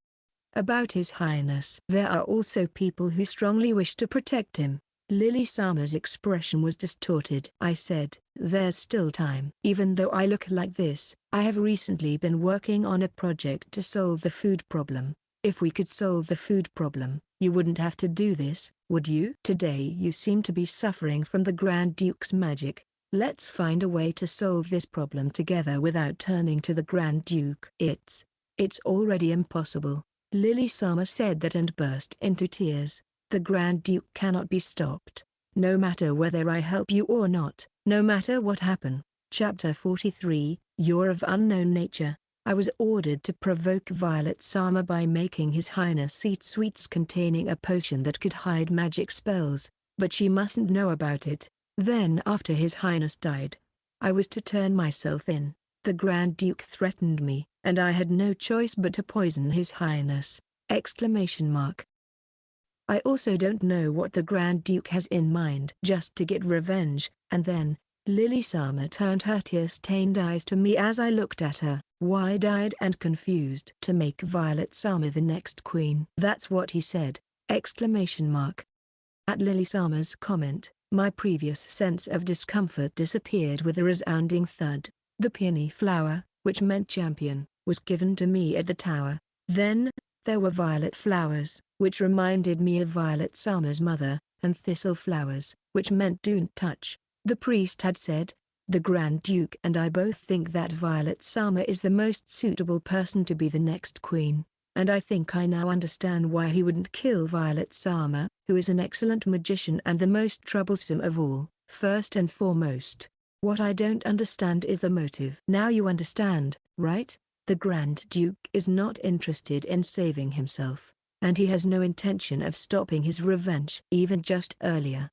about His Highness. There are also people who strongly wish to protect him. Lily Sama's expression was distorted. I said, "There's still time." Even though I look like this, I have recently been working on a project to solve the food problem. If we could solve the food problem, you wouldn't have to do this, would you? Today you seem to be suffering from the Grand Duke's magic. Let's find a way to solve this problem together without turning to the Grand Duke. It's already impossible. Lily Sama said that and burst into tears. The Grand Duke cannot be stopped. No matter whether I help you or not, no matter what happen. Chapter 43, You're of Unknown Nature. I was ordered to provoke Violet Sama by making His Highness eat sweets containing a potion that could hide magic spells, but she mustn't know about it. Then after His Highness died, I was to turn myself in. The Grand Duke threatened me, and I had no choice but to poison His Highness! I also don't know what the Grand Duke has in mind. Just to get revenge, and then, Lily Sama turned her tear-stained eyes to me as I looked at her, wide-eyed and confused. To make Violet Sama the next queen. That's what he said! At Lily Sama's comment, my previous sense of discomfort disappeared with a resounding thud. The peony flower, which meant champion, was given to me at the tower. Then, there were violet flowers, which reminded me of Violet Sama's mother, and thistle flowers, which meant don't touch. The priest had said, "The Grand Duke and I both think that Violet Sama is the most suitable person to be the next queen, and I think I now understand why he wouldn't kill Violet Sama, who is an excellent magician and the most troublesome of all. First and foremost, what I don't understand is the motive." Now you understand, right? The Grand Duke is not interested in saving himself, and he has no intention of stopping his revenge. Even just earlier.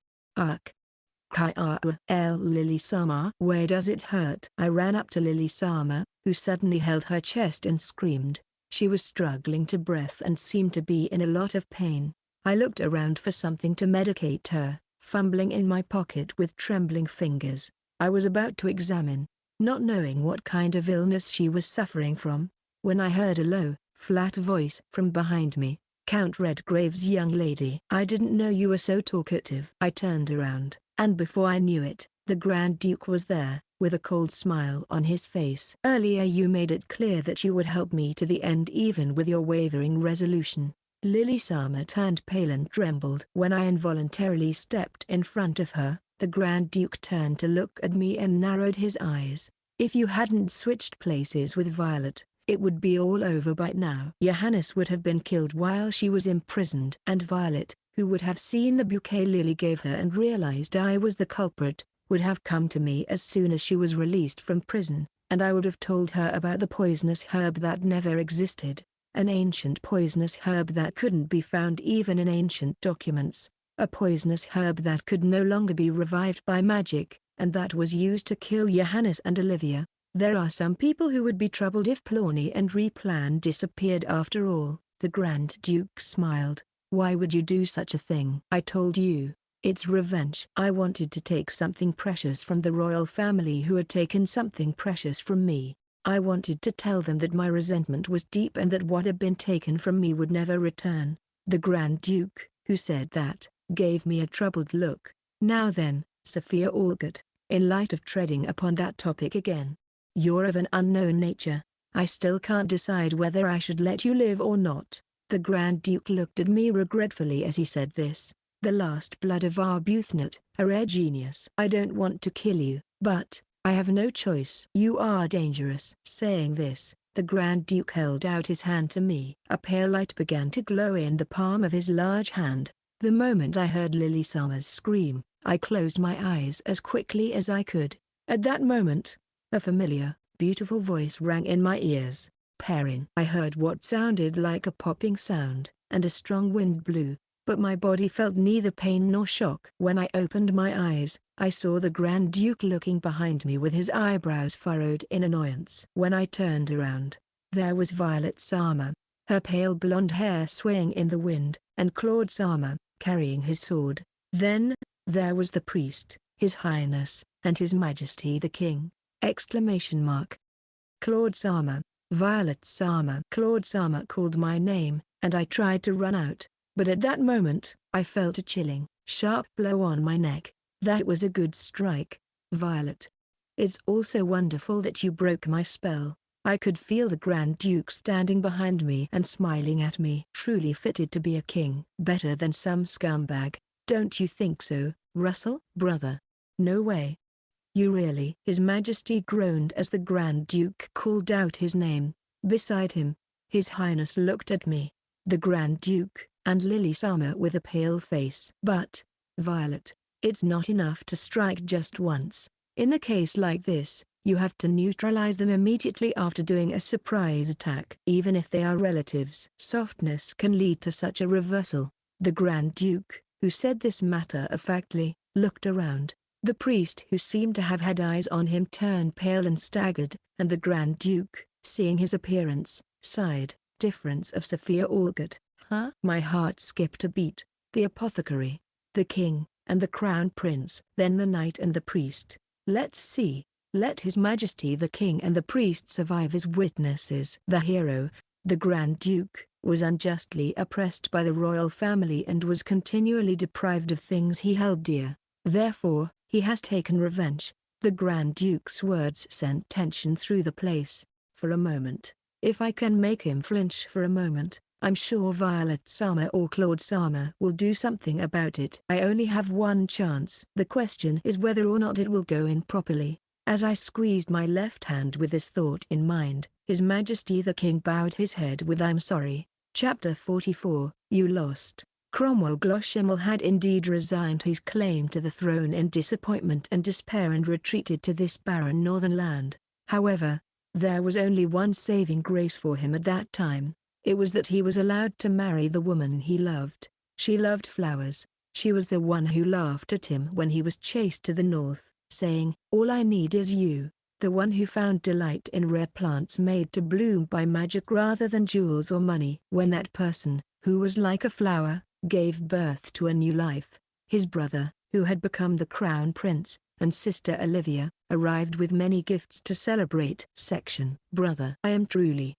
Lily Sama. Where does it hurt? I ran up to Lily Sama, who suddenly held her chest and screamed. She was struggling to breathe and seemed to be in a lot of pain. I looked around for something to medicate her, fumbling in my pocket with trembling fingers. I was about to examine, not knowing what kind of illness she was suffering from, when I heard a low, flat voice from behind me. "Count Redgrave's young lady." "I didn't know you were so talkative." I turned around, and before I knew it, the Grand Duke was there, with a cold smile on his face. "Earlier you made it clear that you would help me to the end even with your wavering resolution." Lily Sama turned pale and trembled. When I involuntarily stepped in front of her, the Grand Duke turned to look at me and narrowed his eyes. "If you hadn't switched places with Violet, it would be all over by now. Johannes would have been killed while she was imprisoned. And Violet, who would have seen the bouquet Lily gave her and realized I was the culprit, would have come to me as soon as she was released from prison, and I would have told her about the poisonous herb that never existed. An ancient poisonous herb that couldn't be found even in ancient documents. A poisonous herb that could no longer be revived by magic, and that was used to kill Johannes and Olivia. There are some people who would be troubled if Plawny and Replan disappeared after all." The Grand Duke smiled. "Why would you do such a thing?" "I told you, it's revenge." I wanted to take something precious from the royal family who had taken something precious from me. I wanted to tell them that my resentment was deep and that what had been taken from me would never return. The Grand Duke, who said that, gave me a troubled look. "Now then, Sophia Olot, in light of treading upon that topic again, you're of an unknown nature. I still can't decide whether I should let you live or not." The Grand Duke looked at me regretfully as he said this. "The last blood of Arbuthnot, a rare genius. I don't want to kill you, but I have no choice. You are dangerous." Saying this, the Grand Duke held out his hand to me. A pale light began to glow in the palm of his large hand. The moment I heard Lily Sama's scream, I closed my eyes as quickly as I could. At that moment, a familiar, beautiful voice rang in my ears. "Perrin." I heard what sounded like a popping sound, and a strong wind blew, but my body felt neither pain nor shock. When I opened my eyes, I saw the Grand Duke looking behind me with his eyebrows furrowed in annoyance. When I turned around, there was Violet Sama, her pale blonde hair swaying in the wind, and Claude Sama, carrying his sword. Then, there was the priest, His Highness, and His Majesty the King! Exclamation mark. Claude Sama, Violet Sama. Claude Sama called my name, and I tried to run out, but at that moment, I felt a chilling, sharp blow on my neck. That was a good strike, Violet. It's also wonderful that you broke my spell. I could feel the Grand Duke standing behind me and smiling at me. Truly fitted to be a king. Better than some scumbag, don't you think so, Russell? Brother. No way. You really? His Majesty groaned as the Grand Duke called out his name. Beside him, His Highness looked at me, the Grand Duke, and Lily Sama with a pale face. But, Violet, it's not enough to strike just once. In a case like this, you have to neutralize them immediately after doing a surprise attack. Even if they are relatives. Softness can lead to such a reversal. The Grand Duke, who said this matter-of-factly, looked around. The priest who seemed to have had eyes on him turned pale and staggered, and the Grand Duke, seeing his appearance, sighed. Difference of Sophia Olot. Huh? My heart skipped a beat. The apothecary, the king, and the crown prince. Then the knight and the priest. Let's see. Let His Majesty the King and the priest survive as witnesses. The hero, the Grand Duke, was unjustly oppressed by the royal family and was continually deprived of things he held dear. Therefore, he has taken revenge. The Grand Duke's words sent tension through the place. For a moment, if I can make him flinch for a moment, I'm sure Violet Sama or Claude Sama will do something about it. I only have one chance. The question is whether or not it will go in properly. As I squeezed my left hand with this thought in mind, His Majesty the King bowed his head with "I'm sorry." Chapter 44, You Lost. Cromwell Gloshimmel had indeed resigned his claim to the throne in disappointment and despair and retreated to this barren northern land. However, there was only one saving grace for him at that time. It was that he was allowed to marry the woman he loved. She loved flowers. She was the one who laughed at him when he was chased to the north, saying, "All I need is you." The one who found delight in rare plants made to bloom by magic rather than jewels or money. When that person, who was like a flower, gave birth to a new life, his brother, who had become the crown prince, and sister Olivia, arrived with many gifts to celebrate. Brother, I am truly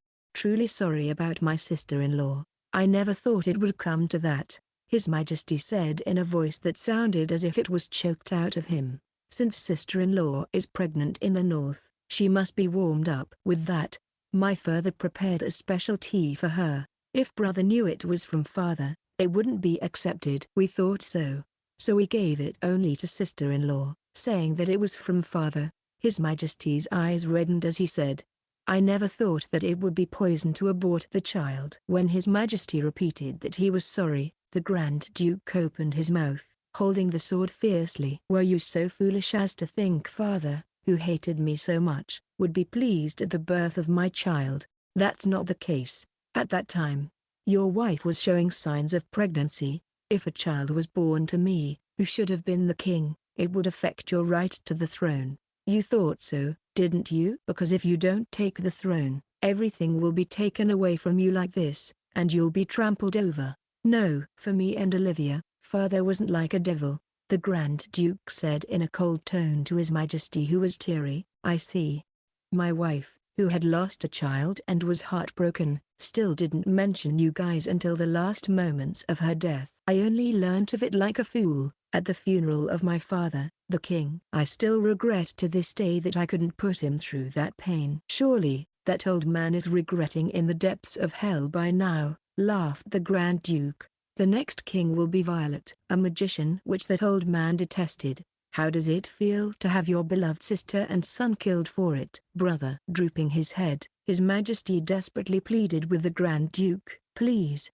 sorry about my sister-in-law. I never thought it would come to that, His Majesty said in a voice that sounded as if it was choked out of him. Since sister-in-law is pregnant in the north, she must be warmed up. With that, my father prepared a special tea for her. If brother knew it was from father, it wouldn't be accepted. We thought so. So we gave it only to sister-in-law, saying that it was from father. His Majesty's eyes reddened as he said, "I never thought that it would be poison to abort the child." When His Majesty repeated that he was sorry, the Grand Duke opened his mouth, holding the sword fiercely. "Were you so foolish as to think father, who hated me so much, would be pleased at the birth of my child? That's not the case. At that time, your wife was showing signs of pregnancy. If a child was born to me, who should have been the king, it would affect your right to the throne. You thought so, didn't you? Because if you don't take the throne, everything will be taken away from you like this, and you'll be trampled over." "No." For me and Olivia, father wasn't like a devil, the Grand Duke said in a cold tone to His Majesty, who was teary. "I see." My wife, who had lost a child and was heartbroken, still didn't mention you guys until the last moments of her death. I only learnt of it like a fool, at the funeral of my father, the king. I still regret to this day that I couldn't put him through that pain. "Surely, that old man is regretting in the depths of hell by now," laughed the Grand Duke. "The next king will be Violet, a magician which that old man detested. How does it feel to have your beloved sister and son killed for it?" "Brother." Drooping his head, His Majesty desperately pleaded with the Grand Duke, "Please,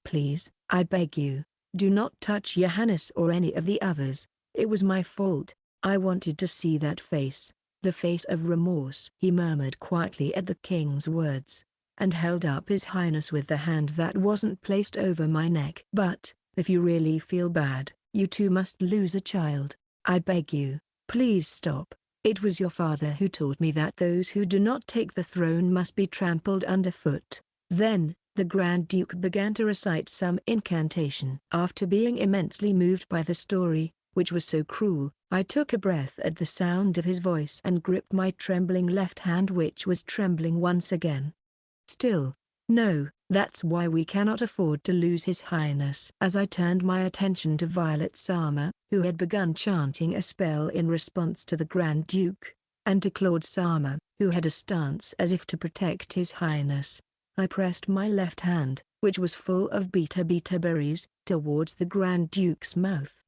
I beg you, do not touch Johannes or any of the others. It was my fault. I wanted to see that face, the face of remorse." He murmured quietly at the king's words, and held up His Highness with the hand that wasn't placed over my neck. "But, if you really feel bad, you too must lose a child. I beg you, please stop. It was your father who taught me that those who do not take the throne must be trampled underfoot." Then, the Grand Duke began to recite some incantation. After being immensely moved by the story, which was so cruel, I took a breath at the sound of his voice and gripped my trembling left hand, which was trembling once again. Still, no, that's why we cannot afford to lose His Highness. As I turned my attention to Violet Sama, who had begun chanting a spell in response to the Grand Duke, and to Claude Sama, who had a stance as if to protect His Highness, I pressed my left hand, which was full of beta berries, towards the Grand Duke's mouth.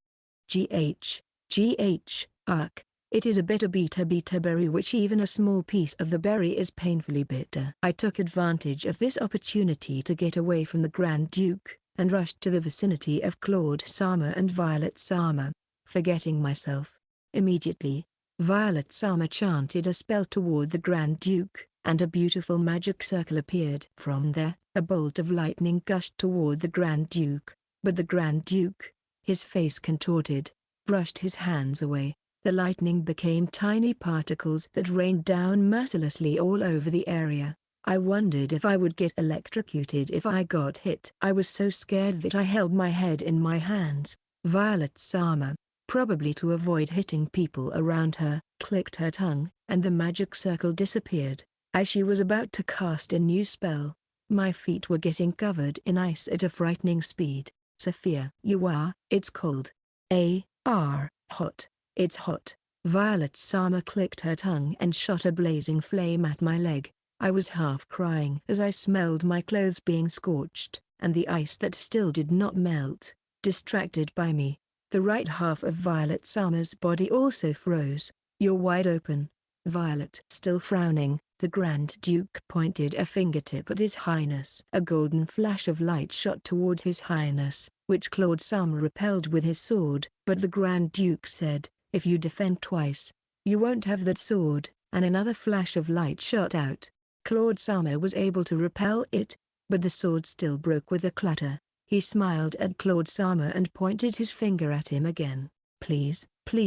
Ugh, it is a bitter beta berry, which even a small piece of the berry is painfully bitter. I took advantage of this opportunity to get away from the Grand Duke, and rushed to the vicinity of Claude Sama and Violet Sama, forgetting myself. Immediately, Violet Sama chanted a spell toward the Grand Duke, and a beautiful magic circle appeared. From there, a bolt of lightning gushed toward the Grand Duke, but the Grand Duke, his face contorted, brushed his hands away. The lightning became tiny particles that rained down mercilessly all over the area. I wondered if I would get electrocuted if I got hit. I was so scared that I held my head in my hands. Violet Sama, probably to avoid hitting people around her, clicked her tongue, and the magic circle disappeared. As she was about to cast a new spell, my feet were getting covered in ice at a frightening speed. Sophia, it's cold. Hot. It's hot. Violet Sama clicked her tongue and shot a blazing flame at my leg. I was half crying as I smelled my clothes being scorched, and the ice that still did not melt. Distracted by me, the right half of Violet Sama's body also froze. You're wide open. Violet. Still frowning, the Grand Duke pointed a fingertip at His Highness. A golden flash of light shot toward His Highness, which Claude Sama repelled with his sword. But the Grand Duke said, "If you defend twice, you won't have that sword," and another flash of light shot out. Claude Sama was able to repel it, but the sword still broke with a clatter. He smiled at Claude Sama and pointed his finger at him again. Please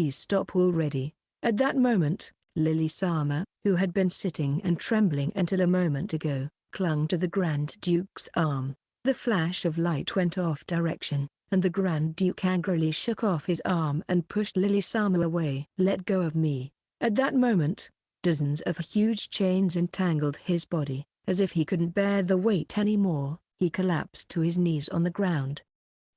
stop already." At that moment, Lily Sama, who had been sitting and trembling until a moment ago, clung to the Grand Duke's arm. The flash of light went off direction, and the Grand Duke angrily shook off his arm and pushed Lily Sama away. "Let go of me." At that moment, dozens of huge chains entangled his body. As if he couldn't bear the weight anymore, he collapsed to his knees on the ground.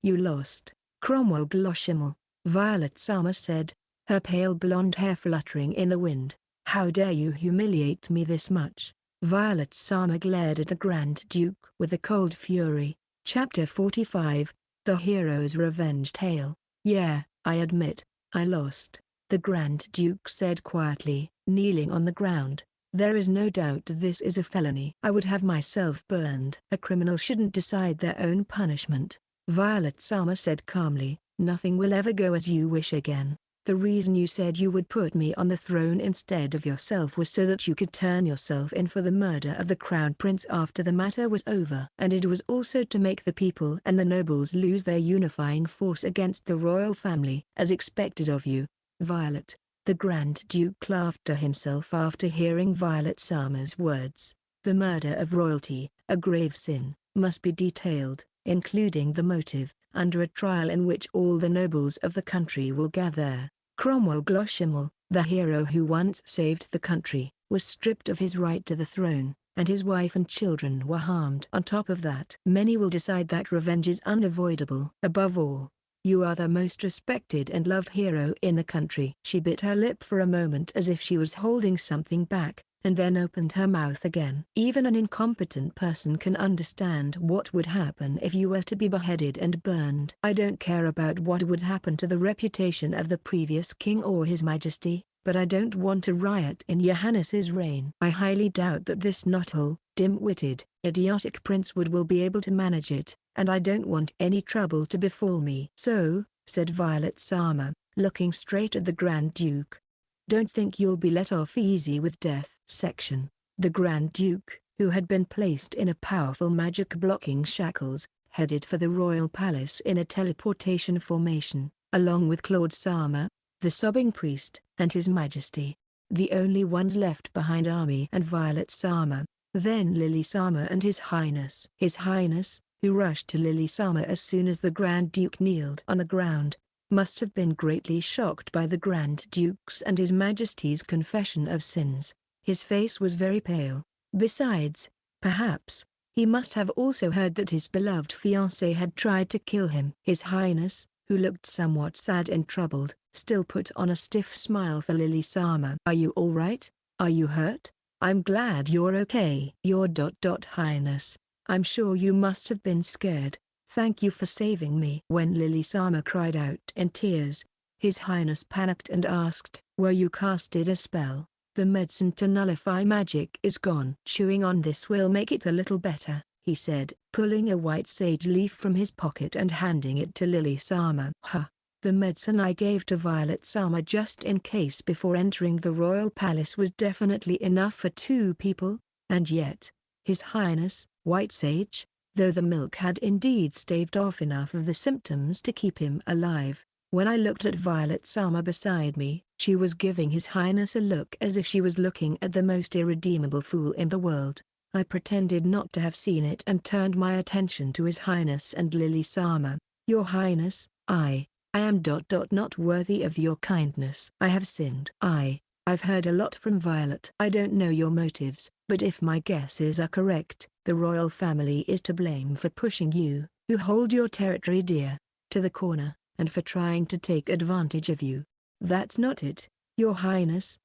"You lost, Cromwell Gloshimmel," Violet Sama said, her pale blonde hair fluttering in the wind. "How dare you humiliate me this much?" Violet Sama glared at the Grand Duke with a cold fury. Chapter 45, The Hero's Revenge Tale. "Yeah, I admit, I lost," the Grand Duke said quietly, kneeling on the ground. "There is no doubt this is a felony. I would have myself burned." "A criminal shouldn't decide their own punishment," Violet Sama said calmly. "Nothing will ever go as you wish again. The reason you said you would put me on the throne instead of yourself was so that you could turn yourself in for the murder of the Crown Prince after the matter was over. And it was also to make the people and the nobles lose their unifying force against the royal family, as expected of you, Violet." The Grand Duke laughed to himself after hearing Violet Sama's words. "The murder of royalty, a grave sin, must be detailed, including the motive, under a trial in which all the nobles of the country will gather. Cromwell Gloshimmel, the hero who once saved the country, was stripped of his right to the throne, and his wife and children were harmed. On top of that, many will decide that revenge is unavoidable. Above all, you are the most respected and loved hero in the country." She bit her lip for a moment as if she was holding something back, and then opened her mouth again. "Even an incompetent person can understand what would happen if you were to be beheaded and burned. I don't care about what would happen to the reputation of the previous king or His Majesty, but I don't want a riot in Your Highness's reign. I highly doubt that this knothole, dim-witted, idiotic prince will be able to manage it, and I don't want any trouble to befall me." "So," said Violet Sama, looking straight at the Grand Duke, "don't think you'll be let off easy with death." Section. The Grand Duke, who had been placed in a powerful magic blocking shackles, headed for the royal palace in a teleportation formation, along with Claude Sama, the sobbing priest, and His Majesty. The only ones left behind Army and Violet Sama, then Lily Sama and His Highness. His Highness, who rushed to Lily Sama as soon as the Grand Duke kneeled on the ground, must have been greatly shocked by the Grand Duke's and His Majesty's confession of sins. His face was very pale. Besides, perhaps, he must have also heard that his beloved fiancée had tried to kill him. His Highness, who looked somewhat sad and troubled, still put on a stiff smile for Lily Sama. "Are you all right? Are you hurt? I'm glad you're okay." "Your Highness, I'm sure you must have been scared. Thank you for saving me." When Lily Sama cried out in tears, His Highness panicked and asked, "Were you casted a spell? The medicine to nullify magic is gone." "Chewing on this will make it a little better," he said, pulling a white sage leaf from his pocket and handing it to Lily Sama. "Huh. The medicine I gave to Violet Sama just in case before entering the royal palace was definitely enough for 2 people, and yet, His Highness, white sage, though the milk had indeed staved off enough of the symptoms to keep him alive. When I looked at Violet Sama beside me, she was giving His Highness a look as if she was looking at the most irredeemable fool in the world. I pretended not to have seen it and turned my attention to His Highness and Lily Sama. "Your Highness, I am not worthy of your kindness. I have sinned. I've heard a lot from Violet. I don't know your motives, but if my guesses are correct, the royal family is to blame for pushing you, who hold your territory dear, to the corner, and for trying to take advantage of you." "That's not it, Your Highness."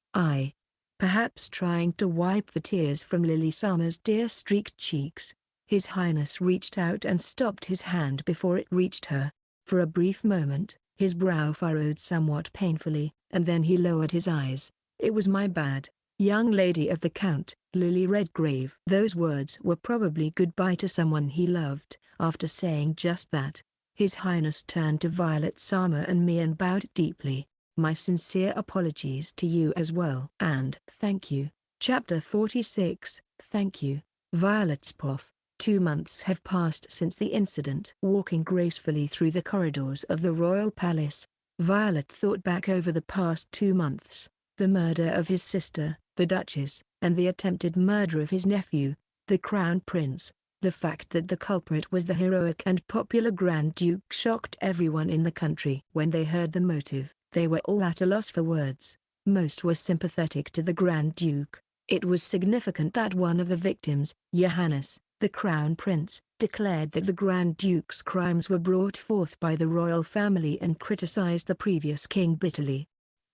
Perhaps trying to wipe the tears from Lily Sama's tear-streaked cheeks, His Highness reached out and stopped his hand before it reached her. For a brief moment, his brow furrowed somewhat painfully, and then he lowered his eyes. "It was my bad, young lady of the Count." Lily Redgrave. Those words were probably goodbye to someone he loved. After saying just that, His Highness turned to Violet Sama and me and bowed deeply. "My sincere apologies to you as well." And thank you. Chapter 46. Thank you, Violet Spoff. 2 months have passed since the incident. Walking gracefully through the corridors of the royal palace, Violet thought back over the past 2 months. The murder of his sister, the Duchess, and the attempted murder of his nephew, the Crown Prince. The fact that the culprit was the heroic and popular Grand Duke shocked everyone in the country. When they heard the motive, they were all at a loss for words. Most were sympathetic to the Grand Duke. It was significant that one of the victims, Johannes, the Crown Prince, declared that the Grand Duke's crimes were brought forth by the royal family and criticized the previous king bitterly.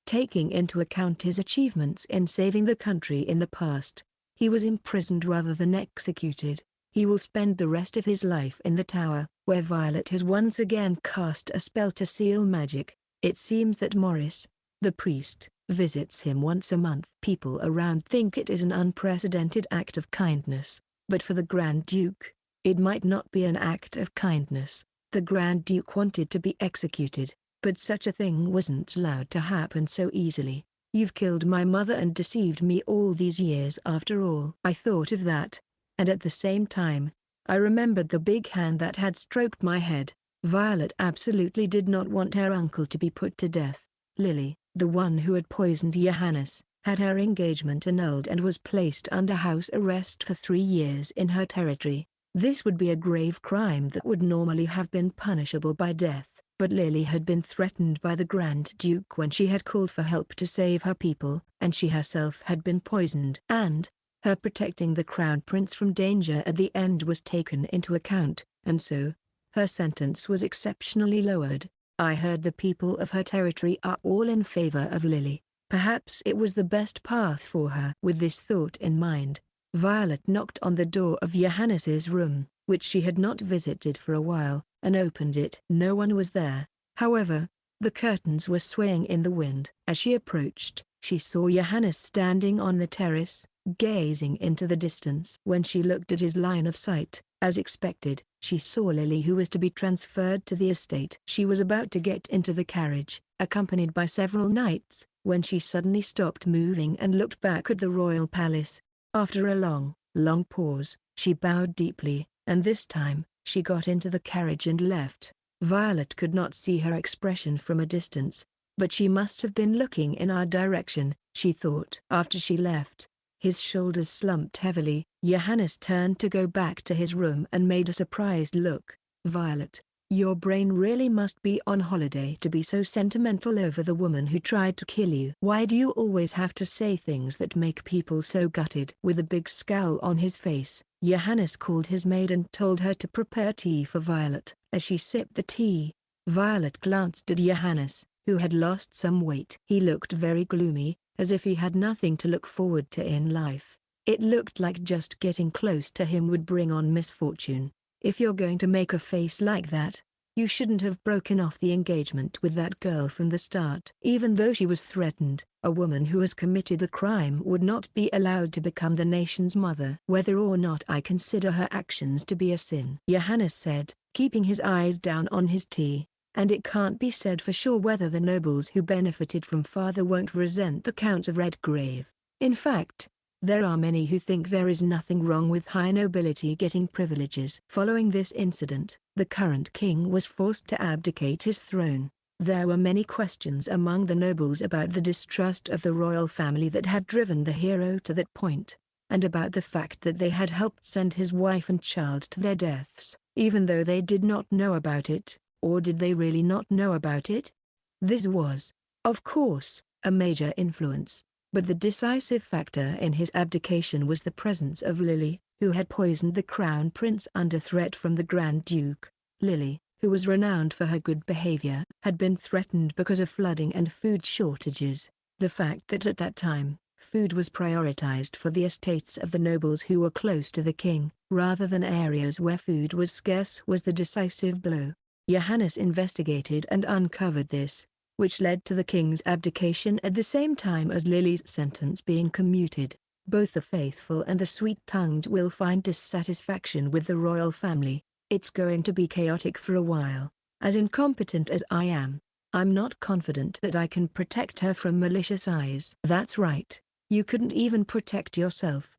Taking into account his achievements in saving the country in the past, he was imprisoned rather than executed. He will spend the rest of his life in the tower, where Violet has once again cast a spell to seal magic. It seems that Morris, the priest, visits him once a month. People around think it is an unprecedented act of kindness, but for the Grand Duke, it might not be an act of kindness. The Grand Duke wanted to be executed, but such a thing wasn't allowed to happen so easily. "You've killed my mother and deceived me all these years after all." I thought of that, and at the same time, I remembered the big hand that had stroked my head. Violet absolutely did not want her uncle to be put to death. Lily, the one who had poisoned Johannes, had her engagement annulled and was placed under house arrest for 3 years in her territory. This would be a grave crime that would normally have been punishable by death, but Lily had been threatened by the Grand Duke when she had called for help to save her people, and she herself had been poisoned. And her protecting the Crown Prince from danger at the end was taken into account, and so, her sentence was exceptionally lowered. I heard the people of her territory are all in favor of Lily. Perhaps it was the best path for her. With this thought in mind, Violet knocked on the door of Johannes's room, which she had not visited for a while, and opened it. No one was there. However, the curtains were swaying in the wind. As she approached, she saw Johannes standing on the terrace, gazing into the distance. When she looked at his line of sight, as expected, she saw Lily, who was to be transferred to the estate. She was about to get into the carriage, accompanied by several knights, when she suddenly stopped moving and looked back at the royal palace. After a long pause, she bowed deeply, and this time, she got into the carriage and left. Violet could not see her expression from a distance, but she must have been looking in our direction, she thought. After she left, his shoulders slumped heavily. Johannes turned to go back to his room and made a surprised look. "Violet, Your brain really must be on holiday to be so sentimental over the woman who tried to kill you. Why do you always have to say things that make people so gutted? With a big scowl on his face, Johannes called his maid and told her to prepare tea for Violet. As she sipped the tea, Violet glanced at Johannes, who had lost some weight. He looked very gloomy, as if he had nothing to look forward to in life. It looked like just getting close to him would bring on misfortune. If you're going to make a face like that, you shouldn't have broken off the engagement with that girl from the start. Even though she was threatened, a woman who has committed a crime would not be allowed to become the nation's mother. Whether or not I consider her actions to be a sin, Johannes said, keeping his eyes down on his tea, and it can't be said for sure whether the nobles who benefited from father won't resent the Count of Redgrave. In fact, there are many who think there is nothing wrong with high nobility getting privileges. Following this incident, the current king was forced to abdicate his throne. There were many questions among the nobles about the distrust of the royal family that had driven the hero to that point, and about the fact that they had helped send his wife and child to their deaths, even though they did not know about it. Or did they really not know about it? This was, of course, a major influence. But the decisive factor in his abdication was the presence of Lily, who had poisoned the crown prince under threat from the Grand Duke. Lily, who was renowned for her good behavior, had been threatened because of flooding and food shortages. The fact that at that time, food was prioritized for the estates of the nobles who were close to the king, rather than areas where food was scarce, was the decisive blow. Johannes investigated and uncovered this, which led to the king's abdication at the same time as Lily's sentence being commuted. Both the faithful and the sweet-tongued will find dissatisfaction with the royal family. It's going to be chaotic for a while. As incompetent as I am, I'm not confident that I can protect her from malicious eyes. That's right. You couldn't even protect yourself.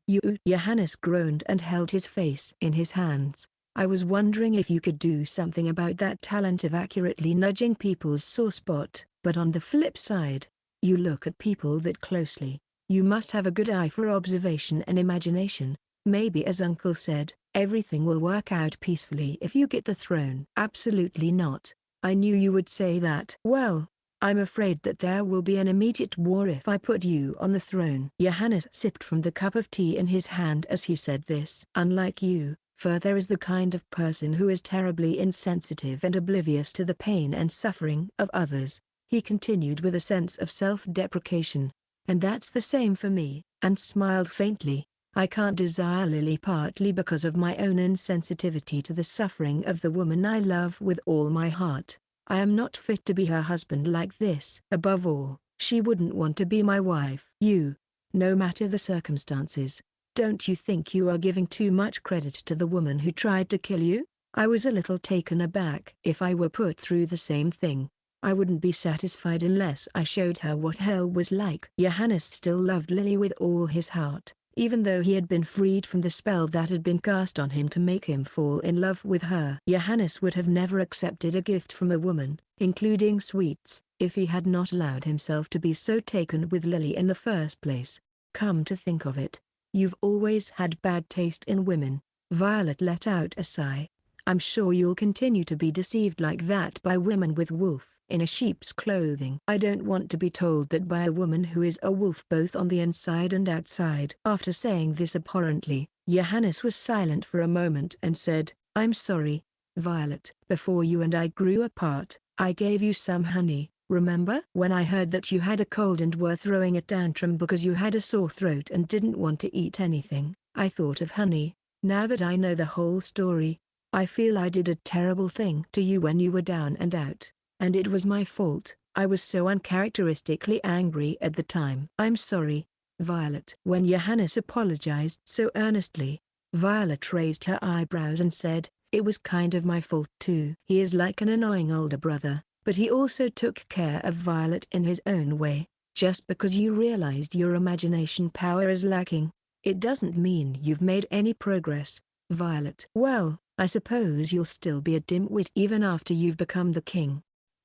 Johannes groaned and held his face in his hands. I was wondering if you could do something about that talent of accurately nudging people's sore spot. But on the flip side, you look at people that closely. You must have a good eye for observation and imagination. Maybe, as Uncle said, everything will work out peacefully if you get the throne. Absolutely not. I knew you would say that. Well, I'm afraid that there will be an immediate war if I put you on the throne. Johannes sipped from the cup of tea in his hand as he said this. Unlike you, Further is the kind of person who is terribly insensitive and oblivious to the pain and suffering of others. He continued with a sense of self-deprecation. And that's the same for me, and smiled faintly. I can't desire Lily partly because of my own insensitivity to the suffering of the woman I love with all my heart. I am not fit to be her husband like this. Above all, she wouldn't want to be my wife. No matter the circumstances. Don't you think you are giving too much credit to the woman who tried to kill you? I was a little taken aback. If I were put through the same thing, I wouldn't be satisfied unless I showed her what hell was like. Johannes still loved Lily with all his heart, even though he had been freed from the spell that had been cast on him to make him fall in love with her. Johannes would have never accepted a gift from a woman, including sweets, if he had not allowed himself to be so taken with Lily in the first place. Come to think of it, you've always had bad taste in women. Violet let out a sigh. I'm sure you'll continue to be deceived like that by women with wolf in a sheep's clothing. I don't want to be told that by a woman who is a wolf both on the inside and outside. After saying this abhorrently, Johannes was silent for a moment and said, I'm sorry, Violet. Before you and I grew apart, I gave you some honey, remember? When I heard that you had a cold and were throwing a tantrum because you had a sore throat and didn't want to eat anything, I thought of honey. Now that I know the whole story, I feel I did a terrible thing to you when you were down and out. And it was my fault. I was so uncharacteristically angry at the time. I'm sorry, Violet. When Johannes apologized so earnestly, Violet raised her eyebrows and said, it was kind of my fault too. He is like an annoying older brother, but he also took care of Violet in his own way. Just because you realized your imagination power is lacking, it doesn't mean you've made any progress, Violet. Well, I suppose you'll still be a dimwit even after you've become the king.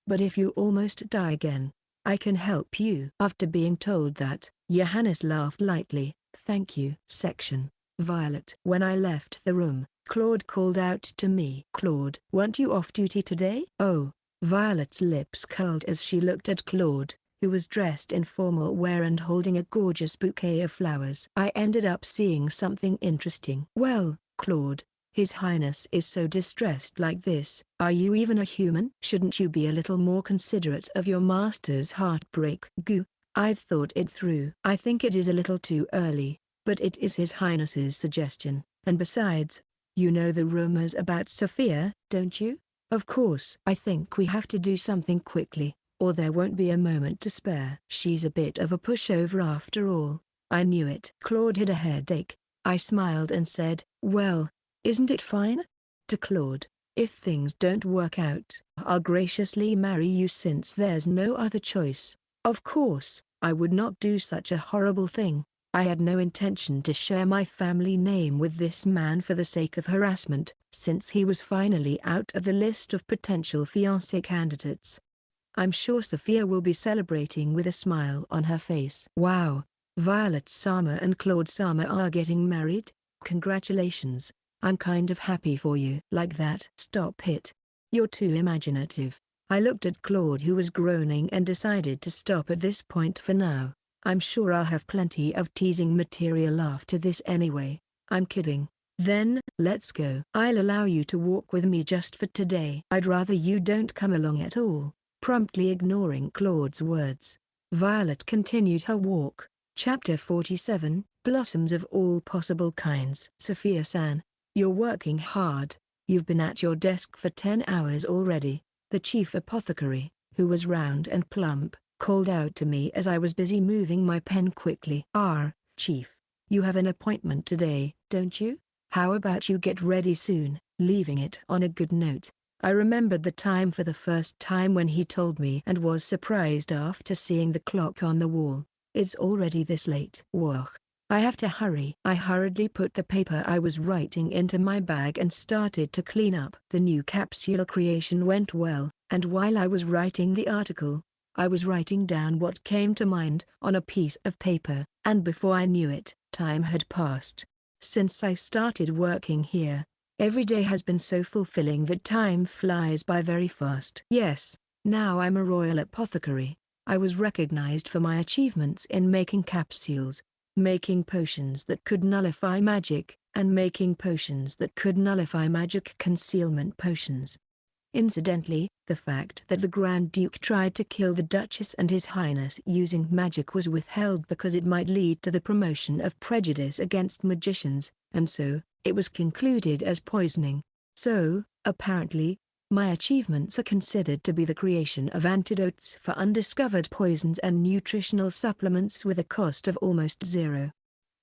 But if you almost die again, I can help you. After being told that, Johannes laughed lightly. Thank you. Section. Violet. When I left the room, Claude called out to me. Claude, weren't you off duty today? Oh. Violet's lips curled as she looked at Claude, who was dressed in formal wear and holding a gorgeous bouquet of flowers. I ended up seeing something interesting. Well, Claude, His Highness is so distressed like this. Are you even a human? Shouldn't you be a little more considerate of your master's heartbreak? Goo. I've thought it through. I think it is a little too early, but it is His Highness's suggestion, and besides, you know the rumors about Sophia, don't you? Of course. I think we have to do something quickly, or there won't be a moment to spare. She's a bit of a pushover after all. I knew it. Claude had a headache. I smiled and said, well, isn't it fine? To Claude, if things don't work out, I'll graciously marry you since there's no other choice. Of course, I would not do such a horrible thing. I had no intention to share my family name with this man for the sake of harassment, since he was finally out of the list of potential fiancé candidates. I'm sure Sophia will be celebrating with a smile on her face. Wow, Violet Sama and Claude Sama are getting married? Congratulations, I'm kind of happy for you. Like that? Stop it. You're too imaginative. I looked at Claude, who was groaning, and decided to stop at this point for now. I'm sure I'll have plenty of teasing material after this anyway. I'm kidding. Then, let's go. I'll allow you to walk with me just for today. I'd rather you don't come along at all. Promptly ignoring Claude's words, Violet continued her walk. Chapter 47, Blossoms of All Possible Kinds. Sophia-san, you're working hard. You've been at your desk for 10 hours already. The chief apothecary, who was round and plump, called out to me as I was busy moving my pen quickly. Chief, you have an appointment today, don't you? How about you get ready soon? Leaving it on a good note. I remembered the time for the first time when he told me and was surprised after seeing the clock on the wall. It's already this late. Whoa. I have to hurry. I hurriedly put the paper I was writing into my bag and started to clean up. The new capsule creation went well, and while I was writing the article, I was writing down what came to mind on a piece of paper, and before I knew it, time had passed. Since I started working here, every day has been so fulfilling that time flies by very fast. Yes, now I'm a royal apothecary. I was recognized for my achievements in making capsules, making potions that could nullify magic, and making potions that could nullify magic concealment potions. Incidentally, the fact that the Grand Duke tried to kill the Duchess and His Highness using magic was withheld because it might lead to the promotion of prejudice against magicians, and so, it was concluded as poisoning. So, apparently, my achievements are considered to be the creation of antidotes for undiscovered poisons and nutritional supplements with a cost of almost zero.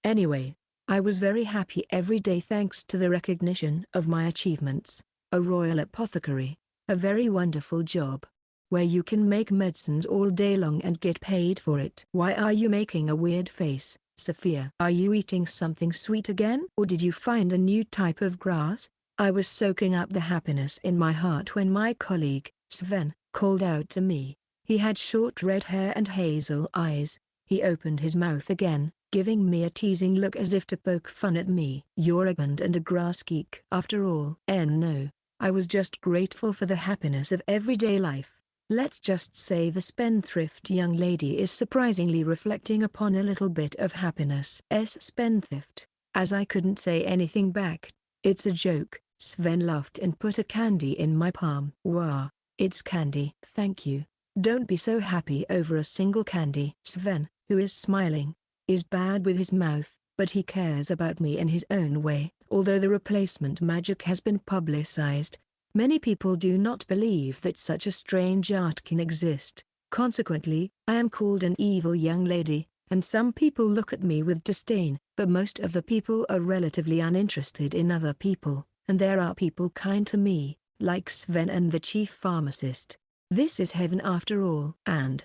Anyway, I was very happy every day thanks to the recognition of my achievements. A royal apothecary, a very wonderful job, where you can make medicines all day long and get paid for it. Why are you making a weird face, Sophia? Are you eating something sweet again? Or did you find a new type of grass? I was soaking up the happiness in my heart when my colleague, Sven, called out to me. He had short red hair and hazel eyes. He opened his mouth again, giving me a teasing look as if to poke fun at me. You're a band and a grass geek after all. No. I was just grateful for the happiness of everyday life. Let's just say the spendthrift young lady is surprisingly reflecting upon a little bit of happiness. Spendthrift, as I couldn't say anything back. It's a joke. Sven laughed and put a candy in my palm. Wow, it's candy. Thank you. Don't be so happy over a single candy. Sven, who is smiling, is bad with his mouth, but he cares about me in his own way. Although the replacement magic has been publicized, many people do not believe that such a strange art can exist. Consequently, I am called an evil young lady, and some people look at me with disdain, but most of the people are relatively uninterested in other people, and there are people kind to me, like Sven and the chief pharmacist. This is heaven after all. And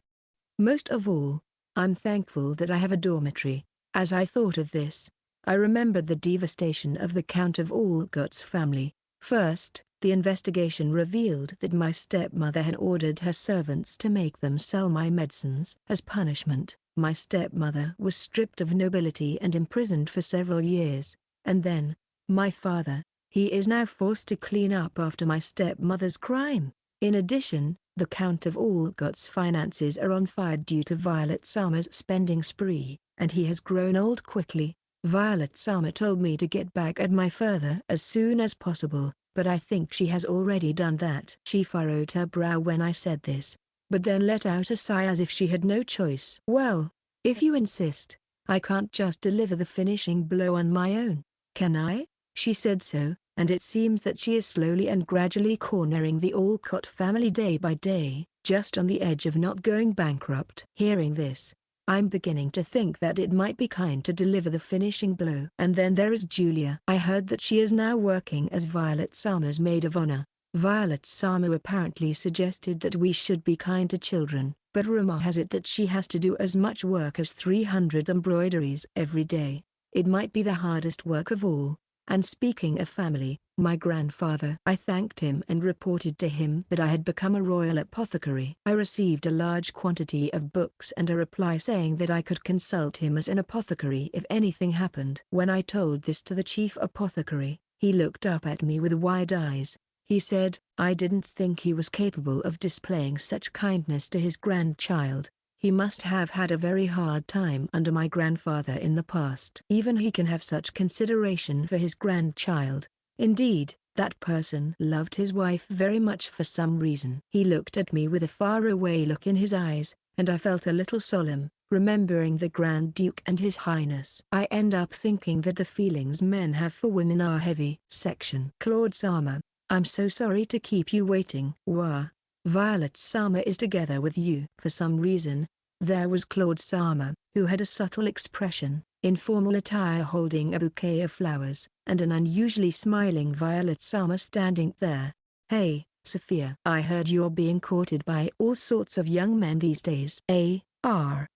most of all, I'm thankful that I have a dormitory. As I thought of this, I remembered the devastation of the Count of Olot's family. First, the investigation revealed that my stepmother had ordered her servants to make them sell my medicines. As punishment, my stepmother was stripped of nobility and imprisoned for several years. And then, my father, He is now forced to clean up after my stepmother's crime. In addition, the Count of Olot's finances are on fire due to Violet Summer's spending spree, and he has grown old quickly. Violet Summer told me to get back at my father as soon as possible, but I think she has already done that. She furrowed her brow when I said this, but then let out a sigh as if she had no choice. Well, if you insist, I can't just deliver the finishing blow on my own, can I? She said so, and it seems that she is slowly and gradually cornering the Olcott family day by day, just on the edge of not going bankrupt. Hearing this, I'm beginning to think that it might be kind to deliver the finishing blow. And then there is Julia. I heard that she is now working as Violet Summer's maid of honor. Violet Summer apparently suggested that we should be kind to children, but rumor has it that she has to do as much work as 300 embroideries every day. It might be the hardest work of all. And speaking of family, my grandfather. I thanked him and reported to him that I had become a royal apothecary. I received a large quantity of books and a reply saying that I could consult him as an apothecary if anything happened. When I told this to the chief apothecary, he looked up at me with wide eyes. He said, I didn't think he was capable of displaying such kindness to his grandchild. He must have had a very hard time under my grandfather in the past. Even he can have such consideration for his grandchild. Indeed, that person loved his wife very much for some reason. He looked at me with a faraway look in his eyes, and I felt a little solemn, remembering the Grand Duke and His Highness. I end up thinking that the feelings men have for women are heavy. Section. Claude Summer, I'm so sorry to keep you waiting. Wah. Violet Summer is together with you. For some reason, there was Claude Summer, who had a subtle expression, informal attire holding a bouquet of flowers, and an unusually smiling Violet Summer standing there. Hey, Sophia. I heard you're being courted by all sorts of young men these days.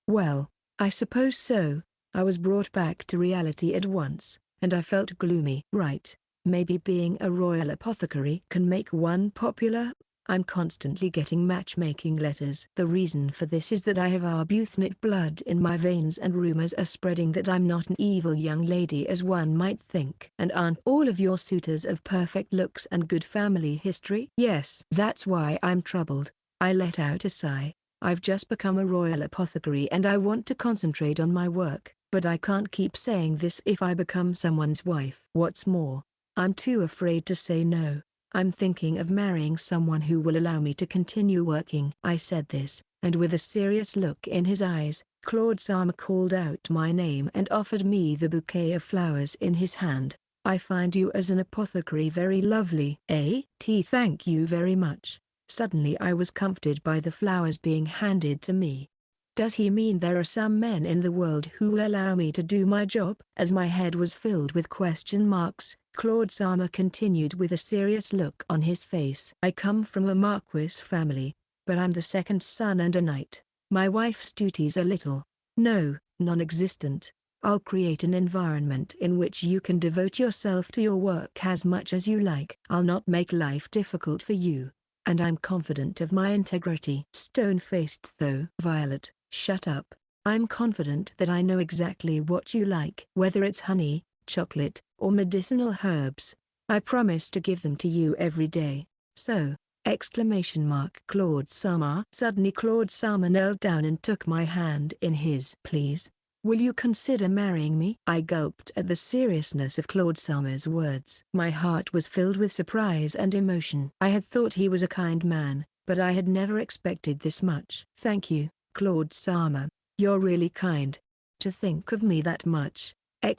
Well, I suppose so. I was brought back to reality at once, and I felt gloomy. Right, maybe being a royal apothecary can make one popular. I'm constantly getting matchmaking letters. The reason for this is that I have Arbuthnot blood in my veins, and rumors are spreading that I'm not an evil young lady as one might think. And aren't all of your suitors of perfect looks and good family history? Yes. That's why I'm troubled. I let out a sigh. I've just become a royal apothecary and I want to concentrate on my work, but I can't keep saying this if I become someone's wife. What's more, I'm too afraid to say no. I'm thinking of marrying someone who will allow me to continue working. I said this, and with a serious look in his eyes, Claude Summer called out my name and offered me the bouquet of flowers in his hand. I find you as an apothecary very lovely. Thank you very much. Suddenly I was comforted by the flowers being handed to me. Does he mean there are some men in the world who will allow me to do my job? As my head was filled with question marks, Claude Summer continued with a serious look on his face. I come from a Marquis family, but I'm the second son and a knight. My wife's duties are non-existent. I'll create an environment in which you can devote yourself to your work as much as you like. I'll not make life difficult for you, and I'm confident of my integrity. Stone-faced though. Violet, shut up. I'm confident that I know exactly what you like. Whether it's honey, chocolate, or medicinal herbs, I promise to give them to you every day. So, ! Claude Summer. Suddenly Claude Summer knelt down and took my hand in his. Please, will you consider marrying me? I gulped at the seriousness of Claude Summer's words. My heart was filled with surprise and emotion. I had thought he was a kind man, but I had never expected this much. Thank you, Claude Summer. You're really kind. To think of me that much! ! Then,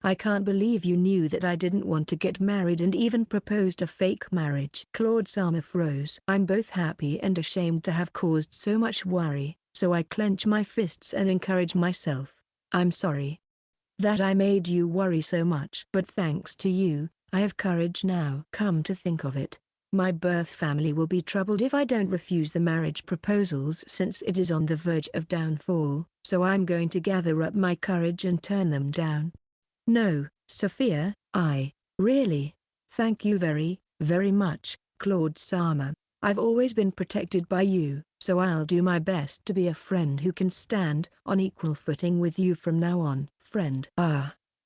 I can't believe you knew that I didn't want to get married and even proposed a fake marriage. Claude Summer froze. I'm both happy and ashamed to have caused so much worry, so I clench my fists and encourage myself. I'm sorry that I made you worry so much. But thanks to you, I have courage now. Come to think of it, my birth family will be troubled if I don't refuse the marriage proposals since it is on the verge of downfall, so I'm going to gather up my courage and turn them down. No, Sophia, really, thank you very, very much, Claude Summer. I've always been protected by you, so I'll do my best to be a friend who can stand on equal footing with you from now on. Friend.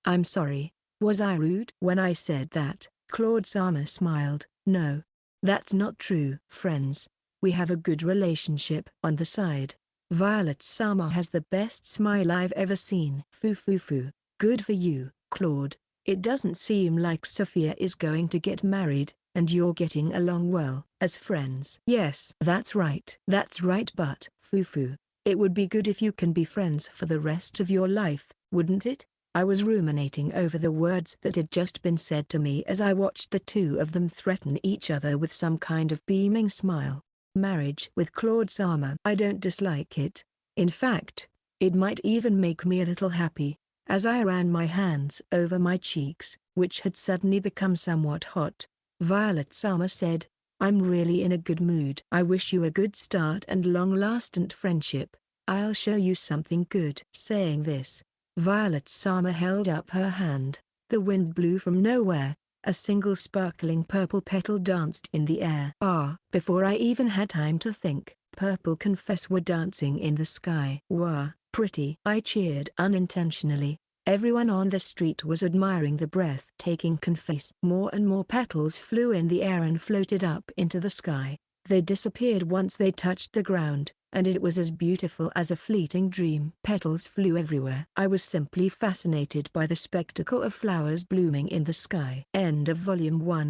I'm sorry. Was I rude when I said that? Claude Sama smiled. No. That's not true. Friends. We have a good relationship. On the side, Violet Sama has the best smile I've ever seen. Foo foo foo. Good for you, Claude. It doesn't seem like Sophia is going to get married, and you're getting along well as friends. Yes, that's right. That's right, but foo foo. It would be good if you can be friends for the rest of your life, wouldn't it? I was ruminating over the words that had just been said to me as I watched the two of them threaten each other with some kind of beaming smile. Marriage with Claude Sama. I don't dislike it. In fact, it might even make me a little happy. As I ran my hands over my cheeks, which had suddenly become somewhat hot, Violet Sama said, I'm really in a good mood. I wish you a good start and long-lasting friendship. I'll show you something good. Saying this, Violet Sama held up her hand. The wind blew from nowhere. A single sparkling purple petal danced in the air. Before I even had time to think, purple confetti were dancing in the sky. Wow, pretty. I cheered unintentionally. Everyone on the street was admiring the breathtaking confetti. More and more petals flew in the air and floated up into the sky. They disappeared once they touched the ground, and it was as beautiful as a fleeting dream. Petals flew everywhere. I was simply fascinated by the spectacle of flowers blooming in the sky. End of Volume 1.